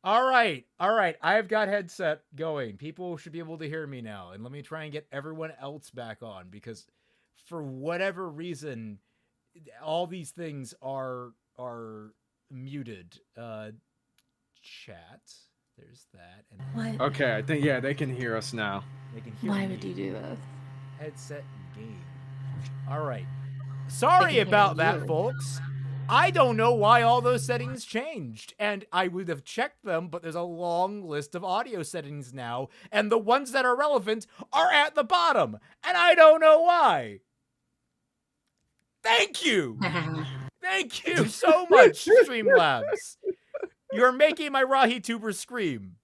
All right. I've got headset going. People should be able to hear me now. And let me try and get everyone else back on because for whatever reason, all these things are muted. Chat. There's that. And What? Okay, I think they can hear us now. they can hear Why me. would you do this? Headset and game. All right. They Sorry can hear about that, you. folks. I don't know why all those settings changed, and I would have checked them, but there's a long list of audio settings now, and the ones that are relevant are at the bottom, and I don't know why. Thank you! Thank you so much, Streamlabs. You're making my Rahi tuber scream.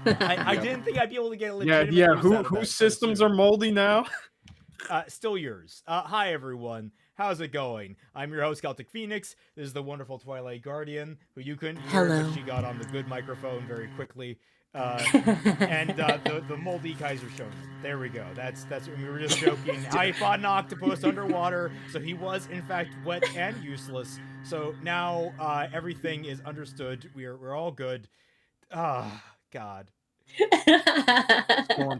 I didn't think I'd be able to get a legitimate use out of that Whose so systems soon. are moldy now? Still yours. Hi, everyone. How's it going? I'm your host, Celtic Phoenix. This is the wonderful Twilight Guardian, who you couldn't hear, Hello. but she got on the good microphone very quickly. And the moldy Kaiser shonen. There we go. That's we were just joking. I fought an octopus underwater, so he was in fact wet and useless. So now everything is understood. We're all good. Ah, God.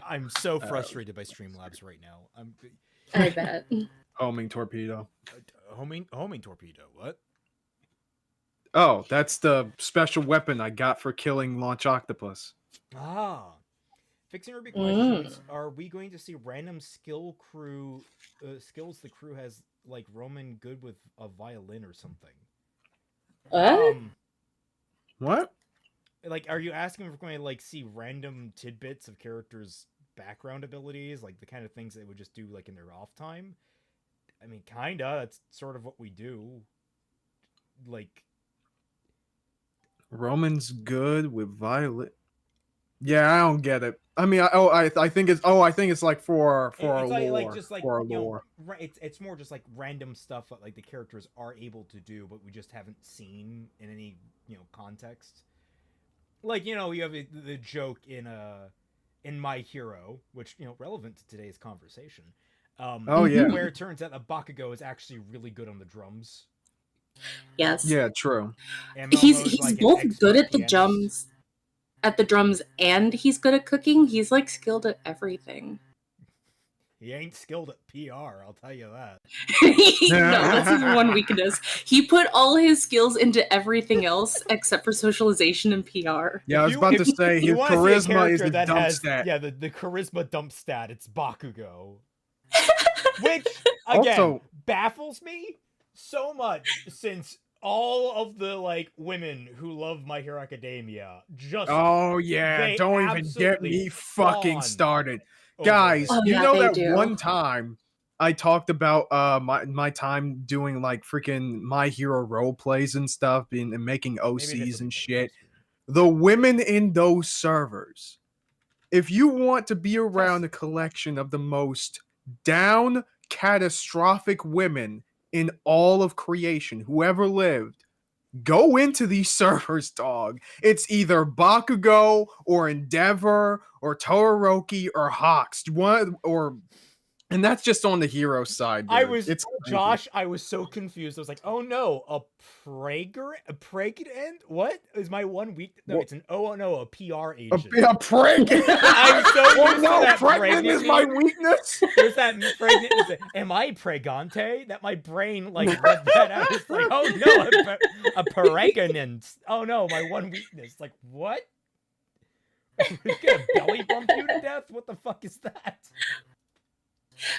I'm so frustrated by Streamlabs right now. I bet. Homing torpedo. Homing torpedo. What? Oh, that's the special weapon I got for killing launch octopus. Ah. Fixing Ruby questions. Are we going to see random skills the crew has, like Roman good with a violin or something? What? Like, are you asking if we're going to like see random tidbits of characters' background abilities, like the kind of things they would just do like in their off time? I mean, kinda. That's sort of what we do. Like, Roman's good with violet. Yeah, I don't get it. I mean, I think it's like for it's a like, lore. just like, for a you know, lore. it's more just like random stuff that like the characters are able to do, but we just haven't seen in any context. Like, you have the joke in My Hero, which relevant to today's conversation. Oh yeah. Where it turns out that Bakugo is actually really good on the drums. Yes. Yeah, true. And He's Momo's like both an good expert at the pianist. drums, and he's good at cooking. He's like skilled at everything. He ain't skilled at PR, I'll tell you that. No, that's his one weakness. He put all his skills into everything else except for socialization and PR. Yeah, I was about to say his charisma is the dump stat. Yeah, the charisma dump stat. It's Bakugo, which again Also baffles me so much since all of the like women who love My Hero Academia just don't even get me fucking started. Guys, that one time I talked about my time doing like freaking My Hero role plays and stuff and making OCs and shit. The women in those servers, if you want to be around a collection of the most down catastrophic women in all of creation, whoever lived, go into these servers, dog. It's either Bakugo or Endeavor or Todoroki or Hawks. And that's just on the hero side, dude. Josh, I was so confused. I was like, oh no, a pregnant? What is my one week? No, it's an a PR agent. A pregnant? I'm so used to that pregnant is my weakness? There's that pregnant. Am I pregante? That my brain like read that out. It's like, oh no, a pregnant. Oh no, my one weakness. Like, what? Gonna belly bump you to death? What the fuck is that?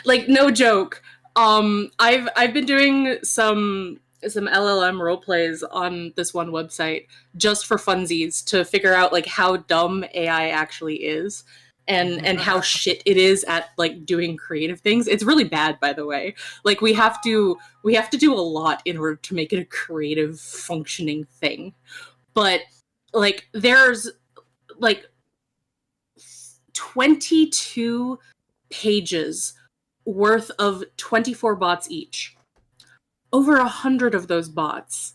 Like, no joke. I've been doing some LLM role plays on this one website just for funsies to figure out like how dumb AI actually is and how shit it is at like doing creative things. It's really bad, by the way. Like we have to do a lot in order to make it a creative functioning thing. But like there's like 22 pages worth of 24 bots each. Over 100 of those bots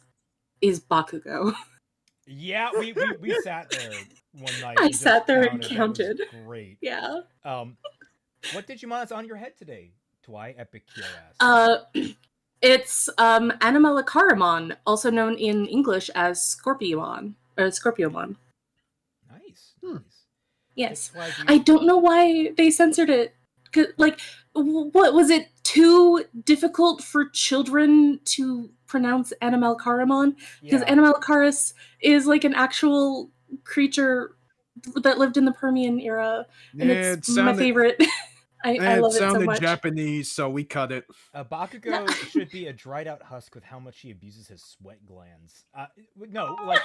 is Bakugo. Yeah, we sat there one night. I sat there and counted. That was great. Yeah. What did you want on your head today, Twi? Epicure It's Animalakaramon, also known in English as Scorpiomon. Scorpiomon. Nice. Yes. I don't know why they censored it. Like, what was it? Too difficult for children to pronounce Animalcarimon? Because Animalcaris is like an actual creature that lived in the Permian era, and it's my favorite. I love it so much. It sounded Japanese, so we cut it. Bakugo should be a dried out husk with how much he abuses his sweat glands. No, like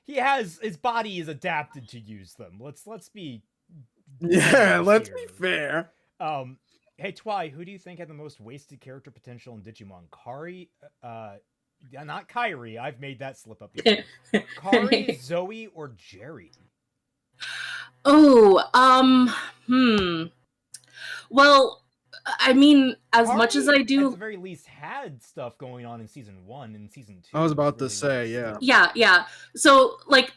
his body is adapted to use them. Let's be let's be fair. Hey Twy, who do you think had the most wasted character potential in Digimon? Kari, not Kairi. I've made that slip up before. Kari, Zoe, or Jerry? Oh, Well, I mean, as Kari, much as I do, at the very least, had stuff going on in season 1 and season 2. I was about to say, yeah. Yeah. So, like,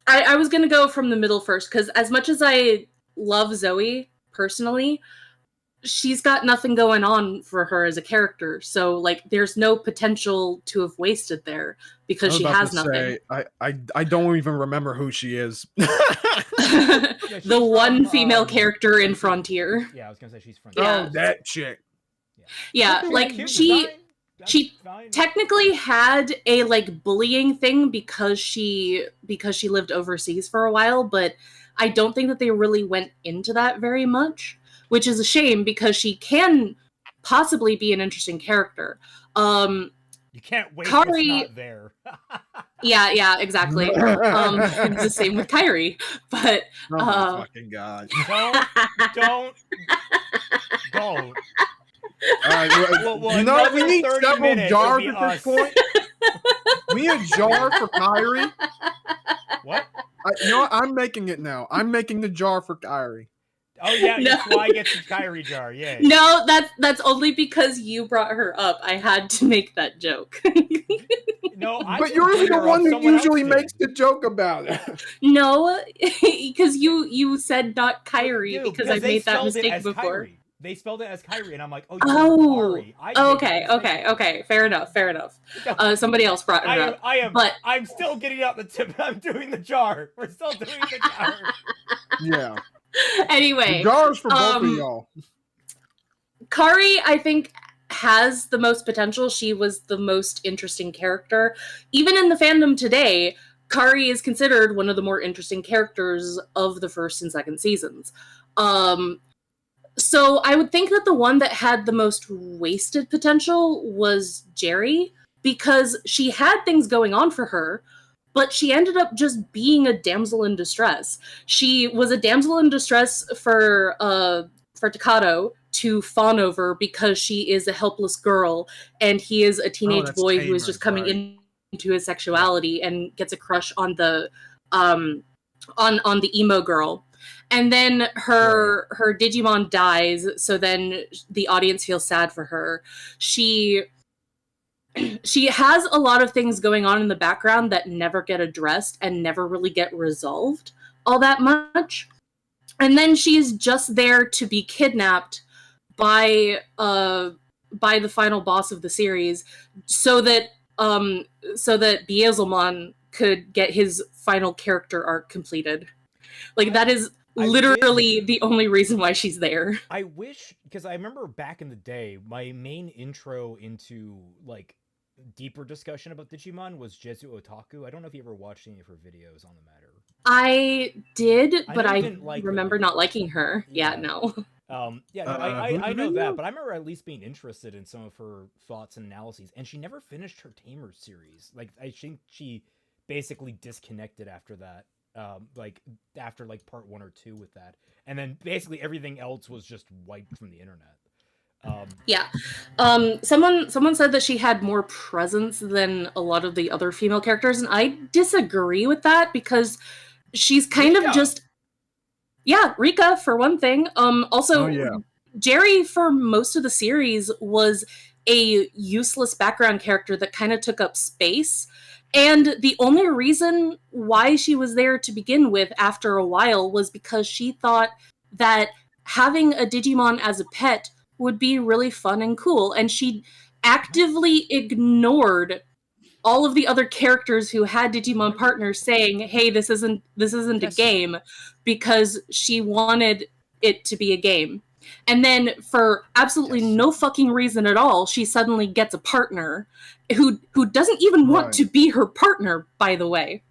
I was gonna go from the middle first, because as much as I love Zoe personally, she's got nothing going on for her as a character, so like there's no potential to have wasted there because she has nothing. I don't even remember who she is. The one female character in Frontier. Yeah, I was gonna say she's Frontier. Oh, that chick. Yeah, like she technically had a like bullying thing because she lived overseas for a while, but I don't think that they really went into that very much, which is a shame because she can possibly be an interesting character. You can't wait. Kari, it's not there. yeah, exactly. It's the same with Kairi, but oh my fucking god! Don't. All right, we need several jars at this point. We need a jar for Kairi. What? I'm making it now. I'm making the jar for Kairi. Oh yeah, no. That's why I get the Kairi jar. Yeah. No, that's only because you brought her up. I had to make that joke. No, but you're the one who usually makes the joke about it. No, because you said not Kairi because I made that mistake before. Kairi. They spelled it as Kairi, and I'm like, Kairi. Okay. Fair enough. Somebody else brought it up. I'm still getting out the tip. I'm doing the jar. We're still doing the jar. Yeah. Anyway, the jars for both of y'all. Kari, I think, has the most potential. She was the most interesting character. Even in the fandom today, Kari is considered one of the more interesting characters of the first and second seasons. So I would think that the one that had the most wasted potential was Jerry, because she had things going on for her, but she ended up just being a damsel in distress. She was a damsel in distress for Takato to fawn over because she is a helpless girl, and he is a teenage boy who is just coming into his sexuality and gets a crush on the emo girl. And then her Digimon dies, so then the audience feels sad for her. She has a lot of things going on in the background that never get addressed and never really get resolved all that much. And then she's just there to be kidnapped by the final boss of the series, so that Beelzemon could get his final character arc completed. Like, that is literally the only reason why she's there. I wish, because I remember back in the day, my main intro into like deeper discussion about Digimon was Jezu Otaku. I don't know if you ever watched any of her videos on the matter. I did, but I remember not liking her. Yeah, no. I know that, but I remember at least being interested in some of her thoughts and analyses, and she never finished her Tamer series. Like, I think she basically disconnected after that. After part 1 or 2 with that, and then basically everything else was just wiped from the internet. Someone said that she had more presence than a lot of the other female characters, and I disagree with that because she's kind of just Rika for one thing. Jerry for most of the series was a useless background character that kind of took up space. And the only reason why she was there to begin with after a while was because she thought that having a Digimon as a pet would be really fun and cool. And she actively ignored all of the other characters who had Digimon partners saying, "Hey, this isn't a game," because she wanted it to be a game. And then for absolutely no fucking reason at all, she suddenly gets a partner who doesn't even want to be her partner, by the way.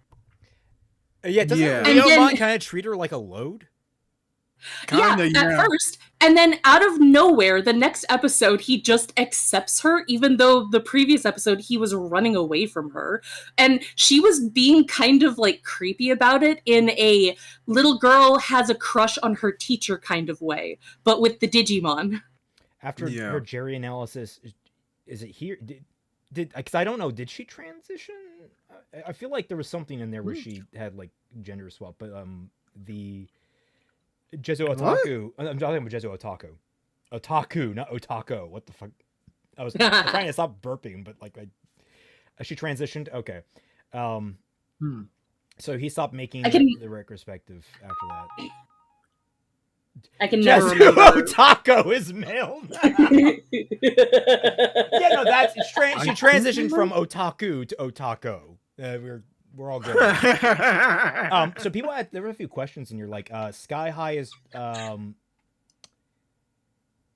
Yeah, doesn't Leomon kind of treat her like a load? Kinda, at first. And then out of nowhere, the next episode, he just accepts her, even though the previous episode, he was running away from her. And she was being kind of, like, creepy about it in a little girl has a crush on her teacher kind of way, but with the Digimon. After her Jerry analysis, is it here? Because I don't know, did she transition? I feel like there was something in there where she had, like, gender swap, but the... Jezo Otaku. What? I'm talking about Jezo Otaku. Otaku, not Otako. What the fuck? I was trying to stop burping, but like she transitioned. Okay. So he stopped making the retrospective after that. I can never remember. Otaku is male. Yeah, no, that's she transitioned from otaku to otako. We're all good. So people there were a few questions, and you're like, Sky High is people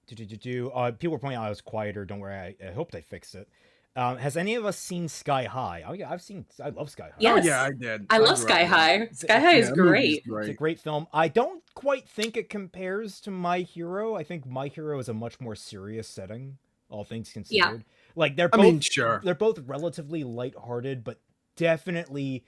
were pointing out I was quieter. Don't worry, I hope they fixed it. Has any of us seen Sky High? Oh yeah, I love Sky High. Yes. Oh yeah, I did. I love Sky High. Sky High is great. It's a great film. I don't quite think it compares to My Hero. I think My Hero is a much more serious setting, all things considered. Yeah. Like they're both relatively lighthearted, but definitely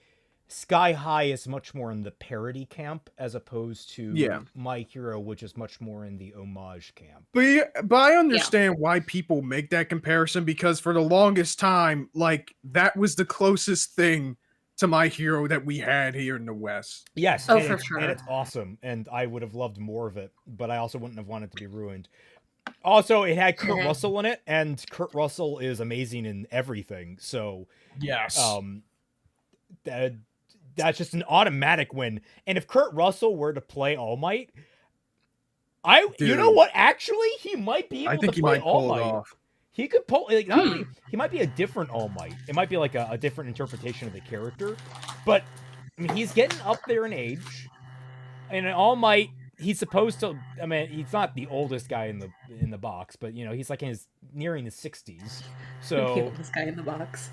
Sky High is much more in the parody camp as opposed to My Hero, which is much more in the homage camp. But I understand why people make that comparison, because for the longest time, like, that was the closest thing to My Hero that we had here in the West. Yes, for sure. And it's awesome, and I would have loved more of it, but I also wouldn't have wanted it to be ruined. Also, it had Kurt Russell in it, and Kurt Russell is amazing in everything, so... Yes. That's just an automatic win. And if Kurt Russell were to play All Might, you know what? Actually, he might be able to play All Might. Off. He could pull, like, not only, he might be a different All Might. It might be like a different interpretation of the character. But I mean, he's getting up there in age, and in All Might, he's supposed to. I mean, he's not the oldest guy in the box, but you know, he's like nearing his 60s. So the oldest guy in the box.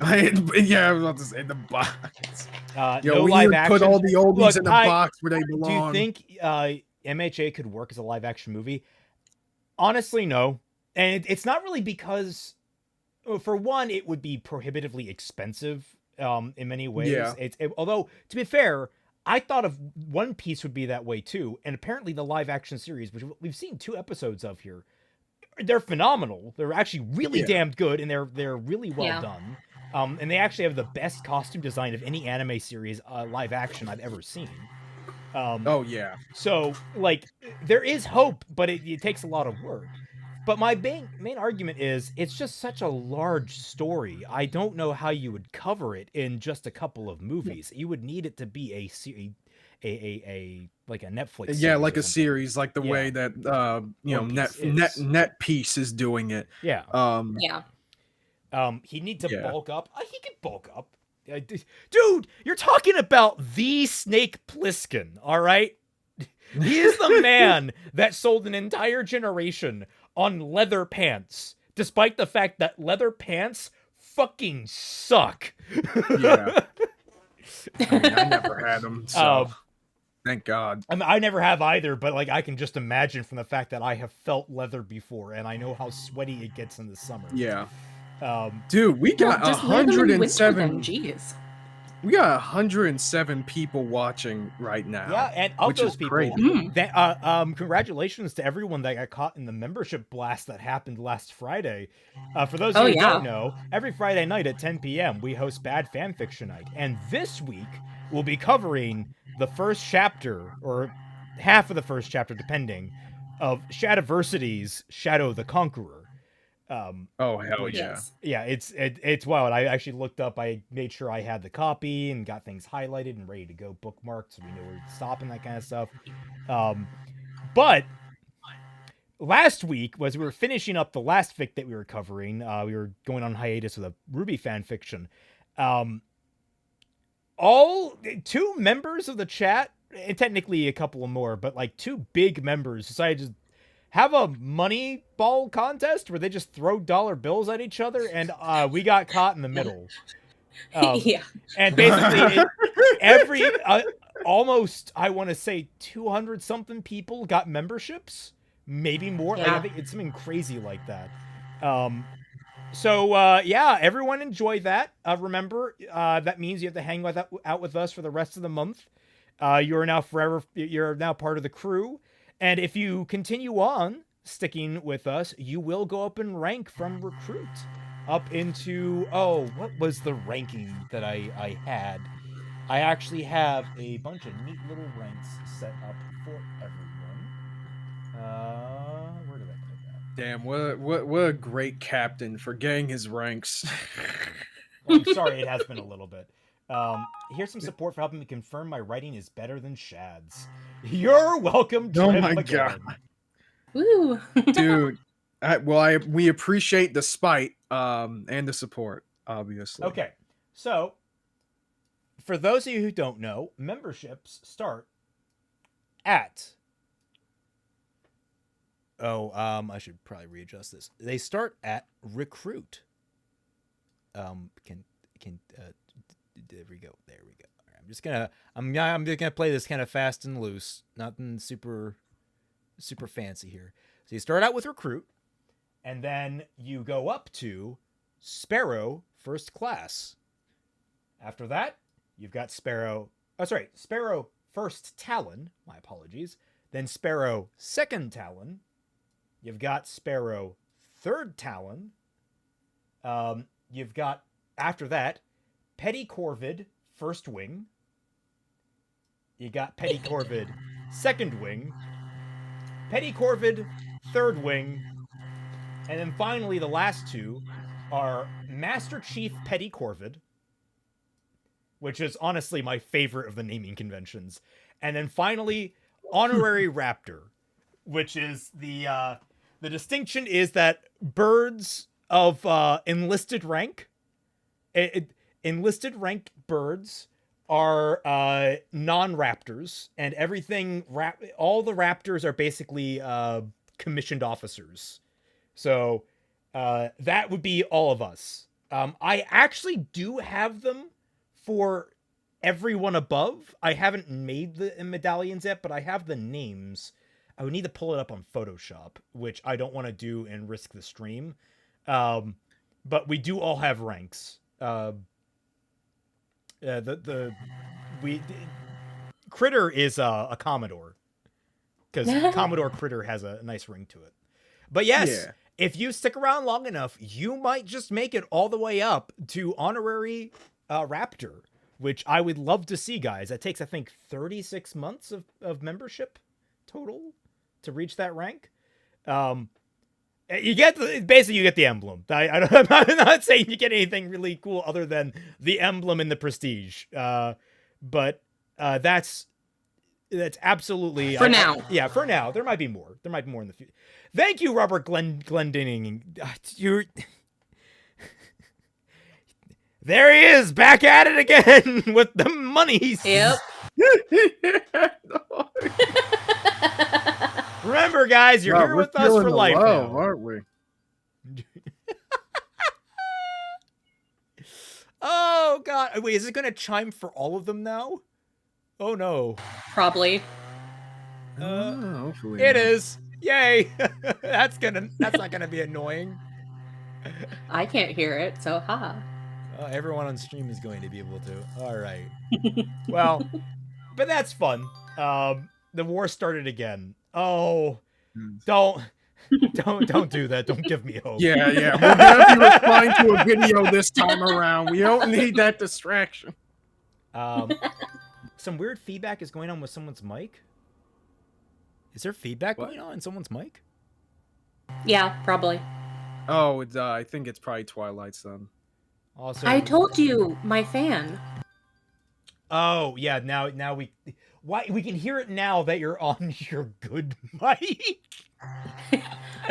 Yeah, I was about to say the box. No live action. Put all the oldies in the box where they belong. Do you think MHA could work as a live action movie? Honestly, no. And it's not really because, for one, it would be prohibitively expensive in many ways. Yeah. Although, to be fair, I thought of One Piece would be that way too. And apparently the live action series, which we've seen 2 episodes of here, they're phenomenal. They're actually really damn good, and they're really well done. And they actually have the best costume design of any anime series live action I've ever seen. So, like, there is hope, but it takes a lot of work. But my main argument is it's just such a large story. I don't know how you would cover it in just a couple of movies. You would need it to be a like a Netflix series, like a series, like the way that NetPiece is doing it. He'd need to bulk up. He could bulk up. Dude, you're talking about the Snake Plissken, all right? He is the man that sold an entire generation on leather pants, despite the fact that leather pants fucking suck. I mean, I never had them, so thank God. I mean, I never have either, but like I can just imagine from the fact that I have felt leather before, and I know how sweaty it gets in the summer. Yeah. Dude, we got 107. Jeez. We got 107 people watching right now. Yeah, and of those people, congratulations to everyone that got caught in the membership blast that happened last Friday. For those of you who don't know, every Friday night at 10 p.m. we host Bad Fanfiction Night, and this week we'll be covering the first chapter, or half of the first chapter, depending, of Shadiversity's Shadow the Conqueror. Oh hell yeah! Yeah, it's wild. I actually looked up. I made sure I had the copy and got things highlighted and ready to go, bookmarked, so we know where to stop and that kind of stuff. But last week was we were finishing up the last fic that we were covering. We were going on hiatus with a Ruby fan fiction. All 2 members of the chat, and technically a couple more, but like 2 big members decided to have a money ball contest where they just throw dollar bills at each other, and we got caught in the middle. Yeah. And basically, every almost, I want to say 200 something people got memberships, maybe more. Yeah. Like, I think it's something crazy like that. So yeah, everyone enjoy that. Remember, that means you have to hang out with us for the rest of the month. You're now part of the crew. And if you continue on sticking with us, you will go up in rank from recruit up into, what was the ranking that I had? I actually have a bunch of neat little ranks set up for everyone. Where did I put that? Damn, what a great captain for getting his ranks. Well, I'm sorry, it has been a little bit. Here's some support for helping me confirm my writing is better than Shad's. You're welcome, Trim. Oh my again. god. Woo. Dude. We appreciate the spite and the support, obviously. Okay, so for those of you who don't know, memberships start at... I should probably readjust this. They start at recruit. There we go. All right, I'm just gonna play this kind of fast and loose, nothing super fancy here. So you start out with recruit, and then you go up to Sparrow First Class. After that, you've got Sparrow First Talon. My apologies. Then Sparrow Second Talon. You've got Sparrow Third Talon. You've got, after that, Petty Corvid First Wing. You got Petty Corvid Second Wing. Petty Corvid Third Wing. And then finally, the last 2 are Master Chief Petty Corvid, which is honestly my favorite of the naming conventions. And then finally, Honorary Raptor, which is the distinction is that birds of enlisted rank, enlisted ranked birds are non-raptors, and all the raptors are basically commissioned officers. So that would be all of us. I actually do have them for everyone above. I haven't made the medallions yet, but I have the names. I would need to pull it up on Photoshop, which I don't want to do and risk the stream. But we do all have ranks. Critter is a Commodore, because Commodore Critter has a nice ring to it. But yes, if you stick around long enough, you might just make it all the way up to Honorary Raptor, which I would love to see, guys. That takes, I think, 36 months of membership total to reach that rank. You get the emblem. I'm not saying you get anything really cool other than the emblem and the prestige. But that's absolutely for now. Yeah, for now. There might be more. There might be more in the future. Thank you, Robert Glendinning. There he is, back at it again with the monies. Yep. Remember, guys, you're here with us for life now, aren't we? Oh god! Wait, is it going to chime for all of them now? Oh no! Probably. Hopefully it is. Yay! That's not gonna be annoying. I can't hear it, so haha. Everyone on stream is going to be able to. All right. Well, but that's fun. The war started again. Oh, don't do that. Don't give me hope. Yeah. We're gonna be replying to a video this time around. We don't need that distraction. Some weird feedback is going on with someone's mic. Is there feedback going on in someone's mic? Yeah, probably. Oh, I think it's probably Twilight's then. Also, I told you, my fan. Oh yeah, now we. Why we can hear it now that you're on your good mic.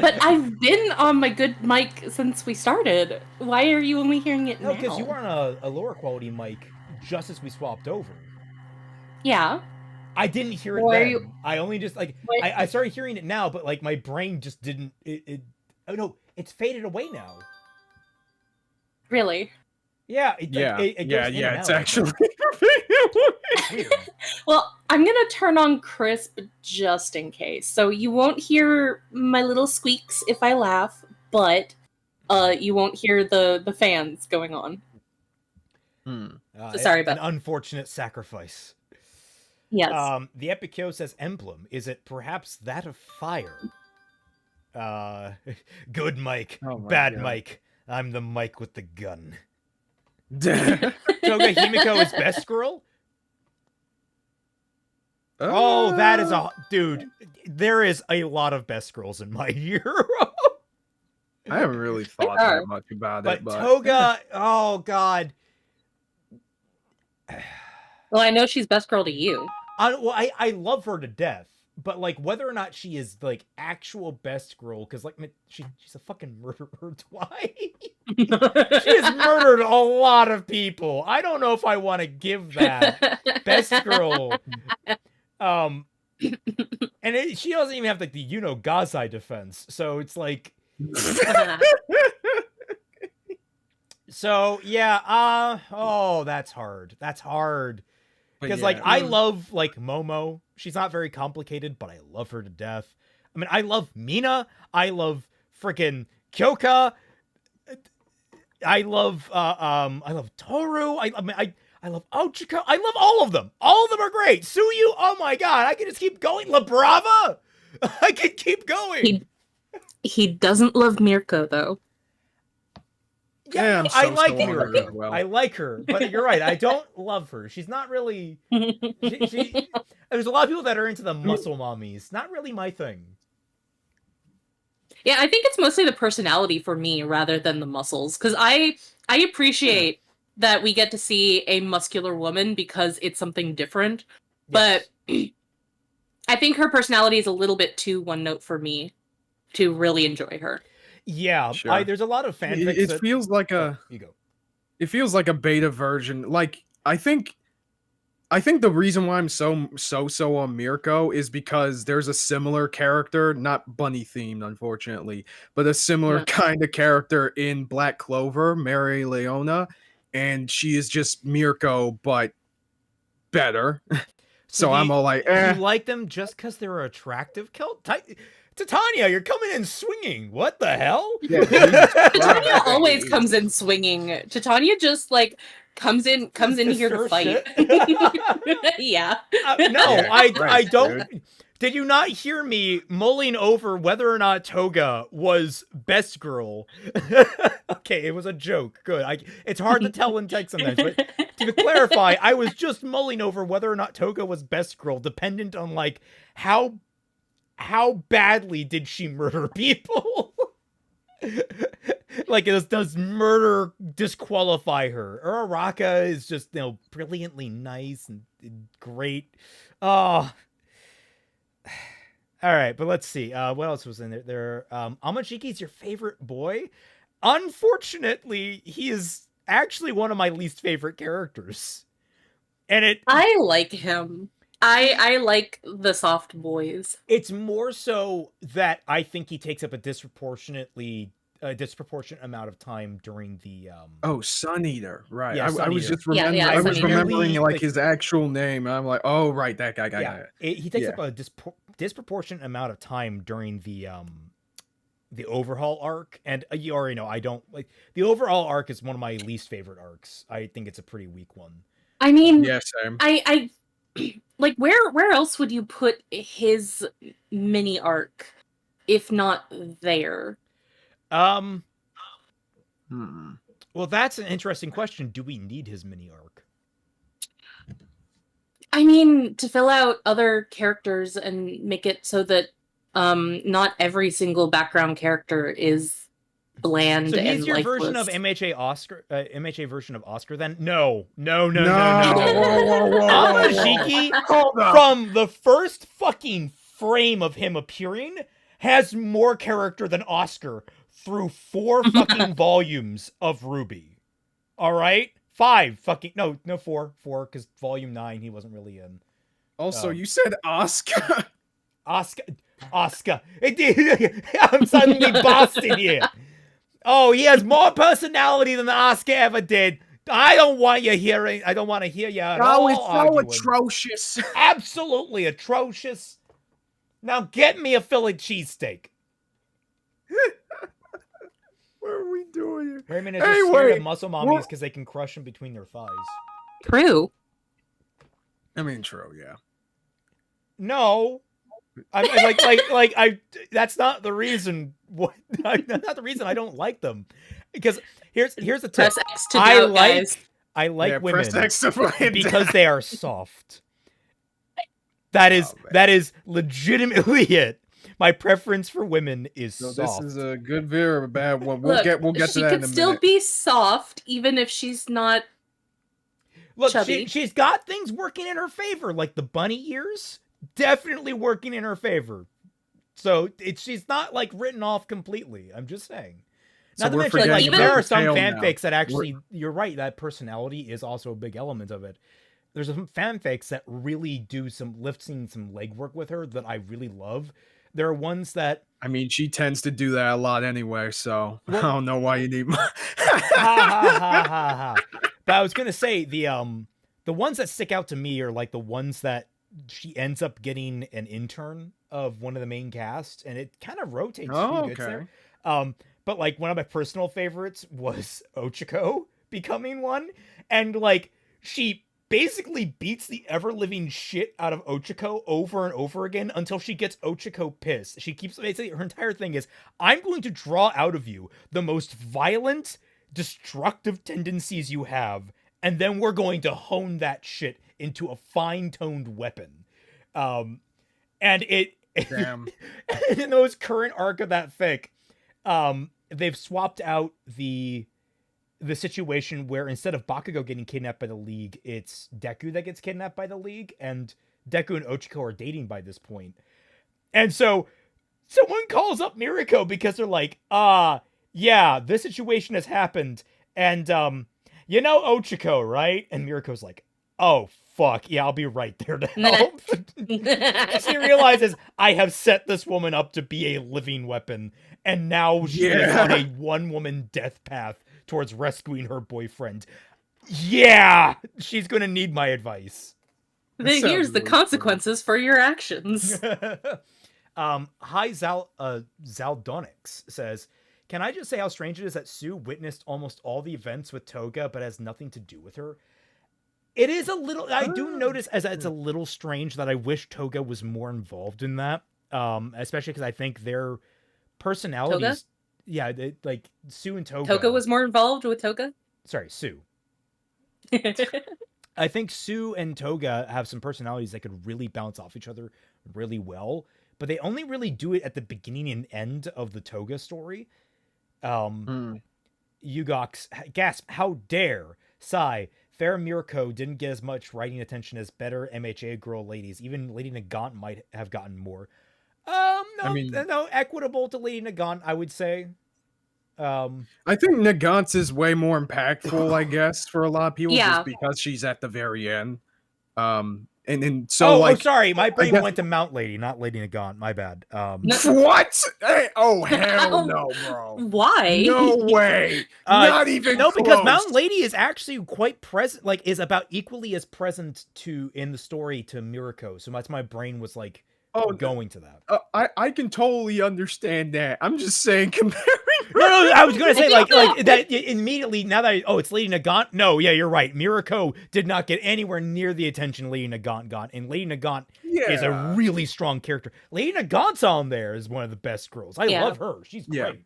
But I've been on my good mic since we started. Why are you only hearing it now? No, because you were on a lower quality mic just as we swapped over. Yeah. I didn't hear it then. I only just like I started hearing it now, but like my brain just didn't. Oh no, it's faded away now. Really? Yeah. It goes in and it's out. actually. It's weird. Well, I'm gonna turn on crisp just in case, so you won't hear my little squeaks if I laugh, but you won't hear the fans going on. So sorry about an unfortunate sacrifice. Yes. The Epikyo says emblem. Is it perhaps that of fire? Good Mike. Bad God. Mike. I'm the Mike with the gun. Toga Himiko is best girl? Oh, that is a... Dude, there is a lot of best girls in My Hero. I haven't really thought that much about it. But Toga... Oh, God. Well, I know she's best girl to you. I love her to death, but like whether or not she is like actual best girl, because like she's a fucking murderer twice. She has murdered a lot of people. I don't know if I want to give that best girl. And she doesn't even have like the Gazai defense, so it's like. So yeah. Oh, that's hard. That's hard. Because, like, I love, like, Momo. She's not very complicated, but I love her to death. I mean, I love Mina. I love freaking Kyoka. I love Toru. I love Ochiko. I love all of them. All of them are great. Suyu, oh my god. I can just keep going. La Brava. I can keep going. He doesn't love Mirko, though. Yeah, I like her. Well. I like her, but you're right. I don't love her. She's not really. There's a lot of people that are into the muscle mommies. Not really my thing. Yeah, I think it's mostly the personality for me rather than the muscles, because I appreciate that we get to see a muscular woman because it's something different. Yes. But I think her personality is a little bit too one note for me to really enjoy her. Yeah, sure. There's a lot of fanfics. It feels like a. You go. It feels like a beta version. Like I think the reason why I'm so on Mirko is because there's a similar character, not bunny themed, unfortunately, but a similar kind of character in Black Clover, Mary Leona, and she is just Mirko but better. So I'm all like, You like them just because they're attractive? Titania, you're coming in swinging. What the hell? Yeah, Titania always comes in swinging. Titania just like comes in here to fight. Yeah. I don't. Dude. Did you not hear me mulling over whether or not Toga was best girl? Okay, it was a joke. Good. It's hard to tell in text sometimes, but to clarify, I was just mulling over whether or not Toga was best girl, dependent on like how badly did she murder people? Like, does murder disqualify her? Uraraka is just, brilliantly nice and great. Oh. All right, but let's see. What else was in there? Amajiki's your favorite boy? Unfortunately, he is actually one of my least favorite characters. And I like him. I like the soft boys. It's more so that I think he takes up a disproportionate amount of time during the Sun Eater, right? Yeah, I was just remembering like his actual name. I'm like, oh right, that guy. He takes up a disproportionate amount of time during the overhaul arc, and you already know I don't like the overall arc. Is one of my least favorite arcs. I think it's a pretty weak one. I mean, yeah, same. I like where else would you put his mini arc if not there? Well, that's an interesting question. Do we need his mini arc? I mean, to fill out other characters and make it so that not every single background character is bland. So he's and your lifeless. version of MHA version of Oscar. Then no. Whoa, whoa. Amajiki, from the first fucking frame of him appearing, has more character than Oscar through 4 fucking volumes of RWBY. All right, 5 fucking no 4 because volume 9 he wasn't really in. Also, you said Oscar. Oscar. I'm suddenly busted here. Oh, he has more personality than Oscar ever did. I don't want to hear you at all. Oh, it's so arguing. atrocious. Absolutely atrocious. Now get me a Philly cheesesteak. What are we doing here? Raymond is just scared of muscle mommies because they can crush them between their thighs. True. I mean, true, yeah. No. I that's not the reason. That's not the reason I don't like them. Because here's the tip. Press X to doubt, guys. I like women press X to find because they are soft. That is legitimately it. My preference for women is soft. This is a good veer or a bad one. We'll Look, get to that in a minute. She could still be soft, even if she's not. Look, chubby. she's got things working in her favor, like the bunny ears. Definitely working in her favor. So she's not like written off completely. I'm just saying. Not to mention, like, there are some fanfics that actually, you're right, that personality is also a big element of it. There's some fanfics that really do some lifting, some legwork with her that I really love. There are ones that, I mean, she tends to do that a lot anyway, so I don't know why you need more. But I was gonna say the ones that stick out to me are like the ones that she ends up getting an intern of one of the main cast, and it kind of rotates. Oh, good okay. There. But like one of my personal favorites was Ochako becoming one, and like she basically beats the ever-living shit out of Ochako over and over again until she gets Ochako pissed. She keeps basically her entire thing is, I'm going to draw out of you the most violent, destructive tendencies you have, and then we're going to hone that shit into a fine-toned weapon. And it Damn. in the most current arc of that fic, they've swapped out the situation where instead of Bakugo getting kidnapped by the League, it's Deku that gets kidnapped by the League, and Deku and Ochako are dating by this point. And so someone calls up Miriko because they're like, yeah, this situation has happened, and you know Ochako, right? And Miriko's like, oh fuck, yeah, I'll be right there to help. She realizes, I have set this woman up to be a living weapon, and now she is on a one-woman death path towards rescuing her boyfriend. Yeah, she's gonna need my advice. Then here's the consequences for your actions. Hi Zaldonix says, can I just say how strange it is that Sue witnessed almost all the events with Toga but has nothing to do with her? It is a little, I do notice as it's a little strange that I wish Toga was more involved in that. Especially because I think their personalities, Toga? Yeah, like Sue and Toga. Toga was more involved with Toga? Sorry, Sue. I think Sue and Toga have some personalities that could really bounce off each other really well, but they only really do it at the beginning and end of the Toga story. Yugox, gasp, how dare! Sigh, fair Mirko didn't get as much writing attention as better MHA girl ladies. Even Lady Nagant might have gotten more. No, equitable to Lady Nagant, I would say. I think Nagant's is way more impactful, I guess, for a lot of people, just because she's at the very end. Sorry, my brain went to Mount Lady, not Lady Nagant. My bad. What? Hey, oh hell no, bro! Why? No way! Not even no, close. Because Mount Lady is actually quite present. Like, is about equally as present in the story to Mirko. So that's my brain was like. Going to that. I can totally understand that. I'm just saying comparing. No, I was going to say like that immediately. Now that it's Lady Nagant. No, yeah, you're right. Mirko did not get anywhere near the attention Lady Nagant got, and Lady Nagant is a really strong character. Lady Nagant's on there is one of the best girls. I love her. She's great.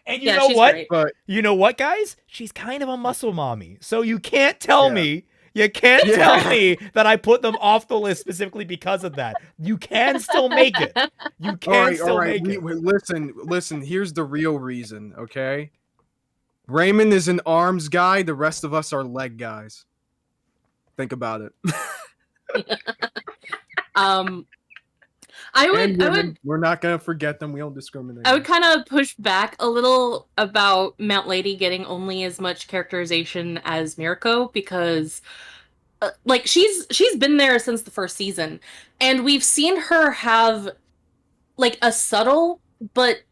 And you know what? But you know what, guys? She's kind of a muscle mommy. So you can't tell me You can't tell me that I put them off the list specifically because of that. You can still make it. You can still make it. Listen, here's the real reason, okay? Raymond is an arms guy, the rest of us are leg guys. Think about it. I would. We're not gonna forget them. We don't discriminate. I would kind of push back a little about Mount Lady getting only as much characterization as Mirko, because, like, she's been there since the first season, and we've seen her have, like, a subtle but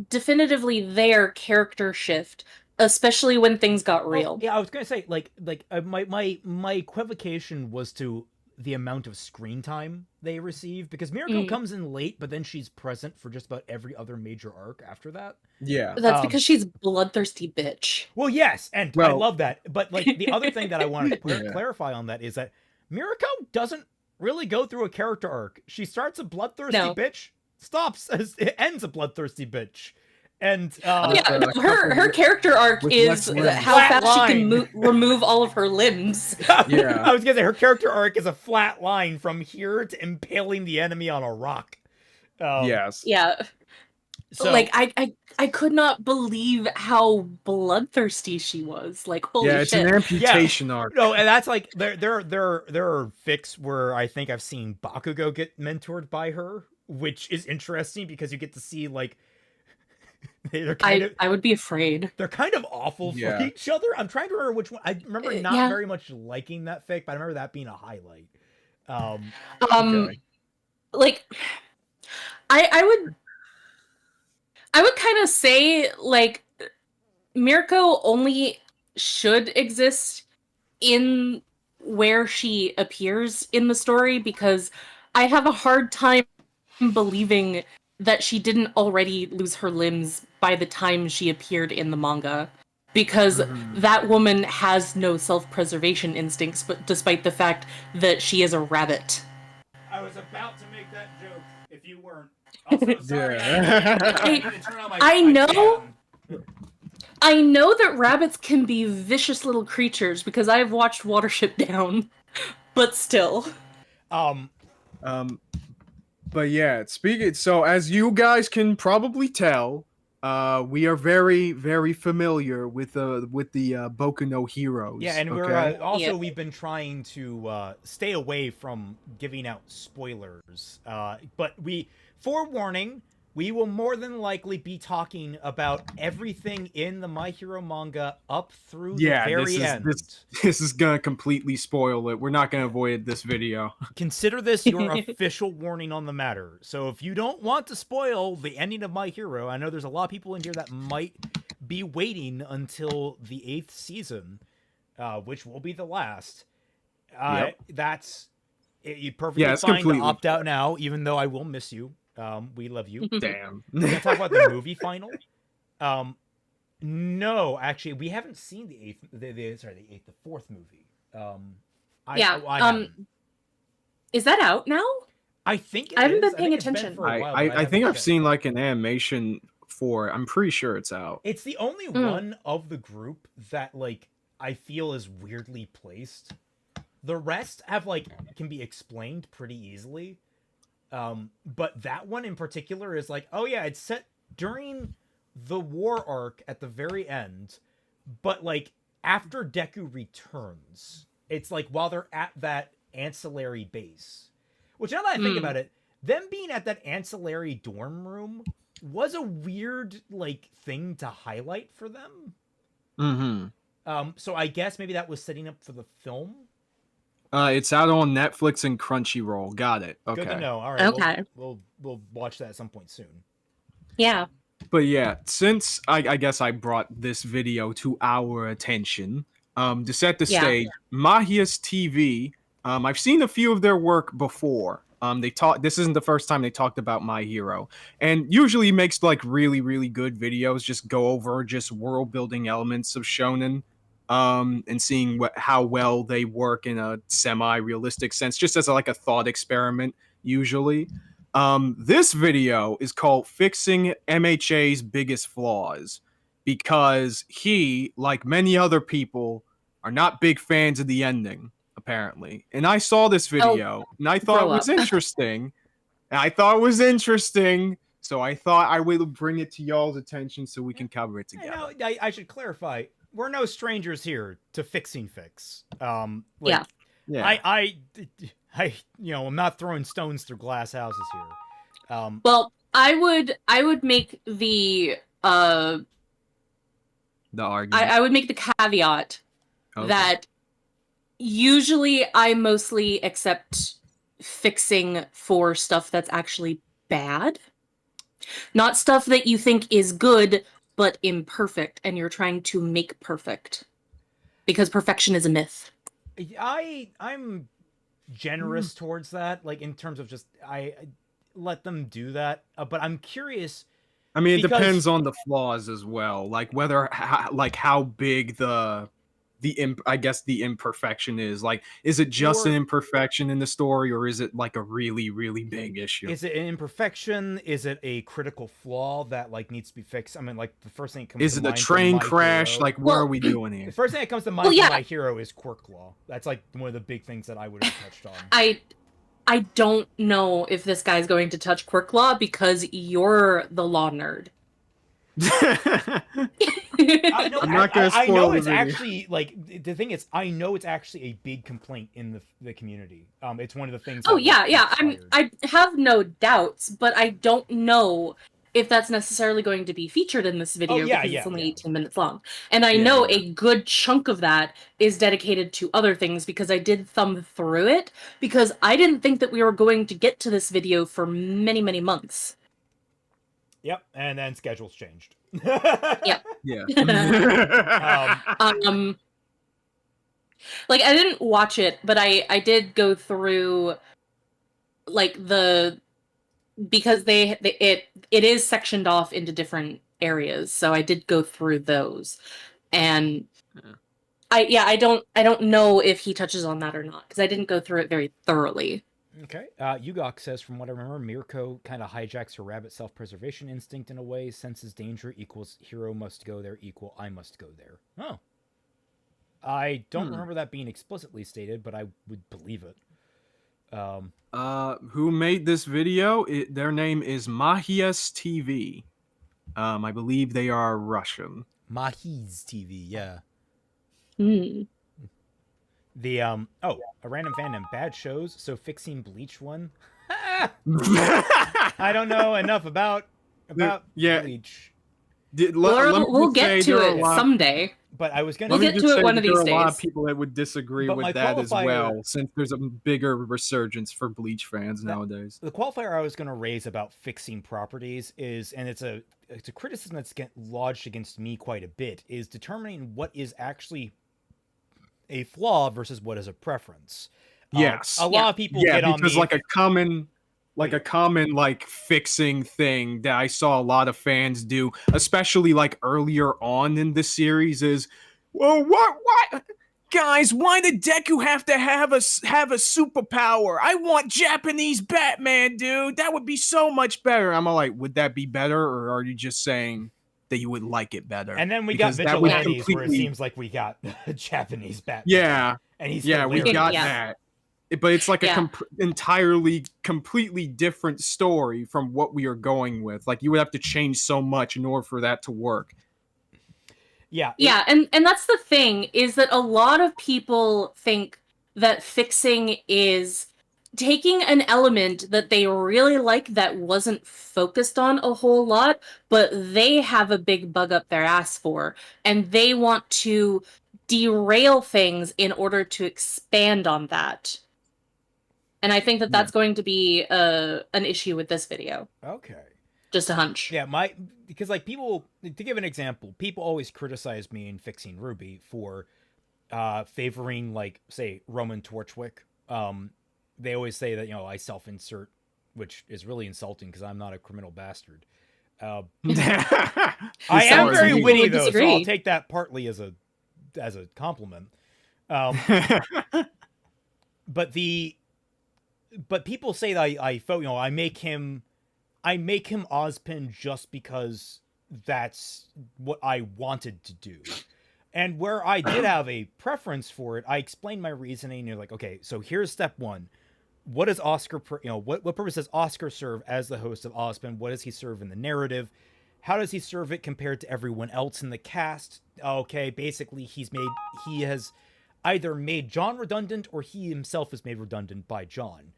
definitively there character shift, especially when things got real. Yeah, I was gonna say, my equivocation was to the amount of screen time they receive, because Mirko comes in late, but then she's present for just about every other major arc after that. Yeah, that's because she's bloodthirsty bitch. Well, yes, and I love that. But like the other thing that I wanted to clarify on that is that Mirko doesn't really go through a character arc. She starts a bloodthirsty bitch, stops, it ends a bloodthirsty bitch. And her character arc is how fast she can remove all of her limbs. Yeah, I was gonna say her character arc is a flat line from here to impaling the enemy on a rock. Yes. Yeah. So, like, I could not believe how bloodthirsty she was. Like, holy shit. Yeah, it's an amputation arc. No, and that's like there are fics where I think I've seen Bakugo get mentored by her, which is interesting because you get to see like. I would be afraid. They're kind of awful for each other. I'm trying to remember which one. I remember not very much liking that fic, but I remember that being a highlight. Like, I would kind of say, like, Mirko only should exist in where she appears in the story, because I have a hard time believing that she didn't already lose her limbs by the time she appeared in the manga, because that woman has no self-preservation instincts, but despite the fact that she is a rabbit. I was about to make that joke if you weren't. Also, sorry. I know that rabbits can be vicious little creatures because I've watched Watership Down, but still. But yeah, so as you guys can probably tell, we are very, very familiar with the Boku no Heroes. Yeah, and we're we've been trying to stay away from giving out spoilers. But forewarning, we will more than likely be talking about everything in the My Hero manga up through the very end. This is gonna completely spoil it. We're not gonna avoid this video. Consider this your official warning on the matter. So if you don't want to spoil the ending of My Hero, I know there's a lot of people in here that might be waiting until the 8th season, which will be the last. That's you'd perfectly fine to opt out now, even though I will miss you. We love you. Damn. We're gonna talk about the movie final. No, actually, we haven't seen the fourth movie. Is that out now? I think I haven't been paying attention. I think I've seen like an animation for it. I'm pretty sure it's out. It's the only one of the group that like I feel is weirdly placed. The rest have can be explained pretty easily. But that one in particular is like, oh yeah, it's set during the war arc at the very end, but like after Deku returns, it's like while they're at that ancillary base, which now that I think about it, them being at that ancillary dorm room was a weird thing to highlight for them. So I guess maybe that was setting up for the film. It's out on Netflix and Crunchyroll. Got it. Okay. Good to know. All right. Okay. We'll watch that at some point soon. Yeah. But yeah, since I guess I brought this video to our attention, to set the stage, Mahia's TV. I've seen a few of their work before. This isn't the first time they talked about My Hero, and usually makes really, really good videos. Just go over just world building elements of shonen. And seeing how well they work in a semi-realistic sense, just as a thought experiment, usually. This video is called Fixing MHA's Biggest Flaws, because he, like many other people, are not big fans of the ending. apparently. And I saw this video, and I thought it was interesting. So I thought I would bring it to y'all's attention so we can cover it together. I should clarify, we're no strangers here to fixing fix. Yeah. I I'm not throwing stones through glass houses here. Well, I would make the argument. I would make the caveat that usually I mostly accept fixing for stuff that's actually bad, not stuff that you think is good but imperfect and you're trying to make perfect, because perfection is a myth. I'm generous towards that, like in terms of just I let them do that, but I'm curious. I mean, it depends on the flaws as well, like whether how big the imperfection is. Like, is it just an imperfection in the story, or is it like a really, really big issue? Is it an imperfection? Is it a critical flaw that like needs to be fixed? I mean, like the first thing that comes is to it mind a train crash? Hero, like, what are we doing here? The first thing that comes to mind for My Hero is quirk law. That's like one of the big things that I would have touched on. I don't know if this guy's going to touch quirk law because you're the law nerd. I'm not gonna spoil I know it's actually like the thing is I know it's actually a big complaint in the community. It's one of the things. Oh yeah. I have no doubts, but I don't know if that's necessarily going to be featured in this video because it's only 18 minutes long. And I know a good chunk of that is dedicated to other things because I did thumb through it because I didn't think that we were going to get to this video for many, many months. Yep, and then schedules changed. Yep. Yeah. Like I didn't watch it, but I did go through like because it is sectioned off into different areas, so I did go through those, and I don't know if he touches on that or not because I didn't go through it very thoroughly. Okay. Yugok says, from what I remember, Mirko kind of hijacks her rabbit self-preservation instinct in a way. Senses danger equals hero must go there equal I must go there. Oh. I don't remember that being explicitly stated, but I would believe it. Who made this video? Their name is Mahias TV. I believe they are Russian. Mahi's TV, yeah. The a random fandom, bad shows, so fixing Bleach one. I don't know enough about Bleach. We'll get to it someday. But I was going to get to it one of these days. There are a lot of people that would disagree with that as well, since there's a bigger resurgence for Bleach fans nowadays. The qualifier I was going to raise about fixing properties is, and it's a criticism that's lodged against me quite a bit, is determining what is actually a flaw versus what is a preference. Yes. A lot of people get on me. Because like a common fixing thing that I saw a lot of fans do, especially like earlier on in the series, is, well, what guys, why did Deku have to have a superpower? I want Japanese Batman, dude. That would be so much better. I'm all like, would that be better, or are you just saying that you would like it better? And then we got Vigilantes, where it seems like we got Japanese Batman. Yeah. And he's we got that. But it's like a completely different story from what we are going with. Like, you would have to change so much in order for that to work. Yeah. And that's the thing, is that a lot of people think that fixing is taking an element that they really like that wasn't focused on a whole lot, but they have a big bug up their ass for, and they want to derail things in order to expand on that. And I think that that's going to be an issue with this video. Okay. Just a hunch. Yeah, because like people, to give an example, people always criticize me in Fixing Ruby for favoring, like, say, Roman Torchwick. They always say that, I self-insert, which is really insulting because I'm not a criminal bastard. I am very witty, though, so I'll take that partly as a compliment. But people say that I make him Ozpin just because that's what I wanted to do. And where I did have a preference for it, I explained my reasoning. And you're like, okay, so here's step one. What does Oscar, what purpose does Oscar serve as the host of Ozpin? What does he serve in the narrative? How does he serve it compared to everyone else in the cast? Okay, basically he has either made John redundant or he himself is made redundant by John.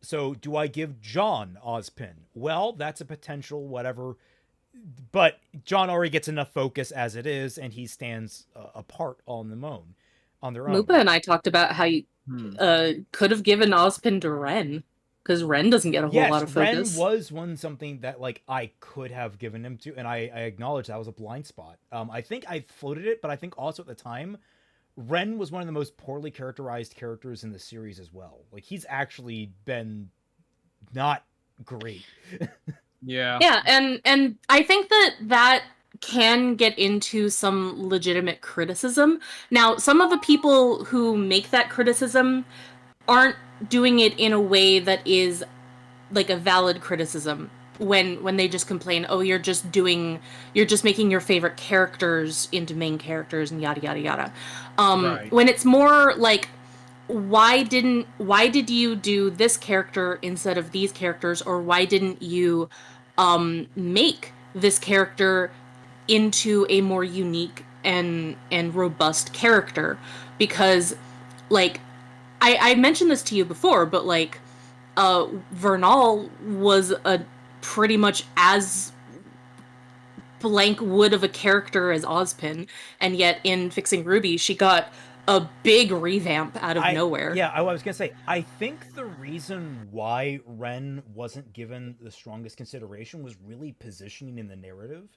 So do I give John Ozpin? Well, that's a potential whatever, but John already gets enough focus as it is, and he stands apart on their own. Mupa and I talked about how you could have given Ozpin to Ren, because Ren doesn't get a whole lot of focus. Ren was something that like I could have given him to, and I acknowledge that was a blind spot. I think I floated it, but I think also at the time, Ren was one of the most poorly characterized characters in the series as well. Like he's actually been not great. Yeah. Yeah, and I think that can get into some legitimate criticism. Now, some of the people who make that criticism aren't doing it in a way that is like a valid criticism when they just complain, oh, you're just making your favorite characters into main characters and yada yada yada. Right. When it's more like, why did you do this character instead of these characters, or why didn't you make this character into a more unique and robust character? Because like I mentioned this to you before, but like Vernal was a pretty much as blank wood of a character as Ozpin, and yet in Fixing Ruby she got a big revamp out of nowhere. Yeah, I was gonna say, I think the reason why Ren wasn't given the strongest consideration was really positioning in the narrative,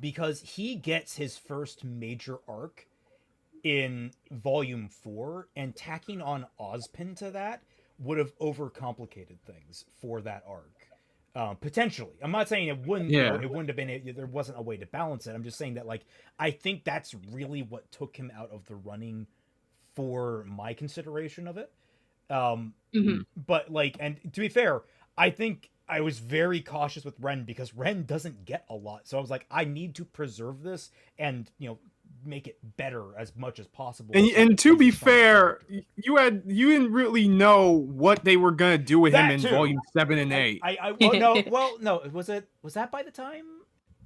because he gets his first major arc in Volume 4, and tacking on Ozpin to that would have overcomplicated things for that arc. Potentially. I'm not saying it wouldn't, it wouldn't have been, there wasn't a way to balance it. I'm just saying that, like, I think that's really what took him out of the running for my consideration of it. But, like, and to be fair, I think I was very cautious with Ren because Ren doesn't get a lot. So I was like, I need to preserve this and, make it better as much as possible. And to be fair, you didn't really know what they were gonna do with him in Volume 7 and 8. No. Was that by the time?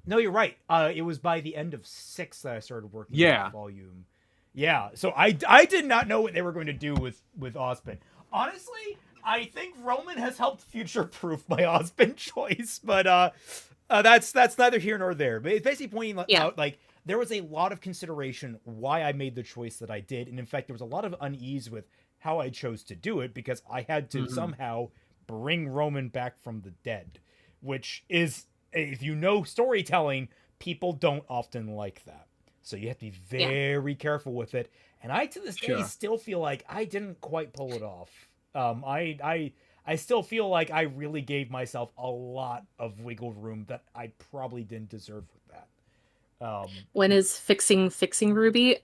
No, you're right. It was by the end of 6 that I started working on Volume. Yeah, so I did not know what they were going to do with Ozpin. Honestly, I think Roman has helped future-proof my Ozpin choice, but that's neither here nor there. But it's basically pointing out, like, there was a lot of consideration why I made the choice that I did, and in fact, there was a lot of unease with how I chose to do it, because I had to somehow bring Roman back from the dead, which is, if you know storytelling, people don't often like that. So you have to be very careful with it. And I, to this day, still feel like I didn't quite pull it off. I still feel like I really gave myself a lot of wiggle room that I probably didn't deserve with that. When is Fixing Ruby?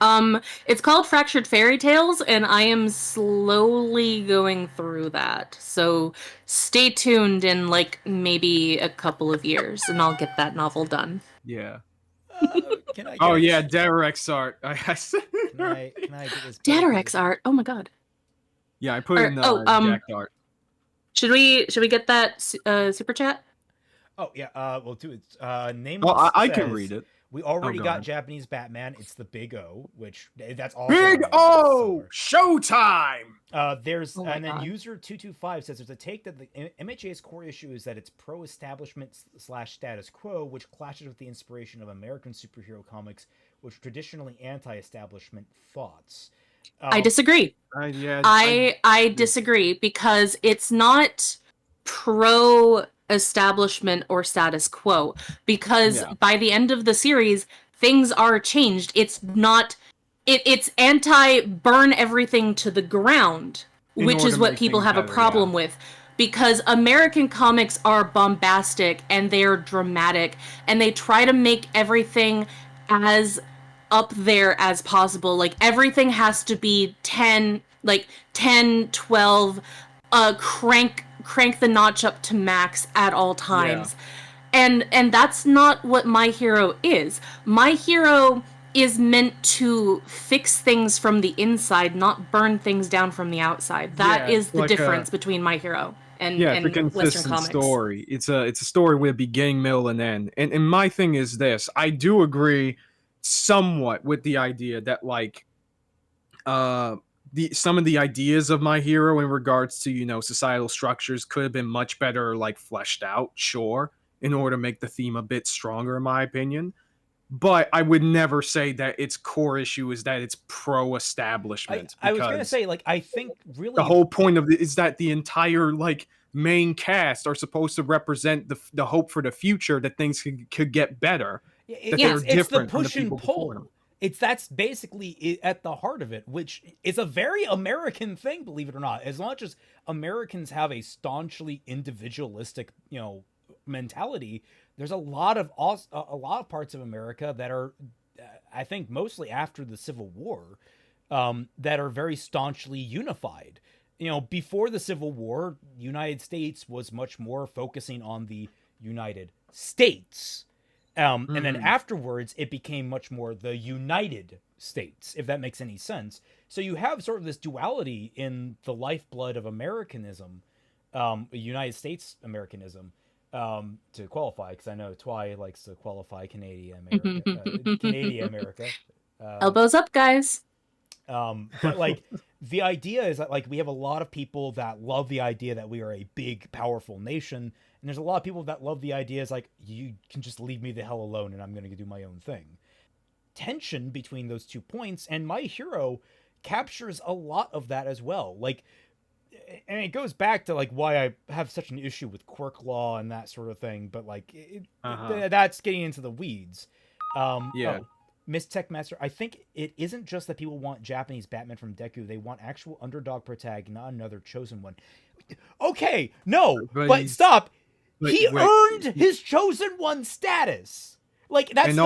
It's called Fractured Fairy Tales, and I am slowly going through that. So stay tuned in like maybe a couple of years, and I'll get that novel done. Yeah. Can I Derek's art. Can I get this? Derek's art. Oh my god. Yeah, I put it in the Jack art. Should we get that super chat? Oh yeah. Well, do it. Name. Well, I can read it. We already got Japanese Batman. It's the Big O, which that's all. Big O! Showtime! There's and then user 225 says there's a take that the MHA's core issue is that it's pro-establishment / status quo, which clashes with the inspiration of American superhero comics, which are traditionally anti-establishment thoughts. I disagree. I disagree, because it's not pro-establishment or status quo, because by the end of the series things are changed. It's not it's anti-burn everything to the ground, which is what people have a problem with, because American comics are bombastic and they're dramatic and they try to make everything as up there as possible. Like everything has to be 10, 12, crank the notch up to max at all times. And that's not what My Hero is. My Hero is meant to fix things from the inside, not burn things down from the outside. That is the difference between My Hero and it's a Western consistent comics. story. It's a story with a beginning, middle, and end. And my thing is this: I do agree somewhat with the idea that like some of the ideas of My Hero in regards to societal structures could have been much better like fleshed out, sure, in order to make the theme a bit stronger, in my opinion. But I would never say that its core issue is that it's pro-establishment. I was gonna say, like, I think really the whole point of it is that the entire like main cast are supposed to represent the hope for the future, that things could get better. It's the push and pull. That's basically at the heart of it, which is a very American thing, believe it or not. As much as Americans have a staunchly individualistic, mentality, there's a lot of parts of America that are, I think, mostly after the Civil War, that are very staunchly unified. Before the Civil War, United States was much more focusing on the United States. And then afterwards, it became much more the United States, if that makes any sense. So you have sort of this duality in the lifeblood of Americanism, United States Americanism, to qualify, because I know Twi likes to qualify Canadian America. Elbows up, guys. But like the idea is that like we have a lot of people that love the idea that we are a big, powerful nation. And there's a lot of people that love the idea is like, you can just leave me the hell alone and I'm going to do my own thing. Tension between those 2 points, and My Hero captures a lot of that as well. Like, and it goes back to like why I have such an issue with quirk law and that sort of thing. But like, that's getting into the weeds. Miss Tech Master, I think it isn't just that people want Japanese Batman from Deku. They want actual underdog protag, not another chosen one. Okay, no, but stop. He earned his chosen one status. Like, that's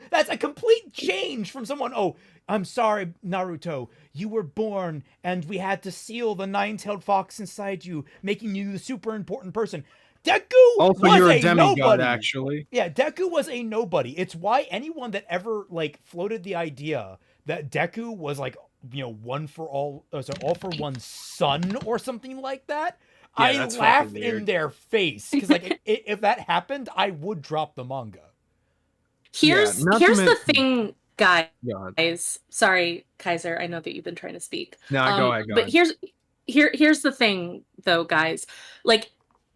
that's a complete change from someone, oh, I'm sorry, Naruto, you were born and we had to seal the nine-tailed fox inside you, making you the super important person. Deku was you're a demigod, nobody. Actually. Yeah, Deku was a nobody. It's why anyone that ever like floated the idea that Deku was like, one for all, so all for one son or something like that, I laugh in their face, because like if that happened, I would drop the manga. Here's the thing, guys. Sorry, Kaiser. I know that you've been trying to speak. No, go ahead. But here's the thing, though, guys. Like,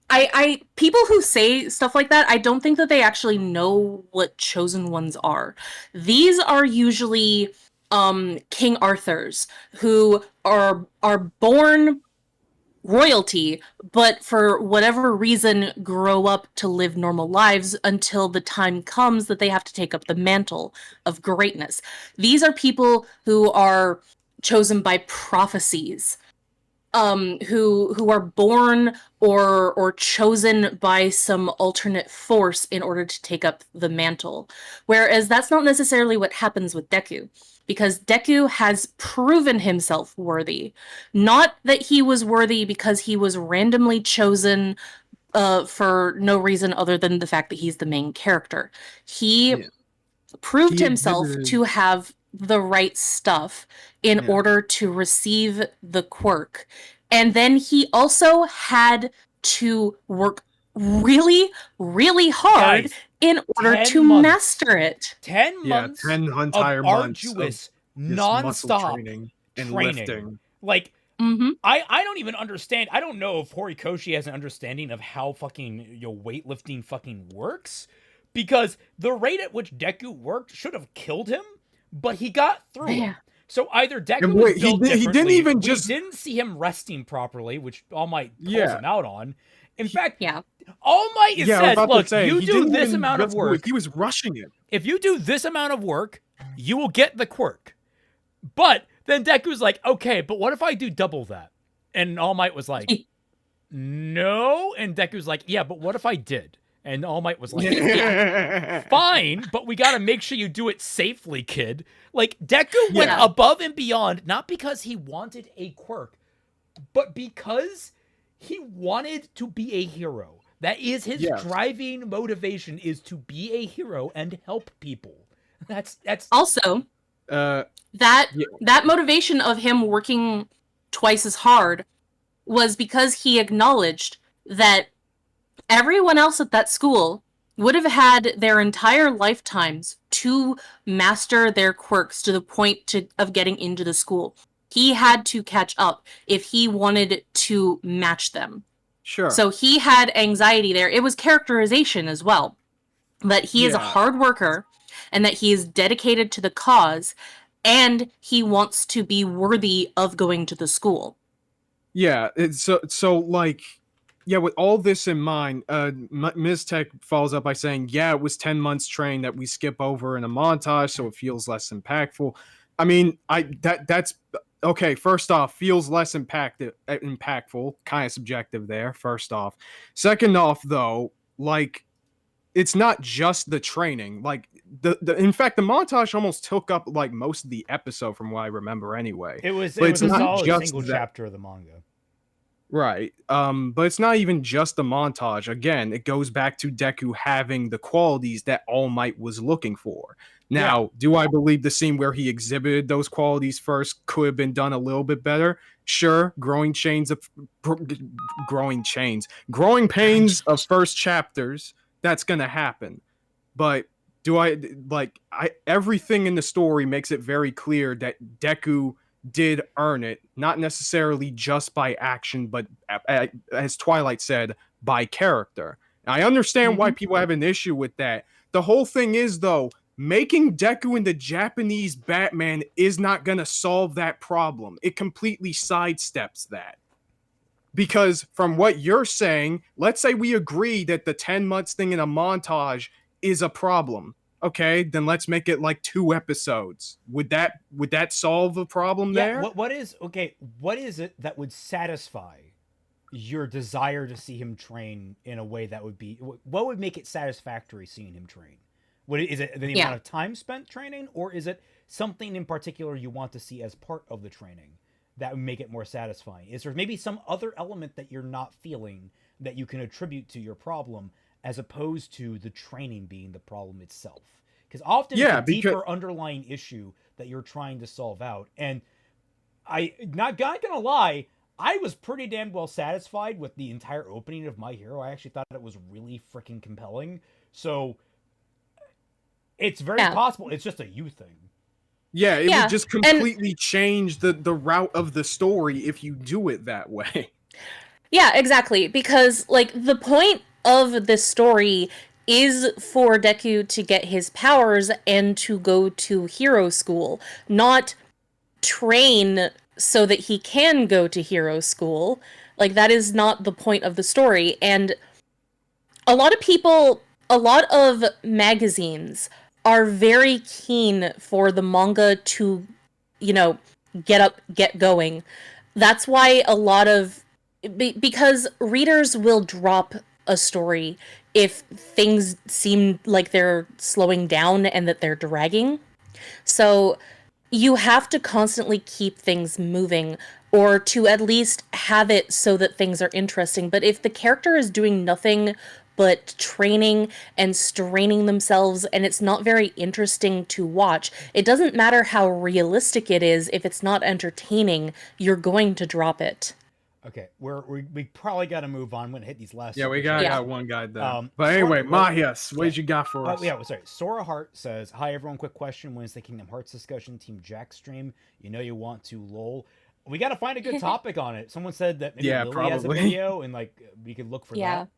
I people who say stuff like that, I don't think that they actually know what chosen ones are. These are usually King Arthurs, who are born royalty, but for whatever reason grow up to live normal lives until the time comes that they have to take up the mantle of greatness. These are people who are chosen by prophecies, who are born or chosen by some alternate force in order to take up the mantle. Whereas that's not necessarily what happens with Deku, because Deku has proven himself worthy. Not that he was worthy because he was randomly chosen for no reason other than the fact that he's the main character. He proved himself to have the right stuff in order to receive the quirk. And then he also had to work really, really hard in order to master it. 10 months 10 entire months arduous, non-stop training and lifting. Like, I don't even understand. I don't know if Horikoshi has an understanding of how fucking weightlifting fucking works, because the rate at which Deku worked should have killed him, but he got through it. So either Deku was built differently, he didn't see him resting properly, which All Might calls him out on. In fact, All Might says, look, you do this amount of work. He was rushing it. If you do this amount of work, you will get the quirk. But then Deku's like, okay, but what if I do double that? And All Might was like, no. And Deku's like, yeah, but what if I did? And All Might was like, fine, but we got to make sure you do it safely, kid. Like, Deku went above and beyond, not because he wanted a quirk, but because he wanted to be a hero. That is his driving motivation, is to be a hero and help people. That's also Yeah. that motivation of him working twice as hard was because he acknowledged that everyone else at that school would have had their entire lifetimes to master their quirks to the point of getting into the school. He had to catch up if he wanted to match them. Sure. So he had anxiety there. It was characterization as well. That he is a hard worker and that he is dedicated to the cause and he wants to be worthy of going to the school. Yeah, so like, yeah, with all this in mind, Ms. Tech follows up by saying, yeah, it was 10 months trained that we skip over in a montage, so it feels less impactful. I mean, that's okay. First off, feels less impactful, kind of subjective there, first off. Second off, though, like, it's not just the training. Like, in fact, the montage almost took up like most of the episode from what I remember anyway. It was a solid single chapter of the manga. Right. But it's not even just the montage. Again, it goes back to Deku having the qualities that All Might was looking for. Now, do I believe the scene where he exhibited those qualities first could have been done a little bit better? Sure, growing pains of first chapters, that's gonna happen. But everything in the story makes it very clear that Deku did earn it, not necessarily just by action, but as Twilight said, by character. I understand why people have an issue with that. The whole thing is, though, making Deku into Japanese Batman is not going to solve that problem. It completely sidesteps that. Because from what you're saying, let's say we agree that the 10 months thing in a montage is a problem. Okay, then let's make it like 2 episodes. Would that solve a problem there? What is it that would satisfy your desire to see him train in a way that would be, what would make it satisfactory seeing him train? Is it the amount of time spent training, or is it something in particular you want to see as part of the training that would make it more satisfying? Is there maybe some other element that you're not feeling that you can attribute to your problem, as opposed to the training being the problem itself? Because often it's a deeper underlying issue that you're trying to solve out. And I not gonna lie, I was pretty damn well satisfied with the entire opening of My Hero. I actually thought it was really freaking compelling. So it's very possible it's just a you thing. Yeah, it would just completely change the route of the story if you do it that way. Yeah, exactly. Because, like, the point of this story is for Deku to get his powers and to go to hero school, not train so that he can go to hero school. Like, that is not the point of the story. And a lot of magazines are very keen for the manga to, get going. That's why because readers will drop a story if things seem like they're slowing down and that they're dragging. So you have to constantly keep things moving, or to at least have it so that things are interesting. But if the character is doing nothing but training and straining themselves and it's not very interesting to watch, it doesn't matter how realistic it is. If it's not entertaining, you're going to drop it. Okay, we probably got to move on. I'm going to hit these last. Yeah, we got one guy there. But anyway, Mahias, what did you got for us? Sorry. Sora Hart says, "Hi everyone, quick question. When's the Kingdom Hearts discussion? Team Jack stream? You know you want to lol. We got to find a good topic on it. Someone said that maybe Lily has a video, and like we could look for that.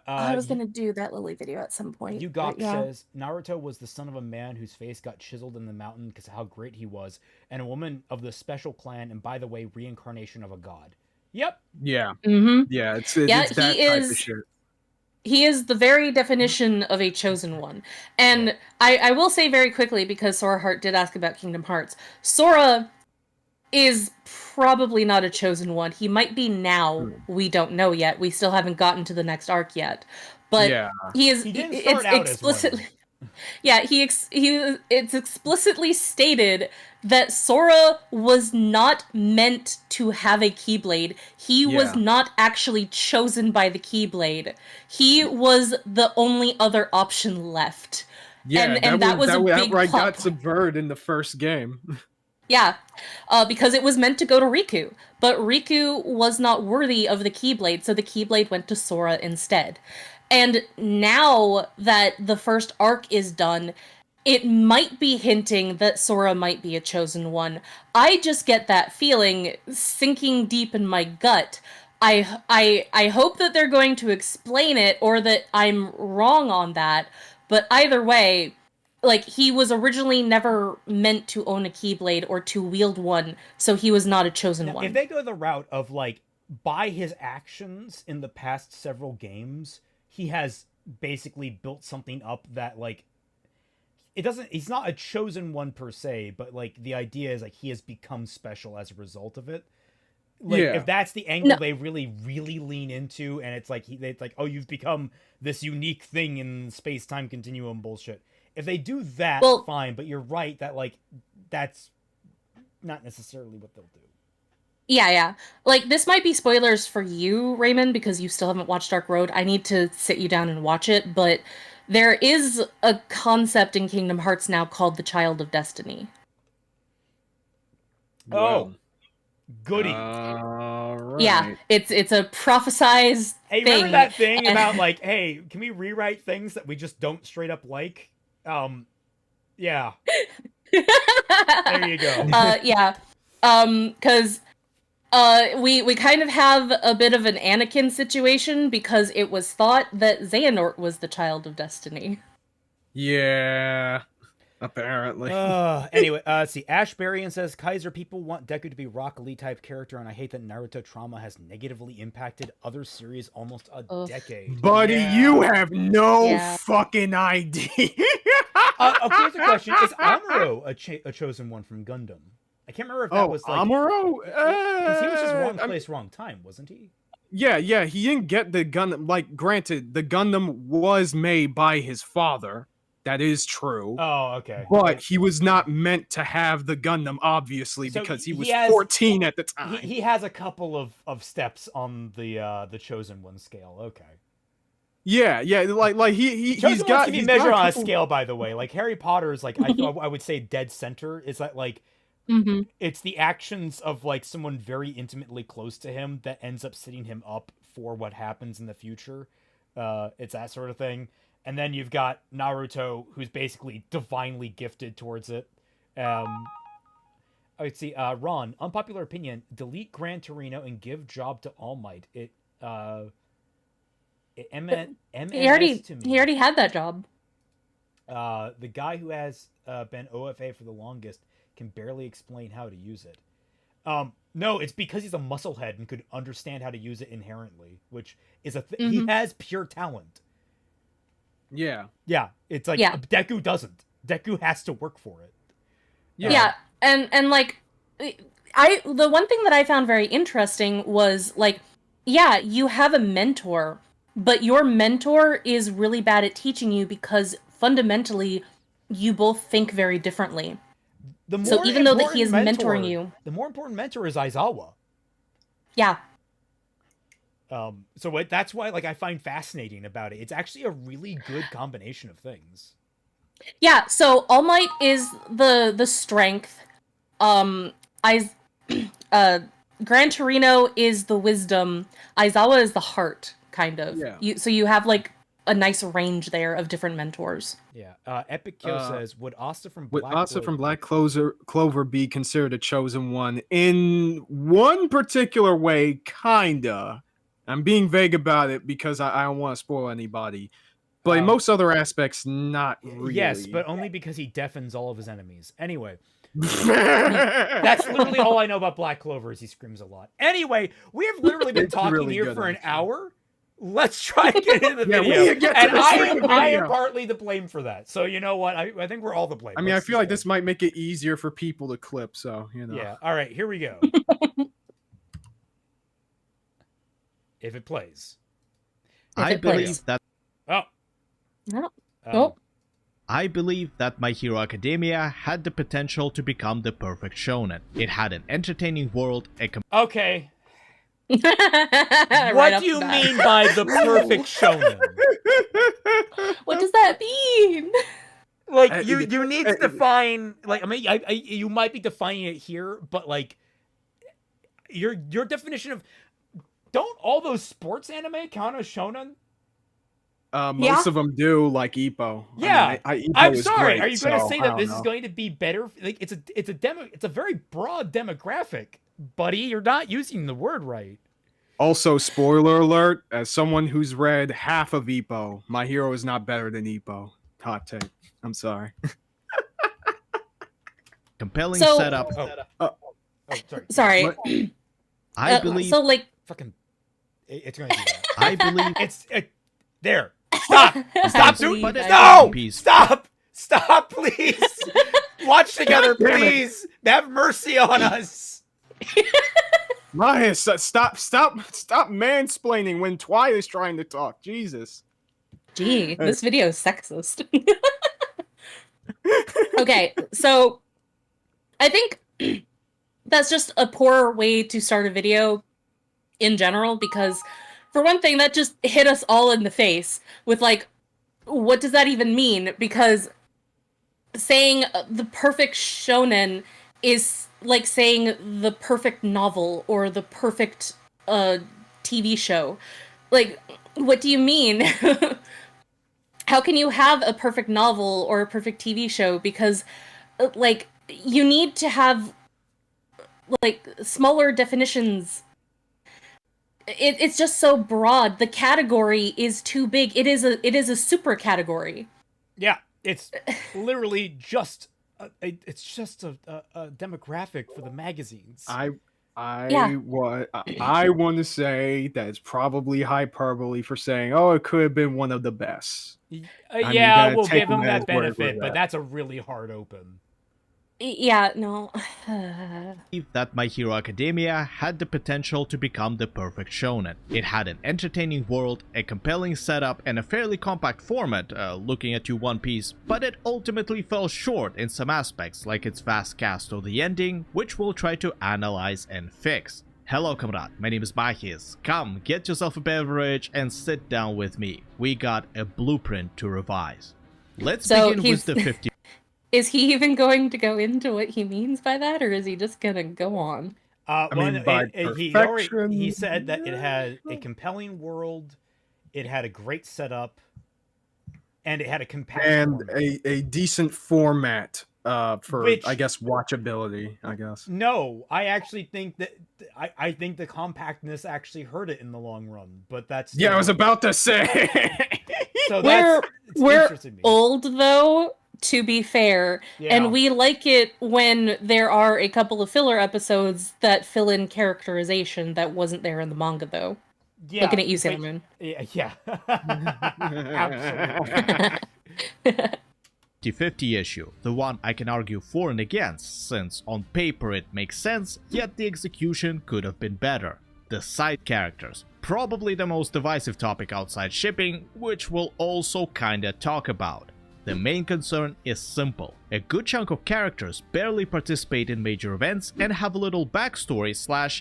I was gonna do that Lily video at some point. Yugok says Naruto was the son of a man whose face got chiseled in the mountain because of how great he was, and a woman of the special clan, and by the way, reincarnation of a god. Yep. Yeah. Mm-hmm. Yeah. It's that type of shit. He is the very definition of a chosen one. And I will say very quickly, because Sora Hart did ask about Kingdom Hearts, Sora is probably not a chosen one. He might be now. We don't know yet. We still haven't gotten to the next arc yet. But he is. He didn't start out explicitly. It's explicitly stated that Sora was not meant to have a Keyblade. He was not actually chosen by the Keyblade. He was the only other option left. Yeah, and that was a big outright plot got subverted in the first game. Yeah, because it was meant to go to Riku, but Riku was not worthy of the Keyblade, so the Keyblade went to Sora instead. And now that the first arc is done, it might be hinting that Sora might be a chosen one. I just get that feeling sinking deep in my gut. I hope that they're going to explain it or that I'm wrong on that, but either way, like, he was originally never meant to own a Keyblade or to wield one, so he was not a chosen one. If they go the route of, like, by his actions in the past several games, he has basically built something up that, like, he's not a chosen one per se, but, like, the idea is, like, he has become special as a result of it. Like, if that's the angle they really, really lean into, and it's like, it's like, oh, you've become this unique thing in space-time continuum bullshit. If they do that, fine, but you're right that, like, that's not necessarily what they'll do. Yeah. Like, this might be spoilers for you, Raymond, because you still haven't watched Dark Road. I need to sit you down and watch it, but there is a concept in Kingdom Hearts now called the Child of Destiny. Oh, goody. Right. Yeah, it's a prophesized thing. Remember that thing about, like, hey, can we rewrite things that we just don't straight up like? Yeah. There you go. Yeah. Because we kind of have a bit of an Anakin situation because it was thought that Xehanort was the Child of Destiny. Yeah. Apparently. Anyway, let's see. Ashbarian says, Kaiser, people want Deku to be Rock Lee type character, and I hate that Naruto trauma has negatively impacted other series almost a decade. Buddy, you have no fucking idea. Here's the question. Is Amuro a chosen one from Gundam? I can't remember if that was like... Amuro? Because he was just wrong place, wrong time, wasn't he? Yeah, he didn't get the Gundam. Like, granted, the Gundam was made by his father. That is true. Oh, okay. But he was not meant to have the Gundam, obviously, so because he was 14 at the time. He has a couple of steps on the chosen one scale. Okay. Yeah, like he's got. To be measured on a scale, by the way. Like Harry Potter is like I would say dead center. Is that like it's the actions of like someone very intimately close to him that ends up setting him up for what happens in the future. It's that sort of thing. And then you've got Naruto, who's basically divinely gifted towards it. Let's see, Ron, unpopular opinion, delete Gran Torino and give job to All Might. It he already had that job. The guy who has been OFA for the longest can barely explain how to use it. No, it's because he's a musclehead and could understand how to use it inherently, which is he has pure talent. Yeah, it's like Deku doesn't. Deku has to work for it. Yeah, and like the one thing that I found very interesting was like, you have a mentor, but your mentor is really bad at teaching you because fundamentally you both think very differently. So even though that he is mentoring you, the more important mentor is Aizawa. Yeah. So that's why, like, I find fascinating about it. It's actually a really good combination of things. Yeah, so All Might is the strength. Gran Torino is the wisdom. Aizawa is the heart, kind of. Yeah. So you have like a nice range there of different mentors. Yeah. Epic Kill says, would Asta from Black Clover be considered a chosen one? In one particular way, kinda. I'm being vague about it because I don't want to spoil anybody. But in most other aspects, not really. Yes, but only because he deafens all of his enemies. Anyway. That's literally all I know about Black Clover is he screams a lot. Anyway, we have literally been talking really here for an hour. Let's try and get into the video. And I am partly to blame for that. So you know what? I think we're all to blame. I mean, I feel like this might make it easier for people to clip, so, you know. Yeah, all right, here we go. If it plays. I believe that... Oh. No. I believe that My Hero Academia had the potential to become the perfect shonen. It had an entertaining world... Okay. What do you mean by the perfect shonen? What does that mean? Like you need to define, like, I mean, you might be defining it here, but like your definition of, don't all those sports anime count as shonen? Most of them do, like Ippo. Yeah, I mean, I'm Ippo is sorry. great, Are you going to so say I that don't this know. is going to be better? Like, it's a very broad demographic, buddy. You're not using the word right. Also, spoiler alert, as someone who's read half of Ippo, My Hero is not better than Ippo. Hot take. I'm sorry. Compelling So- setup. Oh, sorry. Sorry. I believe. So, like, Fucking, it's going to do that. I believe. It's there. Stop. Stop. believe But it- No. Peace. Stop. Stop, please. Watch together, God damn it. please. Have mercy on us. Maya, stop mansplaining when Twilight is trying to talk. Jesus. gee, this video is sexist. Okay, so I think that's just a poor way to start a video in general, because for one thing, that just hit us all in the face with, like, what does that even mean? Because saying the perfect shonen is like saying the perfect novel or the perfect TV show. Like, what do you mean? How can you have a perfect novel or a perfect TV show? Because, like, you need to have, like, smaller definitions. It's just so broad. The category is too big. It is a super category. Yeah, it's literally just a demographic for the magazines. I Yeah. want to say that it's probably hyperbole for saying, oh, it could have been one of the best. Yeah, gotta we'll take give him him at that his word for benefit, but that. that's a really hard open. Yeah, no. That My Hero Academia had the potential to become the perfect shonen. It had an entertaining world, a compelling setup, and a fairly compact format, looking at you One Piece, but it ultimately fell short in some aspects, like its fast cast or the ending, which we'll try to analyze and fix. Hello, comrade, my name is Mahis. Come, get yourself a beverage and sit down with me. We got a blueprint to revise. Let's So begin with the 50. Is he even going to go into what he means by that, or is he just gonna go on? He said that it had a compelling world, it had a great setup, and it had a compact And format. a decent format for, Which- I guess, watchability, I guess. No, I actually think that I think the compactness actually hurt it in the long run, but that's Yeah, I was about to say. so We're it's interesting to me. old though, to be fair, Yeah. and we like it when there are a couple of filler episodes that fill in characterization that wasn't there in the manga though. Yeah, Looking at you, but- Sailor Moon. Yeah. Absolutely. 50-50 issue, the one I can argue for and against, since on paper it makes sense, yet the execution could have been better. The side characters, probably the most divisive topic outside shipping, which we'll also kinda talk about. The main concern is simple. A good chunk of characters barely participate in major events and have a little backstory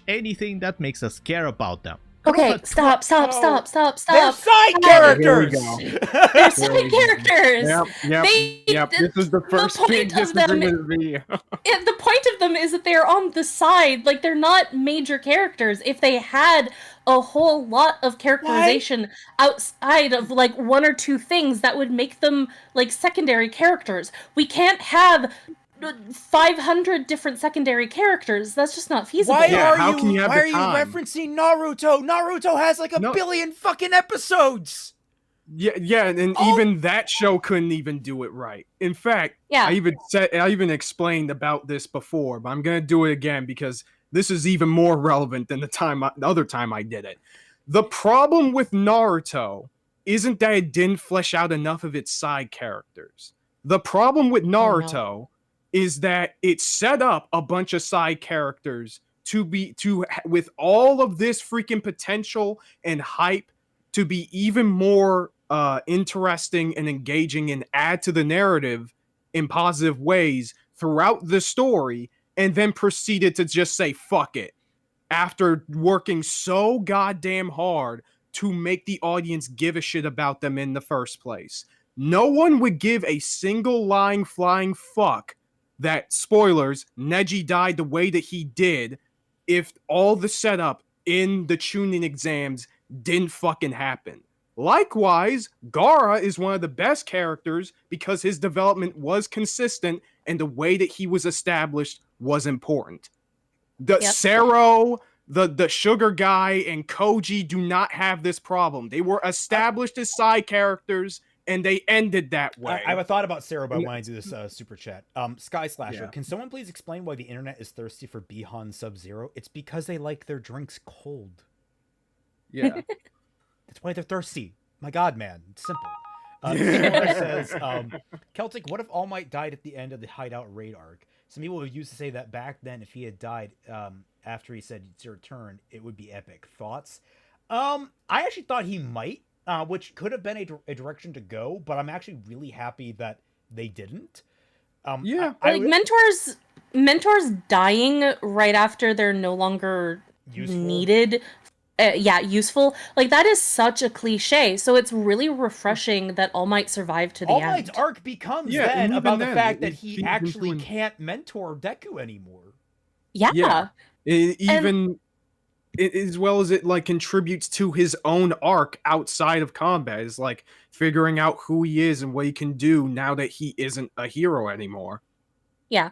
/ anything that makes us care about them. Okay, stop. They're side Here we characters. go. They're There side we go. characters. Yep. This is the first point big of disagreement of the video. The point of them is that they're on the side, like they're not major characters. If they had a whole lot of characterization outside of like one or two things, that would make them like secondary characters. We can't have 500 different secondary characters. That's just not feasible. Why Yeah, are how you can you have the time? referencing Naruto? Naruto has like a No. billion fucking episodes. Yeah, and Oh. even that show couldn't even do it right. In fact, Yeah. I even explained about this before, but I'm gonna do it again because this is even more relevant than the other time I did it. The problem with Naruto isn't that it didn't flesh out enough of its side characters. The problem with Naruto is that it set up a bunch of side characters with all of this freaking potential and hype to be even more interesting and engaging and add to the narrative in positive ways throughout the story, and then proceeded to just say fuck it after working so goddamn hard to make the audience give a shit about them in the first place. no one would give a single lying flying fuck that, spoilers, Neji died the way that he did if all the setup in the Chunin exams didn't fucking happen. Likewise, Gaara is one of the best characters because his development was consistent and the way that he was established was important. The Sero, the sugar guy, and Koji do not have this problem. They were established as side characters, and they ended that way. I have a thought about Sarah, but when I do this super chat. Sky Slasher, can someone please explain why the internet is thirsty for Bihan Sub-Zero? It's because they like their drinks cold. Yeah. That's why they're thirsty. My God, man. It's simple. Someone says, Celtic, what if All Might died at the end of the Hideout raid arc? Some people used to say that back then, if he had died after he said it's your turn, it would be epic. Thoughts? I actually thought he might, which could have been a direction to go, but I'm actually really happy that they didn't. Mentors dying right after they're no longer needed. Useful. Like, that is such a cliche. So it's really refreshing that All Might survived to the end. All Might's arc becomes then about the fact that he actually can't mentor Deku anymore. Yeah. As well as it like contributes to his own arc outside of combat, is like figuring out who he is and what he can do now that he isn't a hero anymore. Yeah.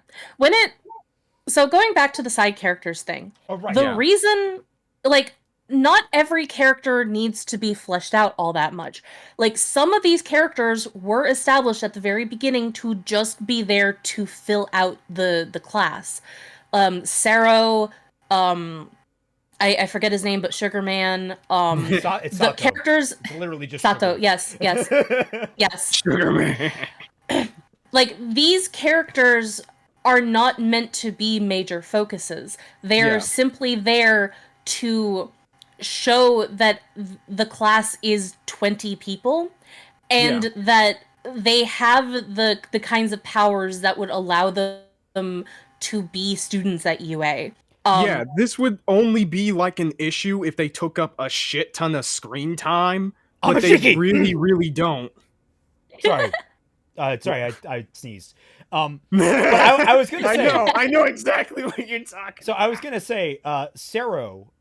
So going back to the side characters thing, reason, like, not every character needs to be fleshed out all that much. Like, some of these characters were established at the very beginning to just be there to fill out the class. Sero, I forget his name, but Sugar Man. It's the Sato. Characters. It's literally just Sato. Sugar. Yes. Sugar Man. Like, these characters are not meant to be major focuses. They're simply there to show that the class is 20 people and that they have the kinds of powers that would allow them to be students at UA. This would only be like an issue if they took up a shit ton of screen time, but they really, really don't. Sorry, I sneezed. But I was gonna say, I know exactly what you're talking. So I was gonna say, Sero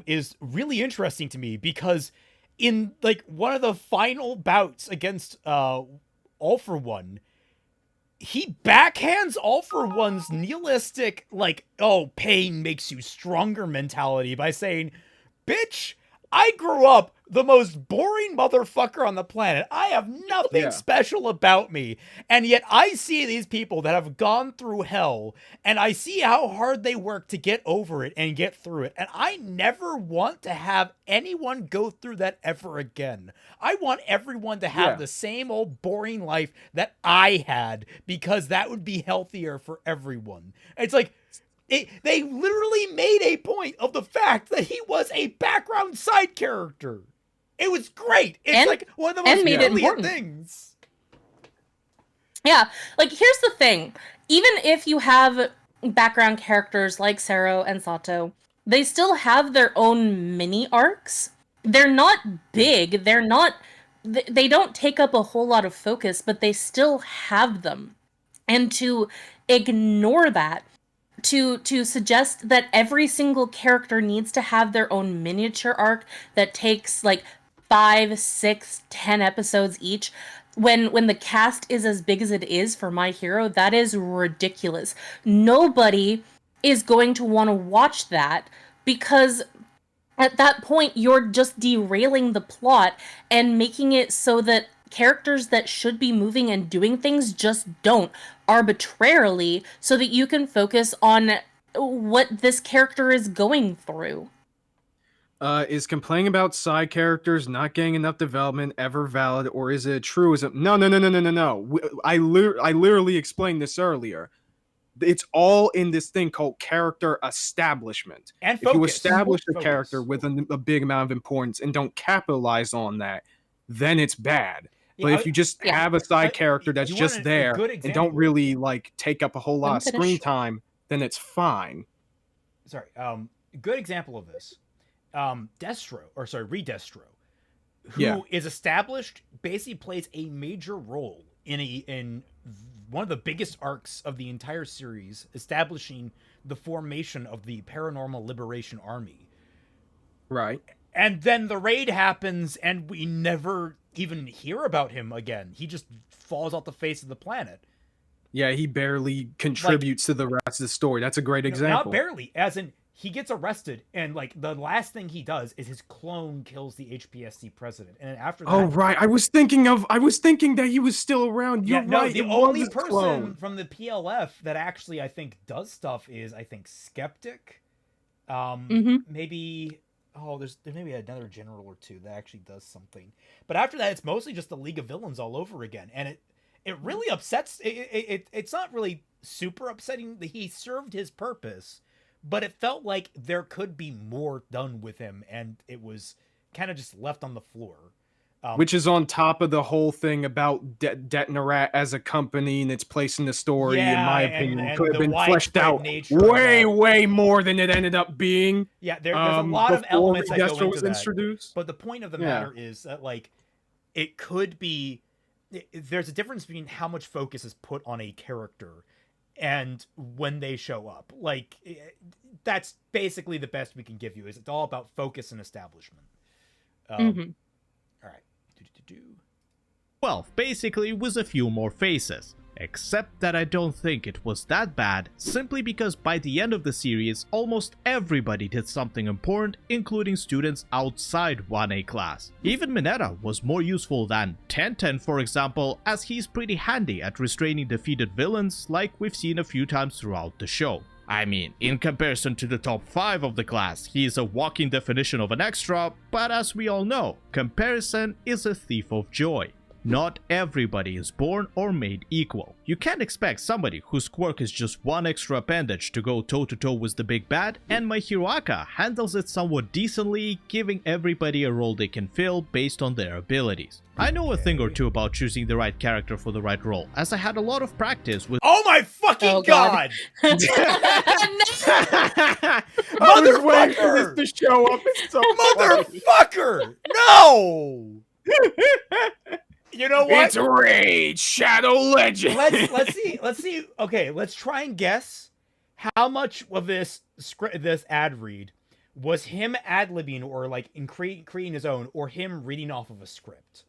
is really interesting to me because in like one of the final bouts against All For One, he backhands All For One's nihilistic, like, oh, pain makes you stronger mentality by saying, bitch, I grew up the most boring motherfucker on the planet. I have nothing special about me. And yet I see these people that have gone through hell and I see how hard they work to get over it and get through it. And I never want to have anyone go through that ever again. I want everyone to have the same old boring life that I had because that would be healthier for everyone. It's like, they literally made a point of the fact that he was a background side character. It was great. It's like one of the most brilliant things. Yeah, like, here's the thing. Even if you have background characters like Sero and Sato, they still have their own mini arcs. They're not big. They don't take up a whole lot of focus, but they still have them. And to ignore that, to suggest that every single character needs to have their own miniature arc that takes like 5, 6, 10 episodes each, when the cast is as big as it is for My Hero, that is ridiculous. Nobody is going to want to watch that because at that point you're just derailing the plot and making it so that characters that should be moving and doing things just don't, arbitrarily, so that you can focus on what this character is going through. Is complaining about side characters not getting enough development ever valid, or is it a truism? No. I literally explained this earlier. It's all in this thing called character establishment. And if you establish a character with a big amount of importance and don't capitalize on that, then it's bad. But if you just have a side character that's just there and don't really like take up a whole lot of screen time, then it's fine. Sorry, good example of this. Redestro, who is established, basically plays a major role in one of the biggest arcs of the entire series, establishing the formation of the Paranormal Liberation Army. Right. And then the raid happens, and we never even hear about him again. He just falls off the face of the planet. Yeah, he barely contributes to the rest of the story. That's a great example. Not barely, as in he gets arrested, and like the last thing he does is his clone kills the HPSC president, and then after that, oh right, I was thinking that he was still around. You're right. The only person from the PLF that actually I think does stuff is Skeptic. Maybe there's maybe another general or two that actually does something, but after that, it's mostly just the League of Villains all over again, and it really upsets. It's not really super upsetting that he served his purpose, but it felt like there could be more done with him, and it was kind of just left on the floor. Which is on top of the whole thing about Detonarat as a company and its place in the story, in my opinion. And could have been fleshed out way more than it ended up being. Yeah, there's a lot of elements that go into that. Introduced. But the point of the matter is that, like, it could be... There's a difference between how much focus is put on a character and when they show up. Like, that's basically the best we can give you. Is it's all about focus and establishment. All right. 12 basically was a few more faces. Except that I don't think it was that bad, simply because by the end of the series, almost everybody did something important, including students outside 1A class. Even Mineta was more useful than Tenten, for example, as he's pretty handy at restraining defeated villains like we've seen a few times throughout the show. I mean, in comparison to the top 5 of the class, he is a walking definition of an extra, but as we all know, comparison is a thief of joy. Not everybody is born or made equal. You can't expect somebody whose quirk is just one extra appendage to go toe-to-toe with the big bad, and My Hero Aka handles it somewhat decently, giving everybody a role they can fill based on their abilities. I know a thing or two about choosing the right character for the right role, as I had a lot of practice with— Oh my fucking god! Motherfucker! I was waiting for this to show up. It's so Motherfucker! No! You know what? It's Raid Shadow Legend. Let's see. Okay, let's try and guess how much of this ad read was him ad-libbing or like creating his own, or him reading off of a script.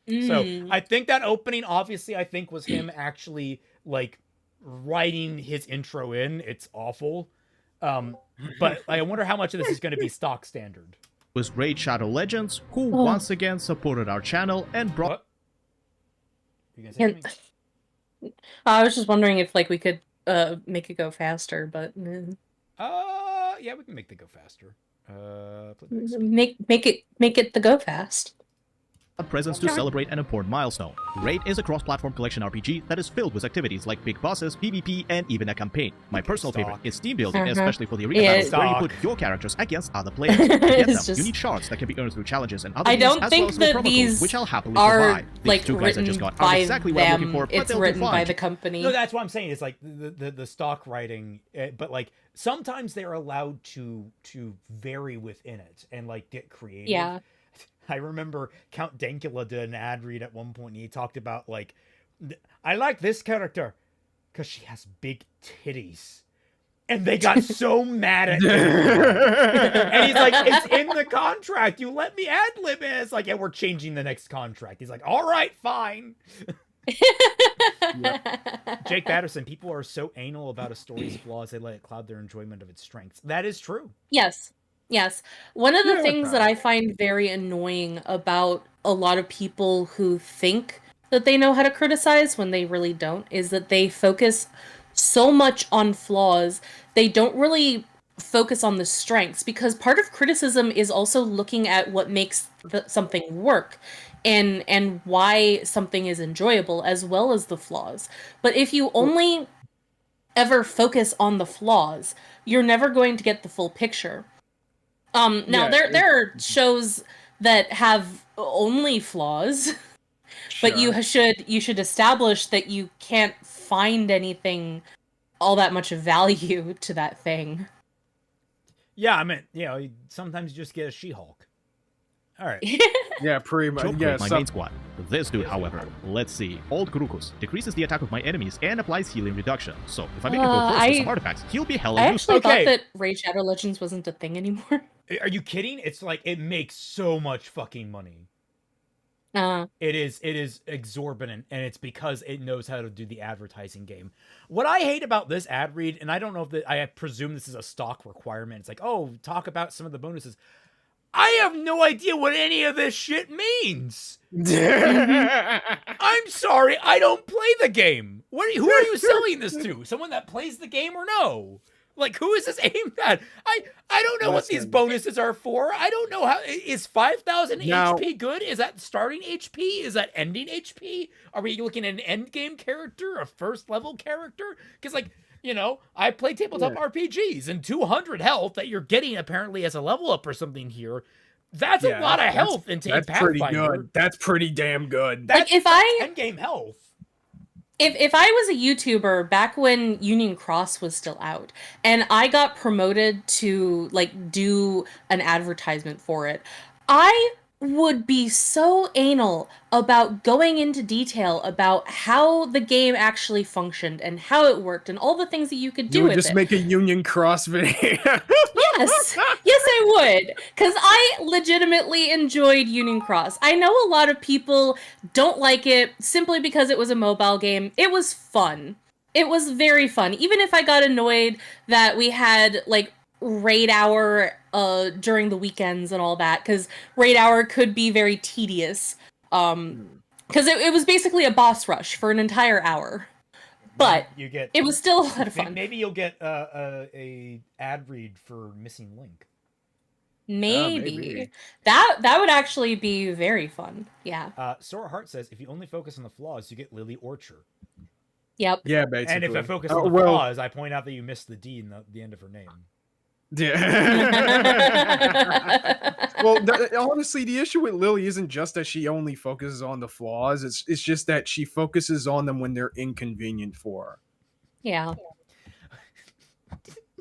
So I think that opening, obviously, I think was him actually like writing his intro in. It's awful, but I wonder how much of this is going to be stock standard. Was Raid Shadow Legends, who once again supported our channel and brought— What? You guys hear me? I was just wondering if like we could make it go faster, but yeah, we can make it go faster. make it the go fast. presence to celebrate an important milestone. Raid is a cross-platform collection RPG that is filled with activities like big bosses, PvP, and even a campaign. My personal favorite is team building, especially for the arena battles where you put your characters against other players. To get them, you need shards that can be earned through challenges and other I don't means, think as well as that these which I'll happily are provide. like two guys I just written got are by exactly what I'm looking them. for, but It's they'll be written by fine. the company. No, that's what I'm saying. It's like the stock writing, but like sometimes they're allowed to vary within it and like get creative. Yeah. I remember Count Dankula did an ad read at one point, and he talked about like, I like this character because she has big titties. And they got so mad at him. And he's like, it's in the contract. You let me ad-lib it. It's like, yeah, we're changing the next contract. He's like, all right, fine. Jake Patterson, people are so anal about a story's flaws, they let it cloud their enjoyment of its strengths. That is true. Yes. Yes. One of the things that I find very annoying about a lot of people who think that they know how to criticize when they really don't is that they focus so much on flaws. They don't really focus on the strengths, because part of criticism is also looking at what makes something work and why something is enjoyable, as well as the flaws. But if you only ever focus on the flaws, you're never going to get the full picture. Now there are shows that have only flaws, but you should establish that you can't find anything all that much of value to that thing. Yeah, I mean, you know, sometimes you just get a She-Hulk. All right. Yeah, pretty much. Yeah, my main squad. This dude, however, let's see. Old Grukus decreases the attack of my enemies and applies healing reduction. So if I make him go first with some artifacts, he'll be hella useful. I actually Okay. thought that Raid Shadow Legends wasn't a thing anymore. Are you kidding? It's like it makes so much fucking money. It is exorbitant, and it's because it knows how to do the advertising game. What I hate about this ad read, and I don't know if I presume this is a stock requirement. It's like, oh, talk about some of the bonuses. I have no idea what any of this shit means. I'm sorry, I don't play the game. Who are you selling this to? Someone that plays the game or no? Like, who is this aimed at? I don't know what these bonuses are for. I don't know how. Is 5,000 HP good? Is that starting HP? Is that ending HP? Are we looking at an end game character, a first level character? Because, like, you know, I play tabletop RPGs, and 200 health that you're getting apparently as a level up or something here. That's a lot of health in Pathfinder. That's pretty good. That's pretty damn good. That's like end game health. If I was a YouTuber back when Union Cross was still out, and I got promoted to like do an advertisement for it, I would be so anal about going into detail about how the game actually functioned and how it worked and all the things that you could do with it. You would just make a Union Cross video. Yes, I would, because I legitimately enjoyed Union Cross. I know a lot of people don't like it simply because it was a mobile game. It was fun. It was very fun. Even if I got annoyed that we had like raid hour during the weekends and all that, because raid hour could be very tedious, because it was basically a boss rush for an entire hour. But it was still a lot of fun. Maybe you'll get a ad read for Missing Link. Maybe. That would actually be very fun. Yeah. Sora Heart says, if you only focus on the flaws, you get Lily Orchard. Yep. Yeah, basically. And if I focus on the flaws, I point out that you missed the D in the end of her name. Yeah. Well, honestly, the issue with Lily isn't just that she only focuses on the flaws. It's just that she focuses on them when they're inconvenient for her. Yeah.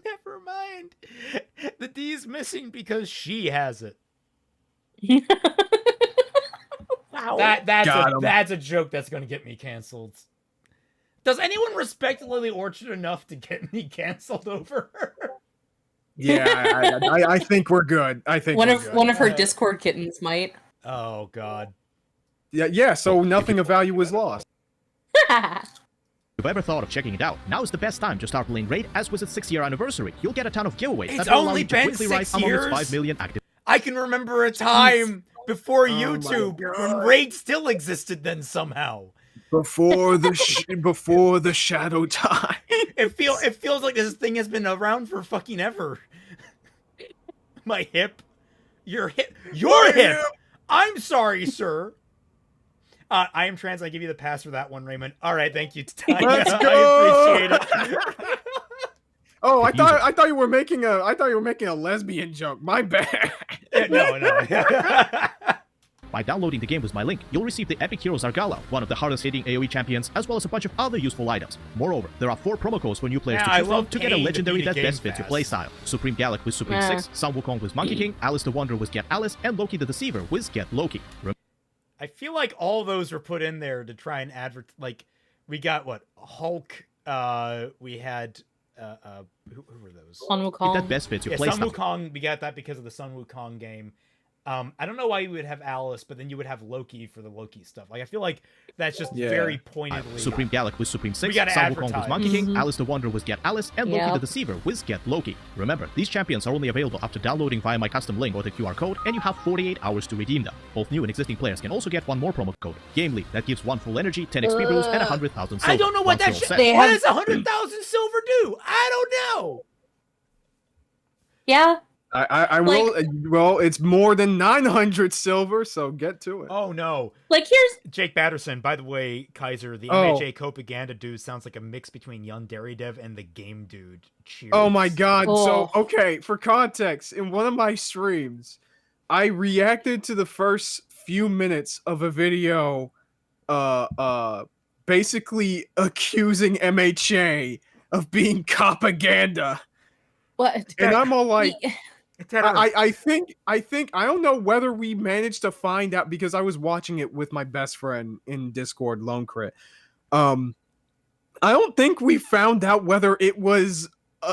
Never mind. The D's missing because she has it. Wow. That's a joke that's going to get me canceled. Does anyone respect Lily Orchard enough to get me canceled over her? Yeah, I think we're good. I think one of her Discord kittens might. Oh God. Yeah. So nothing of value was lost. If you've ever thought of checking it out, now is the best time to start playing Raid, as was its 6-year anniversary. You'll get a ton of giveaways that will allow you to quickly rise among its 5 million active. I can remember a time before YouTube when Raid still existed then somehow. Before the shadow time. It feels like this thing has been around for fucking ever. My hip. Your hip. I'm sorry, sir. I am trans. I give you the pass for that one, Raymond. All right, thank you. Let's go. I appreciate it. Oh, I thought you were making a lesbian joke. My bad. No. By downloading the game with my link, you'll receive the Epic Heroes Argala, one of the hardest hitting AoE champions, as well as a bunch of other useful items. Moreover, there are 4 promo codes for new players to choose from to get a legendary that best fits your playstyle. Supreme Gallic with Supreme 6, Sun Wukong with Monkey King, Alice the Wanderer with Get Alice, and Loki the Deceiver with Get Loki. I feel like all those were put in there to try and advert. Like, we got what? Hulk. We had. Who were those? Sun Wukong. That best fits your playstyle. Sun Wukong. We got that because of the Sun Wukong game. I don't know why you would have Alice, but then you would have Loki for the Loki stuff. Like, I feel like that's just very pointedly. Supreme Gallic with Supreme 6, Sun Wukong with Monkey King, Alice the Wanderer with Get Alice, and Loki the Deceiver with Get Loki. Remember, these champions are only available after downloading via my custom link or the QR code, and you have 48 hours to redeem them. Both new and existing players can also get one more promo code, GameLead, that gives 1 full energy, 10 XP boost, and 100,000 silver. I don't know what that shit. What does 100,000 silver do? I don't know. Yeah. I will. Well, it's more than 900 silver, so get to it. Oh no! Like, here's Jake Batterson. By the way, Kaiser, the MHA propaganda dude sounds like a mix between Yandere Dev and the game dude. Cheers. Oh my god! Oh. So okay, for context, in one of my streams, I reacted to the first few minutes of a video, basically accusing MHA of being propaganda. What? And I'm all like. I think I don't know whether we managed to find out because I was watching it with my best friend in Discord, Lone Crit. I don't think we found out whether it was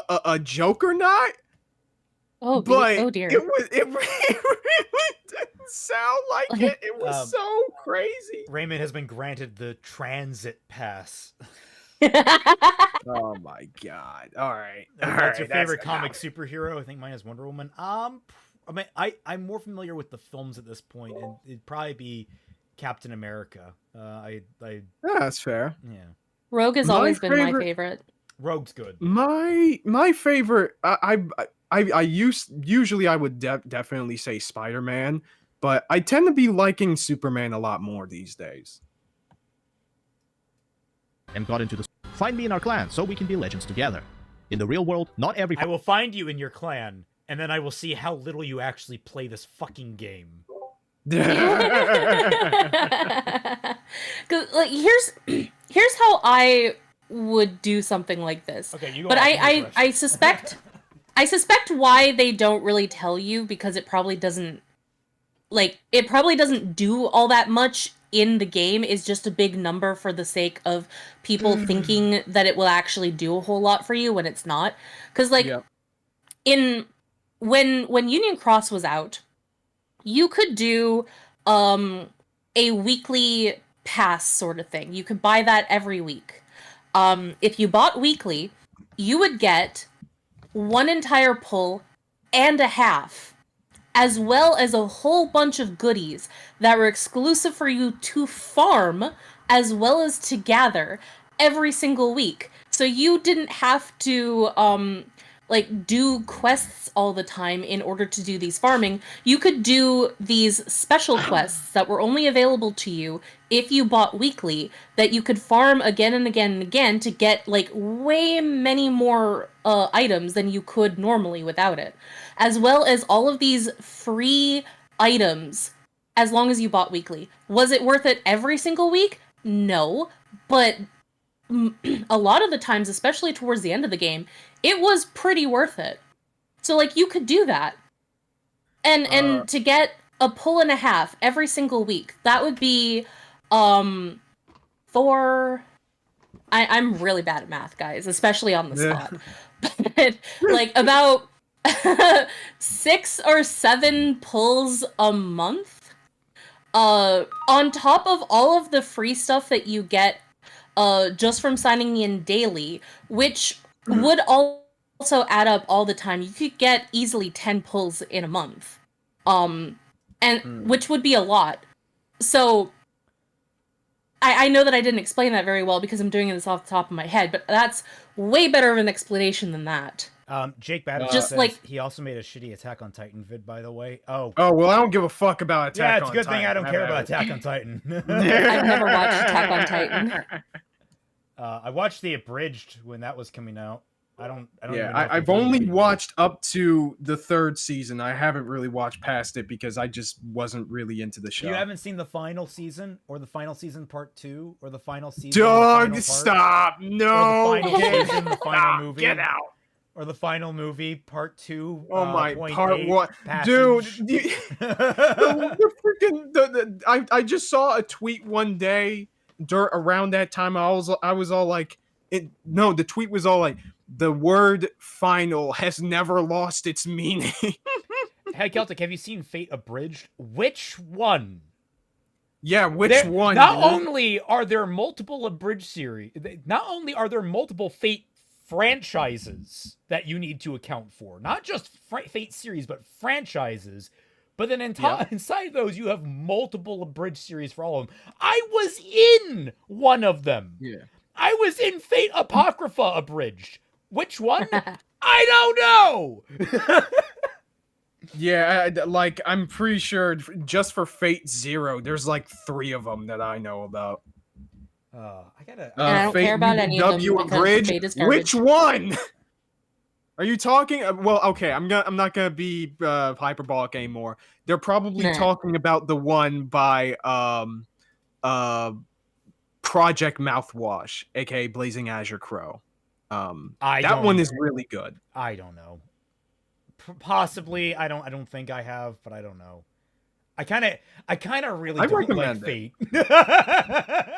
a joke or not. Oh, but dear. It really didn't sound like it. It was so crazy. Raymond has been granted the transit pass. Oh my god! All right, That's your favorite comic superhero? I think mine is Wonder Woman. I mean, I'm more familiar with the films at this point, and it'd probably be Captain America. Yeah, that's fair. Yeah, Rogue has always been my favorite. Rogue's good. My favorite. Usually I would definitely say Spider-Man, but I tend to be liking Superman a lot more these days. And got into the... Find me in our clan so we can be legends together. In the real world, not every... I will find you in your clan, and then I will see how little you actually play this fucking game. Cause like here's how I would do something like this. Okay, you go. But I suspect why they don't really tell you, because it probably doesn't do all that much in the game. Is just a big number for the sake of people thinking that it will actually do a whole lot for you when it's not. Because like when Union Cross was out, you could do a weekly pass sort of thing. You could buy that every week. If you bought weekly, you would get one entire pull and a half, as well as a whole bunch of goodies that were exclusive for you to farm, as well as to gather every single week. So you didn't have to do quests all the time in order to do these farming. You could do these special quests that were only available to you if you bought weekly, that you could farm again and again and again to get like way many more items than you could normally without it. As well as all of these free items as long as you bought weekly. Was it worth it every single week? No, but a lot of the times, especially towards the end of the game, it was pretty worth it. So like you could do that. And to get a pull and a half every single week, that would be I'm really bad at math, guys, especially on the spot. But like about 6 or 7 pulls a month. On top of all of the free stuff that you get just from signing in daily, which would also add up all the time. You could get easily 10 pulls in a month. Which would be a lot. So I know that I didn't explain that very well because I'm doing this off the top of my head, but that's way better of an explanation than that. Jake Babbitt just says he also made a shitty Attack on Titan vid, by the way. Oh well, I don't give a fuck about Attack on Titan. Yeah, it's a good thing I don't care about Attack on Titan. I've never watched Attack on Titan. I watched the abridged when that was coming out. I don't. I've only watched up to the 3rd season. I haven't really watched past it because I just wasn't really into the show. You haven't seen the final season, or the final season part 2, or the final season? Dog, stop! No, or the final season, the final movie. Get out! Or the final movie part 2. Oh my, part 1, passage. Dude! The freaking I just saw a tweet one day around that time. I was all like, the tweet was all like, the word final has never lost its meaning. Hey, Celtic, have you seen Fate Abridged? Which one? Yeah, which one? Not only are there multiple abridged series, not only are there multiple Fate franchises that you need to account for, not just Fate series, but franchises. But then inside those, you have multiple abridged series for all of them. I was in one of them. Yeah. I was in Fate Apocrypha Abridged. Which one? I don't know! Yeah, I'm pretty sure just for Fate Zero, there's like 3 of them that I know about. I gotta. I don't care about any of them Abridged. Fate is garbage. Which one? Are you talking? Well, okay, I'm not gonna be hyperbolic anymore. They're probably talking about the one by Project Mouthwash, aka Blazing Azure Crow. That one is really good. I don't know. Possibly. I don't think I have, but I don't know. I kind of really I don't recommend like Fate.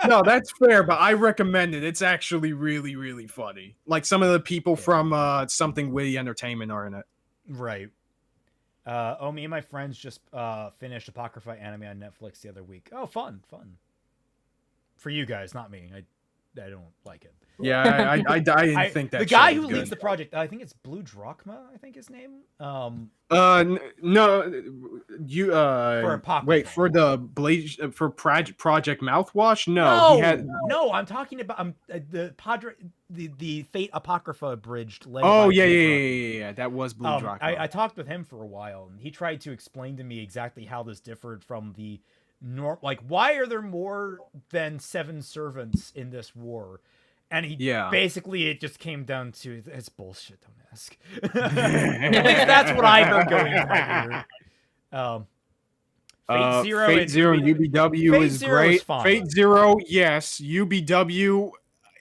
No, that's fair, but I recommend it. It's actually really, really funny. Like some of the people from Something Witty Entertainment are in it. Right. Me and my friends just finished Apocrypha anime on Netflix the other week. Oh, fun. For you guys, not me. I don't like it. Yeah, I didn't think that. The guy show who was leads good. the project, I think it's Blue Drachma. I think his name. No, you For Apocrypha. wait for the Blaze for Project Mouthwash. No, he had. No, I'm talking about the Padre, the Fate Apocrypha abridged. Oh yeah. That was Blue Drachma. I talked with him for a while, and he tried to explain to me exactly how this differed from the like why are there more than 7 servants in this war. And basically it just came down to it's bullshit. Don't ask. At least that's what I've been going through. Fate Zero. Fate Zero and UBW Fate is Zero great. is fine. Fate Zero, yes. UBW,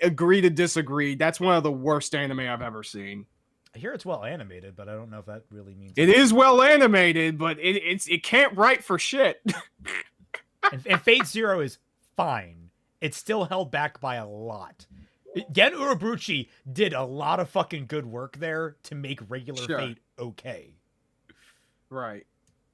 agree to disagree. That's one of the worst anime I've ever seen. I hear it's well animated, but I don't know if that really means it is well animated, but it can't write for shit. and Fate Zero is fine. It's still held back by a lot. Gen Urobuchi did a lot of fucking good work there to make regular Fate okay. Right.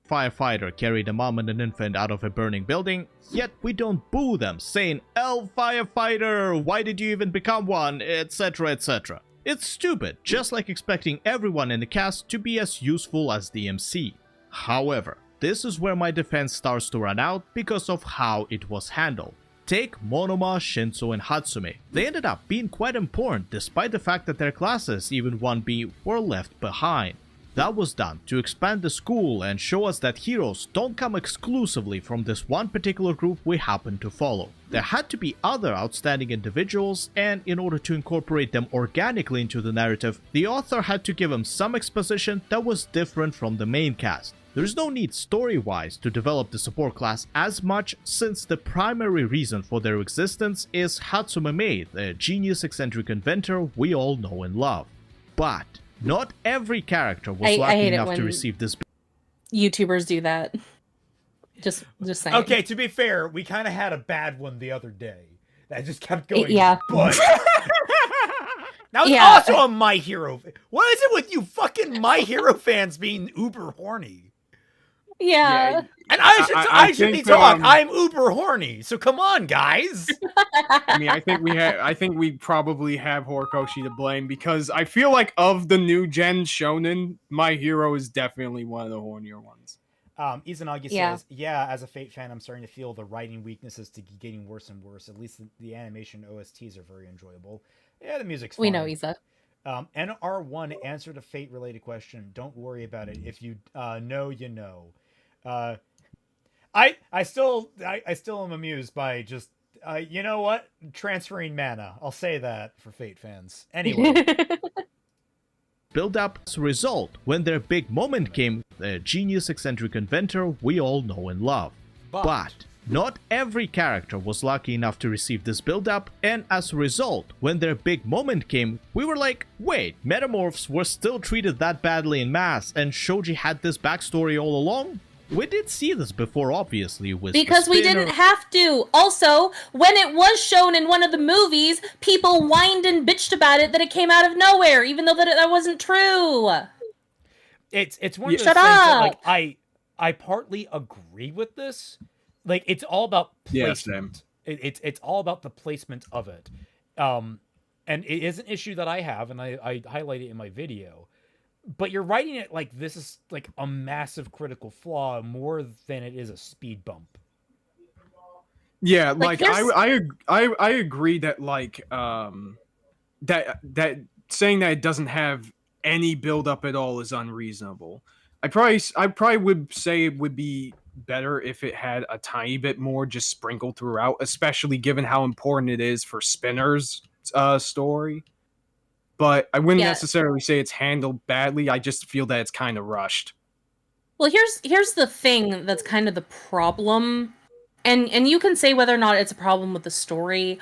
Firefighter carried a mom and an infant out of a burning building, yet we don't boo them, saying, "El firefighter, why did you even become one?" etc, etc. It's stupid, just like expecting everyone in the cast to be as useful as the MC. However, this is where my defense starts to run out because of how it was handled. Take Monoma, Shinzo, and Hatsume. They ended up being quite important despite the fact that their classes, even 1B, were left behind. That was done to expand the school and show us that heroes don't come exclusively from this one particular group we happen to follow. There had to be other outstanding individuals, and in order to incorporate them organically into the narrative, the author had to give them some exposition that was different from the main cast. There's no need story-wise to develop the support class as much, since the primary reason for their existence is Hatsume Mei, the genius eccentric inventor we all know and love. But not every character was lucky enough to receive this. YouTubers do that. Just saying. Okay, to be fair, we kind of had a bad one the other day that just kept going. Yeah. But that was also a My Hero. What is it with you fucking My Hero fans being uber horny? Yeah. And I should be talking. I'm uber horny, so come on, guys. I mean, I think we probably have Horikoshi to blame, because I feel like of the new gen shonen, My Hero is definitely one of the hornier ones. Izanagi says, as a Fate fan, I'm starting to feel the writing weaknesses to getting worse and worse. At least the animation OSTs are very enjoyable. Yeah, the music's fine. We know Isa. NR1 answered a Fate-related question. Don't worry about it. If you know, you know. I still am amused by just you know what, transferring mana. I'll say that for Fate fans. Anyway, build up as a result. When their big moment came, the genius eccentric inventor we all know and love. But not every character was lucky enough to receive this build up, and as a result, when their big moment came, we were like, wait, metamorphs were still treated that badly in mass, and Shoji had this backstory all along? We did see this before, obviously, with because we didn't have to. Also, when it was shown in one of the movies, people whined and bitched about it that it came out of nowhere, even though that wasn't true. It's one of those things that, like, I partly agree with this. Like, it's all about placement. It's all about the placement of it. And it is an issue that I have, and I highlight it in my video. But you're writing it like this is like a massive critical flaw more than it is a speed bump. Yeah, like I agree that like that saying that it doesn't have any build up at all is unreasonable. I probably would say it would be better if it had a tiny bit more just sprinkled throughout, especially given how important it is for Spinner's story. But I wouldn't necessarily say it's handled badly. I just feel that it's kind of rushed. Well, here's the thing that's kind of the problem, and you can say whether or not it's a problem with the story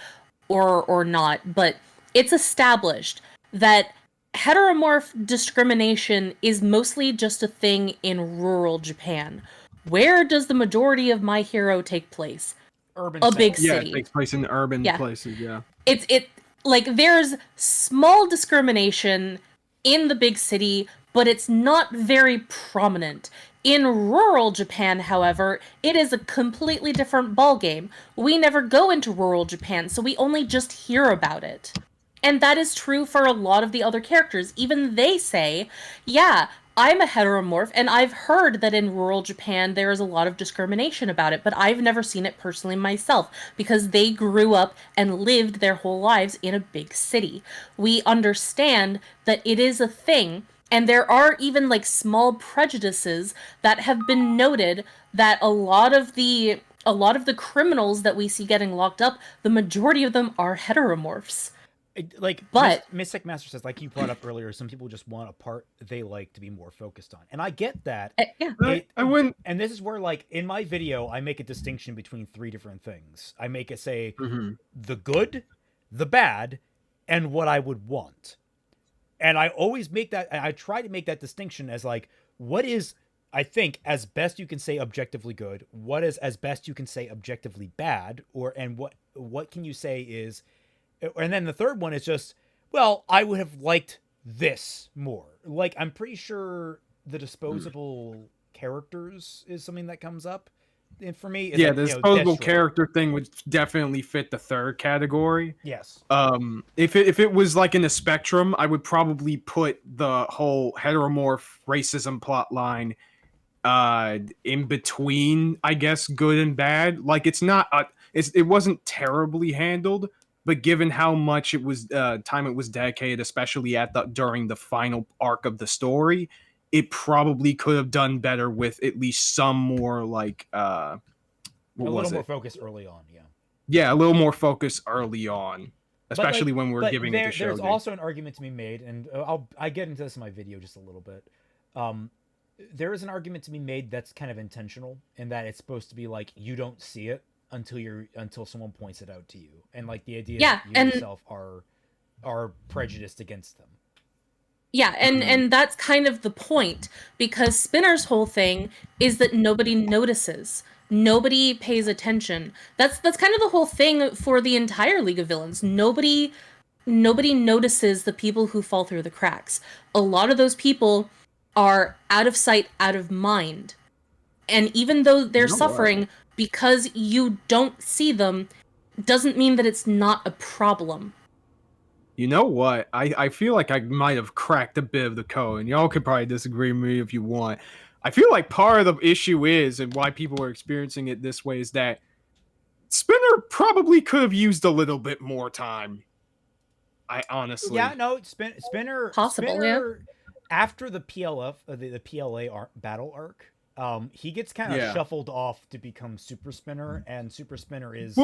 or not, but it's established that heteromorph discrimination is mostly just a thing in rural Japan. Where does the majority of My Hero take place? Urban big setting. Yeah, city. it takes place in urban Yeah. places, yeah. It like there's small discrimination in the big city, but it's not very prominent. In rural Japan, however, it is a completely different ballgame. We never go into rural Japan, so we only just hear about it. And that is true for a lot of the other characters. Even they say, yeah, I'm a heteromorph, and I've heard that in rural Japan there is a lot of discrimination about it, but I've never seen it personally myself, because they grew up and lived their whole lives in a big city. We understand that it is a thing, and there are even like small prejudices that have been noted that a lot of the criminals that we see getting locked up, the majority of them are heteromorphs. But Mystic Master says, like you brought up earlier, some people just want a part they like to be more focused on, and I get that. Yeah, I wouldn't. And this is where, like, in my video, I make a distinction between 3 different things. I make it say the good, the bad, and what I would want. And I always make that. I try to make that distinction as like, what is, I think, as best you can say objectively good, what is as best you can say objectively bad, and what can you say is. And then the third one is just, well, I would have liked this more. Like, I'm pretty sure the disposable characters is something that comes up. And for me, Yeah, the disposable character thing would definitely fit the third category. Yes. If it was like in a spectrum, I would probably put the whole heteromorph racism plot line in between, I guess, good and bad. Like, it's not it wasn't terribly handled. But given how much it was time it was dedicated, especially during the final arc of the story, it probably could have done better with at least some more like a little more focus early on. Yeah, a little more focus early on, especially when we're giving it to show. There's also an argument to be made, and I get into this in my video just a little bit. There is an argument to be made that's kind of intentional, in that it's supposed to be like you don't see it until someone points it out to you, and like the idea that you yourself are prejudiced against them. Yeah, and that's kind of the point, because Spinner's whole thing is that nobody notices. Nobody pays attention. That's kind of the whole thing for the entire League of Villains. Nobody notices the people who fall through the cracks. A lot of those people are out of sight, out of mind. And even though they're suffering, because you don't see them, doesn't mean that it's not a problem. You know what? I feel like I might have cracked a bit of the code, and y'all could probably disagree with me if you want. I feel like part of the issue is, and why people are experiencing it this way, is that Spinner probably could have used a little bit more time. I honestly... Yeah, no, Spinner... Possible, Spinner, after the the PLA battle arc, he gets kind of shuffled off to become Super Spinner, and Super Spinner is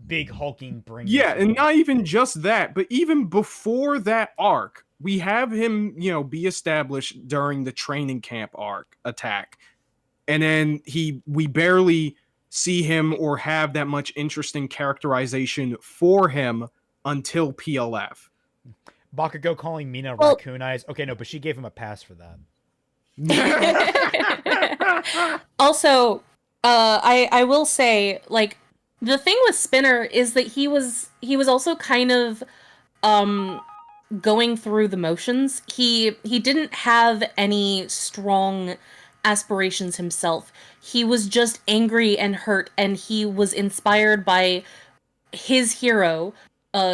big hulking brain. Yeah, and not even just that, but even before that arc, we have him, be established during the training camp arc attack. And then we barely see him or have that much interesting characterization for him until PLF. Bakugo calling Mina raccoon eyes. Okay, no, but she gave him a pass for that. Also, I will say, like, the thing with Spinner is that he was also kind of going through the motions. He didn't have any strong aspirations himself. He was just angry and hurt, and he was inspired by his hero,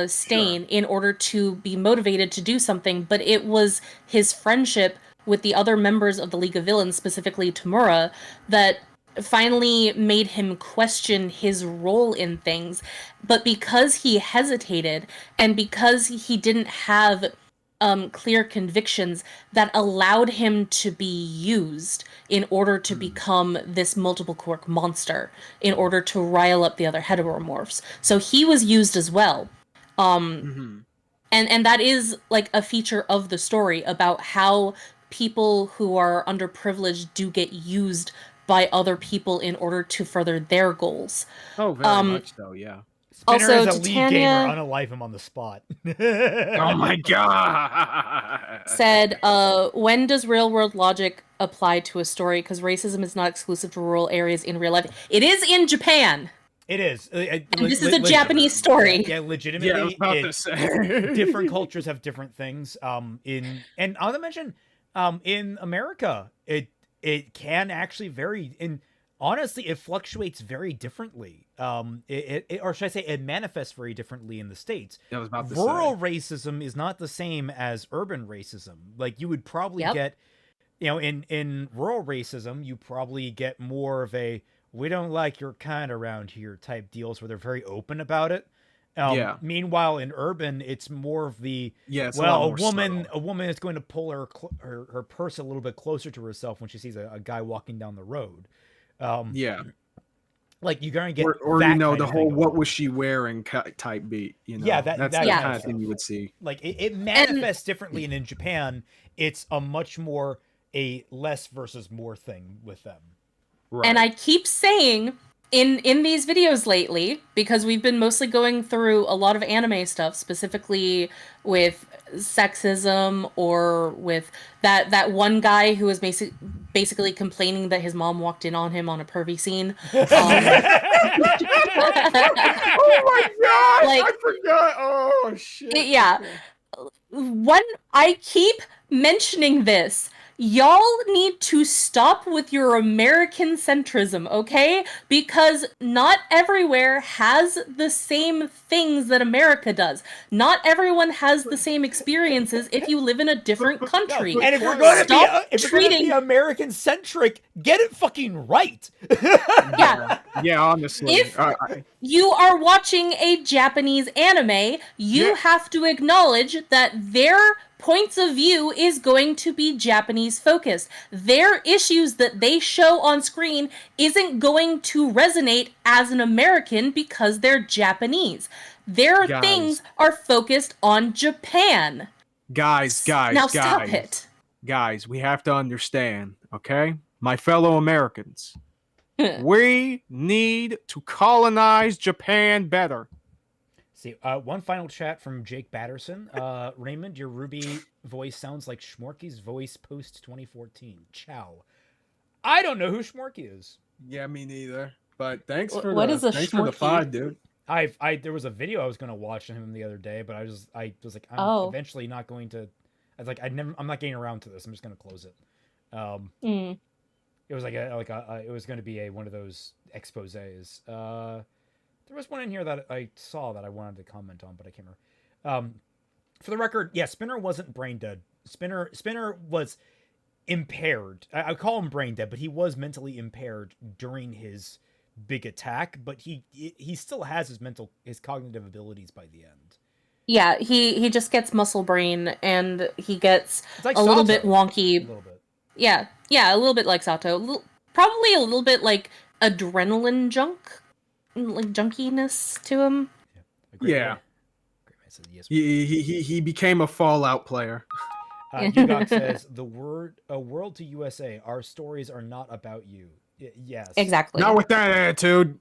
Stain, in order to be motivated to do something, but it was his friendship with the other members of the League of Villains, specifically Tamura, that finally made him question his role in things. But because he hesitated, and because he didn't have clear convictions, that allowed him to be used in order to become this multiple quirk monster, in order to rile up the other heteromorphs. So he was used as well. And that is like a feature of the story about how people who are underprivileged do get used by other people in order to further their goals. Oh, very much so, yeah. Spinner Also, is a lead gamer. Titania Unalive him on the spot. Oh my god! said, when does real world logic apply to a story? Because racism is not exclusive to rural areas in real life. It is in Japan. It is. And this is a Japanese story. Yeah, legitimately. Yeah, I was about to say. Different cultures have different things. And I want to mention, in America, it can actually vary. And honestly, it fluctuates very differently. Or should I say, it manifests very differently in the States. I was about to Rural say. racism is not the same as urban racism. Like, you would probably Yep. get, in rural racism, you probably get more of a, we don't like your kind around here type deals where they're very open about it. Yeah. Meanwhile, in urban, it's more of the, Yeah, a woman is going to pull her purse a little bit closer to herself when she sees a guy walking down the road. Yeah. Like, you're going to get Or that you know, kind the of whole thing "what going was she wearing" type beat. You know, Yeah, that's that the kind kind of of thing stuff. you would see. Like, it manifests differently, and in Japan, it's a much more a less versus more thing with them. Right. And I keep saying in these videos lately, because we've been mostly going through a lot of anime stuff, specifically with sexism or with that one guy who was basically complaining that his mom walked in on him on a pervy scene. Oh my god! Like- I forgot. Oh shit. Yeah. I keep mentioning this. Y'all need to stop with your American centrism, okay? Because not everywhere has the same things that America does. Not everyone has the same experiences if you live in a different country. And if we're going to be American centric, get it fucking right. Yeah. Yeah, honestly. If you are watching a Japanese anime, you have to acknowledge that their points of view is going to be Japanese focused. Their issues that they show on screen isn't going to resonate as an American because they're Japanese. Their things are focused on Japan. Guys. Now stop it. Guys, we have to understand, okay? My fellow Americans. We need to colonize Japan better. See, one final chat from Jake Batterson. Raymond, your Ruby voice sounds like Schmorky's voice post 2014. Ciao. I don't know who Schmorky is. Yeah, me neither. But thanks for What the is a thanks for the Schmorky? pod, dude. There was a video I was going to watch of him the other day, but I was like, I'm eventually not going to. I was like, I'm not getting around to this. I'm just going to close it. It was it was going to be one of those exposés. There was one in here that I saw that I wanted to comment on, but I can't remember. For the record, yeah, Spinner wasn't brain dead. Spinner was impaired. I call him brain dead, but he was mentally impaired during his big attack. But he still has his cognitive abilities by the end. Yeah, he just gets muscle brain, and he gets Like a little Sato. bit wonky. A little bit. Yeah, a little bit like Sato. Probably a little bit like adrenaline junk, like junkiness to him. Yeah. Great man said yes. He became a Fallout player. Yugok says a world to USA. Our stories are not about you. Yes, Exactly. Not with that attitude.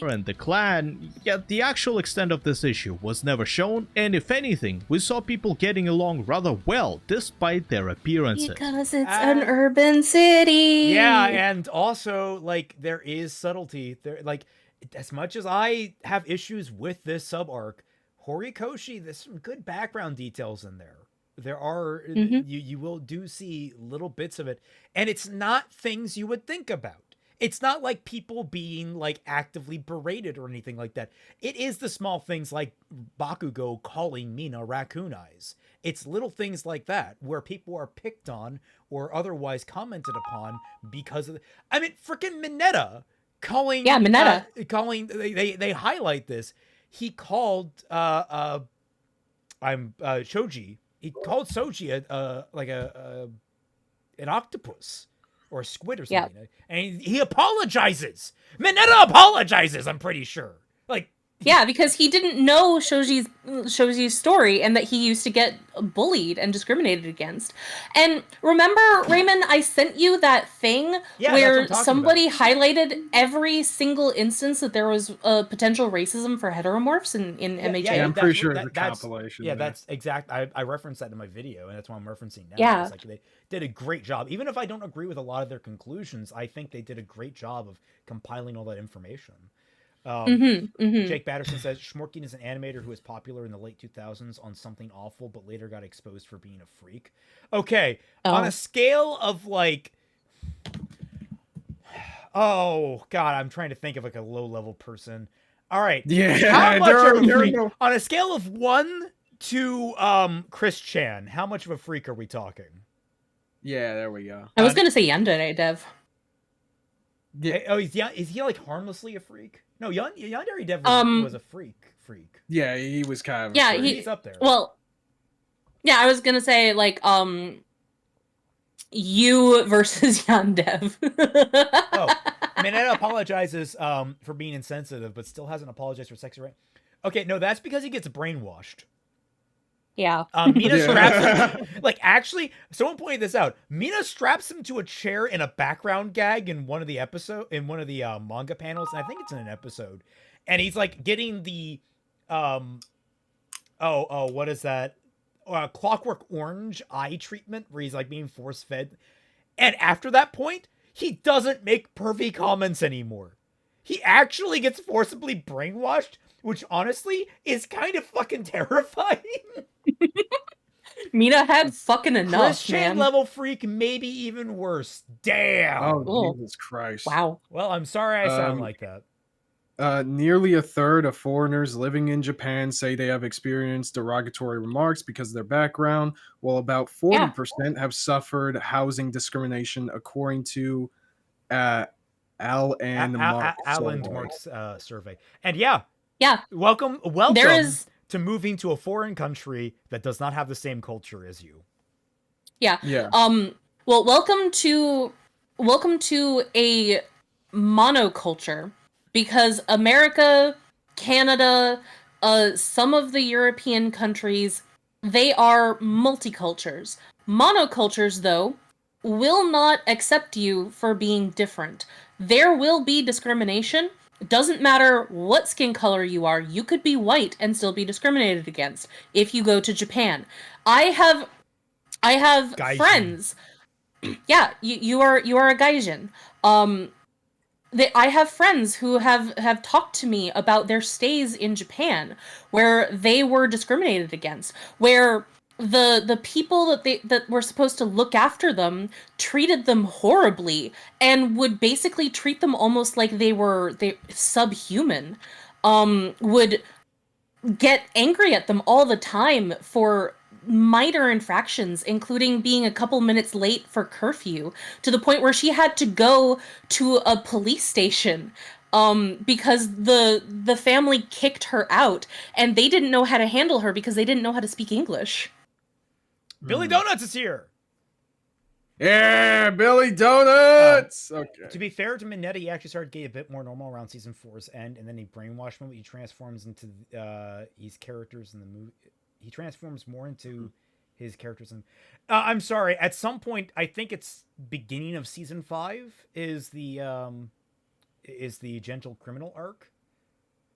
And the clan, yet the actual extent of this issue was never shown, and if anything, we saw people getting along rather well despite their appearances. Because it's an urban city. Yeah, and also like there is subtlety there. Like, as much as I have issues with this sub arc, Horikoshi, there's some good background details in there. There are you will see little bits of it, and it's not things you would think about. It's not like people being like actively berated or anything like that. It is the small things like Bakugo calling Mina raccoon eyes. It's little things like that where people are picked on or otherwise commented upon because of freaking Mineta calling Mineta calling they highlight this. He called Shoji. He called Soji an octopus. Or a squid or something. And he apologizes. Mineta apologizes, I'm pretty sure. Like, Yeah, because he didn't know Shoji's story and that he used to get bullied and discriminated against. And remember, Raymond, I sent you that thing where somebody highlighted every single instance that there was potential racism for heteromorphs in MHA. Yeah, I'm pretty sure it's a compilation. Yeah, that's exact. I referenced that in my video, and that's what I'm referencing now. Yeah. It's like they did a great job. Even if I don't agree with a lot of their conclusions, I think they did a great job of compiling all that information. Jake Batterson says Schmorkin is an animator who was popular in the late 2000s on Something Awful, but later got exposed for being a freak. Okay, on a scale of like, oh god, I'm trying to think of like a low-level person. All right, how much of a freak? On a scale of 1 to Chris Chan, how much of a freak are we talking? Yeah, there we go. I was gonna say Yandere Dev. Yeah. Oh, is he like harmlessly a freak? No, Yandere Dev was a freak. Yeah, he was kind of. Yeah, he's up there. Well, yeah, I was gonna say like you versus Yandev. Oh, Minetta apologizes for being insensitive, but still hasn't apologized for sexy right. Okay, no, that's because he gets brainwashed. Yeah. Mina straps him like actually someone pointed this out. Mina straps him to a chair in a background gag in one of the manga panels, and I think it's in an episode. And he's like getting the what is that? Clockwork Orange eye treatment where he's like being force fed. And after that point, he doesn't make pervy comments anymore. He actually gets forcibly brainwashed, which honestly is kind of fucking terrifying. Mina had fucking enough, Christian man. level freak, maybe even worse. Damn. Oh, Jesus Christ. Wow. Well, I'm sorry I sound like that. Nearly a third of foreigners living in Japan say they have experienced derogatory remarks because of their background, while about 40% have suffered housing discrimination, according to Alan Mark's survey. And yeah, welcome to moving to a foreign country that does not have the same culture as you. Yeah. Well, welcome to a monoculture, because America, Canada, some of the European countries, they are multicultures. Monocultures, though, will not accept you for being different. There will be discrimination. It doesn't matter what skin color you are. You could be white and still be discriminated against if you go to Japan. I have Gaijin. friends. Yeah, you are a gaijin. I have friends who have talked to me about their stays in Japan where they were discriminated against, where the people that were supposed to look after them treated them horribly and would basically treat them almost like they subhuman, would get angry at them all the time for minor infractions, including being a couple minutes late for curfew, to the point where she had to go to a police station because the family kicked her out and they didn't know how to handle her because they didn't know how to speak English. Billy Donuts is here. Yeah, Billy Donuts. Okay. To be fair to Minetta, he actually started getting a bit more normal around season 4's end, and then he brainwashed him. He transforms into his characters in the movie. He transforms more into his characters. And I'm sorry. At some point, I think it's beginning of season 5 is the Gentle Criminal arc,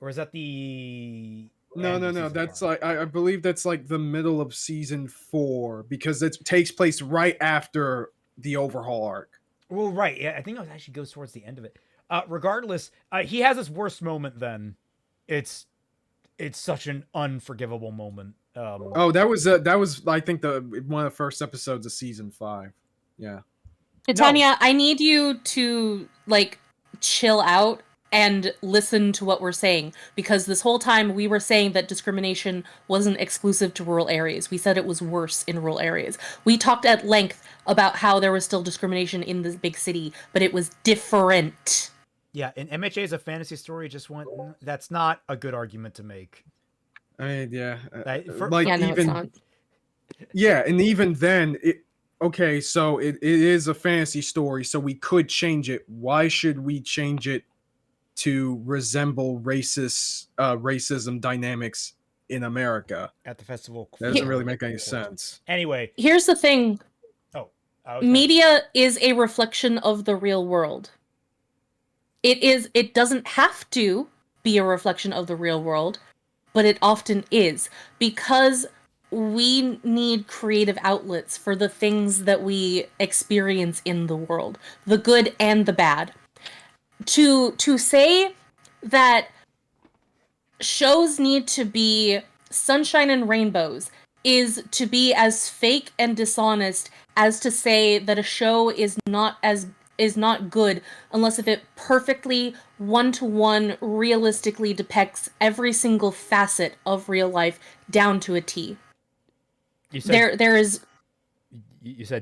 or is that the? No. That's like I believe that's like the middle of season 4 because it takes place right after the overhaul arc. Well, right. Yeah, I think it actually goes towards the end of it. Regardless, he has his worst moment. Then it's such an unforgivable moment. That was I think one of the first episodes of season 5. Yeah. Tanya, I need you to like chill out and listen to what we're saying, because this whole time we were saying that discrimination wasn't exclusive to rural areas. We said it was worse in rural areas. We talked at length about how there was still discrimination in this big city, but it was different. Yeah, and MHA is a fantasy story. That's not a good argument to make. I mean, yeah. It's not. Yeah, and even then, so it is a fantasy story, so we could change it. Why should we change it to resemble racism dynamics in America at the festival. That doesn't really make any sense. Anyway, here's the thing. Media is a reflection of the real world. It doesn't have to be a reflection of the real world, but it often is, because we need creative outlets for the things that we experience in the world, the good and the bad. To say that shows need to be sunshine and rainbows is to be as fake and dishonest as to say that a show is not good unless if it perfectly one-to-one realistically depicts every single facet of real life down to a T. You said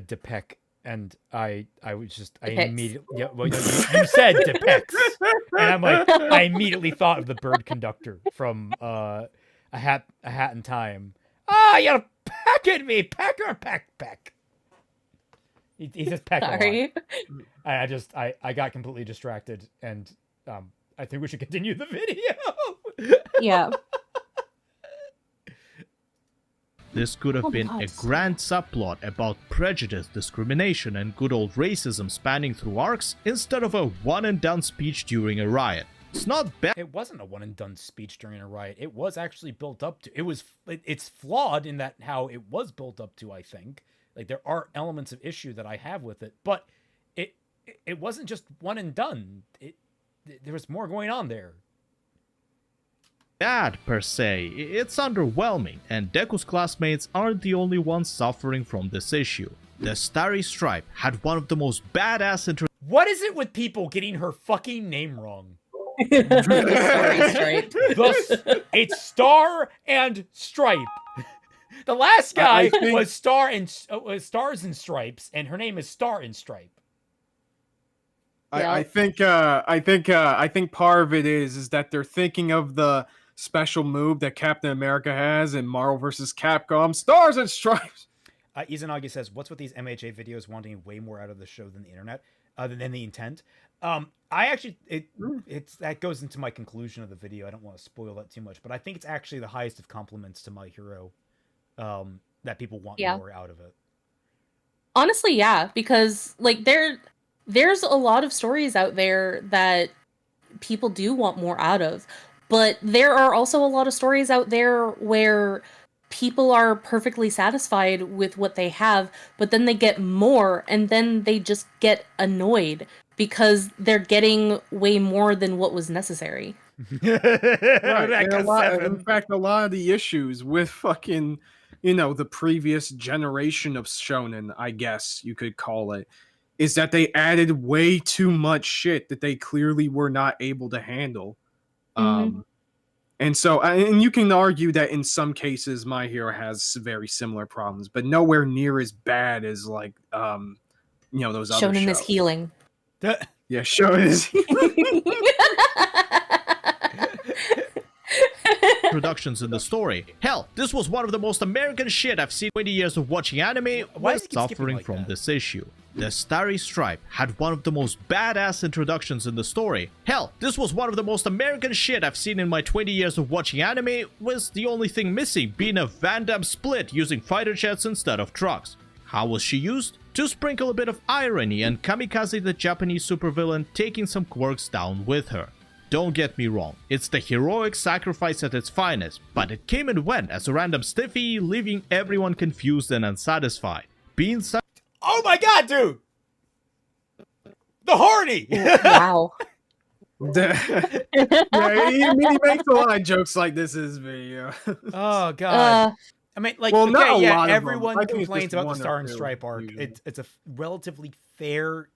depict, and I immediately you said depicts, and I'm like, I immediately thought of the bird conductor from A Hat in Time. You're pecking me, pecker, peck. He says peck Sorry. a lot. I got completely distracted, and I think we should continue the video. Yeah. This could have been a grand subplot about prejudice, discrimination, and good old racism spanning through arcs instead of a one-and-done speech during a riot. It's not bad. It wasn't a one-and-done speech during a riot. It was actually built up to. It's flawed in that how it was built up to, I think. Like, there are elements of issue that I have with it, but it wasn't just one and done. There was more going on there. Bad per se, it's underwhelming, and Deku's classmates aren't the only ones suffering from this issue. The Starry Stripe had one of the most badass What is it with people getting her fucking name wrong? Starry Stripe. It's Star and Stripe. The last guy was Stars and Stripes, and her name is Star and Stripe. I think part of it is that they're thinking of the special move that Captain America has in Marvel vs. Capcom, Stars and Stripes. Izanagi says, "What's with these MHA videos wanting way more out of the show than the internet, than the intent?" That goes into my conclusion of the video. I don't want to spoil that too much, but I think it's actually the highest of compliments to My Hero, that people want more out of it. Honestly, yeah, because like there's a lot of stories out there that people do want more out of, but there are also a lot of stories out there where people are perfectly satisfied with what they have, but then they get more, and then they just get annoyed because they're getting way more than what was necessary. Right. In fact, a lot of the issues with fucking, the previous generation of shonen, I guess you could call it, is that they added way too much shit that they clearly were not able to handle. Mm-hmm. And you can argue that in some cases My Hero has very similar problems, but nowhere near as bad as like those other shows. Shonen is healing. Yeah, Shonen is healing. Introductions in the story. Hell, this was one of the most American shit I've seen in 20 years of watching anime. Was suffering from this issue. The Starry Stripe had one of the most badass introductions in the story. Hell, this was one of the most American shit I've seen in my 20 years of watching anime, with the only thing missing being a Van Damme split using fighter jets instead of trucks. How was she used? To sprinkle a bit of irony and Kamikaze the Japanese supervillain taking some quirks down with her. Don't get me wrong, it's the heroic sacrifice at its finest, but it came and went as a random stiffy, leaving everyone confused and unsatisfied. Being such— Oh my god, dude! The horny! Wow. He makes a lot of jokes like this in his video. Oh god. I mean, like, everyone complains about the Star and Stripe arc. It's a relatively fair...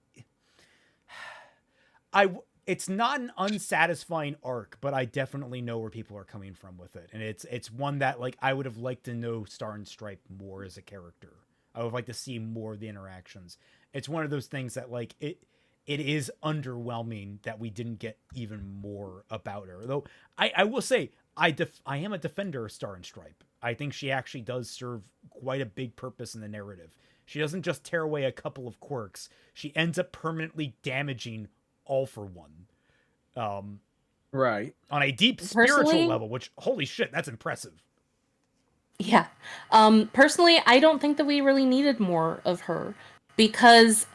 It's not an unsatisfying arc, but I definitely know where people are coming from with it. And it's one that, like, I would have liked to know Star and Stripe more as a character. I would like to see more of the interactions. It's one of those things that, like, it is underwhelming that we didn't get even more about her. Though I will say I am a defender of Star and Stripe. I think she actually does serve quite a big purpose in the narrative. She doesn't just tear away a couple of quirks. She ends up permanently damaging All for One. Right. On a deep spiritual level, which, holy shit, that's impressive. Yeah. Personally, I don't think that we really needed more of her, because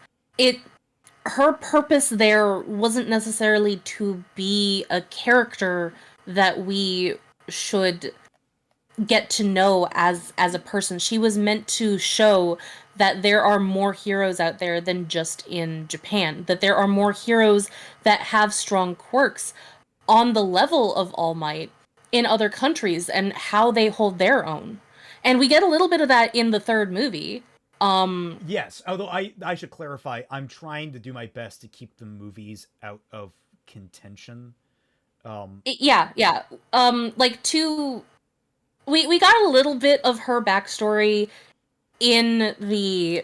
her purpose there wasn't necessarily to be a character that we should get to know as a person. She was meant to show that there are more heroes out there than just in Japan, that there are more heroes that have strong quirks on the level of All Might in other countries and how they hold their own. And we get a little bit of that in the third movie. Yes, although I should clarify, I'm trying to do my best to keep the movies out of contention. Yeah. We got a little bit of her backstory in the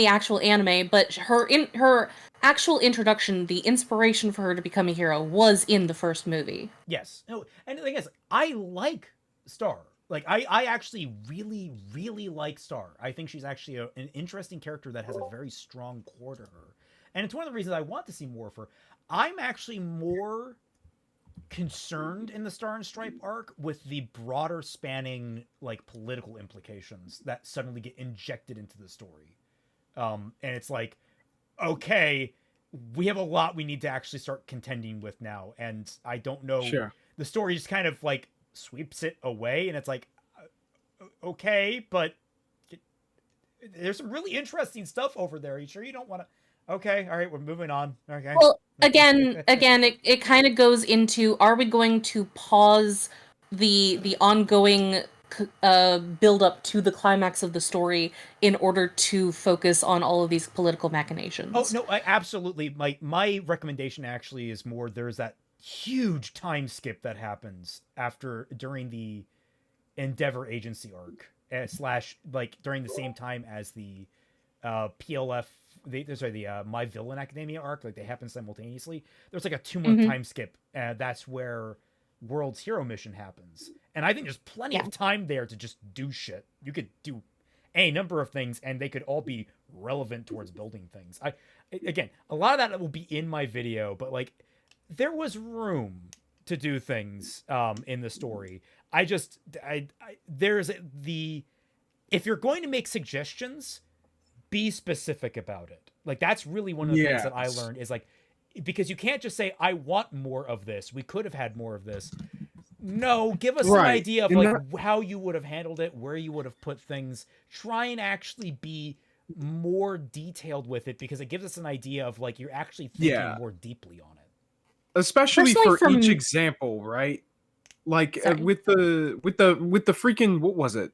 actual anime, but her actual introduction, the inspiration for her to become a hero, was in the first movie. Yes. No, and the thing is, I like Star. Like, I actually really, really like Star. I think she's actually an interesting character that has a very strong core to her. And it's one of the reasons I want to see more of her. I'm actually more concerned in the Star and Stripe arc with the broader spanning, like, political implications that suddenly get injected into the story. And it's like, okay, we have a lot we need to actually start contending with now. And I don't know. Sure. The story just kind of, like, sweeps it away, and it's like, okay, but there's some really interesting stuff over there. Are you sure you don't want to? Okay, all right, we're moving on. Okay. Well, again, it kind of goes into, are we going to pause the ongoing build up to the climax of the story in order to focus on all of these political machinations? Oh no, absolutely. My recommendation actually is more, there's that huge time skip that happens during the Endeavor Agency arc, / during the same time as the PLF, the My Villain Academia arc. Like, they happen simultaneously. There's like a 2-month time skip, and that's where World's Hero Mission happens. And I think there's plenty of time there to just do shit. You could do a number of things, and they could all be relevant towards building things. Again, a lot of that will be in my video, but like, there was room to do things in the story. If you're going to make suggestions, be specific about it. Like, that's really one of the things that I learned, is like, because you can't just say, I want more of this. We could have had more of this. No, give us an idea of like how you would have handled it, where you would have put things. Try and actually be more detailed with it, because it gives us an idea of like, you're actually thinking more deeply on it. Especially for each example, right? Like with the freaking, what was it?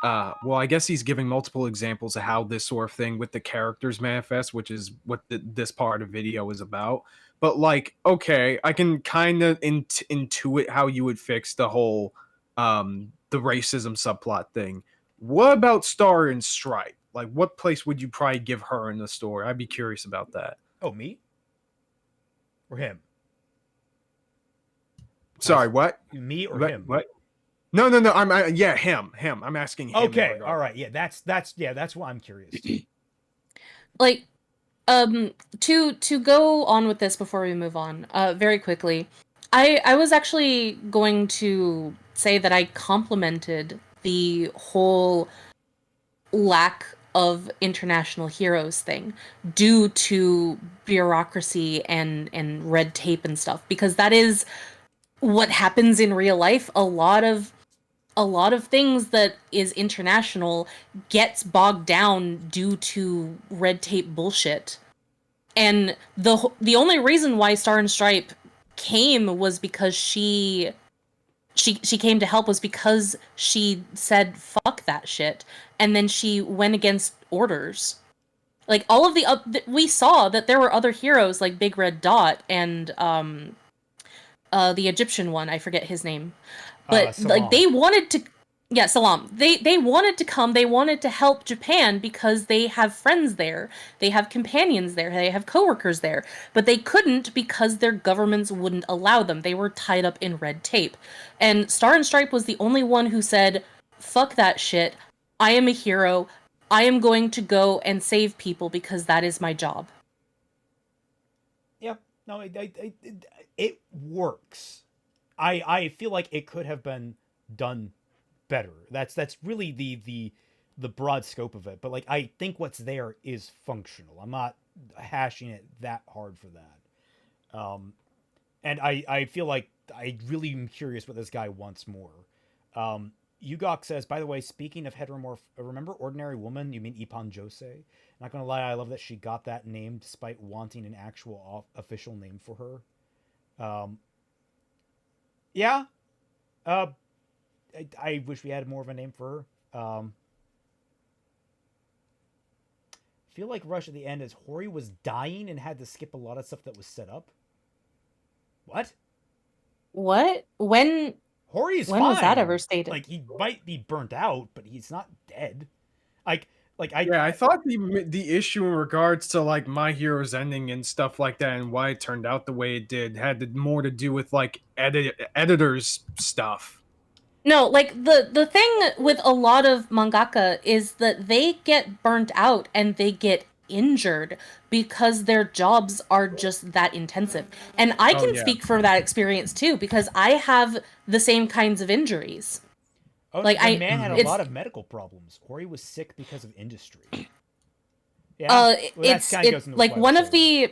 Well, I guess he's giving multiple examples of how this sort of thing with the characters manifest, which is what this part of the video is about. But like, okay, I can kind of intuit how you would fix the whole the racism subplot thing. What about Star and Stripe? Like, what place would you probably give her in the story? I'd be curious about that. Oh, me? Or him? Sorry, what? Me or him? What? No. Him. I'm asking him. Okay, all right. Yeah, that's what I'm curious. Like, to go on with this before we move on, very quickly, I was actually going to say that I complimented the whole lack of international heroes thing due to bureaucracy and red tape and stuff, because that is what happens in real life. A lot of things that is international gets bogged down due to red tape bullshit. And the only reason why Star and Stripe came was because she came to help, was because she said fuck that shit, and then she went against orders. Like, all of we saw that there were other heroes like Big Red Dot and the Egyptian one, I forget his name, but like, they wanted to, Salam. They wanted to come. They wanted to help Japan because they have friends there. They have companions there. They have coworkers there. But they couldn't because their governments wouldn't allow them. They were tied up in red tape. And Star and Stripe was the only one who said, fuck that shit. I am a hero. I am going to go and save people because that is my job. Yep. No, it works. I feel like it could have been done better. That's really the broad scope of it. But like, I think what's there is functional. I'm not hashing it that hard for that. And I feel like I really am curious what this guy wants more. Yugok says, by the way, speaking of heteromorph, remember Ordinary Woman? You mean Ipan Jose? Not gonna lie, I love that she got that name despite wanting an actual official name for her. Yeah. I wish we had more of a name for her. Feel like Rush at the end as Hori was dying and had to skip a lot of stuff that was set up. What? What? When Hori's when fine. was that ever stated? Like, he might be burnt out, but he's not dead. I thought the issue in regards to like My Hero's ending and stuff like that and why it turned out the way it did had more to do with like editors stuff. No, like the thing with a lot of mangaka is that they get burnt out and they get injured because their jobs are just that intensive. And I can speak for that experience too, because I have the same kinds of injuries. Oh, like the man had a lot of medical problems. Hori was sick because of industry. Yeah, it's like one of the.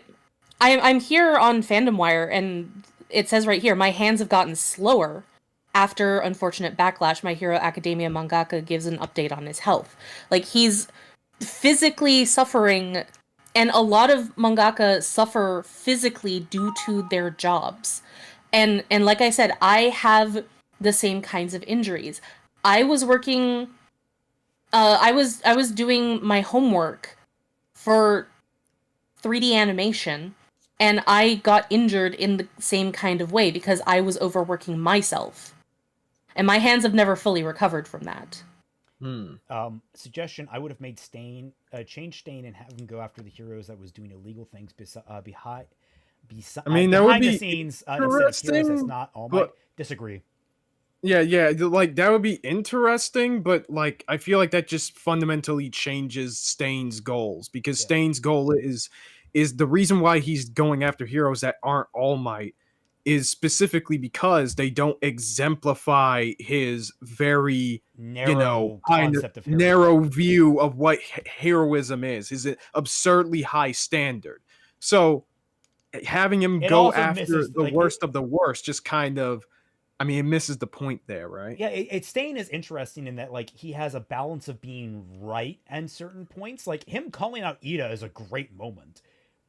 I'm here on Fandom Wire, and it says right here, my hands have gotten slower after unfortunate backlash. My Hero Academia mangaka gives an update on his health. Like, he's physically suffering, and a lot of mangaka suffer physically due to their jobs. And like I said, I have the same kinds of injuries. I was working, I was doing my homework for 3D animation, and I got injured in the same kind of way because I was overworking myself. And my hands have never fully recovered from that. Suggestion, I would have made Stain, change Stain and have him go after the heroes that was doing illegal things behind the scenes instead of heroes that's not All Might. Disagree. Yeah, like that would be interesting, but like I feel like that just fundamentally changes Stain's goals, because Stain's goal is the reason why he's going after heroes that aren't All Might is specifically because they don't exemplify his very narrow narrow view of what heroism is his absurdly high standard. So having him go after the worst of the worst just kind of, I mean, it misses the point there, right? Yeah, Stain is interesting in that, like, he has a balance of being right and certain points. Like, him calling out Ida is a great moment,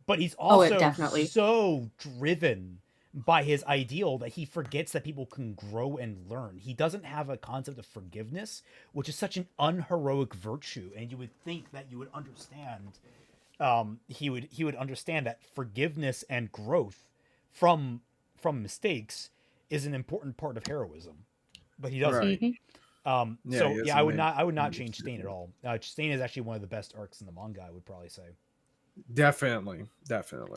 but he's also so driven by his ideal that he forgets that people can grow and learn. He doesn't have a concept of forgiveness, which is such an unheroic virtue, and you would think that you would understand. He would understand that forgiveness and growth from mistakes is an important part of heroism, but he doesn't. Right. I would not change Stain at all. Stain is actually one of the best arcs in the manga, I would probably say. Definitely.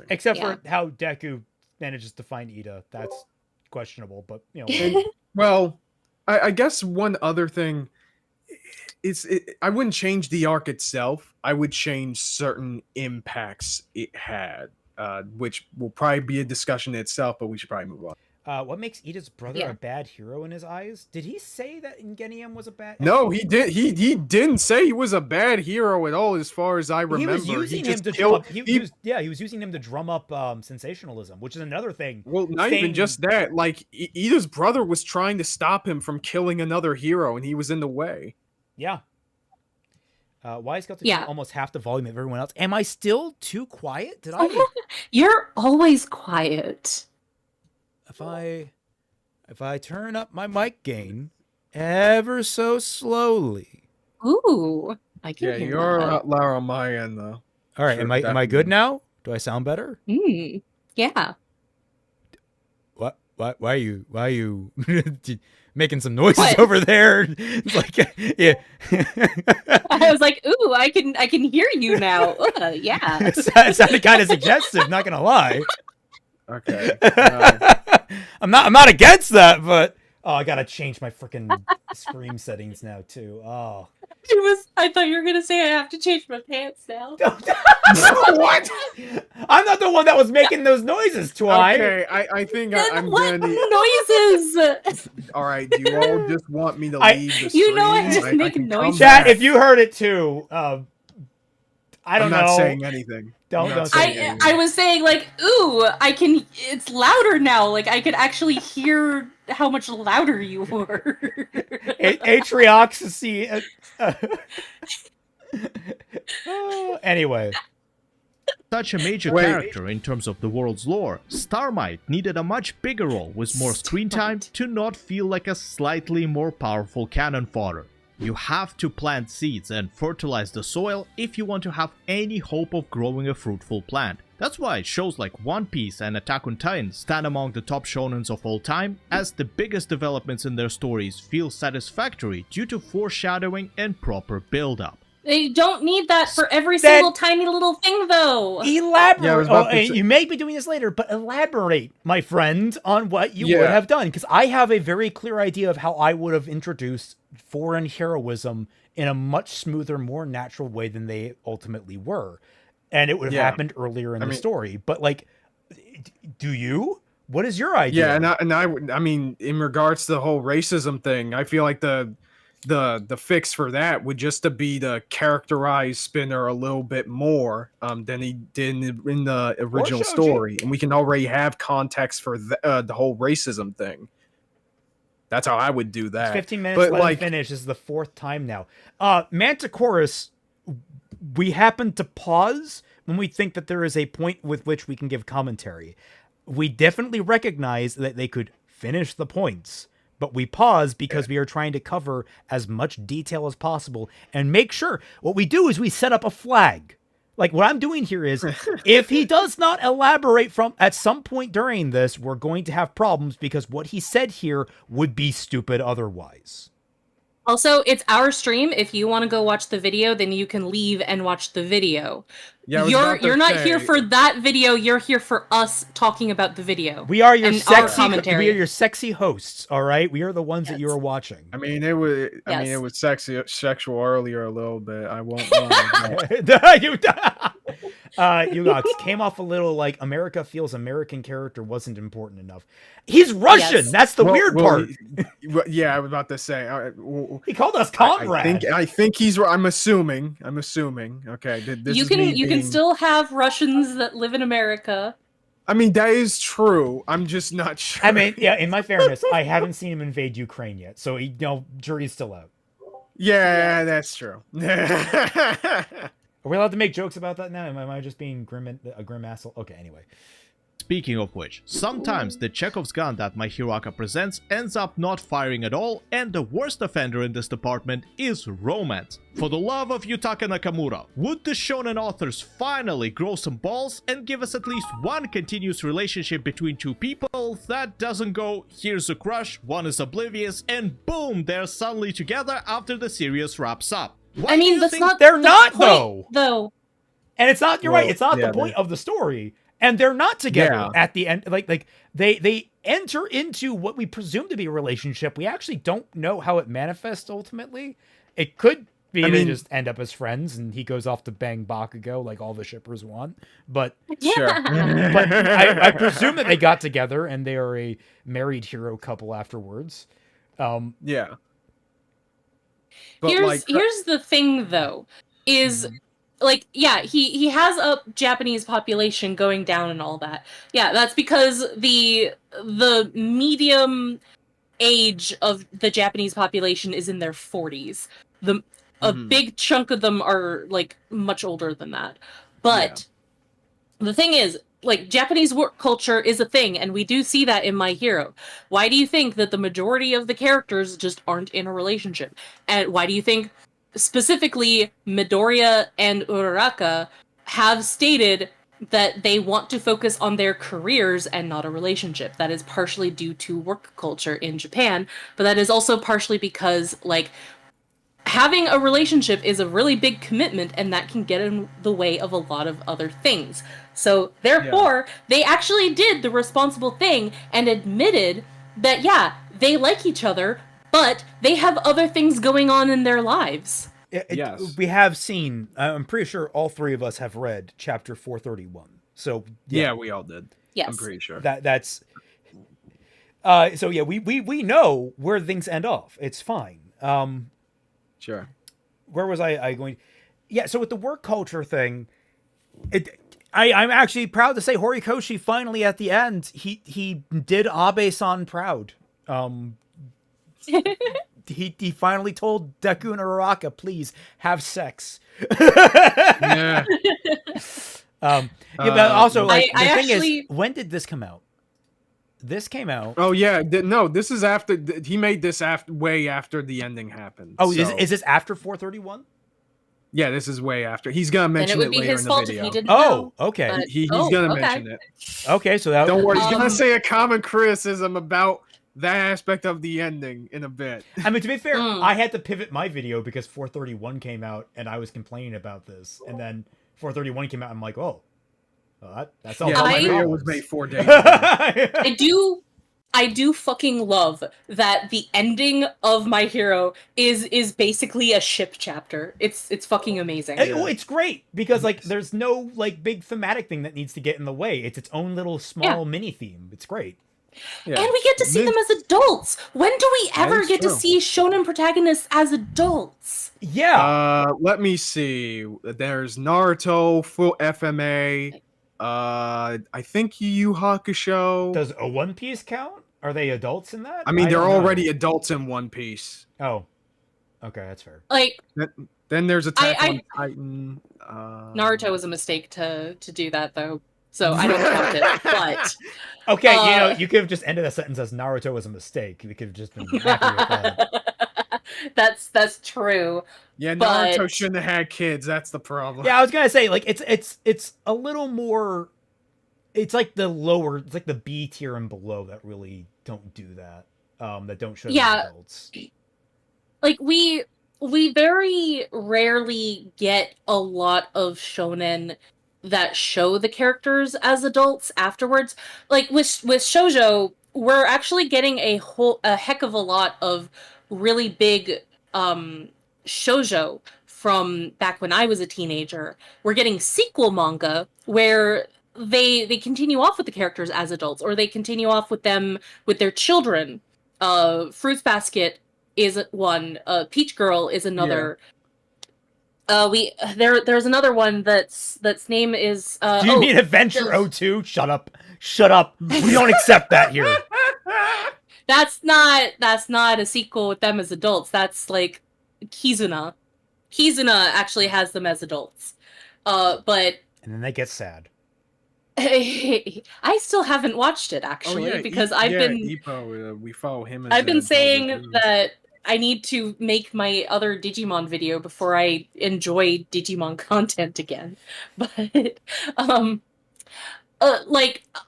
Except for how Deku manages to find Ida. That's questionable, but you know. Well, I guess one other thing is I wouldn't change the arc itself. I would change certain impacts it had, which will probably be a discussion in itself, but we should probably move on. What makes Ida's brother a bad hero in his eyes? Did he say that Ingenium was a bad? No, he did. He didn't say he was a bad hero at all, as far as I remember. He was using him to drum up. He was using him to drum up sensationalism, which is another thing. Well, not even just that. Like, Ida's brother was trying to stop him from killing another hero, and he was in the way. Yeah. Wise got to almost half the volume of everyone else. Am I still too quiet? Did I? You're always quiet. If I turn up my mic gain ever so slowly. Ooh, I can hear you're loud on my end though. All right, sure, am I good now? Do I sound better? Yeah. What? Why are you making some noises over there? It's like, yeah. I was like, ooh, I can hear you now. Yeah. It sounded kind of suggestive, not gonna lie. Okay. I'm not against that, but Oh, I gotta change my freaking scream settings now too. Oh. I thought you were gonna say I have to change my pants now. What? I'm not the one that was making those noises, Twi. Okay, I think I'm what gonna. noises? All right, do you all just want me to leave the stream? You know I just make can noises. come Chat, back. if you heard it too, I don't know. I'm not saying anything. Don't say anything. I was saying like, ooh, it's louder now. Like I could actually hear how much louder you were. Atrioxy. Anyway. Such a major character in terms of the world's lore, Starmite needed a much bigger role with more screen time to not feel like a slightly more powerful cannon fodder. You have to plant seeds and fertilize the soil if you want to have any hope of growing a fruitful plant. That's why shows like One Piece and Attack on Titan stand among the top shonens of all time, as the biggest developments in their stories feel satisfactory due to foreshadowing and proper build-up. They don't need that for every single tiny little thing, though. Elaborate. You may be doing this later, but elaborate, my friend, on what you would have done. Because I have a very clear idea of how I would have introduced foreign heroism in a much smoother, more natural way than they ultimately were. And it would have happened earlier in the story. But, like, do you? What is your idea? Yeah, I mean, in regards to the whole racism thing, I feel like the fix for that would just to be to characterize Spinner a little bit more than he did in the original story, and we can already have context for the whole racism thing. That's how I would do that. It's 15 minutes left to finish. This is the fourth time now. Manticoris, we happen to pause when we think that there is a point with which we can give commentary. We definitely recognize that they could finish the points, but we pause because we are trying to cover as much detail as possible and make sure. What we do is we set up a flag. Like, what I'm doing here is, if he does not elaborate at some point during this, we're going to have problems because what he said here would be stupid otherwise. Also, it's our stream. If you want to go watch the video, then you can leave and watch the video. Yeah, you're not here for that video. You're here for us talking about the video. We are your sexy hosts. All right, we are the ones that you are watching. I mean, it was. I mean, it was sexual earlier a little bit. I won't lie. You came off a little like America feels American character wasn't important enough. He's Russian. Yes. That's the weird part. Yeah, I was about to say. He called us comrade. I think he's. I'm assuming. Okay, this you can still have Russians that live in America. I mean, that is true. I'm just not sure. I mean, yeah. In my fairness, I haven't seen him invade Ukraine yet, so jury's still out. Yeah, that's true. Are we allowed to make jokes about that now? Am I just being a grim asshole? Okay, anyway. Speaking of which, sometimes the Chekhov's gun that My Hero Academia presents ends up not firing at all, and the worst offender in this department is romance. For the love of Yutaka Nakamura, would the shonen authors finally grow some balls and give us at least one continuous relationship between two people that doesn't go, here's a crush, one is oblivious, and boom, they're suddenly together after the series wraps up? I mean, that's not they're not though. And it's not. You're right. It's not the point of the story, and they're not together at the end. Like they enter into what we presume to be a relationship. We actually don't know how it manifests ultimately. It could be they just end up as friends, and he goes off to bang Bakugo like all the shippers want. But sure. But I presume that they got together, and they are a married hero couple afterwards. Yeah. But here's the thing though, is like, yeah, he has a Japanese population going down and all that. Yeah, that's because the medium age of the Japanese population is in their 40s. A big chunk of them are like much older than that. But the thing is, like, Japanese work culture is a thing, and we do see that in My Hero. Why do you think that the majority of the characters just aren't in a relationship? And why do you think specifically Midoriya and Uraraka have stated that they want to focus on their careers and not a relationship? That is partially due to work culture in Japan, but that is also partially because, like, having a relationship is a really big commitment, and that can get in the way of a lot of other things. So, therefore, they actually did the responsible thing and admitted that, they like each other, but they have other things going on in their lives. Yes. We have seen, I'm pretty sure all three of us have read chapter 431. So yeah, we all did. Yes. I'm pretty sure. That's so yeah, we know where things end off. It's fine. Sure. Where was I going? Yeah, so with the work culture thing, I'm actually proud to say Horikoshi finally at the end, he did Abe-san proud. He finally told Deku and Uraraka, please have sex. Yeah. But also, like, the thing actually... is, when did this come out? This came out. Oh yeah, no, this is after he made this way after the ending happened. Oh, so. is this after 431? Yeah, this is way after. He's gonna mention it later in the video. If he didn't know, okay. but... He's gonna mention it. Okay, so that... Don't worry, he's gonna say a common criticism about that aspect of the ending in a bit. I mean, to be fair, I had to pivot my video because 431 came out and I was complaining about this, and then 431 came out. I'm like, oh, well, that's all. Yeah, my video was made 4 days ago. I do fucking love that the ending of My Hero is basically a ship chapter. It's fucking amazing. It's great because like there's no like big thematic thing that needs to get in the way. It's its own little small mini theme. It's great. Yeah. And we get to see them as adults. When do we ever get to see shonen protagonists as adults? Yeah. Let me see. There's Naruto, full FMA. I think Yu Yu Hakusho. Does a One Piece count? Are they adults in that? I mean, they're already adults in One Piece. Oh, okay, that's fair. Like, then there's Attack on Titan. Naruto was a mistake to do that though, so I don't count it. But okay, you could have just ended that sentence as Naruto was a mistake. We could have just been happy with that. That's true. Yeah, Naruto shouldn't have had kids. That's the problem. Yeah, I was gonna say like it's a little more. It's like the lower, it's like the B tier and below that really don't do that. That don't show adults. Like we very rarely get a lot of shonen that show the characters as adults afterwards. Like with shoujo, we're actually getting a heck of a lot of really big shoujo from back when I was a teenager. We're getting sequel manga where they continue off with the characters as adults, or they continue off with them with their children. Fruits Basket is one. Peach Girl is another. Yeah. There's another one that's name is. Do you mean Adventure 02? Shut up! We don't accept that here. That's not a sequel with them as adults. That's like Kizuna. Kizuna actually has them as adults. But and then they get sad. I still haven't watched it actually because I've been Ippo, we follow him. I've been saying that I need to make my other Digimon video before I enjoy Digimon content again. But the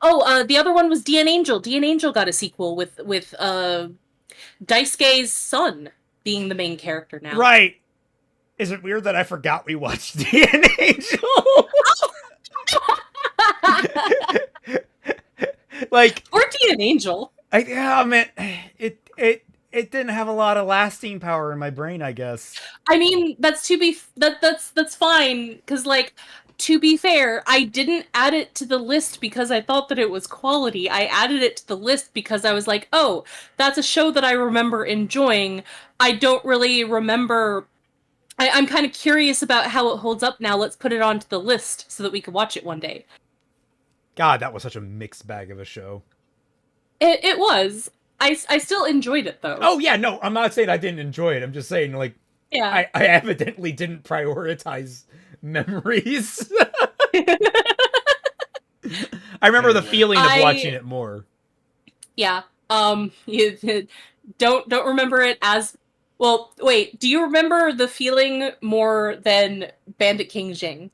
other one was DN Angel. DN Angel got a sequel with Daisuke's son being the main character now. Right. Is it weird that I forgot we watched DN Angel? Like, or DN Angel. Man, it didn't have a lot of lasting power in my brain, I guess. I mean, that's fine, because like, to be fair, I didn't add it to the list because I thought that it was quality. I added it to the list because I was like, oh, that's a show that I remember enjoying. I don't really remember. I'm kind of curious about how it holds up now. Let's put it onto the list so that we can watch it one day. God, that was such a mixed bag of a show. It was. I still enjoyed it, though. Oh, yeah, no, I'm not saying I didn't enjoy it. I'm just saying, like, yeah. I evidently didn't prioritize memories. I remember the feeling of watching it more. Yeah. You don't remember it as... Well, wait, do you remember the feeling more than Bandit King Jing?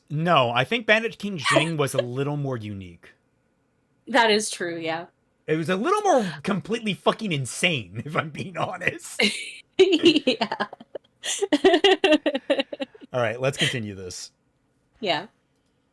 No, I think Bandit King Jing was a little more unique. That is true, yeah. It was a little more completely fucking insane, if I'm being honest. Yeah. All right, let's continue this. Yeah.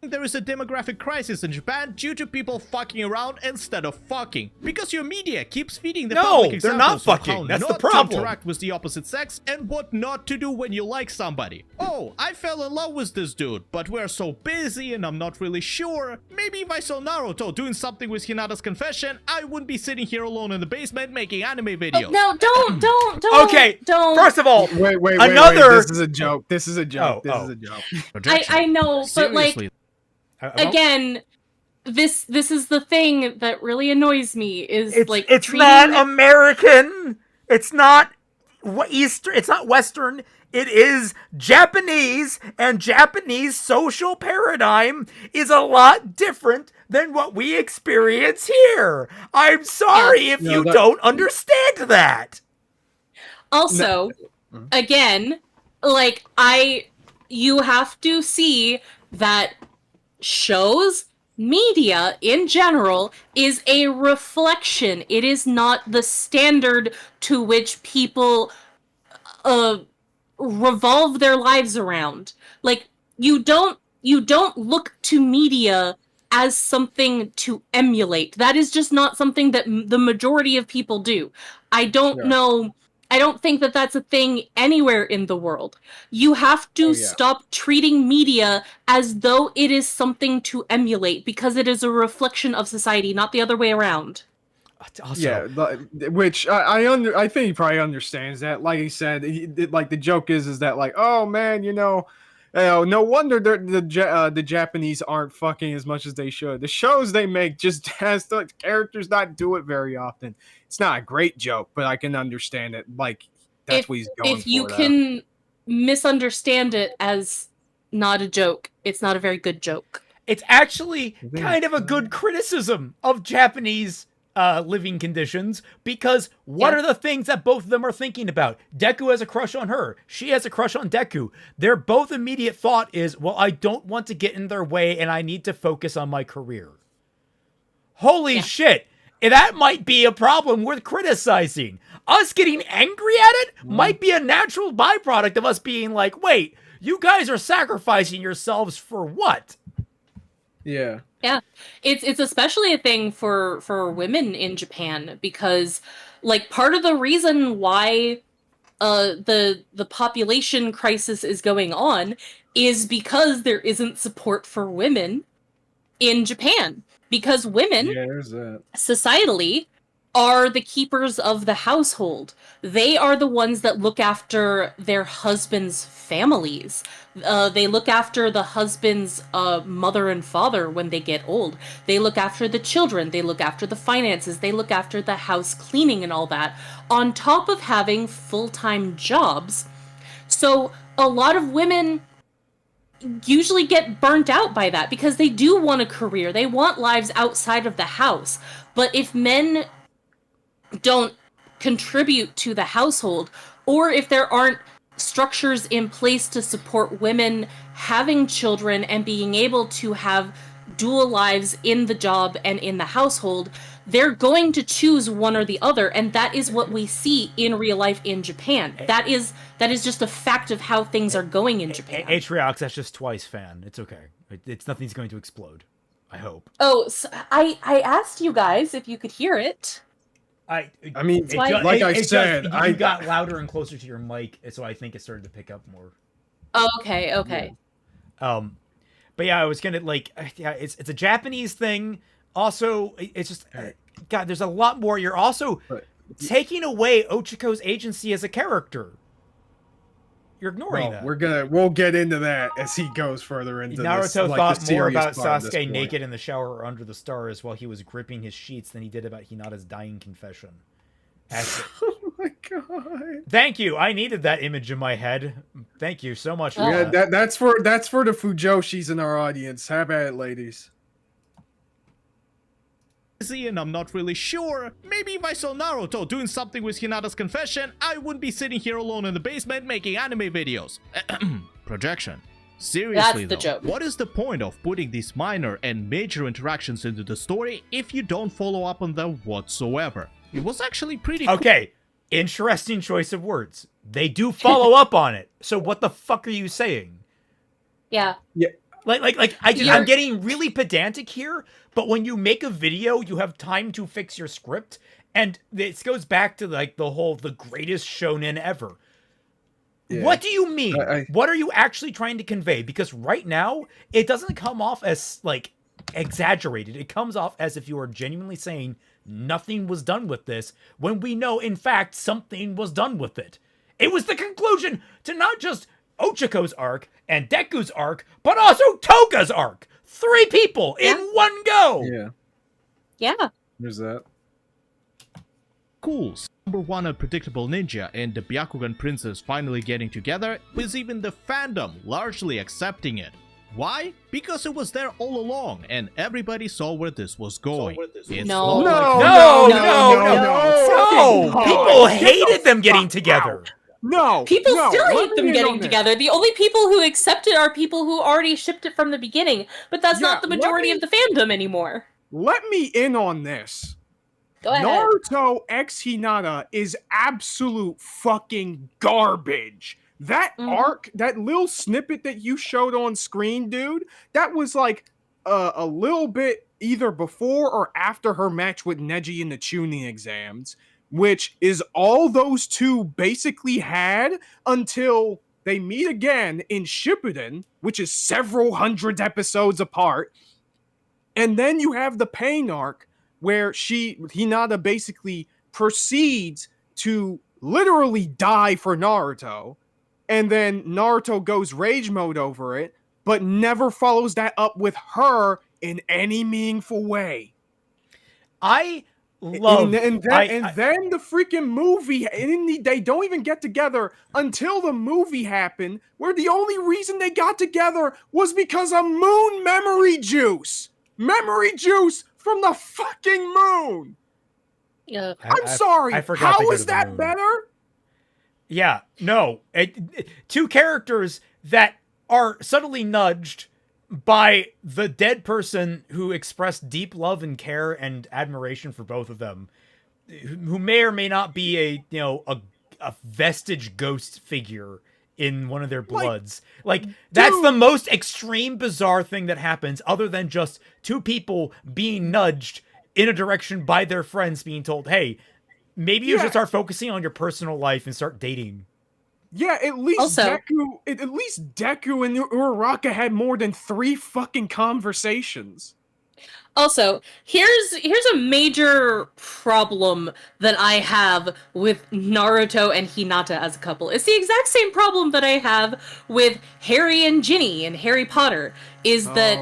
there is a demographic crisis in Japan due to people fucking around instead of fucking. Because your media keeps feeding the public they're not examples of fucking. how That's not the problem. to interact with the opposite sex and what not to do when you like somebody. Oh, I fell in love with this dude, but we're so busy and I'm not really sure. Maybe if I saw Naruto doing something with Hinata's confession, I wouldn't be sitting here alone in the basement making anime videos. Oh, no, don't. Okay, don't. first of all, Wait, another. This is a joke. This is a joke. This is a joke. Projection. I know, but Seriously. again, this is the thing that really annoys me is It's treating... not American. It's not Eastern. It's not Western. It is Japanese, and Japanese social paradigm is a lot different than what we experience here. I'm sorry if you don't understand that. Also, again, you have to see that shows, media in general, is a reflection. It is not the standard to which people revolve their lives around. You don't look to media as something to emulate. That is just not something that the majority of people do. I don't think that that's a thing anywhere in the world. You have to stop treating media as though it is something to emulate, because it is a reflection of society, not the other way around. Also, which I think he probably understands that. Like he said, the joke is that oh man, no wonder the Japanese aren't fucking as much as they should. The shows they make just has the characters not do it very often. It's not a great joke, but I can understand it. That's what he's going for. If you can misunderstand it as not a joke, it's not a very good joke. It's actually kind of a good criticism of Japanese living conditions, because what are the things that both of them are thinking about? Deku has a crush on her. She has a crush on Deku. Their both immediate thought is, well, I don't want to get in their way and I need to focus on my career. Holy shit. That might be a problem worth criticizing. Us getting angry at it might be a natural byproduct of us being like, wait, you guys are sacrificing yourselves for what? Yeah. Yeah, it's especially a thing for women in Japan, because part of the reason why the population crisis is going on is because there isn't support for women in Japan, because women societally are the keepers of the household. They are the ones that look after their husbands' families. They look after the husband's mother and father when they get old. They look after the children. They look after the finances. They look after the house cleaning and all that, on top of having full-time jobs. So a lot of women usually get burnt out by that, because they do want a career. They want lives outside of the house. But if men don't contribute to the household, or if there aren't structures in place to support women having children and being able to have dual lives in the job and in the household, they're going to choose one or the other, and that is what we see in real life in Japan. That is just a fact of how things are going in Japan. Atriox, that's just Twice fan. It's okay. Nothing's going to explode. I hope. Oh, so I asked you guys if you could hear it. I mean, I got louder and closer to your mic, so I think it started to pick up more. Oh, okay. Yeah. But yeah, I was gonna it's a Japanese thing. Also, it's just God. There's a lot more. You're also taking away Ochiko's agency as a character. You're ignoring that. We'll get into that as he goes further into Naruto this, thought more about Sasuke naked in the shower or under the stars while he was gripping his sheets than he did about Hinata's dying confession. Oh my god! Thank you. I needed that image in my head. Thank you so much. For that. That's for the Fujoshis in our audience. Have at it, ladies. And I'm not really sure. Maybe if I saw Naruto doing something with Hinata's confession, I wouldn't be sitting here alone in the basement making anime videos. Projection. Seriously That's the joke. What is the point of putting these minor and major interactions into the story if you don't follow up on them whatsoever? It was actually pretty cool. Okay, interesting choice of words. They do follow up on it. So what the fuck are you saying? Yeah. I'm getting really pedantic here, but when you make a video, you have time to fix your script, and this goes back to like the greatest shonen ever. Yeah. What do you mean? What are you actually trying to convey? Because right now, it doesn't come off as like exaggerated. It comes off as if you are genuinely saying nothing was done with this, when we know, in fact, something was done with it. It was the conclusion to not just Ochiko's arc and Deku's arc, but also Toga's arc. 3 people in one go. Yeah. There's that. Schools. Number 1 unpredictable ninja and the Byakugan princess finally getting together, with even the fandom largely accepting it. Why? Because it was there all along, and everybody saw where this was going. No. People hated them getting together. People still hate them getting together. The only people who accept it are people who already shipped it from the beginning, but that's not the majority of the fandom anymore. Let me in on this. Go ahead. Naruto X Hinata is absolute fucking garbage. That arc, that little snippet that you showed on screen, dude, that was like a little bit either before or after her match with Neji in the tuning exams, which is all those two basically had until they meet again in Shippuden, which is several hundred episodes apart. And then you have the Pain arc, where Hinata basically proceeds to literally die for Naruto, and then Naruto goes rage mode over it, but never follows that up with her in any meaningful way. I love... And then the freaking movie, they don't even get together until the movie happened, where the only reason they got together was because of moon memory juice! Memory juice from the fucking moon! Yeah. I'm sorry, how is that better? Yeah, no. 2 characters that are subtly nudged by the dead person who expressed deep love and care and admiration for both of them, who may or may not be a vestige ghost figure in one of their bloods. That's the most extreme, bizarre thing that happens, other than just 2 people being nudged in a direction by their friends being told, hey, maybe you should start focusing on your personal life and start dating. Yeah, at least Deku and Uraraka had more than 3 fucking conversations. Also, here's a major problem that I have with Naruto and Hinata as a couple. It's the exact same problem that I have with Harry and Ginny in Harry Potter. Is that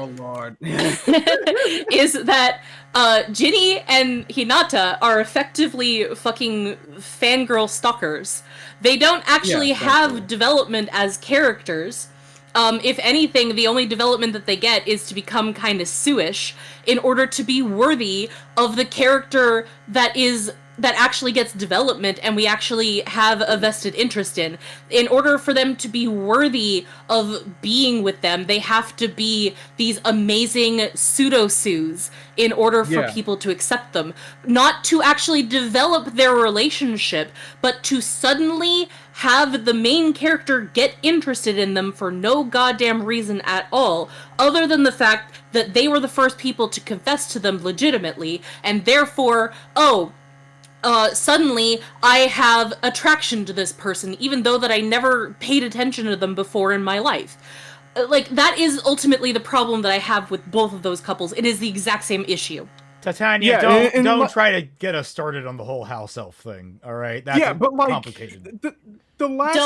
Ginny and Hinata are effectively fucking fangirl stalkers. They don't actually have development as characters. If anything, the only development that they get is to become kind of Suish in order to be worthy of the character that actually gets development and we actually have a vested interest in. In order for them to be worthy of being with them, they have to be these amazing pseudo-Sues in order for people to accept them. Not to actually develop their relationship, but to suddenly have the main character get interested in them for no goddamn reason at all, other than the fact that they were the first people to confess to them legitimately, and therefore, suddenly I have attraction to this person, even though that I never paid attention to them before in my life. That is ultimately the problem that I have with both of those couples. It is the exact same issue. Titania, don't try to get us started on the whole house elf thing, all right? That's complicated. The last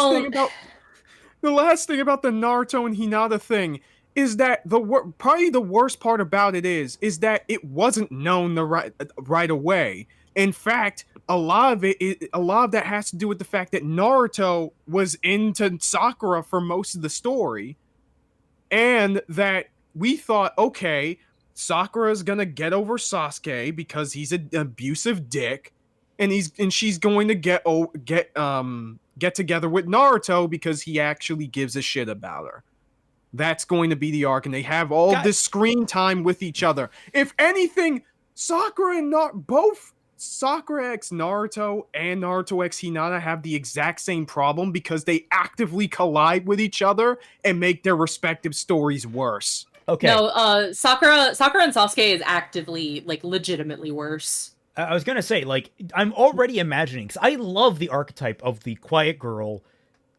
thing about the Naruto and Hinata thing is that probably the worst part about it is that it wasn't known right away. In fact, a lot of that has to do with the fact that Naruto was into Sakura for most of the story, and that we thought, okay, Sakura's gonna get over Sasuke because he's an abusive dick, and she's going to get together with Naruto because he actually gives a shit about her. That's going to be the arc, and they have all this screen time with each other. If anything, Sakura X Naruto and Naruto X Hinata have the exact same problem because they actively collide with each other and make their respective stories worse. Okay. No, Sakura and Sasuke is actively, like, legitimately worse. I was gonna say, like, I'm already imagining, because I love the archetype of the quiet girl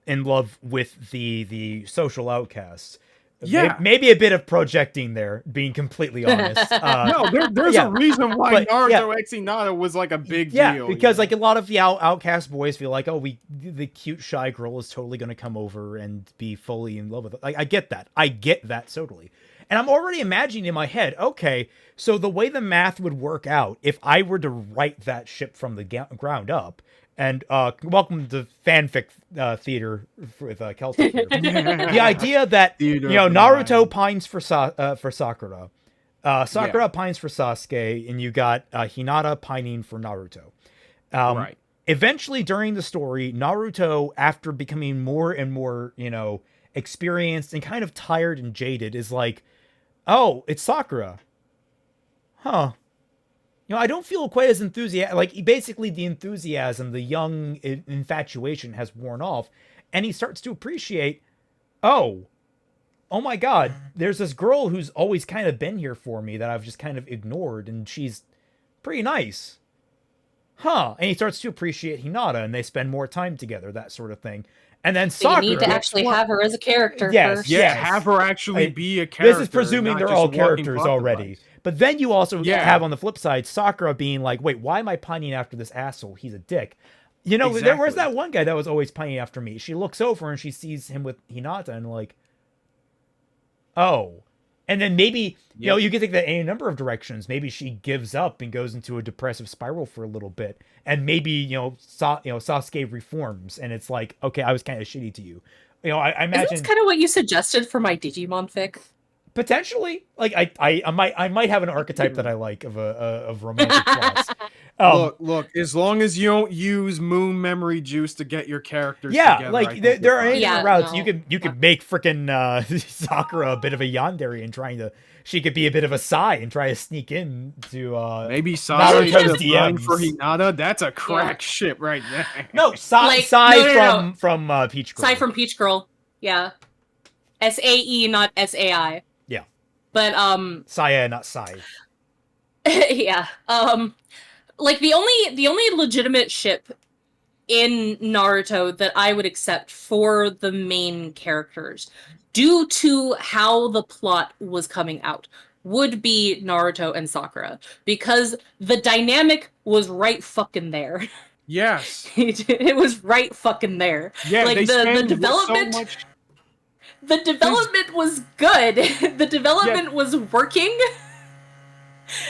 in love with the social outcast. Yeah. Maybe a bit of projecting there, being completely honest. No, there's a reason why Naruto X Hinata was like a big deal. Yeah, because like a lot of the outcast boys feel like, oh, the cute shy girl is totally going to come over and be fully in love with it. Like, I get that totally. And I'm already imagining in my head, okay, so the way the math would work out if I were to write that ship from the ground up, and welcome to fanfic theater with Celtic. The idea that Naruto pines for Sakura, Sakura pines for Sasuke, and you got Hinata pining for Naruto. Right. Eventually, during the story, Naruto, after becoming more and more, experienced and kind of tired and jaded, is like, oh, it's Sakura. Huh. I don't feel quite as enthusiastic. Like, basically, the enthusiasm, the young infatuation has worn off, and he starts to appreciate, oh my God, there's this girl who's always kind of been here for me that I've just kind of ignored, and she's pretty nice. Huh. And he starts to appreciate Hinata, and they spend more time together, that sort of thing. And then Sakura... You need to actually have her as a character first. Yeah, have her actually be a character. This is presuming they're all characters already. But then you also have on the flip side Sakura being like, wait, why am I pining after this asshole? He's a dick. There was that one guy that was always pining after me. She looks over and she sees him with Hinata and like, oh. And then maybe, you can take that in a number of directions. Maybe she gives up and goes into a depressive spiral for a little bit. And maybe, Sasuke reforms and it's like, okay, I was kind of shitty to you. I imagine... Is this kind of what you suggested for my Digimon fic? Potentially, like I might have an archetype that I like of romantic plots. Look, as long as you don't use moon memory juice to get your characters together, like there are any routes. You could make frickin' Sakura a bit of a yandere and trying to. She could be a bit of a Sai and try to sneak in to maybe Sai DMs for Hinata. That's a crack ship right there. No, Sai from Peach Girl. Sai from Peach Girl. Yeah, SAE, not SAI. Yeah, but Saya, not Sai. Yeah. Like the only legitimate ship in Naruto that I would accept for the main characters, due to how the plot was coming out, would be Naruto and Sakura, because the dynamic was right fucking there. Yes. It was right fucking there. Yeah, like the development. So much... The development was good. The development was working.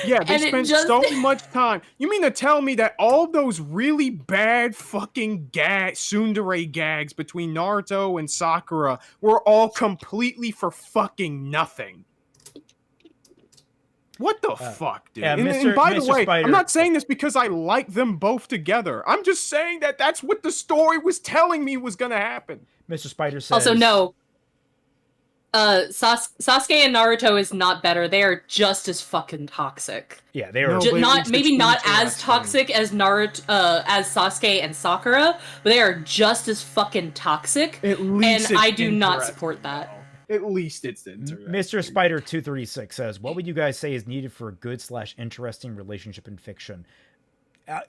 Yeah, they spent so much time. You mean to tell me that all those really bad fucking tsundere gags between Naruto and Sakura were all completely for fucking nothing? What the fuck, dude? Yeah, and by the way, Spider... I'm not saying this because I like them both together. I'm just saying that that's what the story was telling me was gonna happen. Mr. Spider says... Also, no. Sasuke and Naruto is not better. They are just as fucking toxic. Yeah, they are. Maybe not as toxic as Naruto, as Sasuke and Sakura, but they are just as fucking toxic. At least and I do not support that. At least it's interesting. Mr. Spider 236 says, "What would you guys say is needed for a good / interesting relationship in fiction?"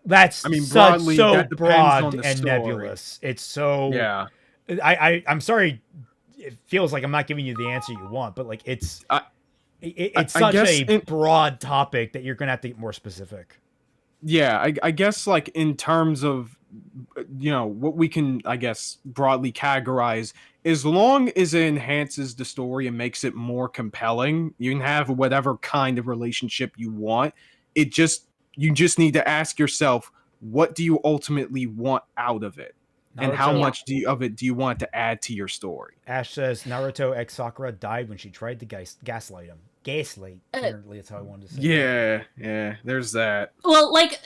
That's broadly, so that broad and story. nebulous. It's so I'm sorry. It feels like I'm not giving you the answer you want, but like it's such a broad topic that you're gonna have to get more specific. Yeah, I guess like in terms of what we can broadly categorize, as long as it enhances the story and makes it more compelling, you can have whatever kind of relationship you want. You just need to ask yourself, what do you ultimately want out of it? And how much of it do you want to add to your story? Ash says Naruto x Sakura died when she tried to gaslight him. Gaslight, apparently that's how I wanted to say. Yeah, there's that. Well, like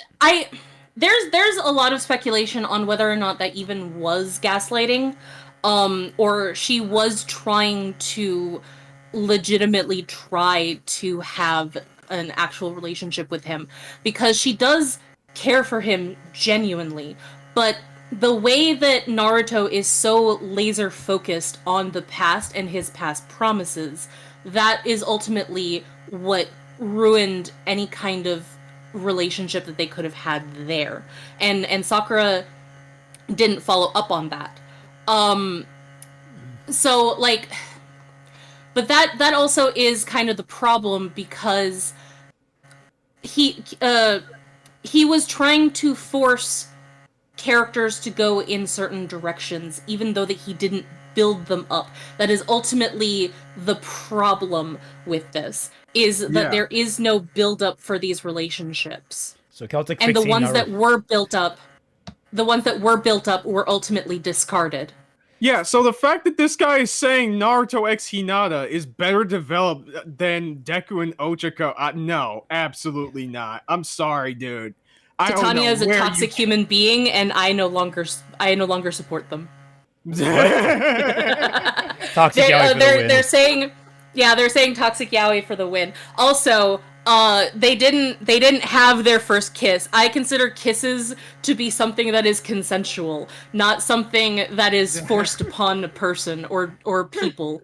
there's a lot of speculation on whether or not that even was gaslighting, or she was trying to legitimately try to have an actual relationship with him, because she does care for him genuinely, but the way that Naruto is so laser focused on the past and his past promises that is ultimately what ruined any kind of relationship that they could have had there. And Sakura didn't follow up on that. So like, but that also is kind of the problem, because he was trying to force characters to go in certain directions, even though that he didn't build them up. That is ultimately the problem with this, is that there is no build up for these relationships. So Celtic and the fixing ones our... that were built up, were ultimately discarded. Yeah, so the fact that this guy is saying Naruto X Hinata is better developed than Deku and Ochako, no, absolutely not. I'm sorry, dude. Titania is a toxic human being, and I no longer support them. Toxic yaoi for the win. They're saying toxic yaoi for the win. Also, they didn't have their first kiss. I consider kisses to be something that is consensual, not something that is forced upon a person or people.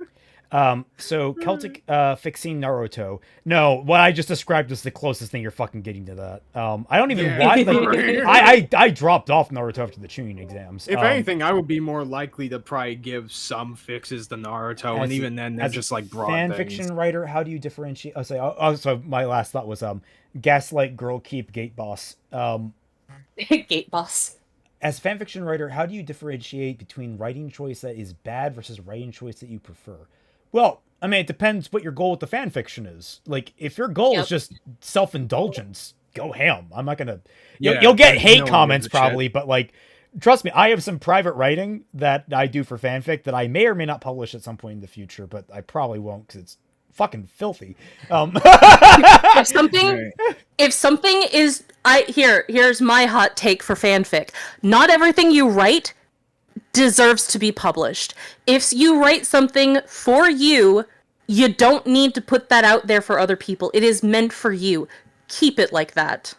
So Celtic fixing Naruto. No, what I just described is the closest thing you're fucking getting to that. I don't even watch. Like, I dropped off Naruto after the Chunin exams. If anything, I would be more likely to probably give some fixes to Naruto, and even then, they're just like broad fan things. Fiction writer. How do you differentiate? So my last thought was gaslight girl keep gate boss. Gate boss. As fanfiction writer, how do you differentiate between writing choice that is bad versus writing choice that you prefer? Well, I mean, it depends what your goal with the fan fiction is. Like, if your goal is just self-indulgence, go ham. I'm not gonna... You'll get hate comments probably, but like, trust me, I have some private writing that I do for fanfic that I may or may not publish at some point in the future, but I probably won't because it's fucking filthy. If something is... Here's my hot take for fanfic. Not everything you write deserves to be published. If you write something for you, you don't need to put that out there for other people. It is meant for you. Keep it like that.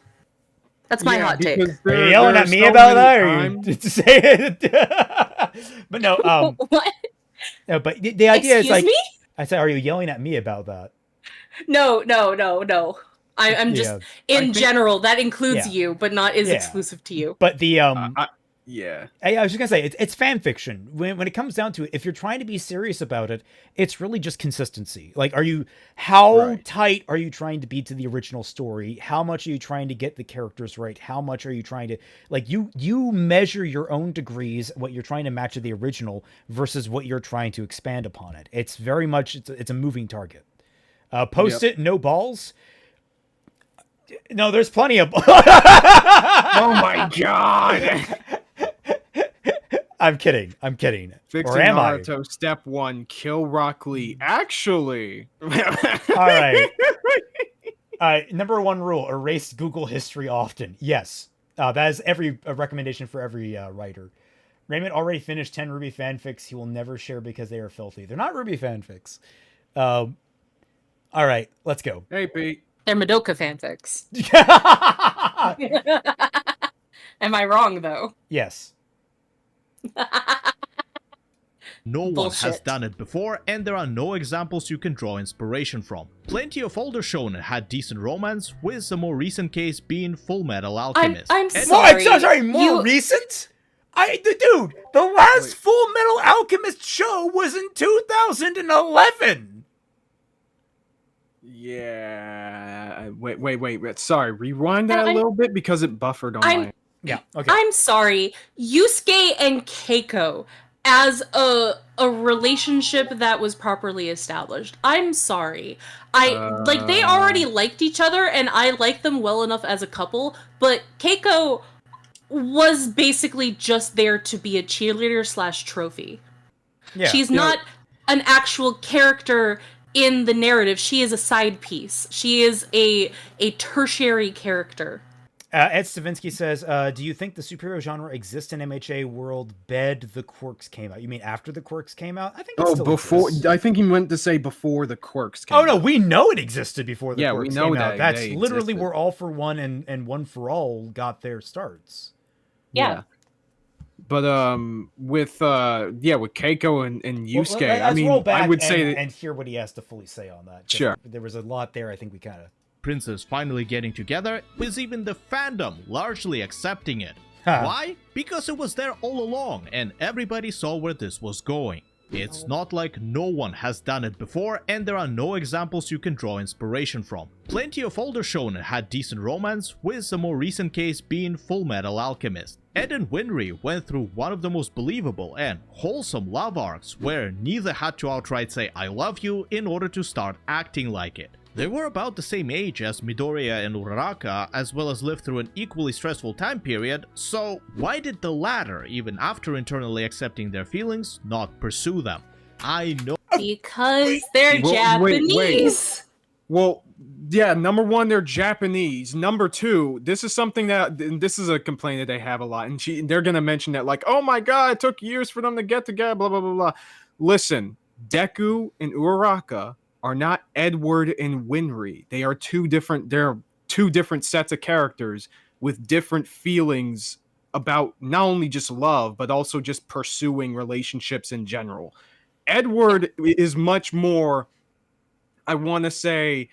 That's my hot take. Are you yelling at me about that, or are you to say it? But no, what? No, but the idea is like, me? I said, are you yelling at me about that? No. I'm just in general. That includes you, but not is exclusive to you. But the Yeah. I was just gonna say, it's fan fiction. When it comes down to it, if you're trying to be serious about it, it's really just consistency. Like, how tight are you trying to be to the original story? How much are you trying to get the characters right? How much are you trying to, like, you measure your own degrees, what you're trying to match to the original versus what you're trying to expand upon it. It's very much, it's a moving target. Post-it, no balls. No, there's plenty of... Oh my god! I'm kidding. Fixing or am Naruto, step 1, kill Rock Lee. Actually. All right. Number 1 rule, erase Google history often. Yes. That is a recommendation for every writer. Raymond already finished 10 Ruby fanfics he will never share because they are filthy. They're not Ruby fanfics. All right, let's go. Hey, Pete. They're Madoka fanfics. Am I wrong, though? Yes. No one has done it before, and there are no examples you can draw inspiration from. Plenty of older shonen had decent romance, with the more recent case being Full Metal Alchemist. I'm sorry. More recent? Dude, the last Full Metal Alchemist show was in 2011. Yeah. Wait. Sorry, rewind that a little bit because it buffered on my... Yeah, okay. I'm sorry. Yusuke and Keiko as a relationship that was properly established. I'm sorry. They already liked each other, and I liked them well enough as a couple, but Keiko was basically just there to be a cheerleader / trophy. Yeah. She's not an actual character in the narrative. She is a side piece. She is a tertiary character. Ed Stavinsky says, do you think the superhero genre exists in MHA world bed the quirks came out? You mean after the quirks came out? I think it still before exists. I think he meant to say before the quirks came out. No, we know it existed before the quirks we know came out. That's they literally existed. where All for One and One for All got their starts. Yeah. But with Keiko and Yusuke, let's roll back I would say and hear what he has to fully say on that. Sure. There was a lot there. I think we kind of. Princes finally getting together was even the fandom largely accepting it. Huh. Why? Because it was there all along and everybody saw where this was going. It's not like no one has done it before and there are no examples you can draw inspiration from. Plenty of older shonen had decent romance, with a more recent case being Full Metal Alchemist. Ed and Winry went through one of the most believable and wholesome love arcs where neither had to outright say I love you in order to start acting like it. They were about the same age as Midoriya and Uraraka, as well as lived through an equally stressful time period, so why did the latter, even after internally accepting their feelings, not pursue them? I know. Because they're Japanese. Well, yeah, number one, they're Japanese. Number two, this is something this is a complaint that they have a lot, and they're going to mention that, like, oh my god, it took years for them to get together, blah, blah, blah, blah. Listen, Deku and Uraraka are not Edward and Winry. They are two different sets of characters with different feelings about not only just love, but also just pursuing relationships in general. Edward is much more, I want to say,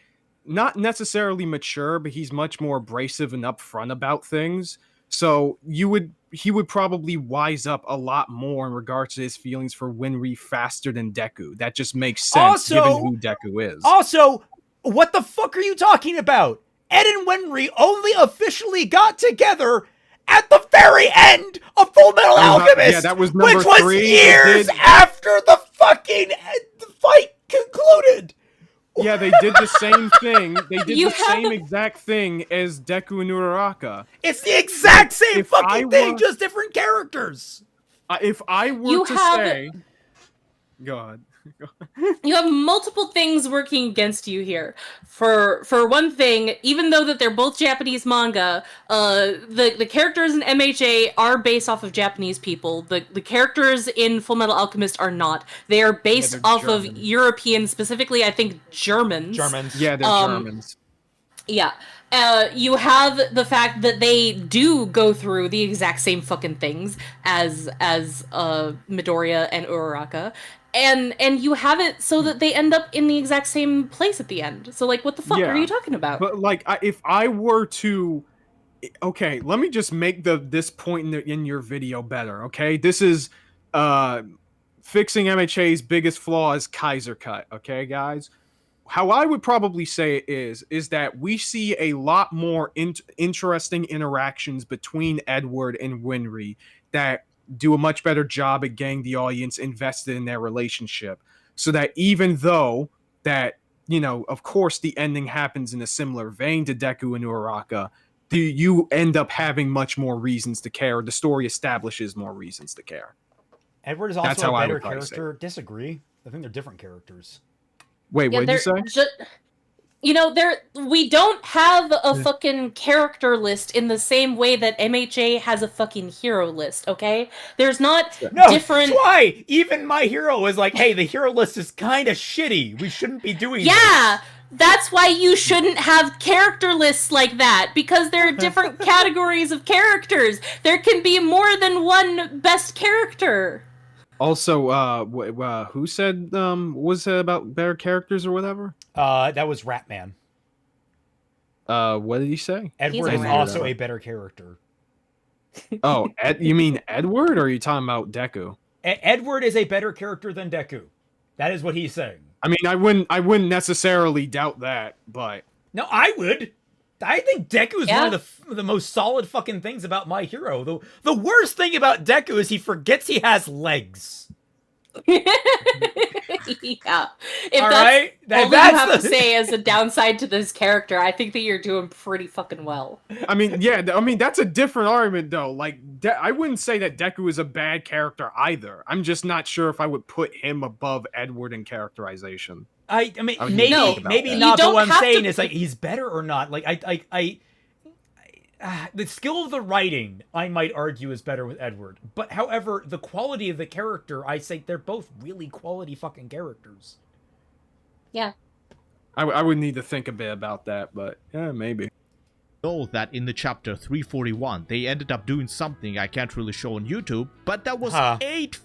not necessarily mature, but he's much more abrasive and upfront about things. So he would probably wise up a lot more in regards to his feelings for Winry faster than Deku. That just makes sense given who Deku is. Also, what the fuck are you talking about? Ed and Winry only officially got together at the very end of Full Metal Alchemist. Yeah, that was number which was 3. years after the fucking fight concluded. Yeah, they did the same thing. They did the same exact thing as Deku and Uraraka. It's the exact same fucking thing, just different characters. If I were to say... Go ahead. You have multiple things working against you here. For one thing, even though that they're both Japanese manga, the characters in MHA are based off of Japanese people. The characters in Fullmetal Alchemist are not. They are based off of European, specifically I think Germans. Yeah, they're Germans. Yeah. You have the fact that they do go through the exact same fucking things as Midoriya and Uraraka. And you have it so that they end up in the exact same place at the end. So, like, what the fuck are you talking about? But, like, if I were to... Okay, let me just make this point in your video better, okay? This is fixing MHA's biggest flaw is Kaiser cut, okay, guys? How I would probably say it is that we see a lot more interesting interactions between Edward and Winry that do a much better job at getting the audience invested in their relationship, so that even though that, you know, of course the ending happens in a similar vein to Deku and Uraraka, you end up having much more reasons to care. The story establishes more reasons to care. Edward is also a better character. Disagree. I think they're different characters. Wait, what did you say? You know, we don't have a fucking character list in the same way that MHA has a fucking hero list, okay? There's not different... That's why! Even My Hero is like, hey, the hero list is kind of shitty. We shouldn't be doing this. Yeah! That's why you shouldn't have character lists like that, because there are different categories of characters. There can be more than one best character. Also, who said, was it about better characters or whatever? That was Ratman. What did he say? Edward is also a better character. Oh, you mean Edward, or are you talking about Deku? Edward is a better character than Deku. That is what he's saying. I mean, I wouldn't necessarily doubt that, but... No, I would. I think Deku is one of the most solid fucking things about My Hero. The worst thing about Deku is he forgets he has legs. Yeah. If all that's right? all you have to say as a downside to this character, I think that you're doing pretty fucking well. I mean, yeah, that's a different argument, though. Like, I wouldn't say that Deku is a bad character either. I'm just not sure if I would put him above Edward in characterization. I mean, maybe not. But what I'm saying is, like, he's better or not. Like, the skill of the writing, I might argue, is better with Edward. But, however, the quality of the character, I say they're both really quality fucking characters. Yeah. I would need to think a bit about that, but yeah, maybe. know that in the chapter 341 they ended up doing something I can't really show on YouTube, but that was 8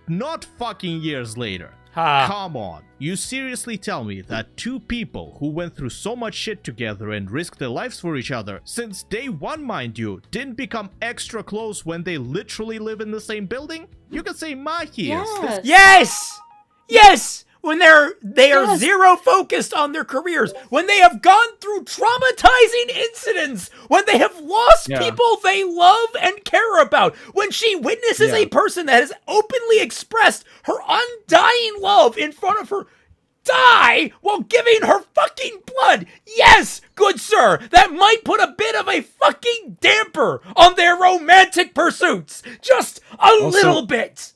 not fucking years later. Come on, you seriously tell me that two people who went through so much shit together and risked their lives for each other, since day one mind you, didn't become extra close when they literally live in the same building? You can say Mahi is. Yes! When they are zero focused on their careers, when they have gone through traumatizing incidents, when they have lost people they love and care about, when she witnesses a person that has openly expressed her undying love in front of her die while giving her fucking blood. Yes, good sir, that might put a bit of a fucking damper on their romantic pursuits. Just a little bit.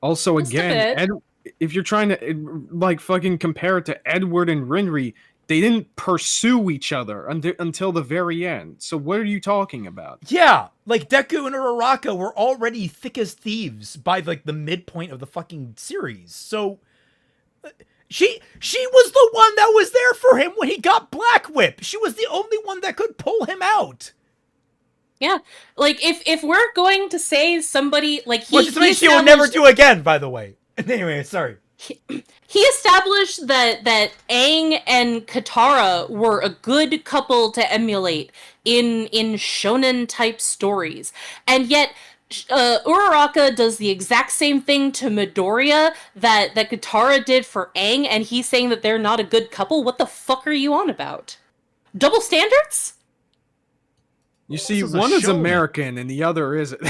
Also, again, if you're trying to like fucking compare it to Edward and Rinri, they didn't pursue each other until the very end. So what are you talking about? Yeah, like Deku and Uraraka were already thick as thieves by like the midpoint of the fucking series. So she was the one that was there for him when he got Black Whip. She was the only one that could pull him out. Yeah, like if we're going to say somebody like which is something she will never do again, by the way. Anyway, sorry. He established that Aang and Katara were a good couple to emulate in shonen type stories, and yet Uraraka does the exact same thing to Midoriya that Katara did for Aang, and he's saying that they're not a good couple. What the fuck are you on about? Double standards? You see, one is American and the other isn't.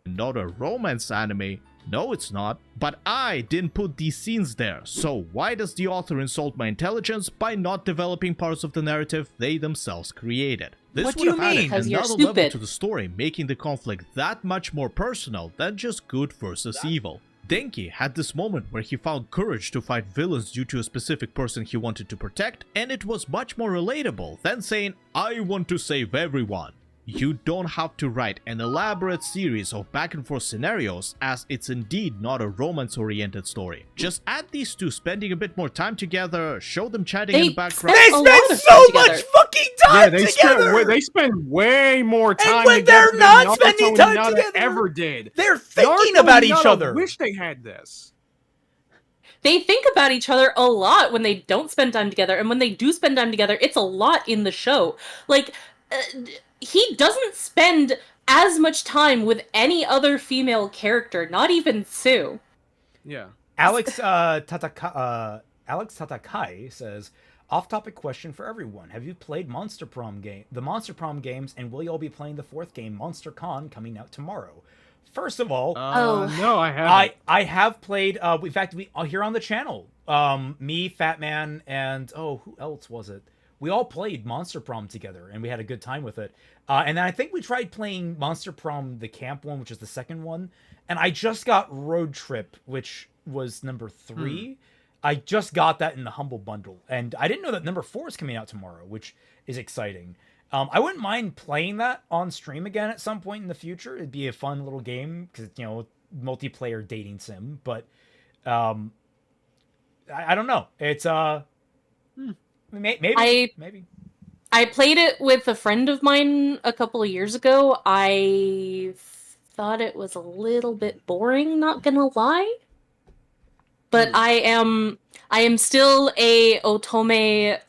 Not a romance anime. No, it's not. But I didn't put these scenes there, so why does the author insult my intelligence by not developing parts of the narrative they themselves created? This what would do you have mean? added another level to the story, making the conflict that much more personal than just good versus evil. Denki had this moment where he found courage to fight villains due to a specific person he wanted to protect, and it was much more relatable than saying, I want to save everyone. You don't have to write an elaborate series of back and forth scenarios, as it's indeed not a romance-oriented story. Just add these two spending a bit more time together, show them chatting in the background. They spend so much fucking time together! They spend way more time and when together they're not spending time together, ever did. They're thinking about each other. I wish they had this. They think about each other a lot when they don't spend time together, and when they do spend time together, it's a lot in the show. Like, he doesn't spend as much time with any other female character, not even Sue. Yeah. Alex Tatakai says, off-topic question for everyone. Have you played the Monster Prom games, and will you all be playing the 4th game, Monster Con, coming out tomorrow? First of all, no, I haven't. I have played, in fact, we here on the channel, me, Fat Man, and, who else was it? We all played Monster Prom together, and we had a good time with it. And then I think we tried playing Monster Prom, the camp one, which is the second one. And I just got Road Trip, which was number 3. I just got that in the Humble Bundle. And I didn't know that number 4 is coming out tomorrow, which is exciting. I wouldn't mind playing that on stream again at some point in the future. It'd be a fun little game, because, multiplayer dating sim. But I don't know. It's... Maybe. I played it with a friend of mine a couple of years ago. I thought it was a little bit boring, not gonna lie. But I am still a Otome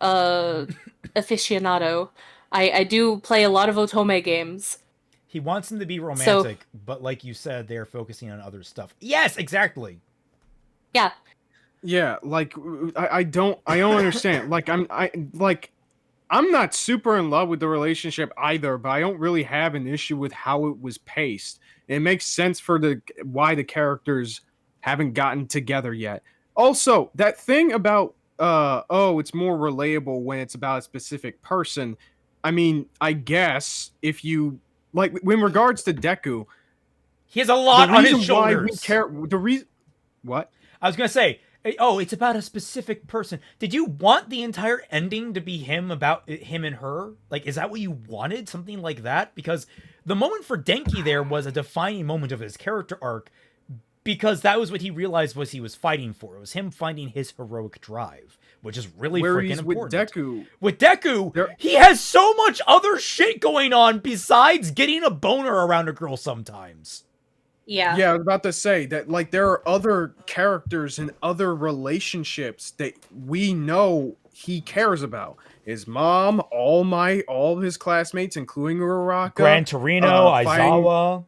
aficionado. I do play a lot of Otome games. He wants them to be romantic, but like you said, they're focusing on other stuff. Yes, exactly. Yeah. Yeah, like I don't understand. Like I'm not super in love with the relationship either, but I don't really have an issue with how it was paced. It makes sense for why the characters haven't gotten together yet. Also, that thing about it's more relatable when it's about a specific person. I mean, I guess if you like in regards to Deku, he has a lot on his shoulders. The reason what? I was going to say, it's about a specific person. Did you want the entire ending to be about him and her? Like, is that what you wanted? Something like that? Because the moment for Denki there was a defining moment of his character arc because that was what he realized he was fighting for. It was him finding his heroic drive, which is really freaking important. With Deku, he has so much other shit going on besides getting a boner around a girl sometimes. Yeah. Yeah, I was about to say that, like, there are other characters and other relationships that we know he cares about. His mom, all of his classmates, including Uraraka, Gran Torino, Aizawa.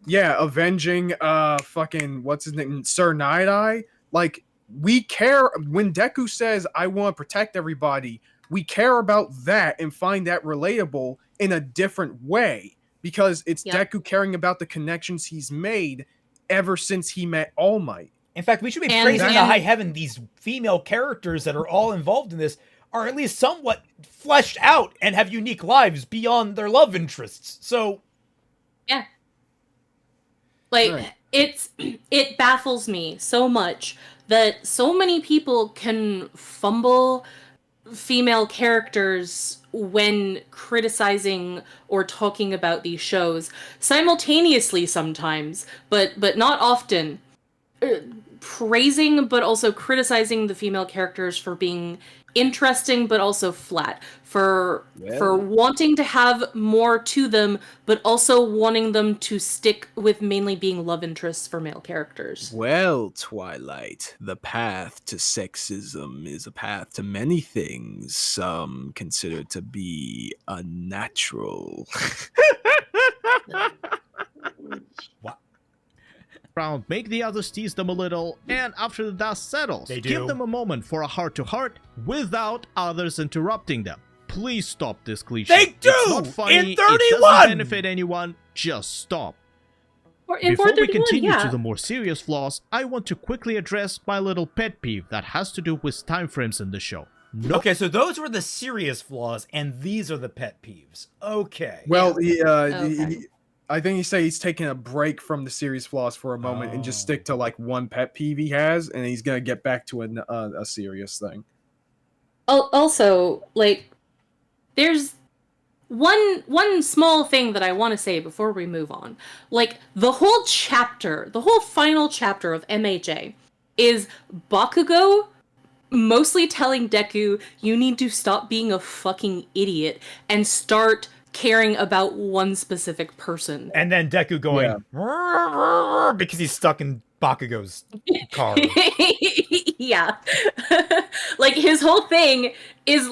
Yeah, avenging fucking what's his name, Sir Night-Eye. Like, we care when Deku says, "I want to protect everybody." We care about that and find that relatable in a different way because it's Deku caring about the connections he's made ever since he met All Might. In fact, we should be praising to high heaven these female characters that are all involved in this are at least somewhat fleshed out and have unique lives beyond their love interests. So, yeah. Like, it baffles me so much that so many people can fumble female characters when criticizing or talking about these shows simultaneously sometimes, but not often. Praising but also criticizing the female characters for being interesting but also flat, for wanting to have more to them but also wanting them to stick with mainly being love interests for male characters. Well, Twilight, the path to sexism is a path to many things some consider to be unnatural. What? Round, make the others tease them a little, and after the dust settles, give them a moment for a heart-to-heart without others interrupting them. Please stop this cliche. They do! It's not funny, In 31! It doesn't benefit anyone, just stop. Before we continue to the more serious flaws, I want to quickly address my little pet peeve that has to do with time frames in the show. Okay, so those were the serious flaws, and these are the pet peeves. Okay. Well, I think he said he's taking a break from the serious flaws for a moment and just stick to like one pet peeve he has, and he's gonna get back to a serious thing. Also, like, there's one small thing that I want to say before we move on. Like, the whole final chapter of MHA is Bakugo mostly telling Deku, you need to stop being a fucking idiot and start caring about one specific person. And then Deku going, because he's stuck in Bakugo's car. Yeah. Like, his whole thing is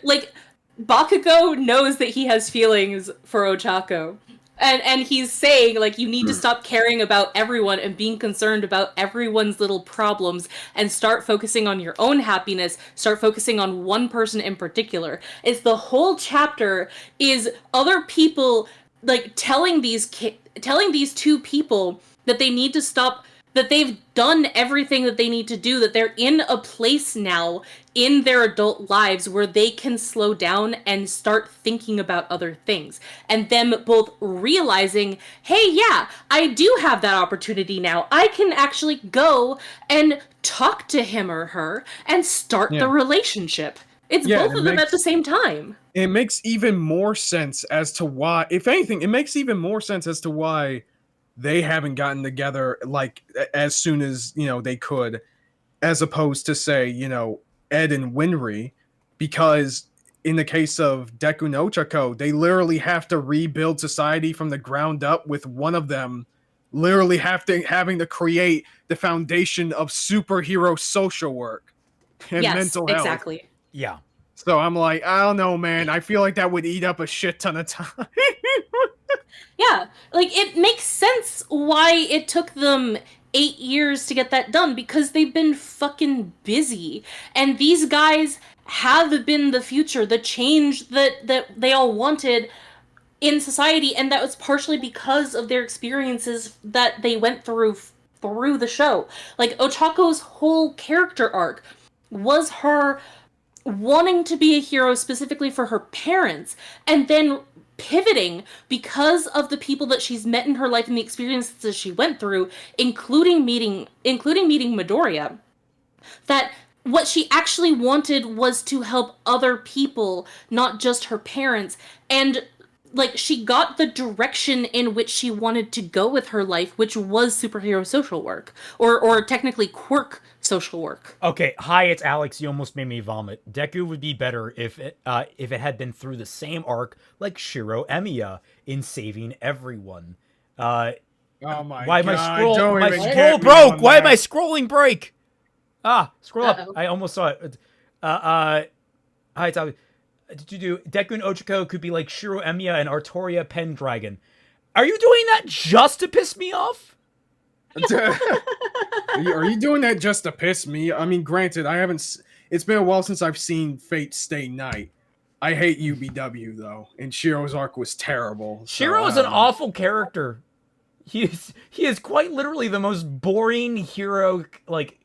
like, Bakugo knows that he has feelings for Ochako. And he's saying, like, you need to stop caring about everyone and being concerned about everyone's little problems and start focusing on your own happiness, start focusing on one person in particular. It's the whole chapter is other people, like, telling these two people that they need to stop, that they've done everything that they need to do, that they're in a place now in their adult lives where they can slow down and start thinking about other things. And them both realizing, hey, yeah, I do have that opportunity now. I can actually go and talk to him or her and start the relationship. It's both of them at the same time. It makes even more sense as to why, if anything, it makes even more sense as to why they haven't gotten together like as soon as, they could, as opposed to, say, Ed and Winry, because in the case of Deku no Ochako, they literally have to rebuild society from the ground up, with one of them literally having to create the foundation of superhero social work and mental health. Exactly. Yeah. So I'm like, I don't know, man. I feel like that would eat up a shit ton of time. Yeah, like, it makes sense why it took them 8 years to get that done, because they've been fucking busy. And these guys have been the future, the change that they all wanted in society, and that was partially because of their experiences that they went through the show. Like, Ochako's whole character arc was her wanting to be a hero specifically for her parents, and then pivoting because of the people that she's met in her life and the experiences she went through, including meeting Midoriya, that what she actually wanted was to help other people, not just her parents. And like she got the direction in which she wanted to go with her life, which was superhero social work, or technically quirk social work. Okay, hi, it's Alex. You almost made me vomit. Deku would be better if it had been through the same arc like Shiro Emiya in saving everyone. Oh my why god! my scroll Don't broke? Why am I scrolling break? Scroll up. I almost saw it. Hi, it's Alex. Did you do Deku and Ochako could be like Shiro Emiya and Artoria Pendragon? Are you doing that just to piss me off? Are you doing that just to piss me? I mean, granted, I haven't. It's been a while since I've seen Fate Stay Night. I hate UBW though, and Shiro's arc was terrible. Shiro is an awful character. He is quite literally the most boring hero, like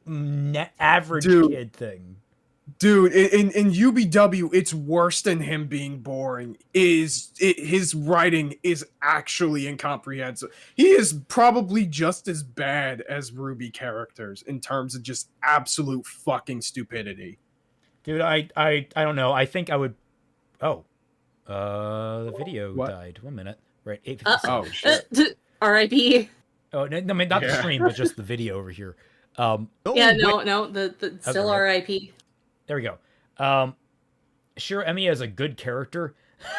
average kid thing. Dude, in UBW, it's worse than him being boring. His writing is actually incomprehensible. He is probably just as bad as Ruby characters in terms of just absolute fucking stupidity. Dude, I don't know. I think I would. Oh, the video died. 1 minute. Right, 8:57. Oh shit. R.I.P. Oh no, I mean not the stream, but just the video over here. No, the still Okay. R.I.P. There we go. Shiro Emiya is a good character.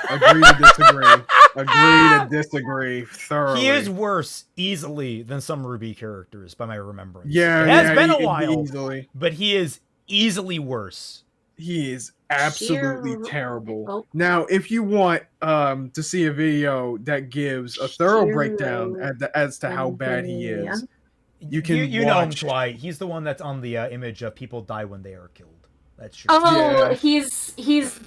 Agree to disagree. Agree to disagree thoroughly. He is worse easily than some Ruby characters, by my remembrance. Yeah, it has been a while, easily. but he is easily worse. He is absolutely Shiro- terrible. Oh. Now, if you want to see a video that gives a thorough breakdown as to how bad he is, you can you know him, watch. Twy. He's the one that's on the image of people die when they are killed. That's true. Oh, Yeah. he's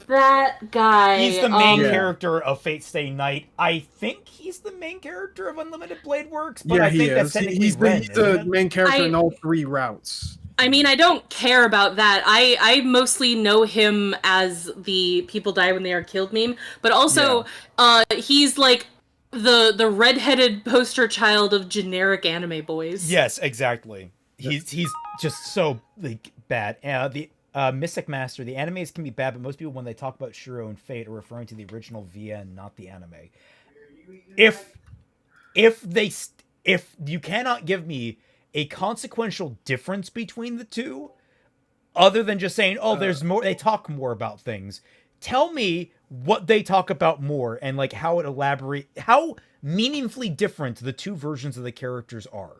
that guy. He's the main Yeah. character of Fate Stay Night. I think he's the main character of Unlimited Blade Works, but Yeah, I he think is. that's technically He's Ren, the isn't it? main character in all three routes. I mean, I don't care about that. I mostly know him as the people die when they are killed meme, but also he's like the redheaded poster child of generic anime boys. Yes, exactly. He's just so like bad. The Mystic Master, the animes can be bad, but most people when they talk about Shiro and Fate are referring to the original VN, not the anime. If you cannot give me a consequential difference between the two, other than just saying, oh, there's more, they talk more about things. Tell me what they talk about more and like how meaningfully different the two versions of the characters are.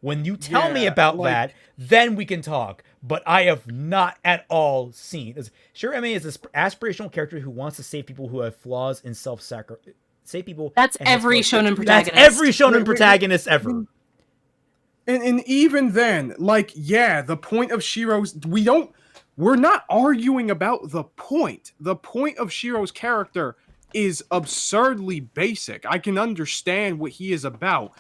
When you tell me about that, then we can talk. But I have not at all seen. Shiro Emiya is this aspirational character who wants to save people who have flaws in self-sacrifice. Save people. That's every shonen protagonist. That's every shonen protagonist ever. And even then, like, yeah, the point of Shiro's we're not arguing about the point. The point of Shiro's character is absurdly basic. I can understand what he is about.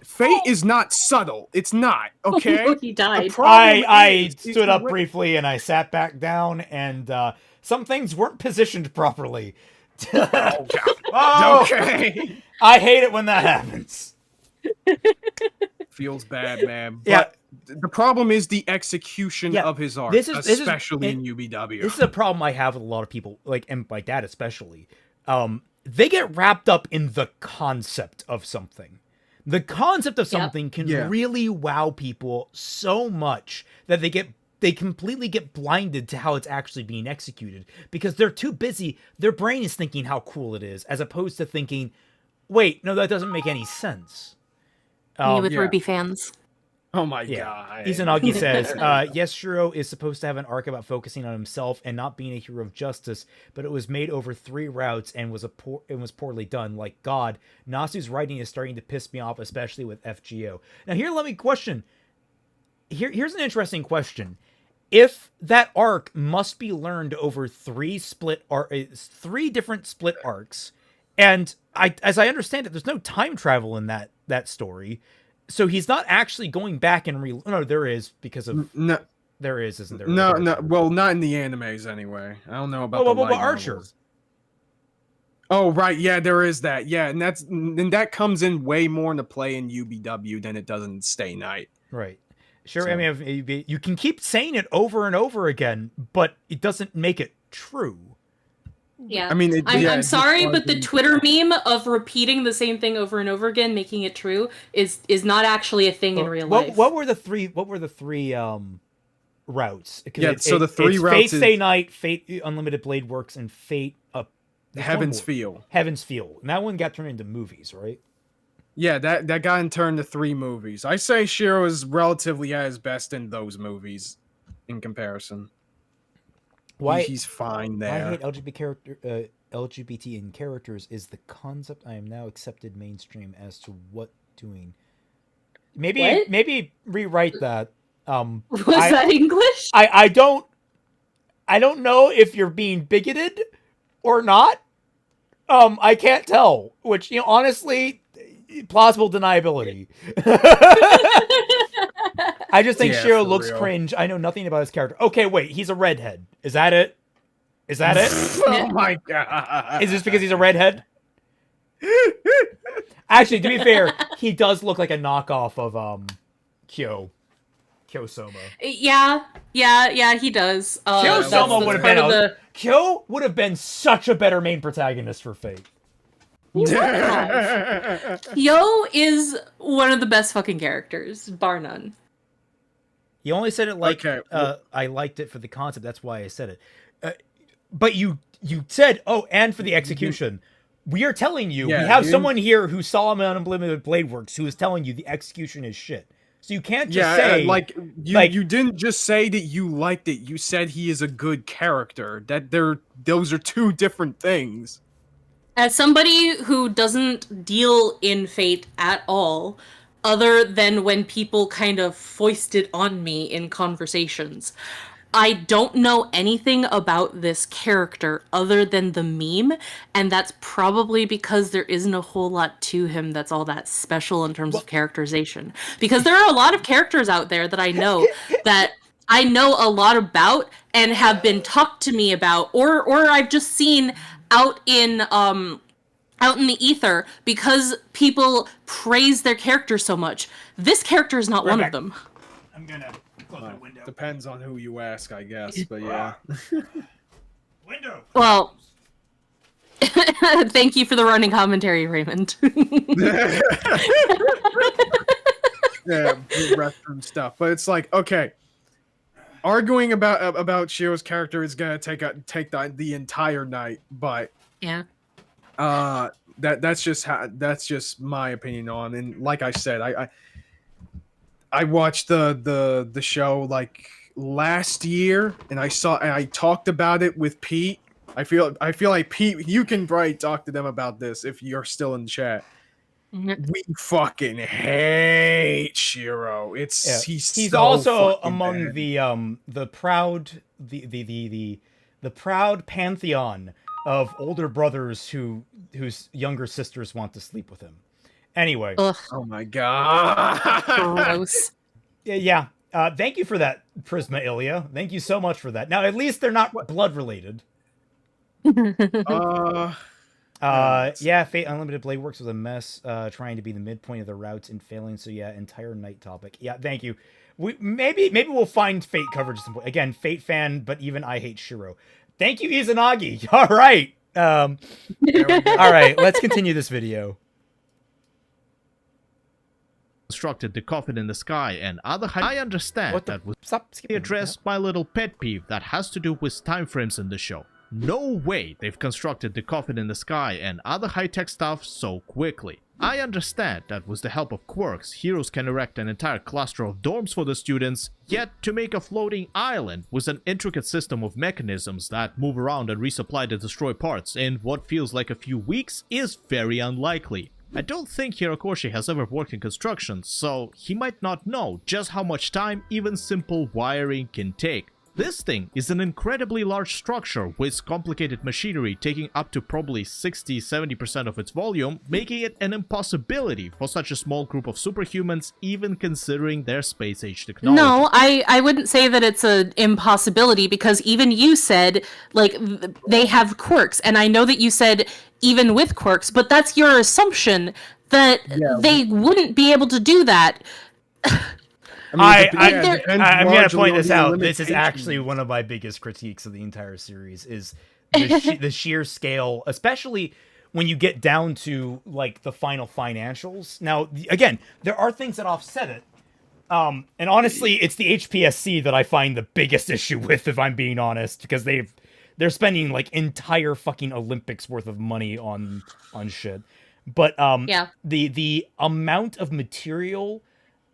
Fate is not subtle. It's not, okay? He died. I stood up briefly and I sat back down and some things weren't positioned properly. Oh, okay. I hate it when that happens. Feels bad, man. But Yeah. the problem is the execution Yeah, of his art, especially in UBW. This is a problem I have with a lot of people, like, and my dad especially. They get wrapped up in the concept of something. The concept of something can really wow people so much that they completely get blinded to how it's actually being executed because they're too busy. Their brain is thinking how cool it is, as opposed to thinking, wait, no, that doesn't make any sense. Me with Ruby fans. Oh my god. Izanagi says, yes, Shiro is supposed to have an arc about focusing on himself and not being a hero of justice, but it was made over 3 routes and was poorly done. Like God, Nasu's writing is starting to piss me off, especially with FGO. Now here, let me question. Here's an interesting question. If that arc must be learned over 3 different split arcs, and as I understand it, there's no time travel in that story. So he's not actually going back and no, there is because of there is, isn't there? No. Well, not in the animes anyway. I don't know about the light Archer. novels. Oh right, yeah, there is that. Yeah, and that comes in way more into play in UBW than it does in Stay Night. Right. Sure. So. I mean, you can keep saying it over and over again, but it doesn't make it true. Yeah. I mean, I'm sorry, but the Twitter meme of repeating the same thing over and over again, making it true, is not actually a thing in real life. What were the three routes? So the three routes Fate Stay Night, Fate Unlimited Blade Works, and Fate Heaven's Feel. Heaven's Feel. And that one got turned into movies, right? Yeah, that got turned to 3 movies. I say Shiro is relatively at his best in those movies in comparison. Why he's fine there. I hate LGBT in characters is the concept I am now accepted mainstream as to what doing. Maybe rewrite that. Was that English? I don't know if you're being bigoted or not. I can't tell. Which, honestly, plausible deniability. I just think Shiro looks cringe. I know nothing about his character. Okay, wait, he's a redhead. Is that it? Oh my god. Is this because he's a redhead? Actually, to be fair, he does look like a knockoff of Kyo Soma. Yeah, he does. Kyo Soma would have been Kyo would have been such a better main protagonist for Fate. Kyo is one of the best fucking characters, bar none. You only said it like I liked it for the concept. That's why I said it. But you said, and for the execution. We are telling you, we have someone here who saw him on Unlimited Blade Works who is telling you the execution is shit. So you can't just say... you didn't just say that you liked it. You said he is a good character. Those are 2 different things. As somebody who doesn't deal in Fate at all, other than when people kind of foist it on me in conversations, I don't know anything about this character other than the meme, and that's probably because there isn't a whole lot to him that's all that special in terms of characterization. Because there are a lot of characters out there that I know a lot about and have been talked to me about, or I've just seen out in the ether because people praise their character so much. This character is not one of them. I'm gonna close my window. Depends on who you ask, I guess, but yeah. Window. Well, thank you for the running commentary, Raymond. Yeah, restroom stuff, but it's like, okay, arguing about Shiro's character is gonna take the entire night, but yeah, that's just my opinion on. And like I said, I watched the show like last year, and I talked about it with Pete. I feel like Pete, you can probably talk to them about this if you're still in chat. We fucking hate Shiro. He's so also among bad. the proud proud pantheon of older brothers whose younger sisters want to sleep with him. Anyway. Ugh. Oh my god. Gross. Yeah. Thank you for that, Prisma Ilya. Thank you so much for that. Now, at least they're not blood related. Yeah, Fate Unlimited Blade Works was a mess, trying to be the midpoint of the routes and failing. So yeah, entire night topic. Yeah, thank you. Maybe we'll find Fate coverage at some point. Again, Fate fan, but even I hate Shiro. Thank you, Izanagi. All right. All right, let's continue this video. Constructed the coffin in the sky and other I understand that was addressed my little pet peeve that has to do with time frames in the show. No way they've constructed the coffin in the sky and other high-tech stuff so quickly. I understand that with the help of quirks, heroes can erect an entire cluster of dorms for the students, yet to make a floating island with an intricate system of mechanisms that move around and resupply the destroyed parts in what feels like a few weeks is very unlikely. I don't think Hirokoshi has ever worked in construction, so he might not know just how much time even simple wiring can take. This thing is an incredibly large structure with complicated machinery taking up to probably 60-70% of its volume, making it an impossibility for such a small group of superhumans even considering their space-age technology. No, I wouldn't say that it's an impossibility because even you said, like, they have quirks, and I know that you said even with quirks, but that's your assumption that they wouldn't be able to do that. I'm going to point this out. This is actually one of my biggest critiques of the entire series is the sheer scale, especially when you get down to like the final financials. Now, again, there are things that offset it. And honestly, it's the HPSC that I find the biggest issue with, if I'm being honest, because they're spending like entire fucking Olympics worth of money on shit. But the amount of material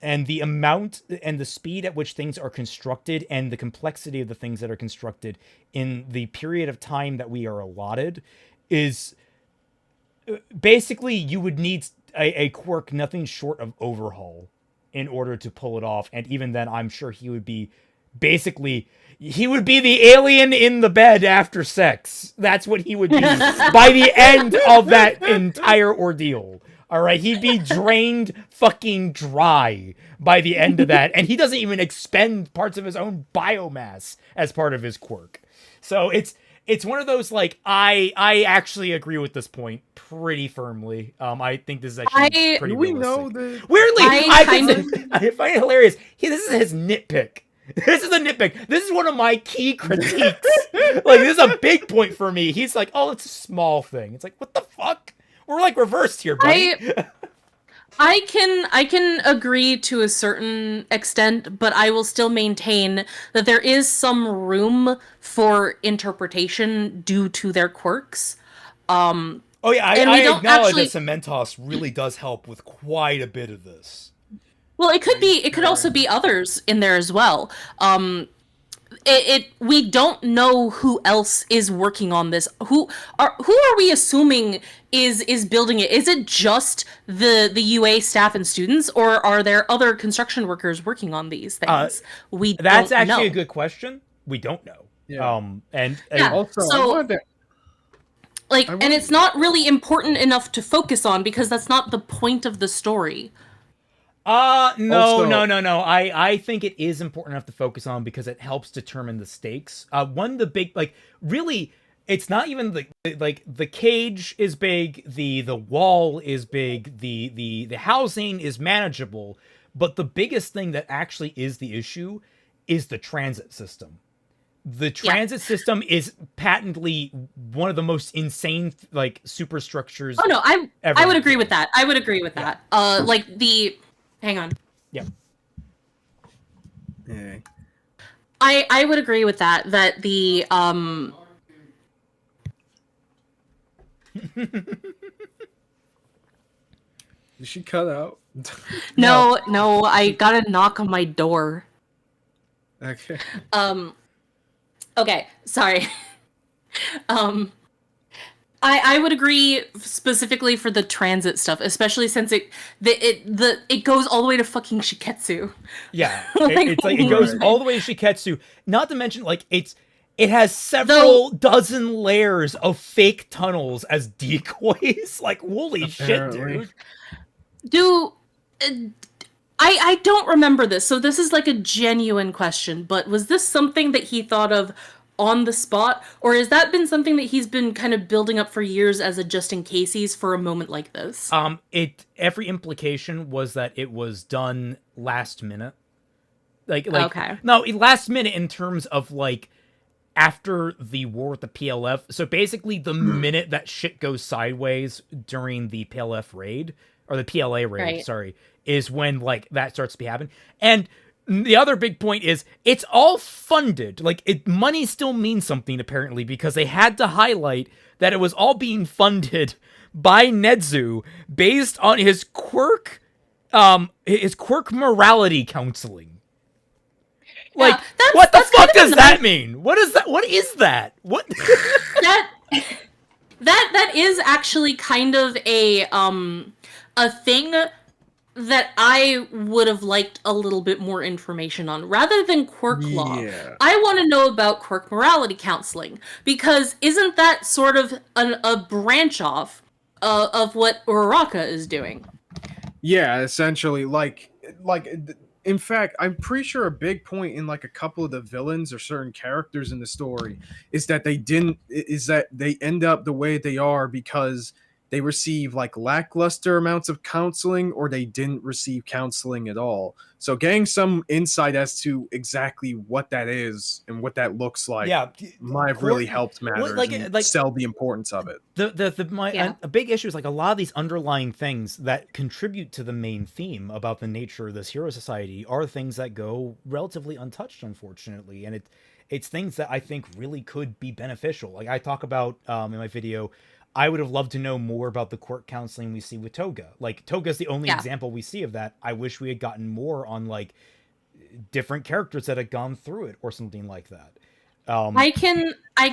and the amount and the speed at which things are constructed and the complexity of the things that are constructed in the period of time that we are allotted is basically, you would need a quirk nothing short of overhaul in order to pull it off. And even then, I'm sure he would be the alien in the bed after sex. That's what he would be by the end of that entire ordeal. All right, he'd be drained fucking dry by the end of that, and he doesn't even expend parts of his own biomass as part of his quirk. So it's one of those, like, I actually agree with this point pretty firmly. I think this is actually pretty realistic. Weirdly, I find it hilarious. This is his nitpick. This is a nitpick. This is one of my key critiques. Like, this is a big point for me. He's like, oh, it's a small thing. It's like, what the fuck? We're like reversed here, buddy. I can agree to a certain extent, but I will still maintain that there is some room for interpretation due to their quirks. I acknowledge that Cementos really does help with quite a bit of this. Well, it could also be others in there as well. We don't know who else is working on this. Who are we assuming is building it? Is it just the UA staff and students, or are there other construction workers working on these things? That's actually a good question. We don't know. Yeah. And also, so, and it's not really important enough to focus on because that's not the point of the story. No. I think it is important enough to focus on because it helps determine the stakes. One of the big, really, it's not even the cage is big, the wall is big, the housing is manageable, but the biggest thing that actually is the issue is the transit system. The transit system is patently one of the most insane, superstructures. Oh no, I would agree with that. Hang on. Yeah. Yeah. I would agree with that the Did she cut out? No, I got a knock on my door. Okay. Okay, sorry. I would agree specifically for the transit stuff, especially since it goes all the way to fucking Shiketsu. Yeah, it goes all the way to Shiketsu. Not to mention, it has several dozen layers of fake tunnels as decoys. Like, holy shit, dude. I don't remember this, so this is like a genuine question. But was this something that he thought of on the spot, or has that been something that he's been kind of building up for years as a just in caseies for a moment like this? Every implication was that it was done last minute. Okay. No, last minute in terms of after the war with the PLF. So basically the minute that shit goes sideways during the PLF raid, or the PLA raid, right, sorry, is when that starts to be happening. And the other big point is it's all funded. Money still means something apparently, because they had to highlight that it was all being funded by Nedzu based on his quirk morality counseling. What the fuck does that mean? What is that? What is that? What? that is actually kind of a thing that I would have liked a little bit more information on. Rather than quirk law, I want to know about quirk morality counseling, because isn't that sort of a branch off of what Uraraka is doing? Yeah, essentially, in fact, I'm pretty sure a big point in a couple of the villains or certain characters in the story is that they end up the way they are because they receive like lackluster amounts of counseling, or they didn't receive counseling at all. So getting some insight as to exactly what that is and what that looks like might have really helped matters and sell the importance of it. A big issue is like a lot of these underlying things that contribute to the main theme about the nature of this hero society are things that go relatively untouched, unfortunately, and it's things that I think really could be beneficial. Like I talk about in my video, I would have loved to know more about the court counseling we see with Toga. Like Toga's the only example we see of that. I wish we had gotten more on like different characters that had gone through it or something like that. I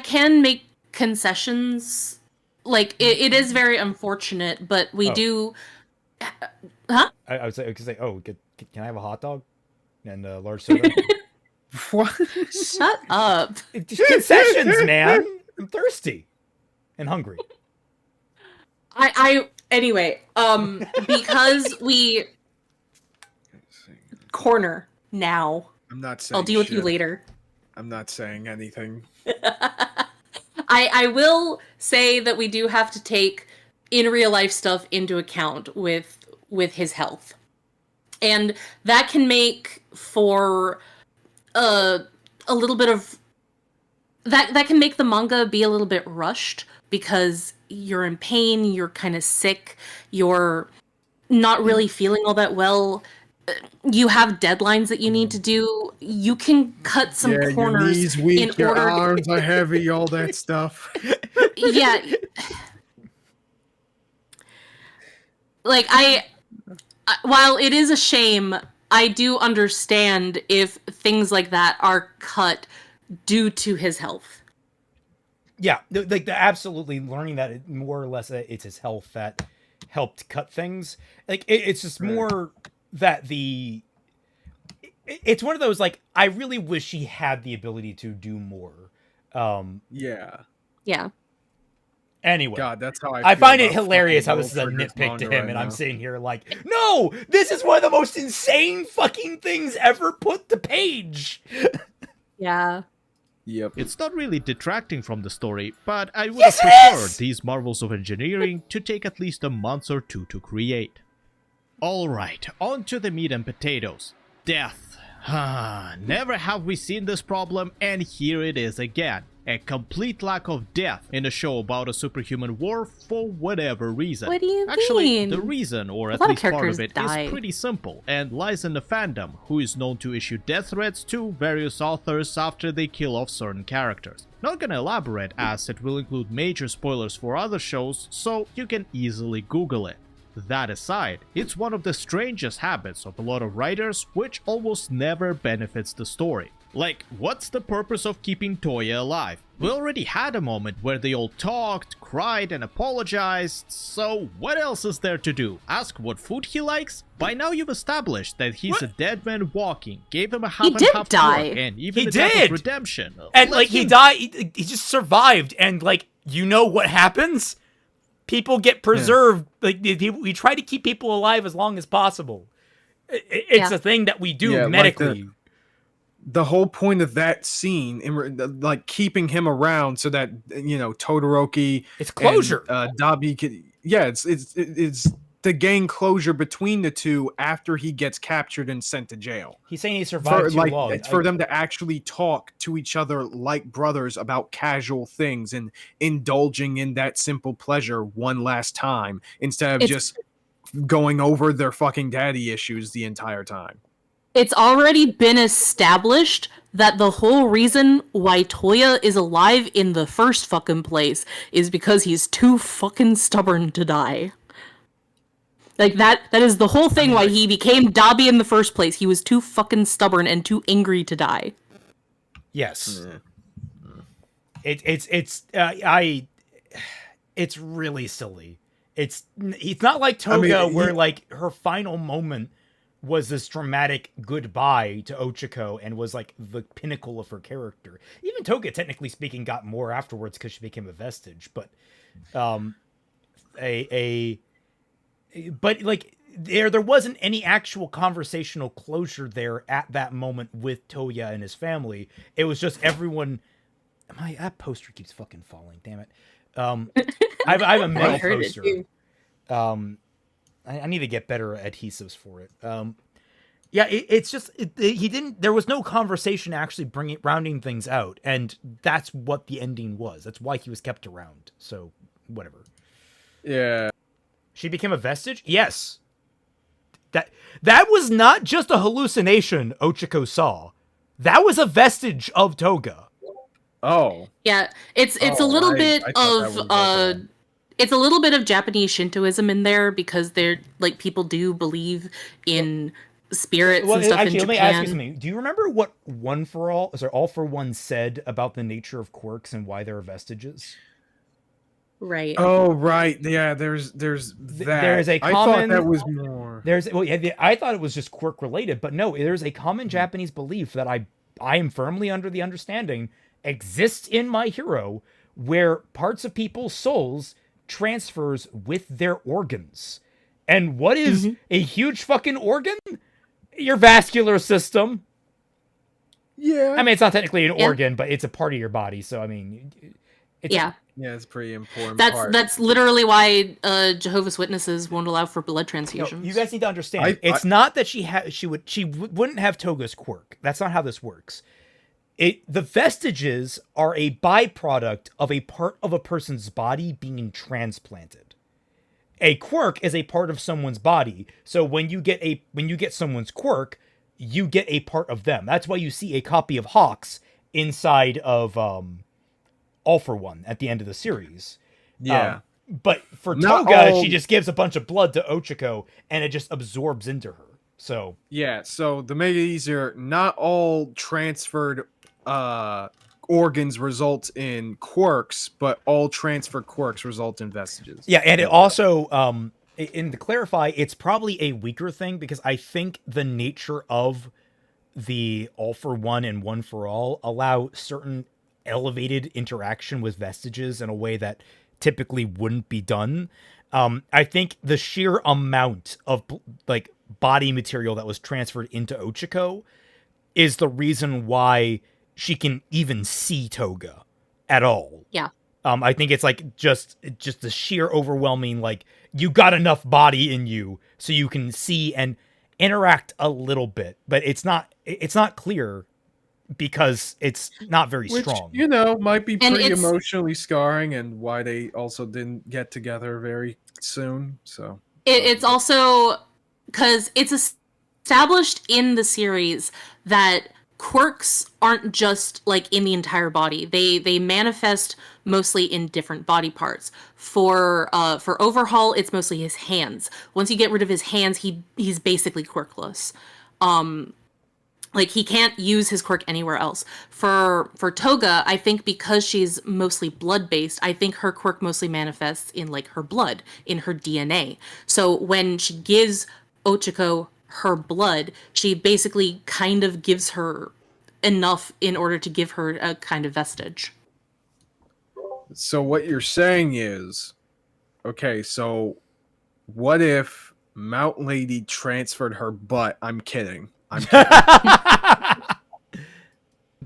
can make concessions. Like it is very unfortunate, but we do. Huh? I would say, oh, can I have a hot dog and a large soda? What? Shut up. Concessions, man. I'm thirsty and hungry. Anyway, because we corner now. I'm not saying I'll deal with you later. I'm not saying anything. I will say that we do have to take in real life stuff into account with his health. And that can make for a little bit of that can make the manga be a little bit rushed because you're in pain, you're kind of sick, you're not really feeling all that well. You have deadlines that you need to do. You can cut some corners. Your knees weak, your arms are heavy, all that stuff. Yeah. Like while it is a shame, I do understand if things like that are cut due to his health. Yeah, like absolutely learning that it, more or less it's his health that helped cut things. Like it's just more that it's one of those like I really wish he had the ability to do more. Yeah. Anyway, God, that's how I find it hilarious how this is a nitpick to him, and I'm sitting here like, no, this is one of the most insane fucking things ever put to page. Yeah. Yep. It's not really detracting from the story, but I would have preferred these marvels of engineering to take at least a month or two to create. Alright, on to the meat and potatoes. Death. Never have we seen this problem, and here it is again. A complete lack of death in a show about a superhuman war for whatever reason. What do you Actually, mean? the reason, or at least part of it, is pretty simple and lies in the fandom, who is known to issue death threats to various authors after they kill off certain characters. Not gonna elaborate as it will include major spoilers for other shows, so you can easily Google it. That aside, it's one of the strangest habits of a lot of writers which almost never benefits the story. Like, what's the purpose of keeping Toya alive? We already had a moment where they all talked, cried, and apologized, so what else is there to do? Ask what food he likes? By now you've established that he's a dead man walking, gave him a half and half die. Work, and even a death of redemption. And like he died, he just survived, and like, you know what happens? People get preserved. Like we try to keep people alive as long as possible. It's a thing that we do medically. Like the whole point of that scene, and like keeping him around so that Todoroki, it's closure. And, Dabi could, it's to gain closure between the two after he gets captured and sent to jail. He's saying he survived too long. It's for them to actually talk to each other like brothers about casual things and indulging in that simple pleasure one last time instead of just going over their fucking daddy issues the entire time. It's already been established that the whole reason why Toya is alive in the first fucking place is because he's too fucking stubborn to die. Like, that is the whole thing why he became Dabi in the first place. He was too fucking stubborn and too angry to die. Yes. It's really silly. It's not like Toga where, like, her final moment was this dramatic goodbye to Ochako and was, like, the pinnacle of her character. Even Toga, technically speaking, got more afterwards because she became a vestige, but but like there wasn't any actual conversational closure there at that moment with Toya and his family. It was just everyone. That poster keeps fucking falling. Damn it. I have a metal heard it, poster. too. I need to get better adhesives for it. Yeah, it's just he didn't. There was no conversation actually rounding things out, and that's what the ending was. That's why he was kept around. So whatever. Yeah. She became a vestige. Yes. That was not just a hallucination Ochako saw. That was a vestige of Toga. Oh. Yeah, it's a little bit of it's a little bit of Japanese Shintoism in there because they're like people do believe in spirits and stuff actually, in let Japan. me ask you something. Do you remember what All for One said about the nature of quirks and why there are vestiges? Right. Oh, right. Yeah, there's that. There's a common. I thought that was more. I thought it was just quirk related, but no. There's a common Japanese belief that I am firmly under the understanding exists in My Hero, where parts of people's souls transfers with their organs. And what is a huge fucking organ? Your vascular system. Yeah. I mean, it's not technically an organ, but it's a part of your body. So, I mean, it's yeah, it's pretty important. That's literally why Jehovah's Witnesses won't allow for blood transfusions. No, you guys need to understand. It's not that she wouldn't have Toga's quirk. That's not how this works. The vestiges are a byproduct of a part of a person's body being transplanted. A quirk is a part of someone's body. So when you get someone's quirk, you get a part of them. That's why you see a copy of Hawks inside of All for One at the end of the series. Yeah. But for Toga, she just gives a bunch of blood to Ochako and it just absorbs into her. So yeah, so to make it easier, not all transferred organs result in quirks, but all transferred quirks result in vestiges. Yeah, and it also, and to clarify, it's probably a weaker thing because I think the nature of the All for One and One for All allow certain elevated interaction with vestiges in a way that typically wouldn't be done. I think the sheer amount of like body material that was transferred into Ochako is the reason why she can even see Toga at all. Yeah. I think it's like just the sheer overwhelming, like you got enough body in you so you can see and interact a little bit, but it's not clear because it's not very strong. You know, might be pretty emotionally scarring and why they also didn't get together very soon. So it's also because it's established in the series that quirks aren't just like in the entire body. They manifest mostly in different body parts. For Overhaul, it's mostly his hands. Once you get rid of his hands, he's basically quirkless. Like he can't use his quirk anywhere else. For Toga, I think because she's mostly blood based, I think her quirk mostly manifests in like her blood, in her DNA. So when she gives Ochako her blood, she basically kind of gives her enough in order to give her a kind of vestige. So what you're saying is, okay, so what if Mount Lady transferred her butt? I'm kidding.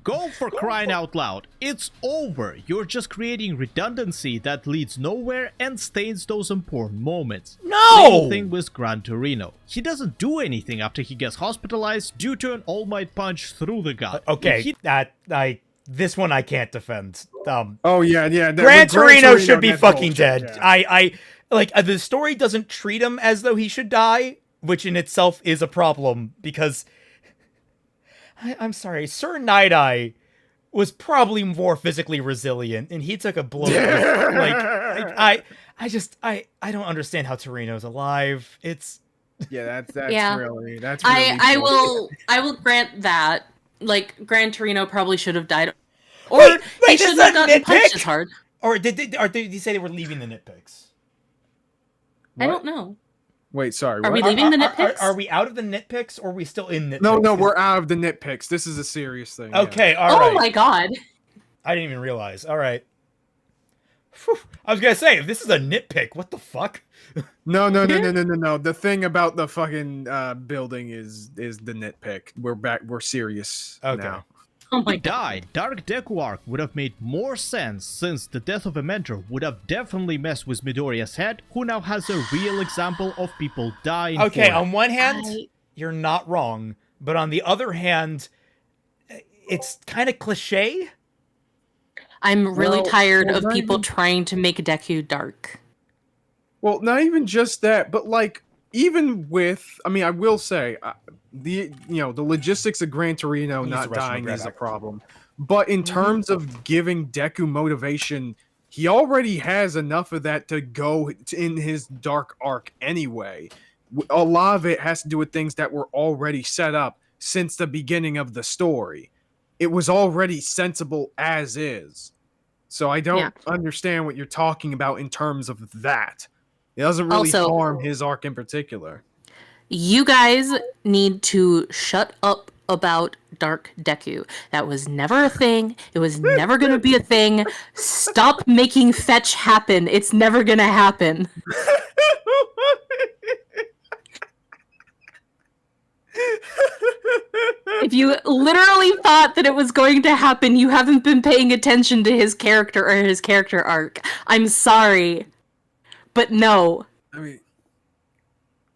Go for crying out loud. It's over. You're just creating redundancy that leads nowhere and stains those important moments. No! Same thing with Gran Torino. He doesn't do anything after he gets hospitalized due to an All Might punch through the gut. Okay, this one I can't defend. Oh yeah. Gran Torino should be fucking dead. Yeah. I the story doesn't treat him as though he should die, which in itself is a problem because I'm sorry, Sir Night-Eye was probably more physically resilient, and he took a blow. I don't understand how Torino's alive. It's that's really I will grant that. Like Gran Torino probably should have died, or he shouldn't have gotten punched as hard. Or did you say they were leaving the nitpicks? I don't know. Wait, sorry. Are we leaving the nitpicks? Are we out of the nitpicks, or are we still in nitpicks? No, we're out of the nitpicks. This is a serious thing. Okay, yeah. all right. Oh my god. I didn't even realize. All right. Whew. I was gonna say, if this is a nitpick, what the fuck? No. The thing about the fucking building is the nitpick. We're back. We're serious now. Oh my God. Dark Deku arc would have made more sense, since the death of a mentor would have definitely messed with Midoriya's head, who now has a real example of people dying. Okay, for on one hand, you're not wrong, but on the other hand, it's kind of cliche. I'm really tired of people trying to make Deku dark. Well, not even just that, but like even with, I mean, I will say the logistics of Gran Torino not dying is a problem, but in terms of giving Deku motivation, he already has enough of that to go in his dark arc anyway. A lot of it has to do with things that were already set up since the beginning of the story. It was already sensible as is. So I don't understand what you're talking about in terms of that. It doesn't really harm his arc in particular. You guys need to shut up about Dark Deku. That was never a thing. It was never going to be a thing. Stop making fetch happen. It's never going to happen. If you literally thought that it was going to happen, you haven't been paying attention to his character or his character arc. I'm sorry. But no.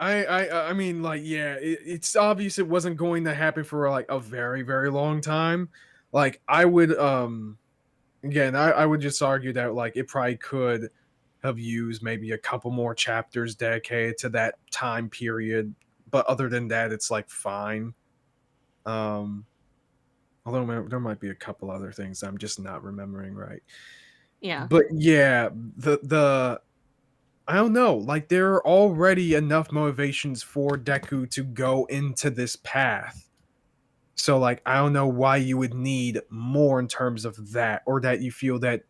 I mean, like, yeah, it's obvious it wasn't going to happen for like a very, very long time. Like, I would, again, I would just argue that like it probably could have used maybe a couple more chapters dedicated to that time period, but other than that, it's like fine. Although there might be a couple other things I'm just not remembering right. Yeah. But yeah, the I don't know. Like, there are already enough motivations for Deku to go into this path. So, like, I don't know why you would need more in terms of that, or that you feel that,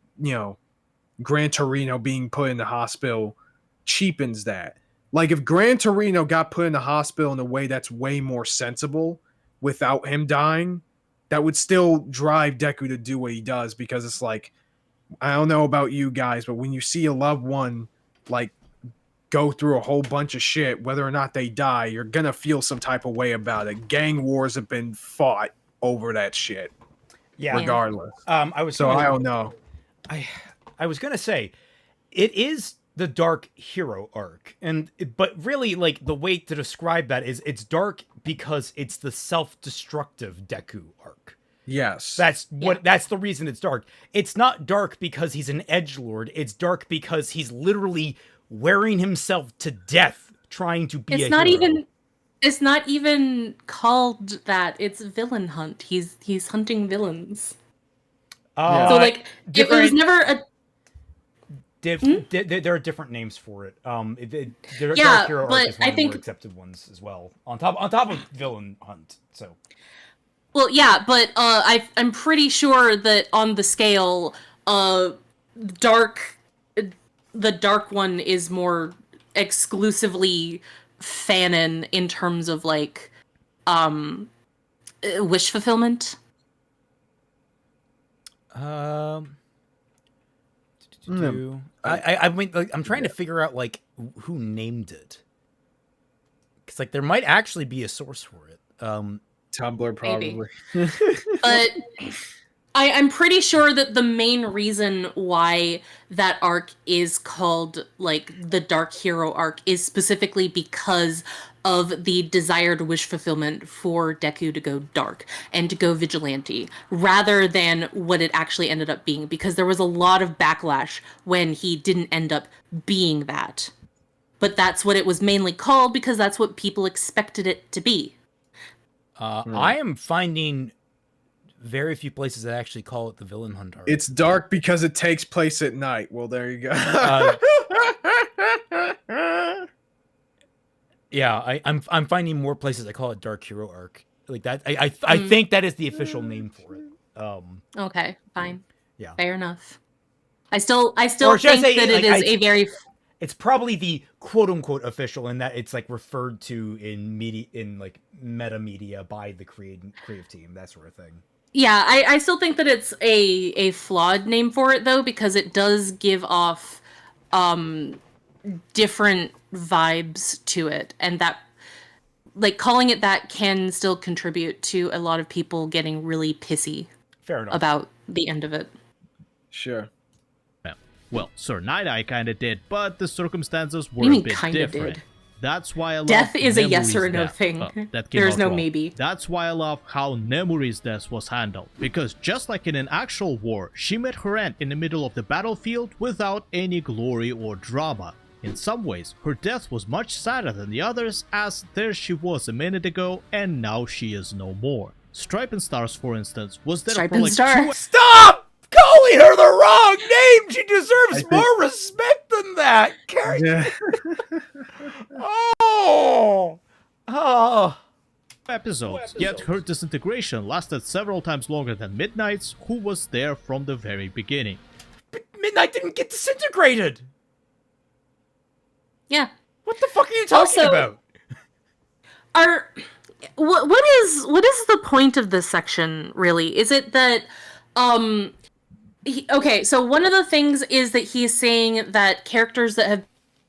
Gran Torino being put in the hospital cheapens that. Like, if Gran Torino got put in the hospital in a way that's way more sensible without him dying, that would still drive Deku to do what he does, because it's like, I don't know about you guys, but when you see a loved one like go through a whole bunch of shit, whether or not they die, you're gonna feel some type of way about it. Gang wars have been fought over that shit. Yeah. Regardless. I don't know. I was gonna say, it is the dark hero arc, but really, like, the way to describe that is it's dark because it's the self-destructive Deku arc. Yes. That's the reason it's dark. It's not dark because he's an edgelord. It's dark because he's literally wearing himself to death trying to be a hero. It's not even called that. It's villain hunt. He's hunting villains. So like it was never a there are different names for it. Dark hero arc is one of the more accepted ones as well. On top of villain hunt. So well, yeah, but I'm pretty sure that on the scale, the dark one is more exclusively fanon in terms of like wish fulfillment. I mean, like, I'm trying to figure out like who named it, because like there might actually be a source for it. Tumblr probably. But I'm pretty sure that the main reason why that arc is called like the Dark Hero arc is specifically because of the desired wish fulfillment for Deku to go dark and to go vigilante, rather than what it actually ended up being, because there was a lot of backlash when he didn't end up being that. But that's what it was mainly called because that's what people expected it to be. I am finding very few places that actually call it the villain hunt arc. It's dark because it takes place at night. Well, there you go. Yeah, I'm finding more places that call it Dark Hero arc. Like that, I think that is the official name for it. Okay, fine. Yeah, fair enough. I still think that it is a very. It's probably the quote unquote official in that it's like referred to in like meta media by the creative team, that sort of thing. Yeah, I still think that it's a flawed name for it though, because it does give off different vibes to it, and that like calling it that can still contribute to a lot of people getting really pissy Fair enough. about the end of it. Sure. Well, Sir Night-Eye kinda did, but the circumstances were You mean a bit kinda different. did? That's why I love Death is a yes Nemuri's or a no death. thing. That came There's out no wrong. maybe. That's why I love how Nemuri's death was handled, because just like in an actual war, she met her end in the middle of the battlefield without any glory or drama. In some ways, her death was much sadder than the others, as there she was a minute ago, and now she is no more. Stripe and Stars, for instance, was there Stripe for and like Star. 2 Stop calling her the wrong name. She deserves more respect than that. Carrie. Yeah. Oh. episodes, yet her disintegration lasted several times longer than Midnight's, who was there from the very beginning. But Midnight didn't get disintegrated. Yeah. What the fuck are you talking about? What is the point of this section, really? Is it that okay, so one of the things is that he's saying that characters that have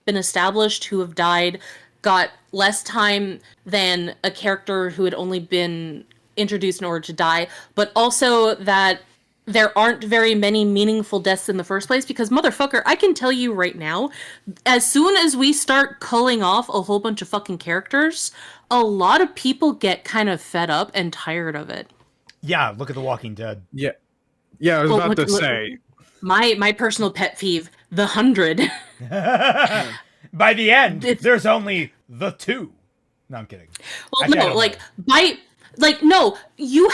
been established who have died got less time than a character who had only been introduced in order to die, but also that there aren't very many meaningful deaths in the first place, because motherfucker, I can tell you right now, as soon as we start culling off a whole bunch of fucking characters, a lot of people get kind of fed up and tired of it. Yeah, look at The Walking Dead. Yeah. Yeah, I was about to say. My personal pet peeve, the 100. By the end, there's only the 2. No, I'm kidding. Well, Actually, I no, don't know. no, you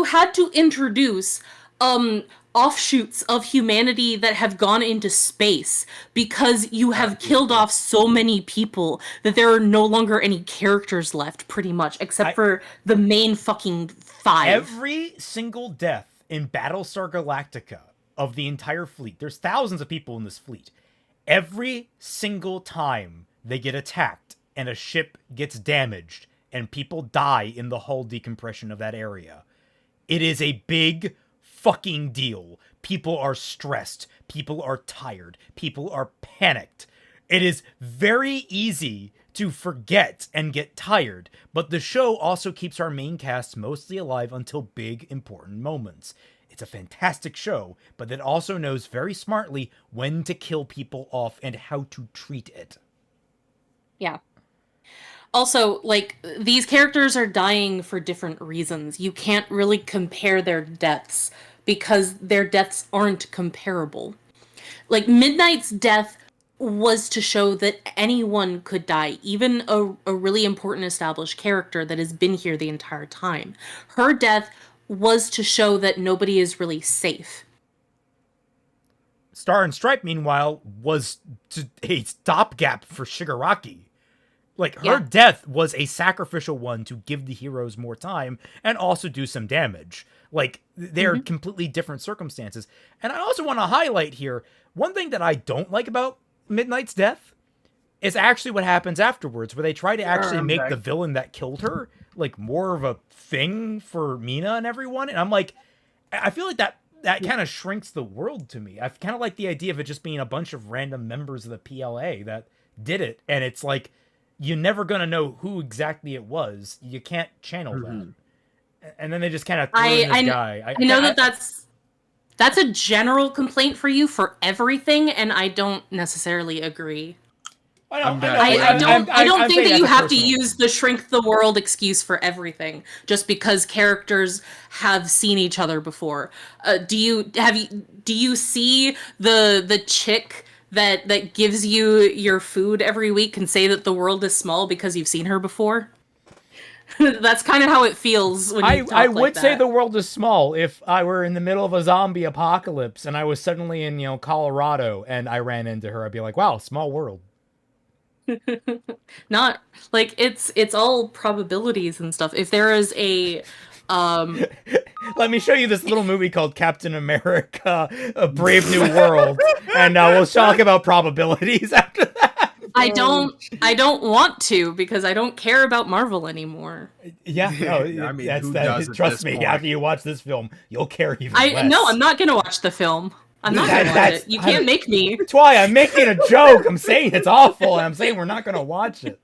had to introduce offshoots of humanity that have gone into space, because you have killed off so many people that there are no longer any characters left, pretty much, except for the main fucking 5. Every single death in Battlestar Galactica of the entire fleet, there's thousands of people in this fleet. Every single time they get attacked and a ship gets damaged and people die in the hull decompression of that area, it is a big fucking deal. People are stressed. People are tired. People are panicked. It is very easy to forget and get tired, but the show also keeps our main cast mostly alive until big, important moments. It's a fantastic show, but it also knows very smartly when to kill people off and how to treat it. Yeah. Also, like, these characters are dying for different reasons. You can't really compare their deaths, because their deaths aren't comparable. Like, Midnight's death was to show that anyone could die, even a really important established character that has been here the entire time. Her death was to show that nobody is really safe. Star and Stripe, meanwhile, was a stopgap for Shigaraki. Like, her death was a sacrificial one to give the heroes more time and also do some damage. Like, they're completely different circumstances. And I also want to highlight here, one thing that I don't like about Midnight's death is actually what happens afterwards, where they try to actually make the villain that killed her, like, more of a thing for Mina and everyone. And I'm like, I feel like that kind of shrinks the world to me. I kind of like the idea of it just being a bunch of random members of the PLA that did it. And it's like, you're never going to know who exactly it was. You can't channel that. And then they just kind of threw in this guy. I know that's a general complaint for you for everything, and I don't necessarily agree. I don't think that you have to use the shrink the world excuse for everything just because characters have seen each other before. Do you see the chick that gives you your food every week and say that the world is small because you've seen her before? That's kind of how it feels when you talk I like would that. say the world is small if I were in the middle of a zombie apocalypse and I was suddenly in, Colorado and I ran into her. I'd be like, wow, small world. Not like it's all probabilities and stuff. If there is a let me show you this little movie called Captain America: A Brave New World, and we'll talk about probabilities after that. I don't want to because I don't care about Marvel anymore. Yeah, no, I mean, that's trust me. After you watch this film, you'll care even less. No, I'm not gonna watch the film. I'm not gonna watch it. You can't make me. That's why I'm making a joke. I'm saying it's awful, and I'm saying we're not gonna watch it.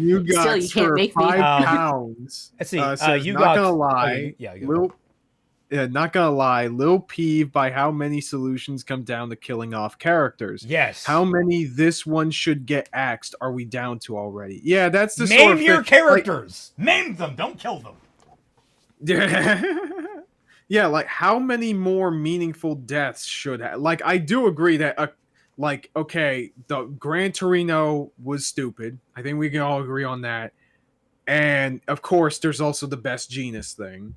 You got Still, you can't for make me. £5. Let's see. Says, You not got. gonna Oh, lie, yeah, you Lil, not gonna lie, Lil peeve by how many solutions come down to killing off characters. Yes. How many this one should get axed are we down to already? Yeah, that's the Maim sort of your thing, characters. Maim them. Don't kill them. Yeah, like how many more meaningful deaths should like I do agree that like okay, the Gran Torino was stupid. I think we can all agree on that. And of course, there's also the best genus thing.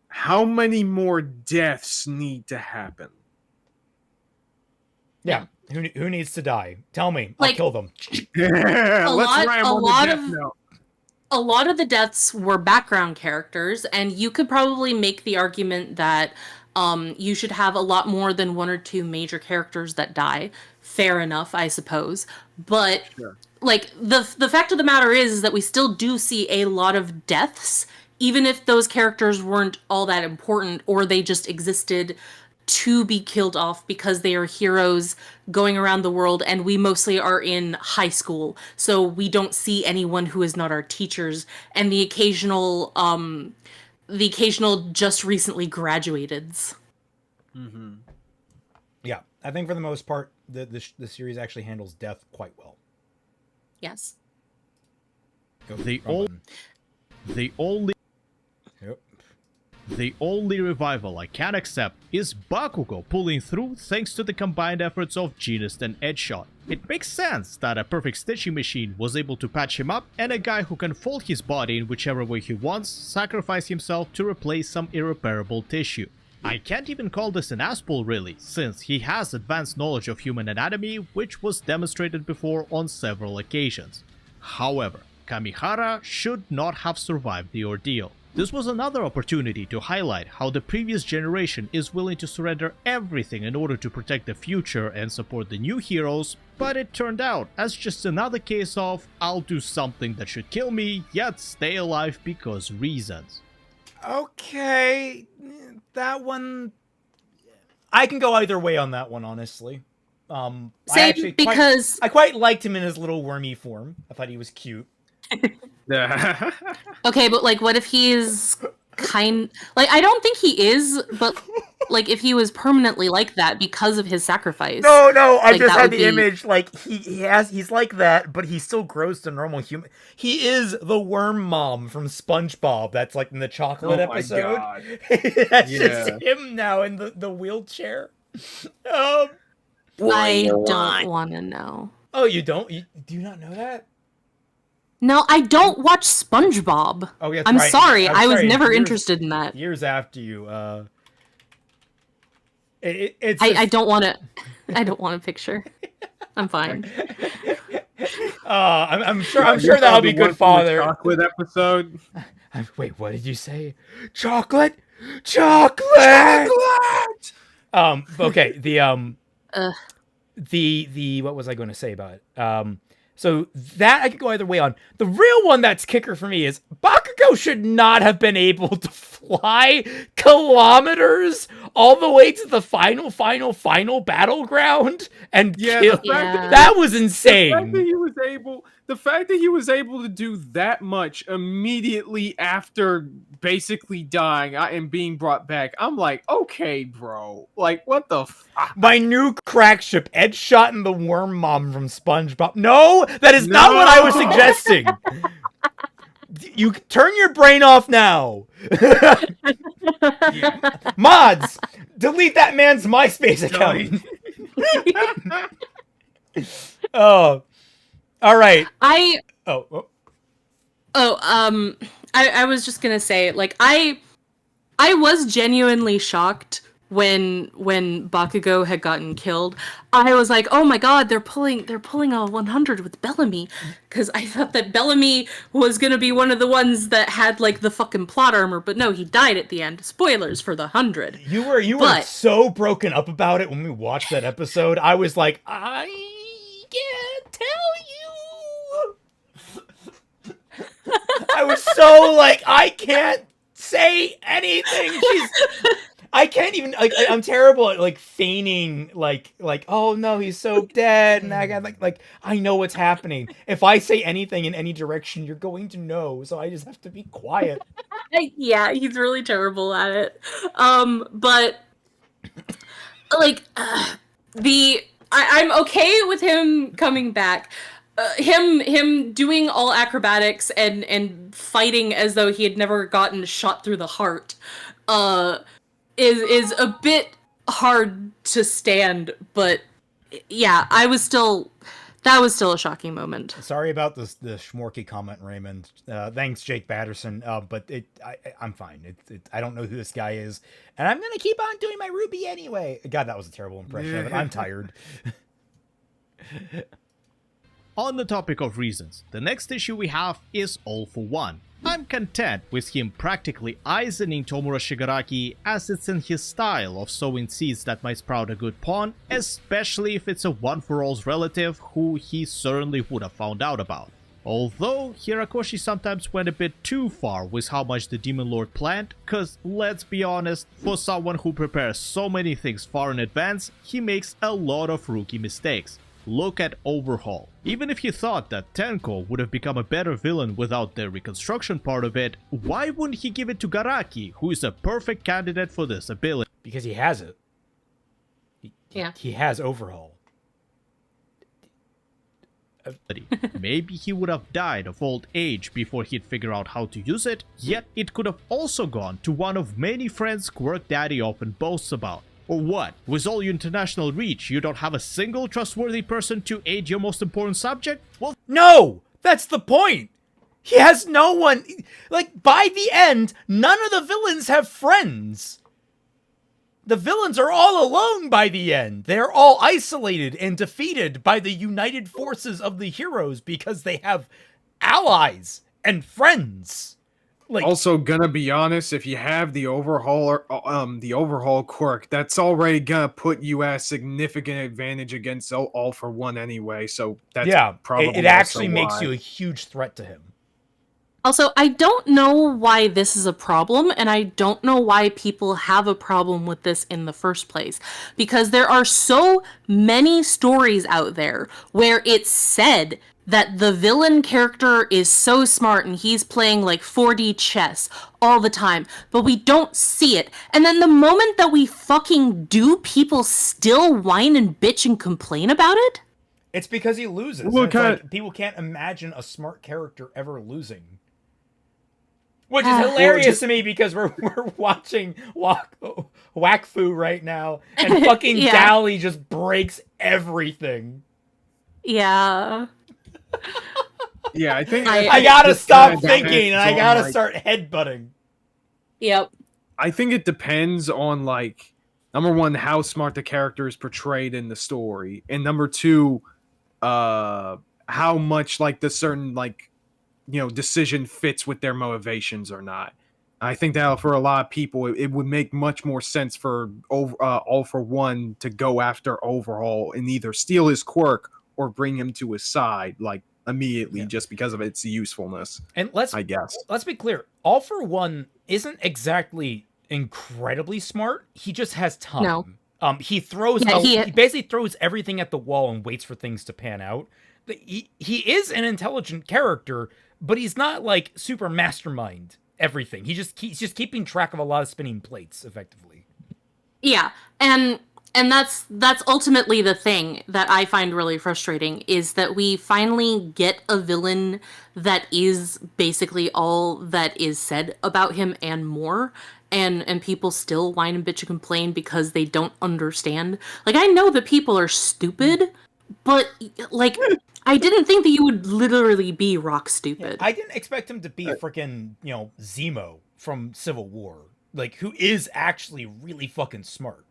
How many more deaths need to happen? Yeah. Who needs to die? Tell me. I'll Like- kill them. Let's ram on the death note. A lot of the deaths were background characters, and you could probably make the argument that you should have a lot more than one or two major characters that die. Fair enough, I suppose. But Sure. like the fact of the matter is that we still do see a lot of deaths, even if those characters weren't all that important or they just existed to be killed off because they are heroes going around the world, and we mostly are in high school, so we don't see anyone who is not our teachers, and the occasional just recently graduateds. Mm-hmm. Yeah. I think for the most part, the series actually handles death quite well. Yes. The Wrong old- button. The only Yep. The only revival I can accept is Bakugo pulling through thanks to the combined efforts of Genist and Edgeshot. It makes sense that a perfect stitching machine was able to patch him up, and a guy who can fold his body in whichever way he wants sacrifice himself to replace some irreparable tissue. I can't even call this an asshole really, since he has advanced knowledge of human anatomy, which was demonstrated before on several occasions. However, Kamihara should not have survived the ordeal. This was another opportunity to highlight how the previous generation is willing to surrender everything in order to protect the future and support the new heroes, but it turned out as just another case of I'll do something that should kill me, yet stay alive because reasons. Okay. That one... I can go either way on that one, honestly. Same, because I quite liked him in his little wormy form. I thought he was cute. okay, but like, what if he's I don't think he is, but like, if he was permanently like that because of his sacrifice. No, I like, just that had would the be- image, like, he's like that, but he still grows to normal human. He is the worm mom from SpongeBob that's like in the chocolate Oh my episode. God. That's Yeah. just him now in the wheelchair. I don't want to know. Oh, you don't? Do you not know that? No, I don't watch SpongeBob. Oh, yeah, I'm right. sorry, I'm I was sorry, never years- interested in that. Years after you, it's I don't want to. I don't want a picture. I'm fine. I'm sure that'll be good, Father. Chocolate episode. Wait, what did you say? Chocolate. Okay. The what was I going to say about it? So that I could go either way on. The real one that's kicker for me is Bakugo should not have been able to fly kilometers all the way to the final battleground and kill. Yeah. That was insane. The fact that he was able to do that much immediately after basically dying and being brought back, I'm like, okay, bro. Like, what the fuck? My new crack ship, Ed Shot and the Worm Mom from SpongeBob. No, that is not what I was suggesting. You turn your brain off now. Mods, delete that man's MySpace account. Oh, all right. I was just gonna say, like, I was genuinely shocked when Bakugo had gotten killed. I was like, oh my god, they're pulling a 100 with Bellamy, because I thought that Bellamy was gonna be one of the ones that had like the fucking plot armor, but no, he died at the end. Spoilers for the 100. You were so broken up about it when we watched that episode. I was like, I can't tell you. I was so like, I can't say anything. I can't even like. I'm terrible at like feigning like oh no, he's so dead, and I got like I know what's happening. If I say anything in any direction, you're going to know. So I just have to be quiet. Yeah, he's really terrible at it. But like I'm okay with him coming back. Him doing all acrobatics and fighting as though he had never gotten shot through the heart is a bit hard to stand, but yeah, that was still a shocking moment. Sorry about the schmorky comment, Raymond. Thanks, Jake Batterson. But I'm fine. I don't know who this guy is, and I'm gonna keep on doing my Ruby anyway. God, that was a terrible impression of it. I'm tired. On the topic of reasons, the next issue we have is All for One. I'm content with him practically isoning Tomura Shigaraki, as it's in his style of sowing seeds that might sprout a good pawn, especially if it's a one-for-all's relative who he certainly would have found out about. Although Hirakoshi sometimes went a bit too far with how much the Demon Lord planned, cause let's be honest, for someone who prepares so many things far in advance, he makes a lot of rookie mistakes. Look at Overhaul. Even if you thought that Tenko would have become a better villain without the reconstruction part of it, why wouldn't he give it to Garaki, who is a perfect candidate for this ability? Because he has it. Yeah. He has Overhaul. Maybe he would have died of old age before he'd figure out how to use it, yet it could have also gone to one of many friends Quirk Daddy often boasts about. Or what? With all your international reach, you don't have a single trustworthy person to aid your most important subject? Well, no! That's the point! He has no one... Like, by the end, none of the villains have friends. The villains are all alone by the end. They're all isolated and defeated by the united forces of the heroes because they have allies and friends. Like, also, gonna be honest, if you have the overhaul quirk, that's already gonna put you at a significant advantage against All for One anyway. So that's probably it actually makes you a huge threat to him. Also, I don't know why this is a problem, and I don't know why people have a problem with this in the first place. Because there are so many stories out there where it's said that the villain character is so smart and he's playing like 4D chess all the time, but we don't see it. And then the moment that we fucking do, people still whine and bitch and complain about it? It's because he loses. Well, like, people can't imagine a smart character ever losing. Which is hilarious to me because we're watching Wakfu right now, and fucking Dally just breaks everything. Yeah. Yeah, I think I gotta stop thinking, and I gotta start headbutting. Yep. I think it depends on, like, number one, how smart the character is portrayed in the story, and number two, how much, like, the certain, like, decision fits with their motivations or not. I think that for a lot of people, it would make much more sense for All for One to go after Overhaul and either steal his quirk or bring him to his side, like, immediately, just because of its usefulness. And let's be clear, All for One isn't exactly incredibly smart. He just has time. No. He basically throws everything at the wall and waits for things to pan out. He is an intelligent character, but he's not like super mastermind everything. He's just keeping track of a lot of spinning plates effectively. Yeah, and that's ultimately the thing that I find really frustrating, is that we finally get a villain that is basically all that is said about him and more, and people still whine and bitch and complain because they don't understand. Like, I know that people are stupid, but like, I didn't think that you would literally be rock stupid. I didn't expect him to be freaking, Zemo from Civil War, like, who is actually really fucking smart.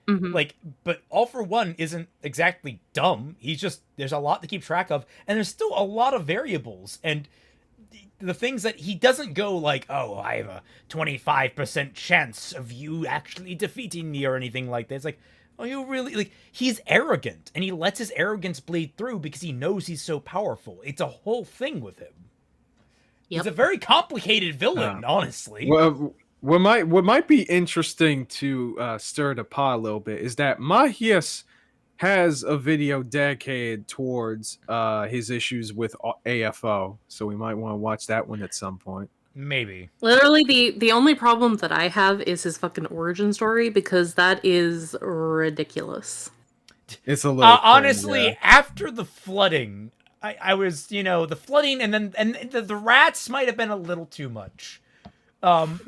Like, but All for One isn't exactly dumb. There's a lot to keep track of, and there's still a lot of variables, and the things that he doesn't go like, oh, I have a 25% chance of you actually defeating me or anything like that. It's like, oh, you really, like, he's arrogant, and he lets his arrogance bleed through because he knows he's so powerful. It's a whole thing with him. Yep. He's a very complicated villain, honestly. Well, What might be interesting to stir the pot a little bit is that Mahias has a video dedicated towards his issues with AFO, so we might want to watch that one at some point. Maybe. Literally, the only problem that I have is his fucking origin story, because that is ridiculous. It's a little honestly, after the flooding, I was, the flooding, and then the rats might have been a little too much. Making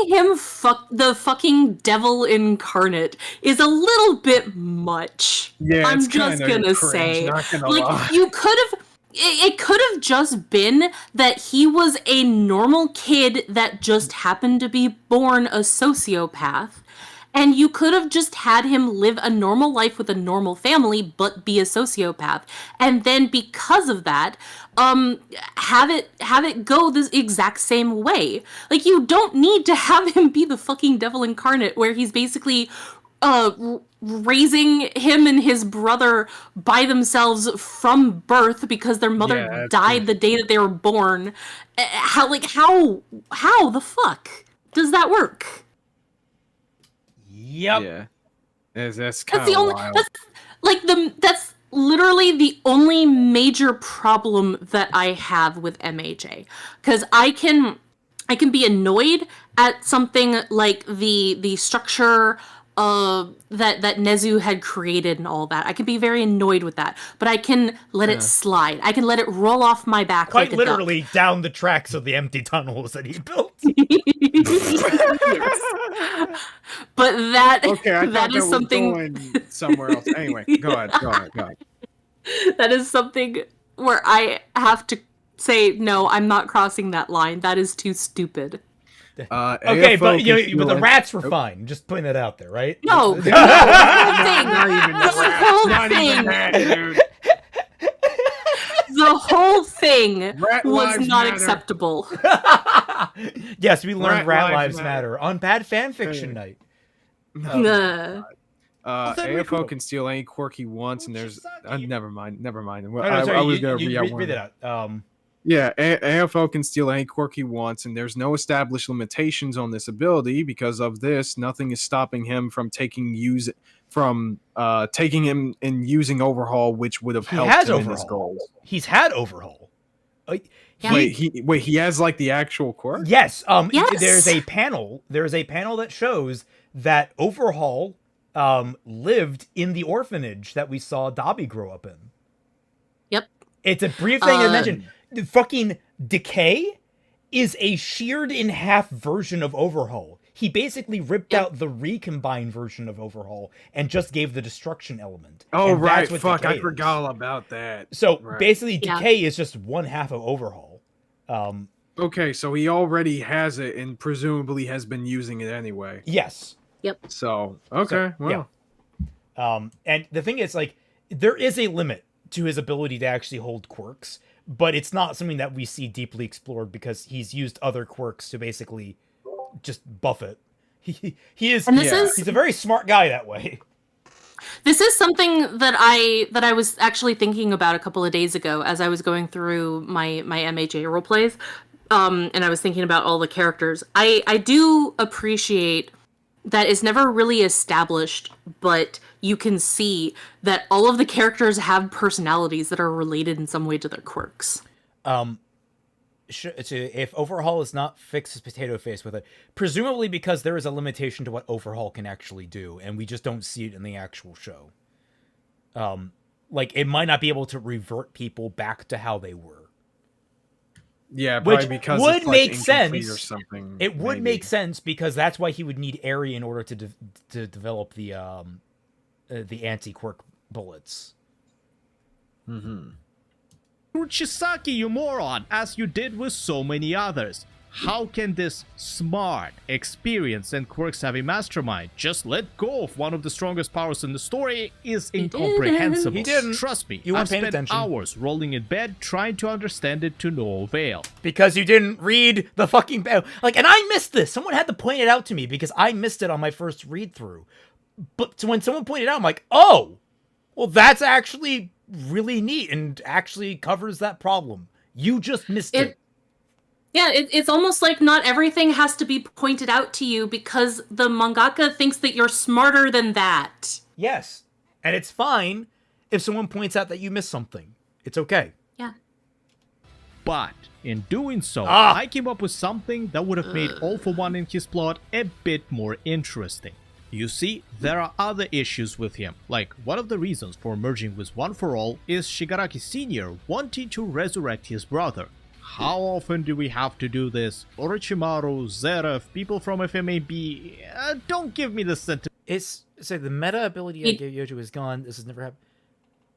him the fucking devil incarnate is a little bit much. Yeah, I'm just gonna say, you could have. It could have just been that he was a normal kid that just happened to be born a sociopath. And you could have just had him live a normal life with a normal family, but be a sociopath. And then because of that, have it go this exact same way. Like, you don't need to have him be the fucking devil incarnate, where he's basically raising him and his brother by themselves from birth because their mother died the day that they were born. How the fuck does that work? Yep. Yeah. That's kind of wild. That's literally the only major problem that I have with MHA. Because I can be annoyed at something like the structure that Nezu had created and all that. I can be very annoyed with that, but I can let it slide. I can let it roll off my back. Quite like literally down the tracks of the empty tunnels that he built. But that that is something going somewhere else. Anyway, go ahead. That is something where I have to say, no, I'm not crossing that line. That is too stupid. Okay, but the rats were fine. Just putting that out there, right? No, the whole thing was not acceptable. Yes, we learned Rat Lives Matter on Bad Fanfiction Night. AFO can steal any quirk he wants, and there's never mind. I was gonna read it out. Yeah, AFO can steal any quirk he wants, and there's no established limitations on this ability. Because of this, nothing is stopping him from taking him and using Overhaul, which would have helped him in his goals. He's had Overhaul. He has like the actual quirk? Yes. Yes. There's a panel that shows that Overhaul lived in the orphanage that we saw Dobby grow up in. Yep. It's a brief thing to mention. The fucking Decay is a sheared in half version of Overhaul. He basically ripped out the recombined version of Overhaul and just gave the destruction element. Oh, and right. Fuck, I forgot all about that. So basically, Decay is just one half of Overhaul. Okay, so he already has it and presumably has been using it anyway. Yes. Yep. So, okay, well. Yeah. And the thing is, like, there is a limit to his ability to actually hold quirks, but it's not something that we see deeply explored because he's used other quirks to basically just buff it. He's a very smart guy that way. This is something that I was actually thinking about a couple of days ago as I was going through my MHA roleplays, and I was thinking about all the characters. I do appreciate that it's never really established, but you can see that all of the characters have personalities that are related in some way to their quirks. If Overhaul is not fixed as Potato Face with it, presumably because there is a limitation to what Overhaul can actually do, and we just don't see it in the actual show. Like, it might not be able to revert people back to how they were. Yeah, probably because would it's like make sense or something. It would make sense because that's why he would need Airy in order to develop the anti-quirk bullets. Mm-hmm. Chisaki, you moron, as you did with so many others. How can this smart, experienced, and quirk-savvy mastermind just let go of one of the strongest powers in the story is incomprehensible. He didn't. Trust me, You I've weren't paying spent attention. hours rolling in bed trying to understand it to no avail. Because you didn't read the fucking... and I missed this. Someone had to point it out to me because I missed it on my first read-through. But when someone pointed it out, I'm like, oh, well, that's actually really neat and actually covers that problem. You just missed it. Yeah, it's almost like not everything has to be pointed out to you because the mangaka thinks that you're smarter than that. Yes. And it's fine if someone points out that you missed something. It's okay. Yeah. But in doing so, I came up with something that would have made All for One and his plot a bit more interesting. You see, there are other issues with him, like one of the reasons for merging with One for All is Shigaraki Sr. wanting to resurrect his brother. How often do we have to do this? Orochimaru, Zeref, people from FMAB, don't give me the sentiment. It's say the meta ability I gave Yojo is gone. This has never happened.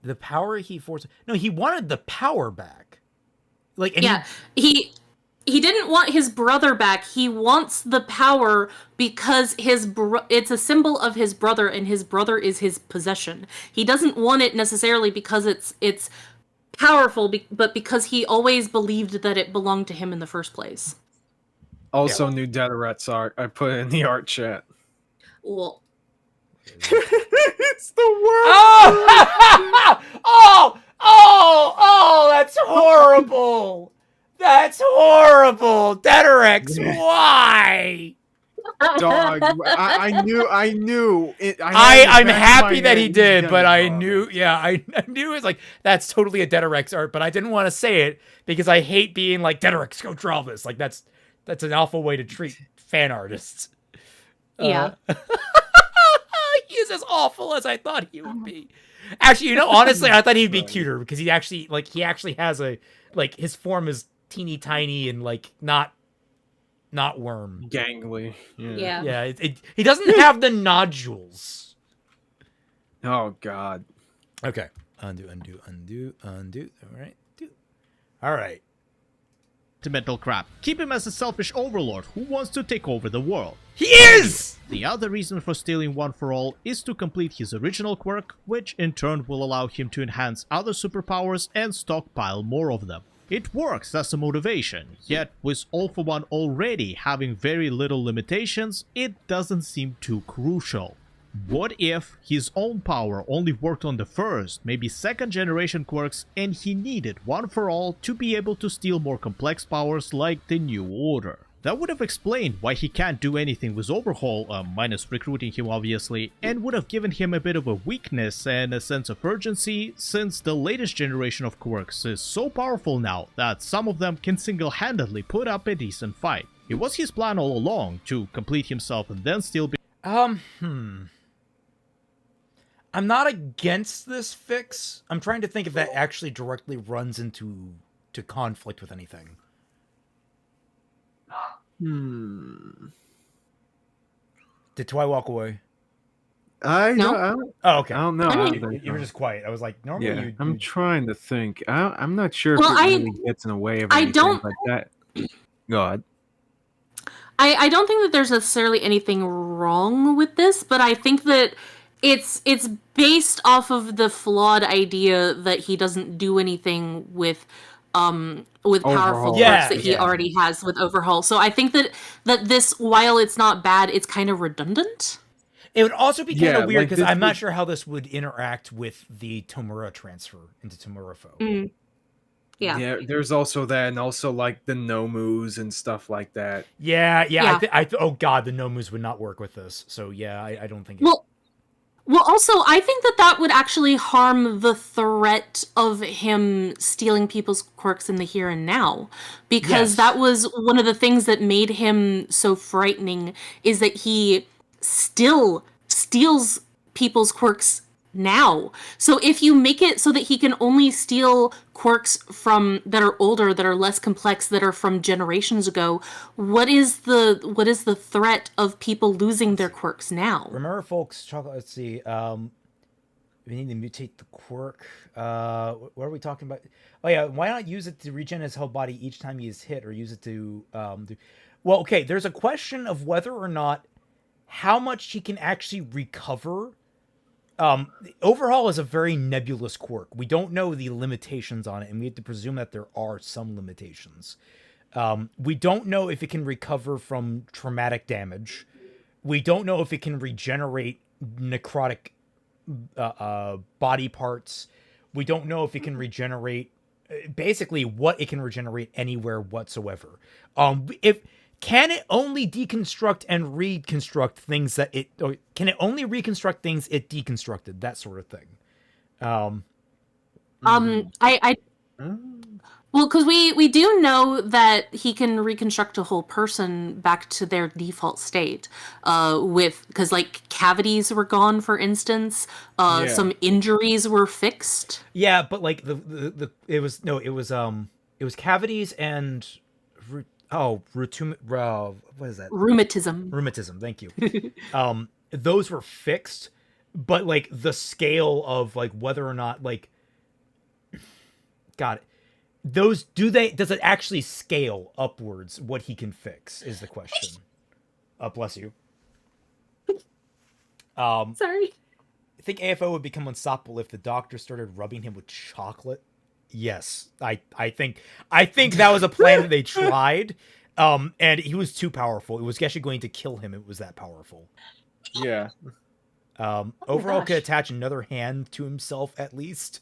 The power he forced. No, he wanted the power back. Like, and yeah, he didn't want his brother back. He wants the power because it's a symbol of his brother, and his brother is his possession. He doesn't want it necessarily because it's powerful, but because he always believed that it belonged to him in the first place. Also, new Deaderet's art. I put it in the art chat. Well, it's the worst. Oh, that's horrible. That's horrible. Deaderex, why? Dog, I knew it. I'm happy that he did, but I knew, I knew it's like, that's totally a Deaderex art, but I didn't want to say it because I hate being like, Deaderex, go draw this. Like, that's an awful way to treat fan artists. Yeah. He is as awful as I thought he would be. Actually, honestly, I thought he'd be cuter because he actually has his form is teeny tiny and like not worm. Gangly. Yeah. Yeah, he doesn't have the nodules. Oh God. Okay. Undo. All right. Mental crap. Keep him as a selfish overlord who wants to take over the world. He is! The other reason for stealing One for All is to complete his original quirk, which in turn will allow him to enhance other superpowers and stockpile more of them. It works as a motivation, yet with All for One already having very little limitations, it doesn't seem too crucial. What if his own power only worked on the first, maybe second generation quirks, and he needed One for All to be able to steal more complex powers like the New Order? That would have explained why he can't do anything with Overhaul, minus recruiting him obviously, and would have given him a bit of a weakness and a sense of urgency, since the latest generation of quirks is so powerful now that some of them can single-handedly put up a decent fight. It was his plan all along, to complete himself and then still be— I'm not against this fix. I'm trying to think if that actually directly runs into conflict with anything. Did Twi walk away? No. Oh, okay. I don't know. You were just quiet. I was like, normally I'm trying to think. I'm not sure Well, if it really gets in the way of anything like that. Go ahead. I don't think that there's necessarily anything wrong with this, but I think that it's based off of the flawed idea that he doesn't do anything with powerful quirks that he already has with Overhaul. So I think that this, while it's not bad, it's kind of redundant. It would also be kind of weird because I'm not sure how this would interact with the Tomura transfer into Tomurafo. Yeah, there's also that, and also like the Nomus and stuff like that. Yeah. Oh God, the Nomus would not work with this. So yeah, I don't think. Well, also, I think that would actually harm the threat of him stealing people's quirks in the here and now. Because that was one of the things that made him so frightening, is that he still steals people's quirks now. So if you make it so that he can only steal quirks from that are older, that are less complex, that are from generations ago, what is the threat of people losing their quirks now? Remember, folks, let's see. We need to mutate the quirk. What are we talking about? Oh yeah, why not use it to regen his whole body each time he is hit, or use it to well, okay, there's a question of whether or not how much he can actually recover. Overhaul is a very nebulous quirk. We don't know the limitations on it, and we have to presume that there are some limitations. We don't know if it can recover from traumatic damage. We don't know if it can regenerate necrotic body parts. We don't know if it can regenerate basically what it can regenerate anywhere whatsoever. If can it only deconstruct and reconstruct things that it, or can it only reconstruct things it deconstructed, that sort of thing. Well, because we do know that he can reconstruct a whole person back to their default state, because like cavities were gone, for instance. Some injuries were fixed. Yeah, but like it was cavities and what is that? Rheumatism. Thank you. Those were fixed, but like the scale of like whether or not like, got it. Does it actually scale upwards what he can fix is the question. Bless you. Sorry. I think AFO would become unstoppable if the doctor started rubbing him with chocolate. Yes. I think that was a plan that they tried. And he was too powerful. It was actually going to kill him. It was that powerful. Yeah. Overall could attach another hand to himself at least.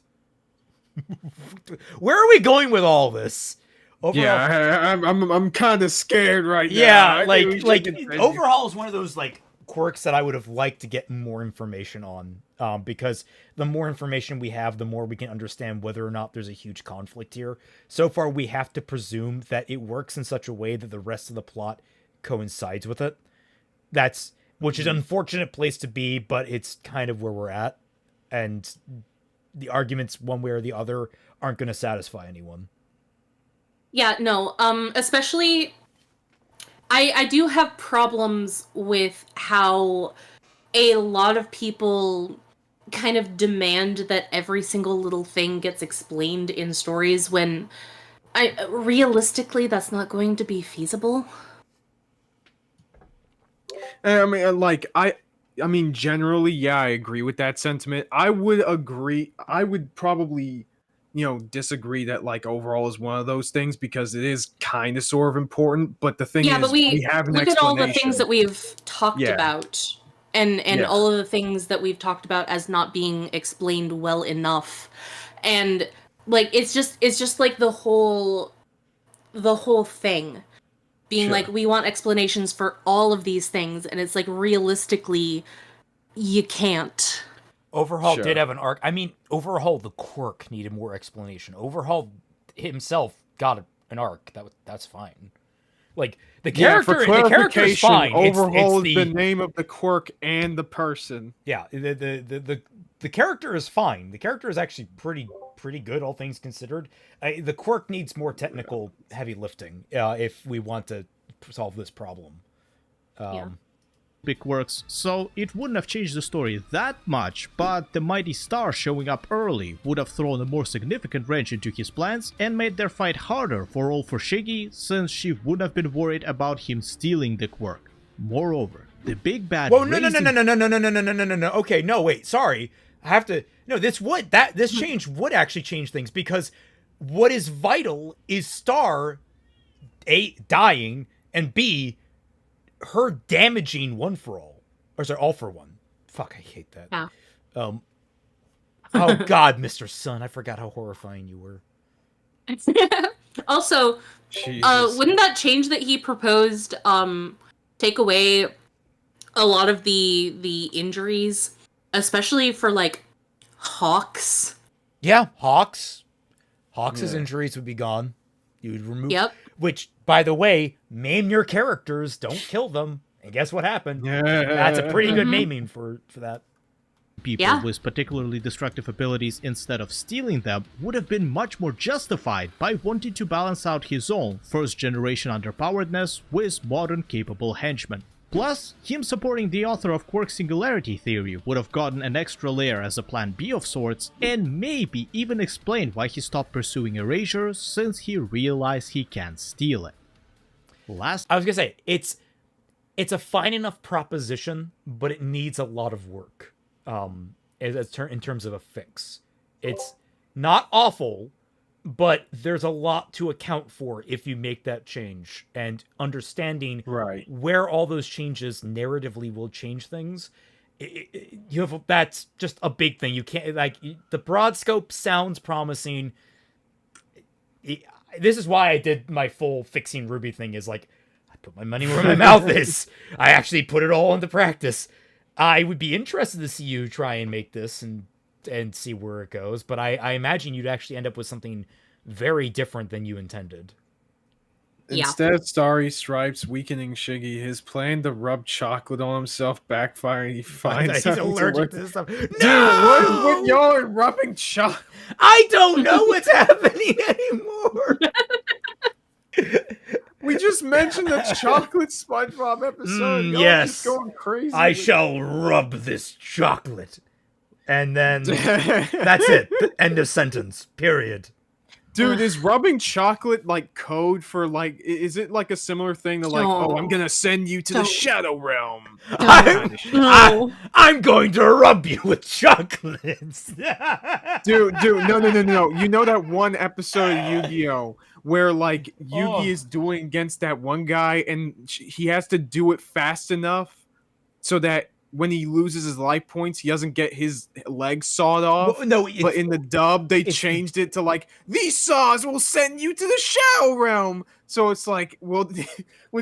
Where are we going with all this? Overall, yeah, I'm kind of scared right now. Yeah, like overhaul is one of those like quirks that I would have liked to get more information on, because the more information we have, the more we can understand whether or not there's a huge conflict here. So far, we have to presume that it works in such a way that the rest of the plot coincides with it. Which is an unfortunate place to be, but it's kind of where we're at, and the arguments one way or the other aren't going to satisfy anyone. Yeah, no. Especially, I do have problems with how a lot of people kind of demand that every single little thing gets explained in stories when realistically that's not going to be feasible. I mean, generally, yeah, I agree with that sentiment. I would probably, disagree that, like, overall is one of those things, because it is kind of sort of important, but the thing is, but we have an look explanation. at all the things that we've talked about, and all of the things that we've talked about as not being explained well enough. And, like, it's just like the whole thing. Being like, we want explanations for all of these things, and it's like, realistically, you can't. Overhaul did have an arc. I mean, Overhaul, the quirk, needed more explanation. Overhaul himself got an arc. That's fine. Like, the character's fine. Overhaul is the name of the quirk and the person. Yeah, the character is fine. The character is actually pretty good, all things considered. The quirk needs more technical heavy lifting if we want to solve this problem. Big works, so it wouldn't have changed the story that much, but the mighty star showing up early would have thrown a more significant wrench into his plans and made their fight harder for Shiggy, since she wouldn't have been worried about him stealing the quirk. Moreover, the big bad. Whoa, no. Okay, no, wait, sorry. I have to. No, this change would actually change things, because what is vital is Star, A, dying, and B, her damaging All for One. Fuck, I hate that. Yeah. Oh God, Mr. Sun, I forgot how horrifying you were. Also, wouldn't that change that he proposed take away a lot of the injuries, especially for like Hawks? Yeah, Hawks' injuries would be gone. You would remove. Yep. Which, by the way, maim your characters, don't kill them. And guess what happened? Yeah. That's a pretty good maiming for that. People with particularly destructive abilities, instead of stealing them, would have been much more justified by wanting to balance out his own first-generation underpoweredness with modern capable henchmen. Plus, him supporting the author of Quirk's singularity theory would have gotten an extra layer as a plan B of sorts, and maybe even explained why he stopped pursuing Erasure since he realized he can't steal it. I was gonna say, it's a fine enough proposition, but it needs a lot of work in terms of a fix. It's not awful, but there's a lot to account for if you make that change, and understanding where all those changes narratively will change things. That's just a big thing. You can't, like, the broad scope sounds promising. this is why I did my full fixing Ruby thing, is like, I put my money where my mouth is. I actually put it all into practice. I would be interested to see you try and make this and see where it goes, but I imagine you'd actually end up with something very different than you intended. Instead, Starry Stripes weakening Shiggy, his plan to rub chocolate on himself backfiring. He finds he's allergic to this stuff. No! Dude, what y'all are rubbing chocolate? I don't know what's happening anymore. We just mentioned the chocolate SpongeBob episode. Y'all yes, just going crazy. I shall rub this chocolate, and then that's it. End of sentence. Period. Dude, is rubbing chocolate like code for like? Is it like a similar thing to like? Oh, I'm gonna send you to the Shadow Realm. I'm going to rub you with chocolates. dude, no. You know that one episode of Yu-Gi-Oh where like Yugi is doing against that one guy, and he has to do it fast enough so that when he loses his life points, he doesn't get his legs sawed off. Well, no, but in the dub, they changed it to like, these saws will send you to the Shadow Realm. So it's like, would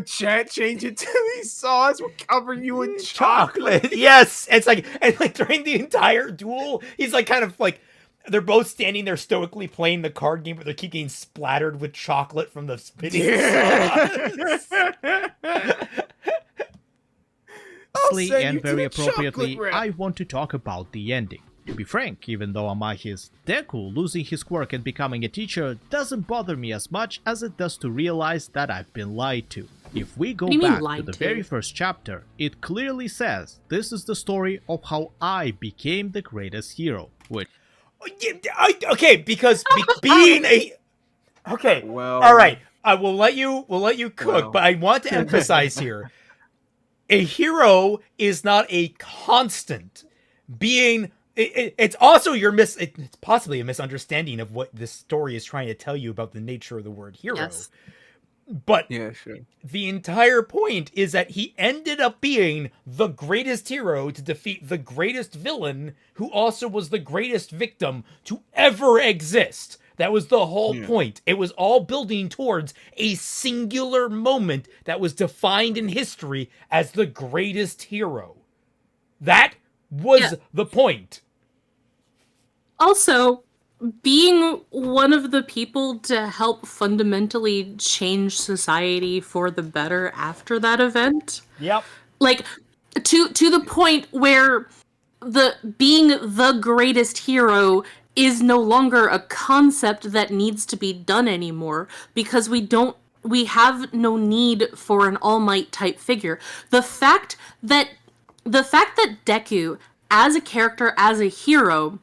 chat change it to these saws will cover you in chocolate? Yes, it's like, and like during the entire duel, he's like kind of like, they're both standing there stoically playing the card game, but they keep getting splattered with chocolate from the spinning saws. And very appropriately, I want to talk about the ending. To be frank, even though Amahi's Deku losing his quirk and becoming a teacher doesn't bother me as much as it does to realize that I've been lied to. If we go back to the very first chapter, it clearly says this is the story of how I became the greatest hero, which... Okay, because being a... Okay, well, all right, we'll let you cook, but I want to emphasize here, a hero is not a constant. Being... It's also it's possibly a misunderstanding of what this story is trying to tell you about the nature of the word hero. Yes. But yeah, sure. The entire point is that he ended up being the greatest hero to defeat the greatest villain, who also was the greatest victim to ever exist. That was the whole point. It was all building towards a singular moment that was defined in history as the greatest hero. That was the point. Also, being one of the people to help fundamentally change society for the better after that event. Yep. Like, to the point where being the greatest hero is no longer a concept that needs to be done anymore, because we have no need for an All Might type figure. The fact that Deku, as a character, as a hero,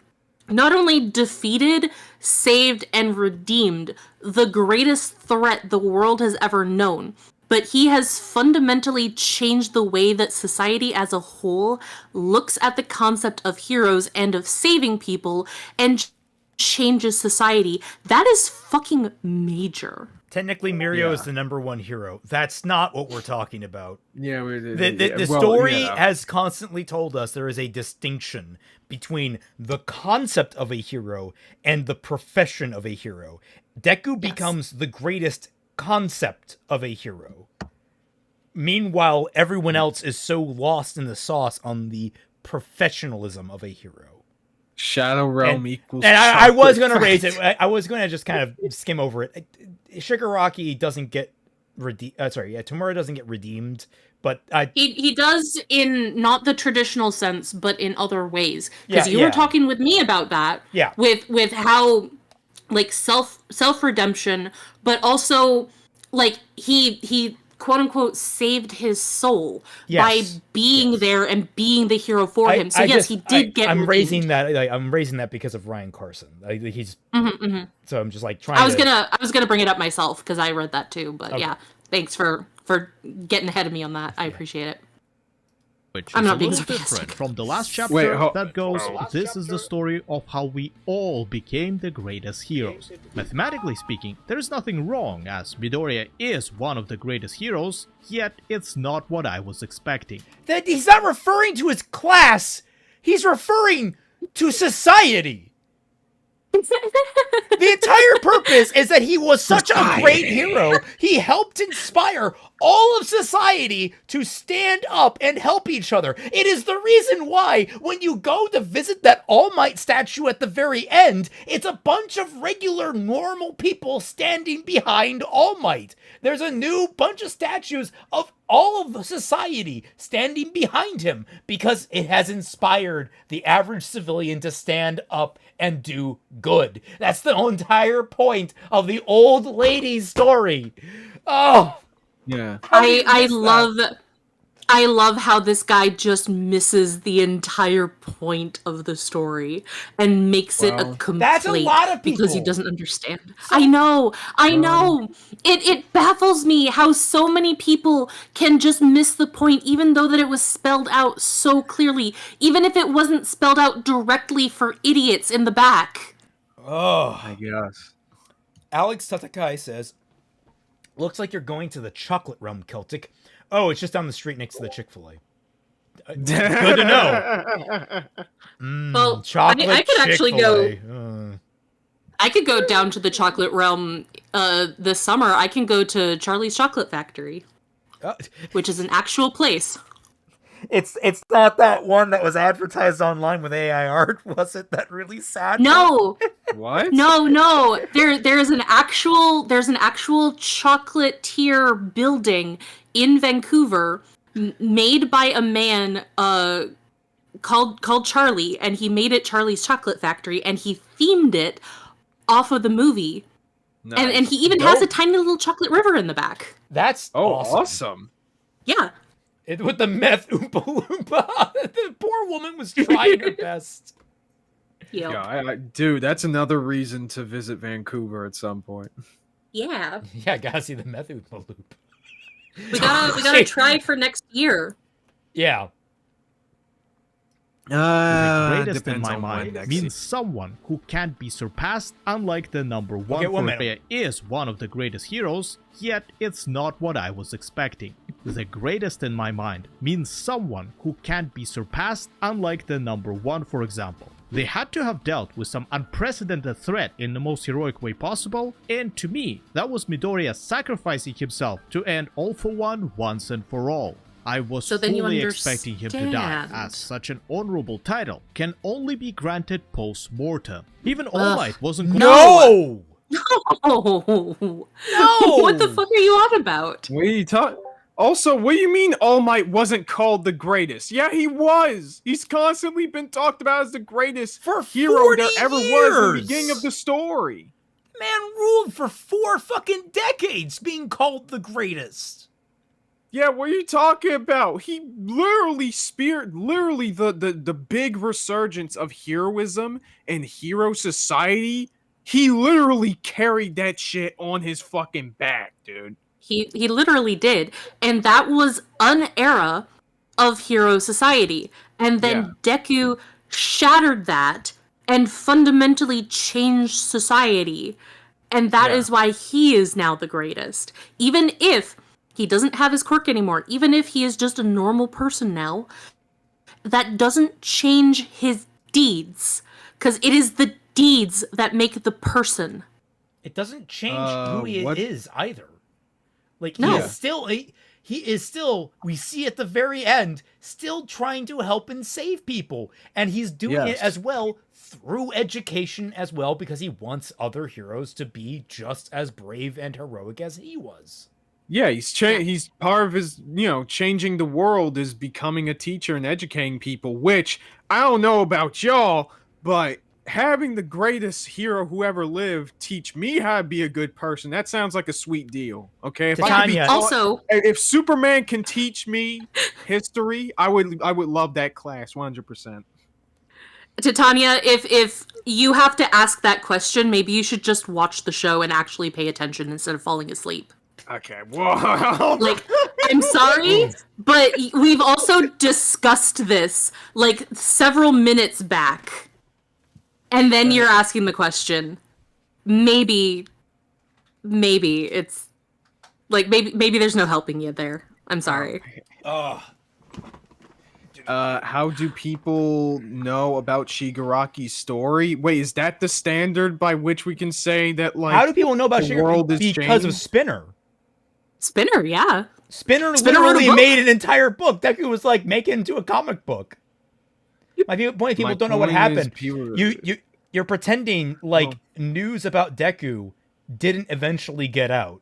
not only defeated, saved, and redeemed the greatest threat the world has ever known, but he has fundamentally changed the way that society as a whole looks at the concept of heroes and of saving people, and changes society. That is fucking major. Technically, Mirio is the #1 hero. That's not what we're talking about. Yeah, the story has constantly told us there is a distinction between the concept of a hero and the profession of a hero. Deku becomes the greatest concept of a hero. Meanwhile, everyone else is so lost in the sauce on the professionalism of a hero. Shadow Realm equals. And I was going to raise it. I was going to just kind of skim over it. Shigaraki doesn't get Tomura doesn't get redeemed, but he does in not the traditional sense, but in other ways. Because you were talking with me about that. Yeah. With how like self redemption, but also like he quote unquote saved his soul by being there and being the hero for him. So he did get. I'm redeemed. raising that. I'm raising that because of Ryan Carson. He's so I'm just like trying. I was gonna bring it up myself because I read that too. But thanks for getting ahead of me on that. I appreciate it. Which I'm is not a being little sarcastic. different from the last chapter that goes, this is the story of how we all became the greatest heroes. Mathematically speaking, there is nothing wrong, as Midoriya is one of the greatest heroes, yet it's not what I was expecting. That he's not referring to his class, he's referring to society. The entire purpose is that he was such a great hero. He helped inspire all of society to stand up and help each other. It is the reason why when you go to visit that All Might statue at the very end, it's a bunch of regular normal people standing behind All Might. There's a new bunch of statues of all of society standing behind him because it has inspired the average civilian to stand up and do good. That's the entire point of the old lady's story. Oh, yeah. I love how this guy just misses the entire point of the story and makes it a complaint. That's a lot of people. Because he doesn't understand. I know. It baffles me how so many people can just miss the point, even though that it was spelled out so clearly, even if it wasn't spelled out directly for idiots in the back. Oh, I guess. Alex Tatakai says, "Looks like you're going to the chocolate realm, Celtic." Oh, it's just down the street next to the Chick-fil-A. Good to know. Well, Chocolate I could actually go. Chick-fil-A. I could go down to the chocolate realm this summer. I can go to Charlie's Chocolate Factory, which is an actual place. It's not that one that was advertised online with AI art, was it? That really sad. No. What? No. There's an actual chocolatier building in Vancouver made by a man called Charlie, and he made it Charlie's Chocolate Factory, and he themed it off of the movie. Nice. And he even has a tiny little chocolate river in the back. That's awesome. Yeah. With the meth Oompa Loompa. The poor woman was trying her best. Yep. Yeah, dude, that's another reason to visit Vancouver at some point. Yeah. Yeah, I gotta see the meth Oompa Loop. We gotta try for next year. Yeah. The greatest in my mind means someone who can't be surpassed, unlike the number one Forbear is one of the greatest heroes, yet it's not what I was expecting. The greatest in my mind means someone who can't be surpassed, unlike the number one, for example. They had to have dealt with some unprecedented threat in the most heroic way possible, and to me, that was Midoriya sacrificing himself to end All for One once and for all. I was fully expecting him to die, as such an honorable title can only be granted post-mortem. Even All Might wasn't No! No! What the fuck are you on about? What are you talking? Also, what do you mean All Might wasn't called the greatest? Yeah, he was! He's constantly been talked about as the greatest hero there ever was in the beginning of the story. Man ruled for 4 fucking decades being called the greatest. Yeah, what are you talking about? He literally speared the big resurgence of heroism and hero society. He literally carried that shit on his fucking back, dude. He literally did. And that was an era of hero society. And then Deku shattered that and fundamentally changed society. And that is why he is now the greatest. Even if he doesn't have his quirk anymore, even if he is just a normal person now, that doesn't change his deeds. Because it is the deeds that make the person. It doesn't change who he is either. Like, no. he is still, we see at the very end, still trying to help and save people. And he's doing it as well through education as well, because he wants other heroes to be just as brave and heroic as he was. Yeah, he's part of his, changing the world is becoming a teacher and educating people, which, I don't know about y'all, but having the greatest hero who ever lived teach me how to be a good person, that sounds like a sweet deal, okay? If Superman can teach me history, I would love that class, 100%. Titania, if you have to ask that question, maybe you should just watch the show and actually pay attention instead of falling asleep. Okay, whoa. Like, I'm sorry, but we've also discussed this, like, several minutes back. And then you're asking the question. Maybe it's, like, maybe there's no helping you there. I'm sorry. how do people know about Shigaraki's story? Wait, is that the standard by which we can say that, like, how do people know about the world is because of changed? Spinner? Spinner, yeah. Spinner wrote a literally book. made an entire book. Deku was like, make it into a comic book. My point is, people don't know what happened. You're pretending like news about Deku didn't eventually get out.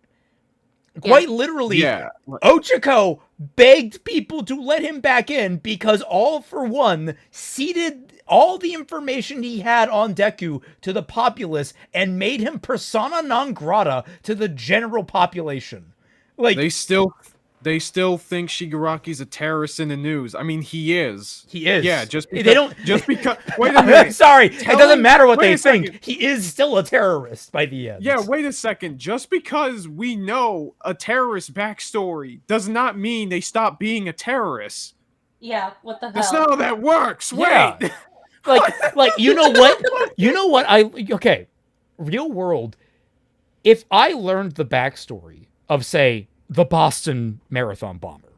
Quite literally, Ochako begged people to let him back in because All For One ceded all the information he had on Deku to the populace and made him persona non grata to the general population. Like, they still think Shigaraki's a terrorist in the news. I mean, he is. He is. Yeah, just because. They don't. Just because. Wait a minute. Sorry, it doesn't matter what they think. Second. He is still a terrorist by the end. Yeah, wait a second. Just because we know a terrorist backstory does not mean they stop being a terrorist. Yeah, what the hell? That's not how that works. Yeah. Wait. like you know what? You know what? Okay. Real world. If I learned the backstory of, say, the Boston Marathon bomber.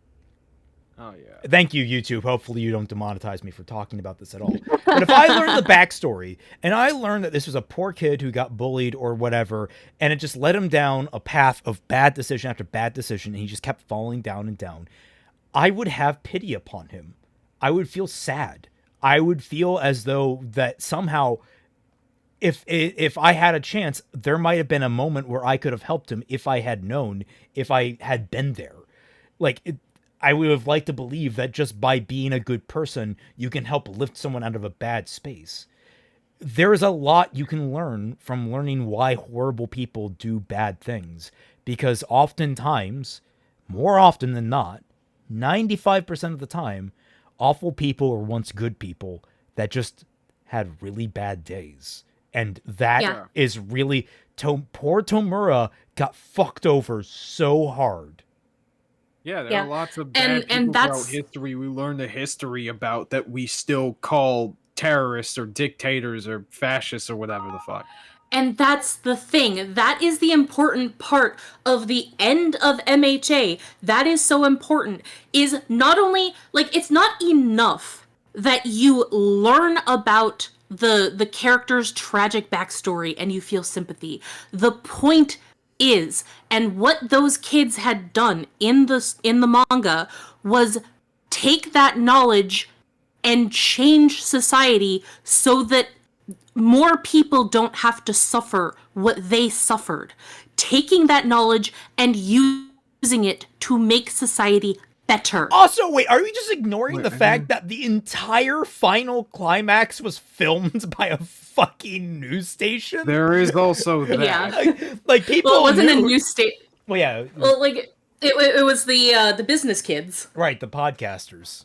Oh yeah. Thank you, YouTube. Hopefully you don't demonetize me for talking about this at all. But if I learned the backstory and I learned that this was a poor kid who got bullied or whatever, and it just led him down a path of bad decision after bad decision, and he just kept falling down and down, I would have pity upon him. I would feel sad. I would feel as though that somehow, if I had a chance, there might have been a moment where I could have helped him if I had known, if I had been there. I would have liked to believe that just by being a good person, you can help lift someone out of a bad space. There is a lot you can learn from learning why horrible people do bad things, because oftentimes, more often than not, 95% of the time, awful people were once good people that just had really bad days. And that is really... poor Tomura got fucked over so hard. Yeah, there are lots of bad people throughout history. We learn the history about that we still call terrorists or dictators or fascists or whatever the fuck. And that's the thing. That is the important part of the end of MHA. That is so important. Is not only, like, it's not enough that you learn about the character's tragic backstory and you feel sympathy. The point is, and what those kids had done in the manga was take that knowledge and change society so that more people don't have to suffer what they suffered. Taking that knowledge and using it to make society better. Also, wait, are we just ignoring the fact that the entire final climax was filmed by a fucking news station? There is also that. Yeah. Like people. Well, it wasn't a news station. Well, yeah. Well, like it was the business kids. Right, the podcasters.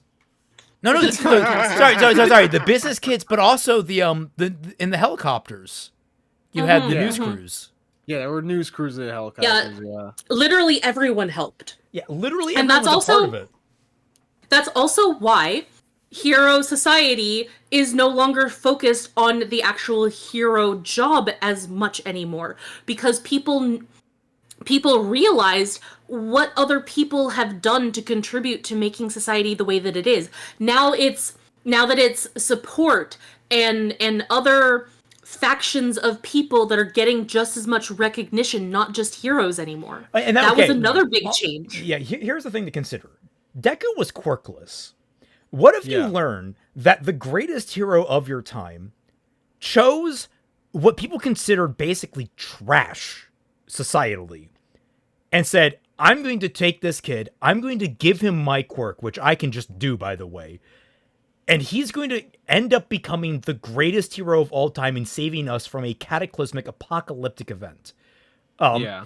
No, sorry. The business kids, but also the in the helicopters. You had the news crews. Yeah, there were news crews in helicopters. Yeah, literally everyone helped. Yeah, literally, and everyone that's was a part of it. That's also why Hero Society is no longer focused on the actual hero job as much anymore, because people realized what other people have done to contribute to making society the way that it is. Now that it's support and other factions of people that are getting just as much recognition, not just heroes anymore. And that was another big change. Yeah, here's the thing to consider. Deku was quirkless. What if you learn that the greatest hero of your time chose what people considered basically trash societally and said, I'm going to take this kid, I'm going to give him my quirk, which I can just do, by the way, and he's going to end up becoming the greatest hero of all time and saving us from a cataclysmic apocalyptic event. And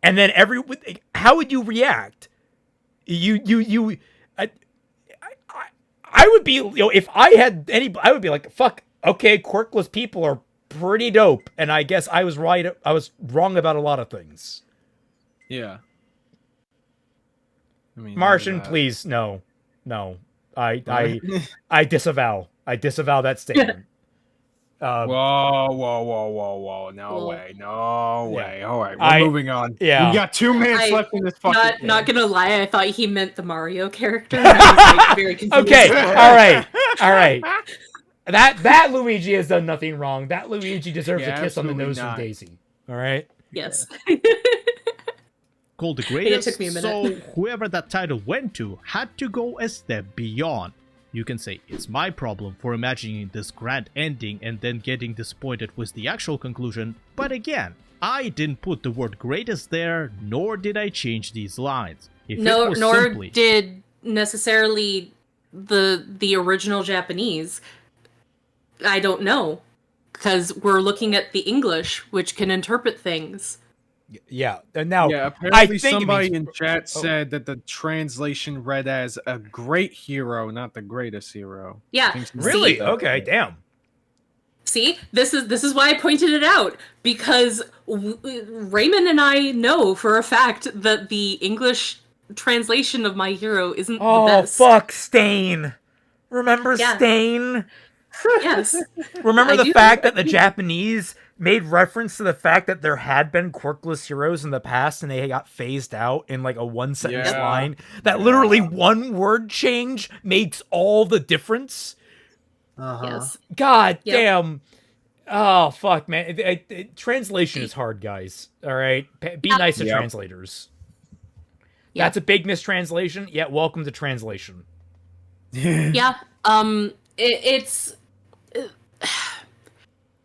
then how would you react? I would be, if I had I would be like, fuck, okay, quirkless people are pretty dope, and I guess I was right, I was wrong about a lot of things. Yeah. I mean, Martian, please, no. I disavow that statement. Whoa. No way. All right, we're moving on. Yeah. We got 2 minutes left in this fucking game. Not gonna lie, I thought he meant the Mario character. And I was like very confused. Okay, all right. That Luigi has done nothing wrong. That Luigi deserves a kiss on the nose from Daisy. All right? Yes. Called the greatest, took me a minute. so whoever that title went to had to go a step beyond. You can say it's my problem for imagining this grand ending and then getting disappointed with the actual conclusion, but again, I didn't put the word greatest there, nor did I change these lines. Nor did necessarily the original Japanese. I don't know, because we're looking at the English, which can interpret things. Yeah, and now apparently somebody in chat said that the translation read as a great hero, not the greatest hero. Yeah, really? Okay, damn. See, this is why I pointed it out, because Raymond and I know for a fact that the English translation of My Hero isn't the best. Oh fuck, Stain. Remember Stain? Yes. Remember the fact that the Japanese made reference to the fact that there had been quirkless heroes in the past and they got phased out in like a 1-sentence line? That literally one word change makes all the difference? Yes. God damn. Oh, fuck, man. Translation is hard, guys. All right? Be nice to translators. That's a big mistranslation, yet welcome to translation. Yeah.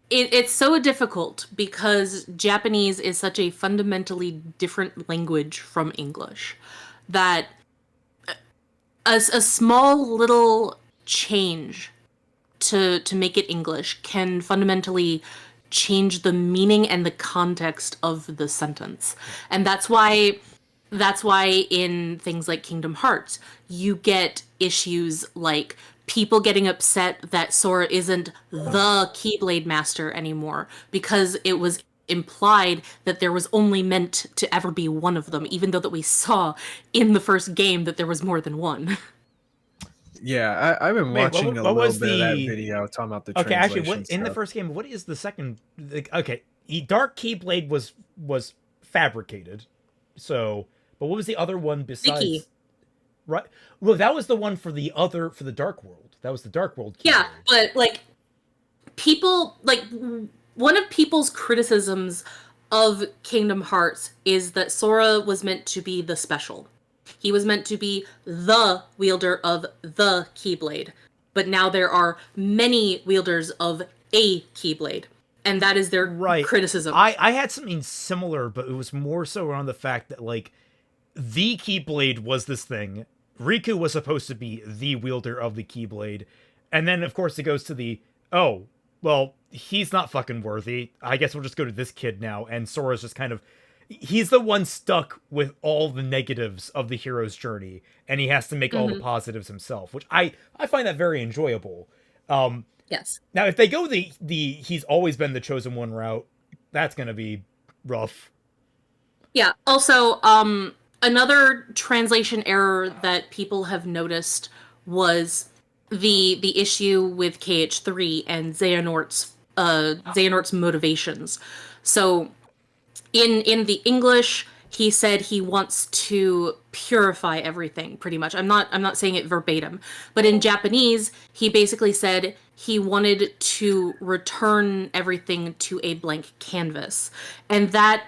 It's so difficult because Japanese is such a fundamentally different language from English that a small little change to make it English can fundamentally change the meaning and the context of the sentence. And that's why in things like Kingdom Hearts, you get issues like people getting upset that Sora isn't the Keyblade Master anymore because it was implied that there was only meant to ever be one of them, even though that we saw in the first game that there was more than one. Yeah, I've been watching a little bit of that video talking about the translation. Okay, actually, in the first game, what is the second? Okay, Dark Keyblade was fabricated. So, but what was the other one besides? Mickey. Right. Well, that was the one for the Dark World. That was the Dark World Keyblade. Yeah, but one of people's criticisms of Kingdom Hearts is that Sora was meant to be the special. He was meant to be the wielder of the Keyblade. But now there are many wielders of a Keyblade. And that is their criticism. I had something similar, but it was more so around the fact that, like, the Keyblade was this thing. Riku was supposed to be the wielder of the Keyblade. And then, of course, it goes to the, he's not fucking worthy. I guess we'll just go to this kid now. And Sora's just kind of, he's the one stuck with all the negatives of the hero's journey. And he has to make all the positives himself, which I find that very enjoyable. Yes. Now, if they go the he's always been the chosen one route, that's going to be rough. Yeah. Also, another translation error that people have noticed was the issue with KH3 and Xehanort's motivations. So in the English, he said he wants to purify everything, pretty much. I'm not saying it verbatim, but in Japanese, he basically said he wanted to return everything to a blank canvas. And that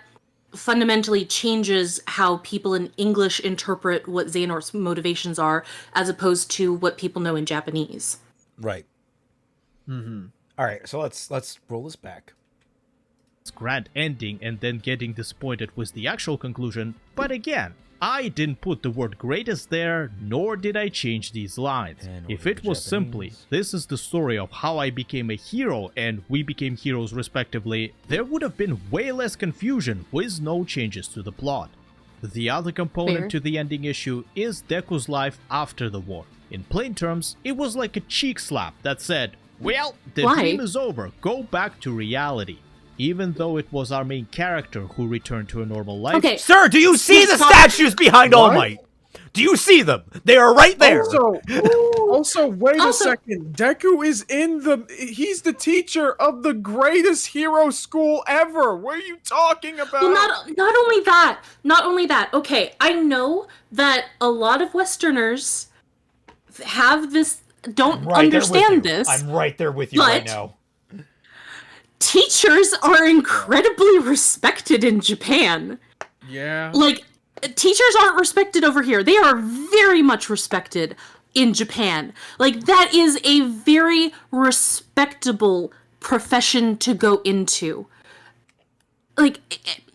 fundamentally changes how people in English interpret what Xehanort's motivations are, as opposed to what people know in Japanese. Right. Mm-hmm. All right, so let's roll this back. It's grand ending and then getting disappointed with the actual conclusion, but again, I didn't put the word greatest there, nor did I change these lines. If it was simply, this is the story of how I became a hero and we became heroes respectively, there would have been way less confusion with no changes to the plot. The other component to the ending issue is Deku's life after the war. In plain terms, it was like a cheek slap that said, well, the dream is over, go back to reality. Even though it was our main character who returned to a normal life. Okay. Sir, do you see the statues behind All Might? Do you see them? They are right there. Also, wait a second. Deku is he's the teacher of the greatest hero school ever. What are you talking about? Well, not only that. Okay, I know that a lot of Westerners have this, don't understand this. I'm right there with you right now. Teachers are incredibly respected in Japan. Yeah. Like, teachers aren't respected over here. They are very much respected in Japan. Like, that is a very respectable profession to go into. Like,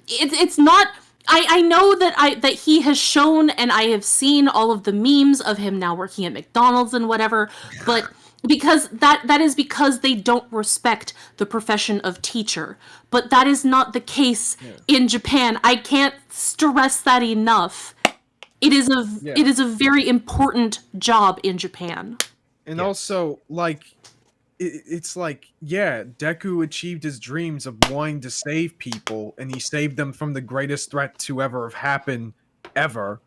it's not... I know that he has shown, and I have seen all of the memes of him now working at McDonald's and whatever, but because that is because they don't respect the profession of teacher. But that is not the case in Japan. I can't stress that enough. It is a very important job in Japan. And also, like, it's like, Deku achieved his dreams of wanting to save people, and he saved them from the greatest threat to ever have happened ever.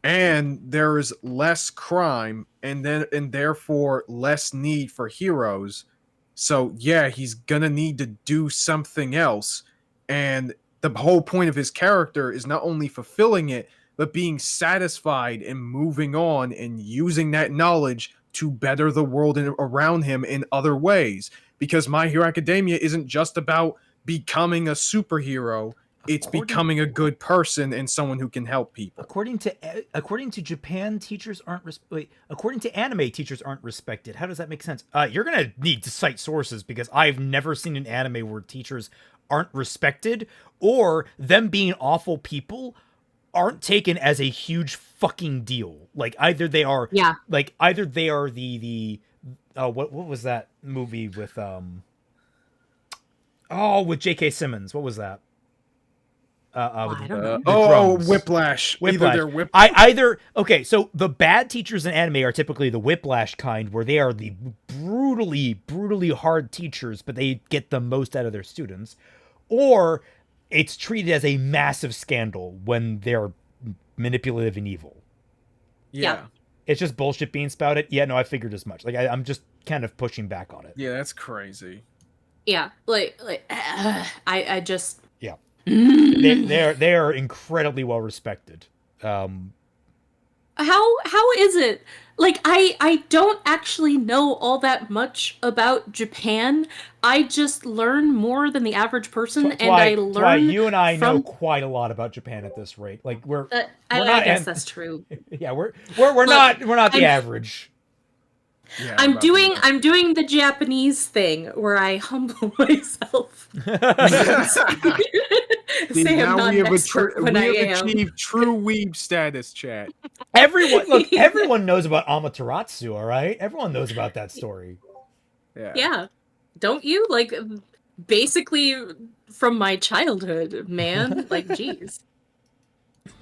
And there is less crime, and therefore less need for heroes. So he's gonna need to do something else. And the whole point of his character is not only fulfilling it, but being satisfied and moving on and using that knowledge to better the world around him in other ways. Because My Hero Academia isn't just about becoming a superhero. It's becoming a good person and someone who can help people. According to Japan, teachers aren't according to anime, teachers aren't respected. How does that make sense? You're gonna need to cite sources, because I've never seen an anime where teachers aren't respected, or them being awful people aren't taken as a huge fucking deal. Like, either they are the what was that movie with with J.K. Simmons? What was that? I don't know. Whiplash. Okay, so the bad teachers in anime are typically the Whiplash kind, where they are the brutally hard teachers, but they get the most out of their students. Or it's treated as a massive scandal when they're manipulative and evil. Yeah. It's just bullshit being spouted. Yeah, no, I figured as much. Like, I'm just kind of pushing back on it. Yeah, that's crazy. Yeah, I just... Yeah. They are incredibly well respected. How is it? Like, I don't actually know all that much about Japan. I just learn more than the average person, and I learn. You and I know quite a lot about Japan at this rate. Like, we're I guess that's true. Yeah, we're not the average. Yeah, I'm doing the Japanese thing where I humble myself. Say I'm not an expert when I am. Achieved true weeb status, chat. Everyone knows about Amaterasu, all right? Everyone knows about that story. Yeah. Don't you? Like, basically from my childhood, man. Like, jeez.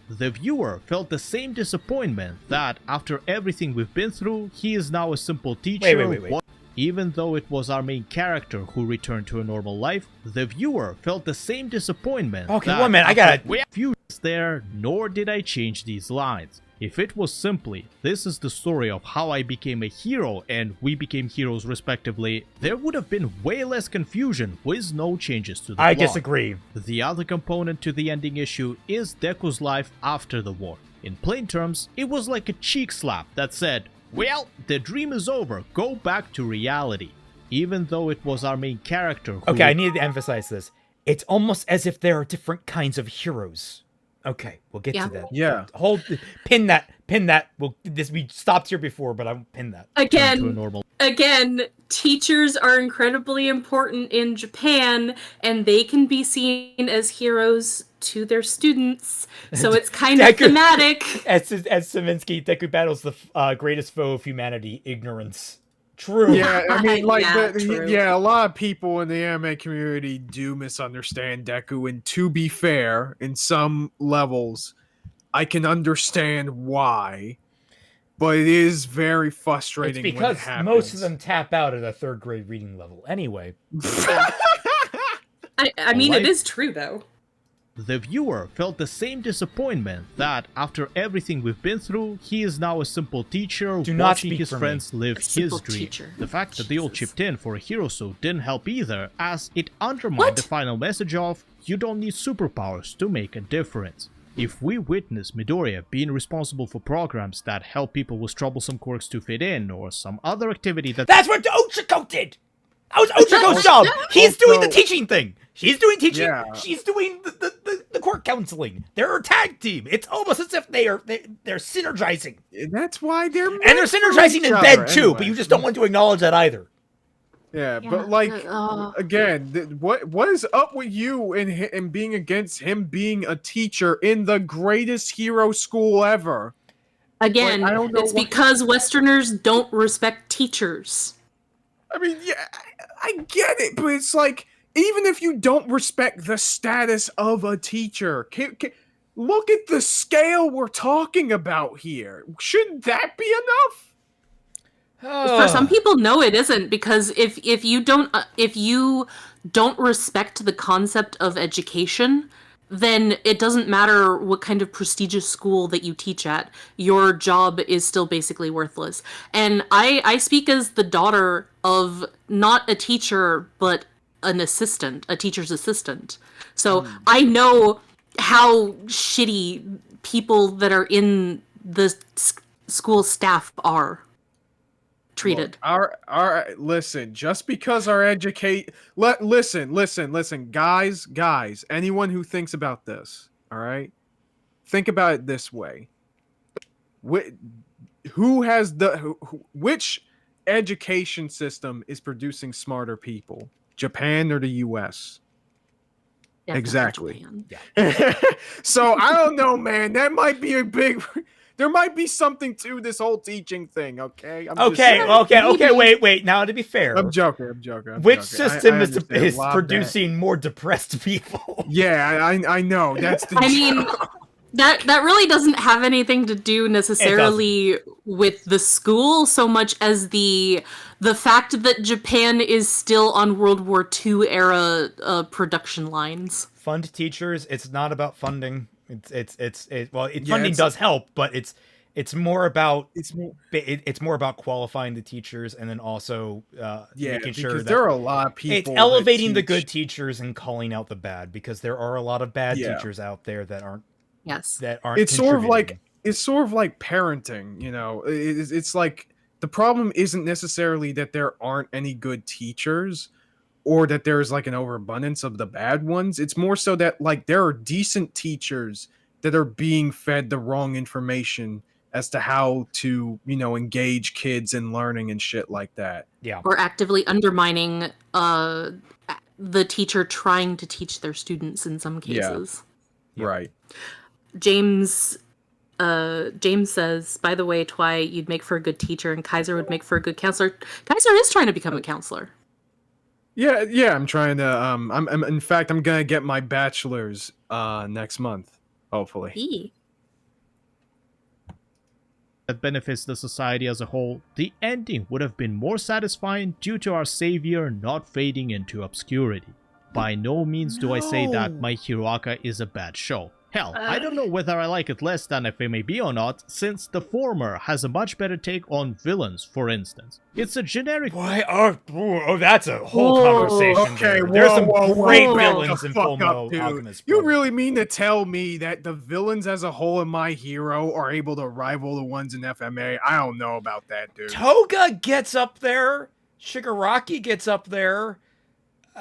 The viewer felt the same disappointment that, after everything we've been through, he is now a simple teacher. Wait. Even though it was our main character who returned to a normal life, the viewer felt the same disappointment. Okay, 1 minute, I gotta... Few there, nor did I change these lines. If it was simply, this is the story of how I became a hero and we became heroes respectively, there would have been way less confusion with no changes to the plot. I disagree. The other component to the ending issue is Deku's life after the war. In plain terms, it was like a cheek slap that said, well, the dream is over, go back to reality. Even though it was our main character who... Okay, I need to emphasize this. It's almost as if there are different kinds of heroes. Okay, we'll get to that. Yeah. Pin that. We stopped here before, but I'll pin that. Again, teachers are incredibly important in Japan, and they can be seen as heroes to their students. So it's kind of thematic. As Saminsky, Deku battles the greatest foe of humanity, ignorance. True. Yeah, I mean, like, true. a lot of people in the anime community do misunderstand Deku, and to be fair, in some levels, I can understand why, but it is very frustrating. It's because when it most of them tap out at a 3rd grade reading level. Anyway. I mean, it is true, though. the viewer felt the same disappointment that, after everything we've been through, he is now a simple teacher watching his friends live his dream. The fact that they all chipped in for a hero suit didn't help either, as it undermined the final message of, you don't need superpowers to make a difference. If we witness Midoriya being responsible for programs that help people with troublesome quirks to fit in, or some other activity that— That's what Ochako did! That was Ochako's job! He's doing the teaching thing! She's doing teaching, she's doing the quirk counseling. They're a tag team. It's almost as if they're synergizing. That's why they're— And they're synergizing in bed too, but you just don't want to acknowledge that either. Yeah, but like, again, what is up with you and being against him being a teacher in the greatest hero school ever? Again, like, I don't know it's because Westerners don't respect teachers. I mean, yeah, I get it, but it's like, even if you don't respect the status of a teacher, look at the scale we're talking about here. Shouldn't that be enough? For some people, no, it isn't, because if you don't respect the concept of education, then it doesn't matter what kind of prestigious school that you teach at. Your job is still basically worthless. And I speak as the daughter of not a teacher, but an assistant, a teacher's assistant. So I know how shitty people that are in the school staff are treated. Look, our listen, just because our listen, guys, anyone who thinks about this, all right, think about it this way: which education system is producing smarter people, Japan or the U.S.? Definitely Exactly. Japan. So I don't know, man. That might be a big. There might be something to this whole teaching thing, okay? Okay, wait. Now, to be fair, I'm joking. Which system is producing more depressed people? Yeah, I know. That's the. I mean, that really doesn't have anything to do necessarily with the school so much as the fact that Japan is still on World War II era production lines. Fund teachers. It's not about funding. Funding does help, but it's more about qualifying the teachers, and then also making sure that there are a lot of people. It's elevating the good teachers and calling out the bad, because there are a lot of bad teachers out there that aren't. Yes, that aren't. It's sort of like parenting, you know. It's like the problem isn't necessarily that there aren't any good teachers, or that there's like an overabundance of the bad ones. It's more so that like there are decent teachers that are being fed the wrong information as to how to, you know, engage kids in learning and shit like that. Yeah. Or actively undermining the teacher trying to teach their students in some cases. Yeah. Right. James says, by the way, Twi, you'd make for a good teacher and Kaiser would make for a good counselor. Kaiser is trying to become a counselor. Yeah, I'm trying to in fact I'm gonna get my bachelor's next month, hopefully. That benefits the society as a whole, the ending would have been more satisfying due to our savior not fading into obscurity. By no means do I say that My Hero Academia is a bad show. Hell, I don't know whether I like it less than FMAB or not, since the former has a much better take on villains, for instance. It's a generic— Why? Oh, that's a whole conversation. Okay, there's some great villains in Fullmetal Alchemist. You really mean to tell me that the villains as a whole in My Hero are able to rival the ones in FMA? I don't know about that, dude. Toga gets up there. Shigaraki gets up there.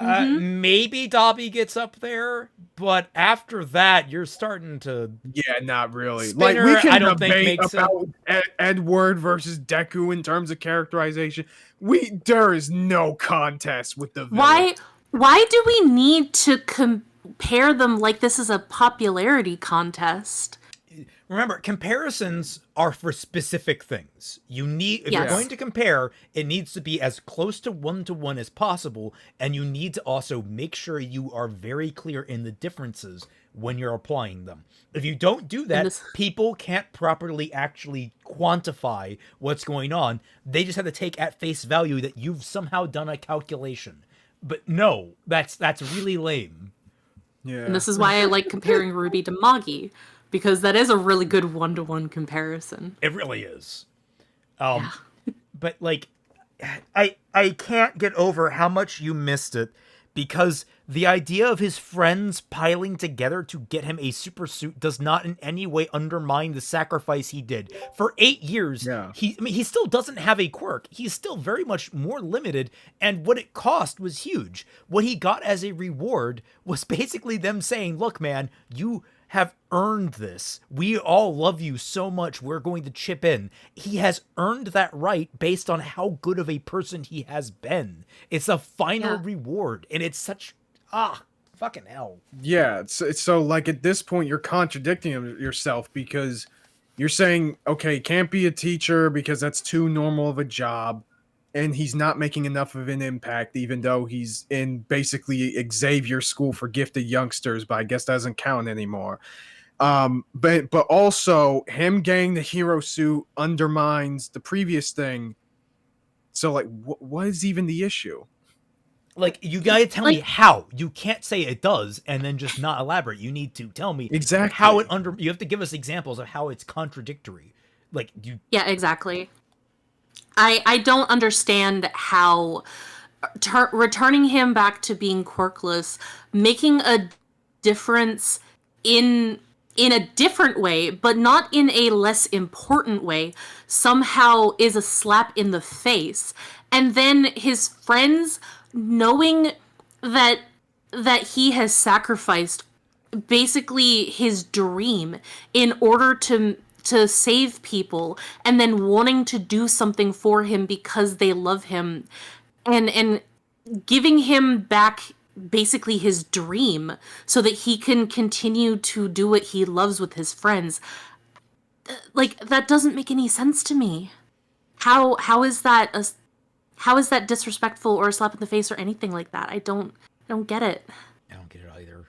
Maybe Dabi gets up there, but after that, you're starting to. Yeah, not really. Spinner, like we can I don't think debate makes about Edward versus Deku in terms of characterization. There is no contest with the villain. Why do we need to compare them like this is a popularity contest? Remember, comparisons are for specific things. If you're going to compare, it needs to be as close to one as possible, and you need to also make sure you are very clear in the differences when you're applying them. If you don't do that, people can't properly actually quantify what's going on. They just have to take at face value that you've somehow done a calculation. But no, that's really lame. Yeah. And this is why I like comparing Ruby to Magi, because that is a really good one-to-one comparison. It really is. But like, I can't get over how much you missed it, because the idea of his friends piling together to get him a super suit does not in any way undermine the sacrifice he did. For 8 years, he still doesn't have a quirk. He's still very much more limited, and what it cost was huge. What he got as a reward was basically them saying, look, man, you have earned this. We all love you so much. We're going to chip in. He has earned that right based on how good of a person he has been. It's a final reward, and it's such fucking hell. Yeah, so like at this point you're contradicting yourself, because you're saying, okay, can't be a teacher because that's too normal of a job, and he's not making enough of an impact, even though he's in basically Xavier School for Gifted Youngsters, but I guess that doesn't count anymore. But also him getting the hero suit undermines the previous thing. So like, what is even the issue? Like, you gotta tell me how. You can't say it does and then just not elaborate. You need to tell me exactly how it you have to give us examples of how it's contradictory. Like, you. Yeah, exactly. I don't understand how returning him back to being quirkless, making a difference in a different way, but not in a less important way, somehow is a slap in the face. And then his friends, knowing that he has sacrificed basically his dream in order to save people, and then wanting to do something for him because they love him, and giving him back basically his dream so that he can continue to do what he loves with his friends. Like, that doesn't make any sense to me. How is that disrespectful or a slap in the face or anything like that? I don't get it. I don't get it either.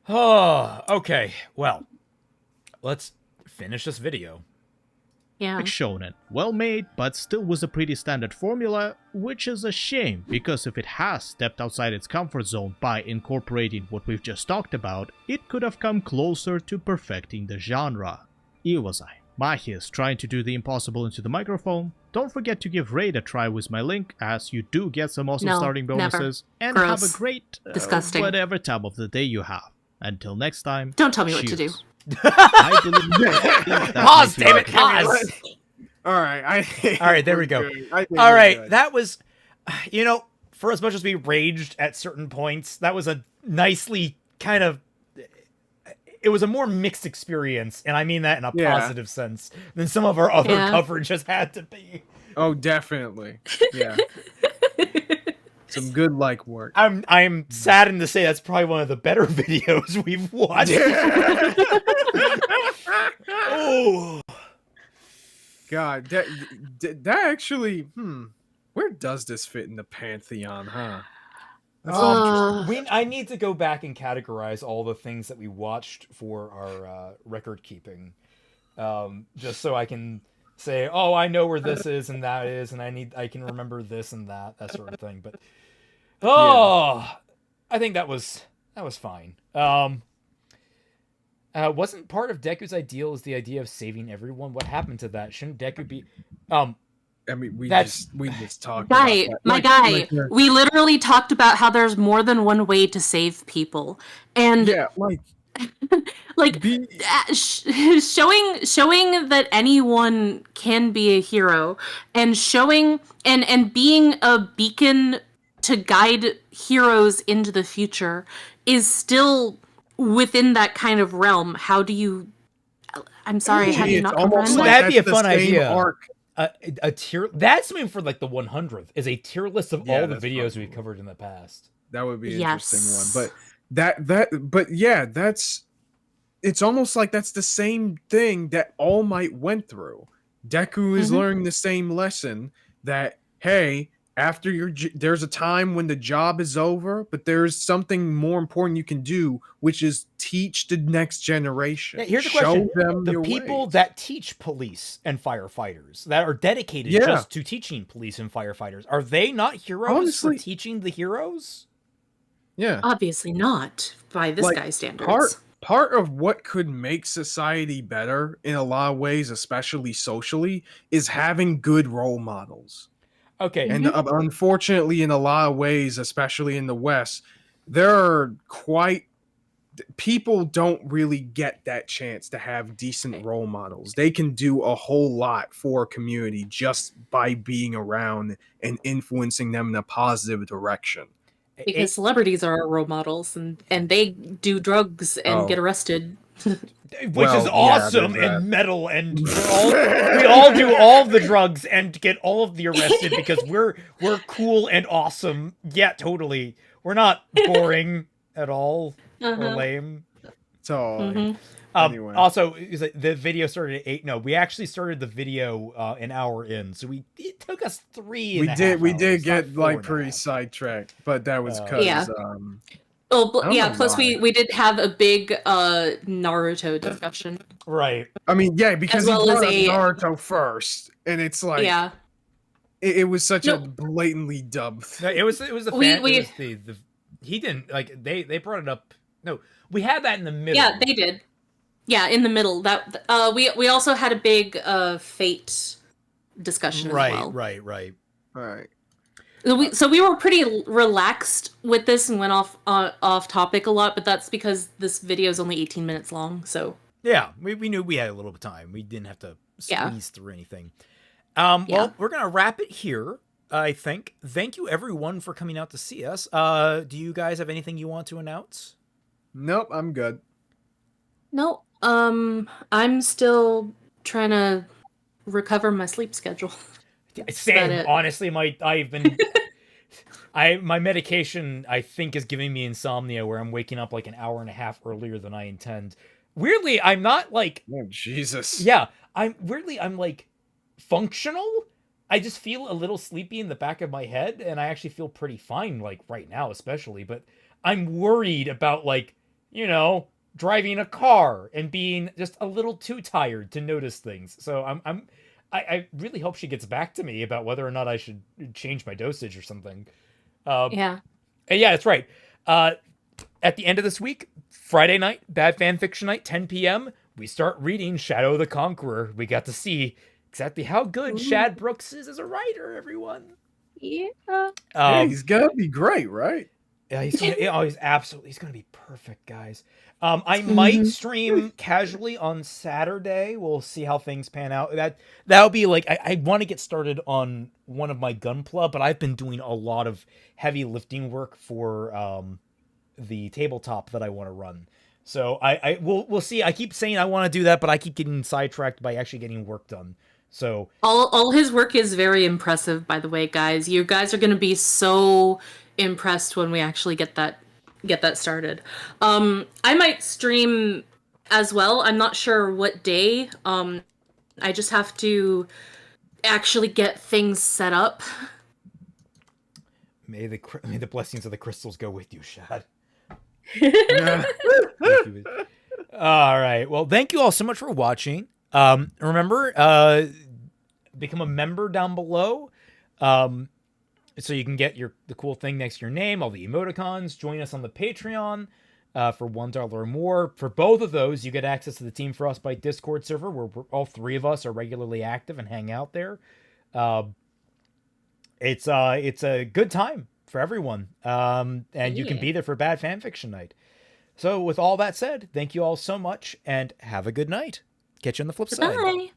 Oh, okay. Well, let's finish this video. Yeah. Shonen. Well made, but still was a pretty standard formula, which is a shame, because if it has stepped outside its comfort zone by incorporating what we've just talked about, it could have come closer to perfecting the genre. Iwasai. Mahi is trying to do the impossible into the microphone. Don't forget to give Raid a try with my link, as you do get some awesome starting bonuses. Never. And Gross. have a great, Disgusting. whatever time of the day you have. Until next time. Don't tell me what to do. I believe Pause, damn it, pause. All right, there we go. All right, that was, for as much as we raged at certain points, that was a nicely kind of, it was a more mixed experience, and I mean that in a positive sense than some of our other coverage has had to be. Oh, definitely. Yeah. Some good work. I'm saddened to say that's probably one of the better videos we've watched. Oh, God, that actually, where does this fit in the pantheon, huh? That's interesting. I need to go back and categorize all the things that we watched for our record keeping, just so I can say, oh, I know where this is and that is, and I can remember this and that sort of thing. But I think that was fine. Wasn't part of Deku's ideal is the idea of saving everyone? What happened to that? Shouldn't Deku be? I mean, we just talked about that. My guy, we literally talked about how there's more than one way to save people, and showing that anyone can be a hero, and showing and being a beacon to guide heroes into the future is still within that kind of realm. How do you? I'm sorry, how do you not comprehend that? That'd be a fun idea. Arc. A tier, that's something for the 100th, is a tier list of all the videos we've covered in the past. That would be an interesting one. But it's almost like that's the same thing that All Might went through. Deku is learning the same lesson that, hey, after there's a time when the job is over, but there's something more important you can do, which is teach the next generation. Yeah, here's the question. The people that teach police and firefighters, that are dedicated just to teaching police and firefighters, are they not heroes for teaching the heroes? Yeah. Obviously not by this guy's standards. Part of what could make society better in a lot of ways, especially socially, is having good role models. Okay. And unfortunately, in a lot of ways, especially in the West, there are people don't really get that chance to have decent role models. They can do a whole lot for a community just by being around and influencing them in a positive direction. Because celebrities are our role models, and they do drugs and get arrested. Which is awesome and metal, and we all do all the drugs and get all of the arrested because we're cool and awesome. Yeah, totally. We're not boring at all or lame. So anyway. Also, the video started at 8. No, we actually started the video an hour in, so it took us 3. We did get like pretty sidetracked, but that was because plus we did have a big Naruto discussion. Right. I mean, yeah, because as well as Naruto first, and it's like it was such a blatantly dubbed thing. No, it was he didn't like they brought it up. No, we had that in the middle. Yeah, they did. Yeah, in the middle. That we also had a big Fate discussion as well. Right. So we were pretty relaxed with this and went off topic a lot, but that's because this video is only 18 minutes long. So yeah, we knew we had a little bit of time. We didn't have to squeeze through anything. Well, we're gonna wrap it here. I think. Thank you everyone for coming out to see us. Do you guys have anything you want to announce? Nope, I'm good. No, I'm still trying to recover my sleep schedule. Same. Honestly, my medication I think is giving me insomnia where I'm waking up like an hour and a half earlier than I intend. Weirdly, I'm not like Jesus. Yeah, I'm like functional. I just feel a little sleepy in the back of my head, and I actually feel pretty fine, like right now, especially. But I'm worried about driving a car and being just a little too tired to notice things. So I really hope she gets back to me about whether or not I should change my dosage or something. Yeah, that's right. At the end of this week, Friday night, Bad Fan Fiction Night, 10 p.m., we start reading Shadow the Conqueror. We got to see exactly how good Shad Brooks is as a writer, everyone. Yeah. He's gonna be great, right? Yeah, he's gonna be perfect, guys. I might stream casually on Saturday. We'll see how things pan out. That'll be like I want to get started on one of my Gunpla, but I've been doing a lot of heavy lifting work for the tabletop that I want to run. So we'll see. I keep saying I want to do that, but I keep getting sidetracked by actually getting work done. So all his work is very impressive, by the way, guys. You guys are going to be so impressed when we actually get that started. I might stream as well. I'm not sure what day. I just have to actually get things set up. May the blessings of the crystals go with you, Shad. All right. Well, thank you all so much for watching. Remember, become a member down below. So you can get the cool thing next to your name, all the emoticons. Join us on the Patreon for $1 or more. For both of those, you get access to the Team Frostbite Discord server where all 3 of us are regularly active and hang out there. It's a good time for everyone. And you can be there for Bad Fanfiction Night. So with all that said, thank you all so much and have a good night. Catch you on the flip side. Bye.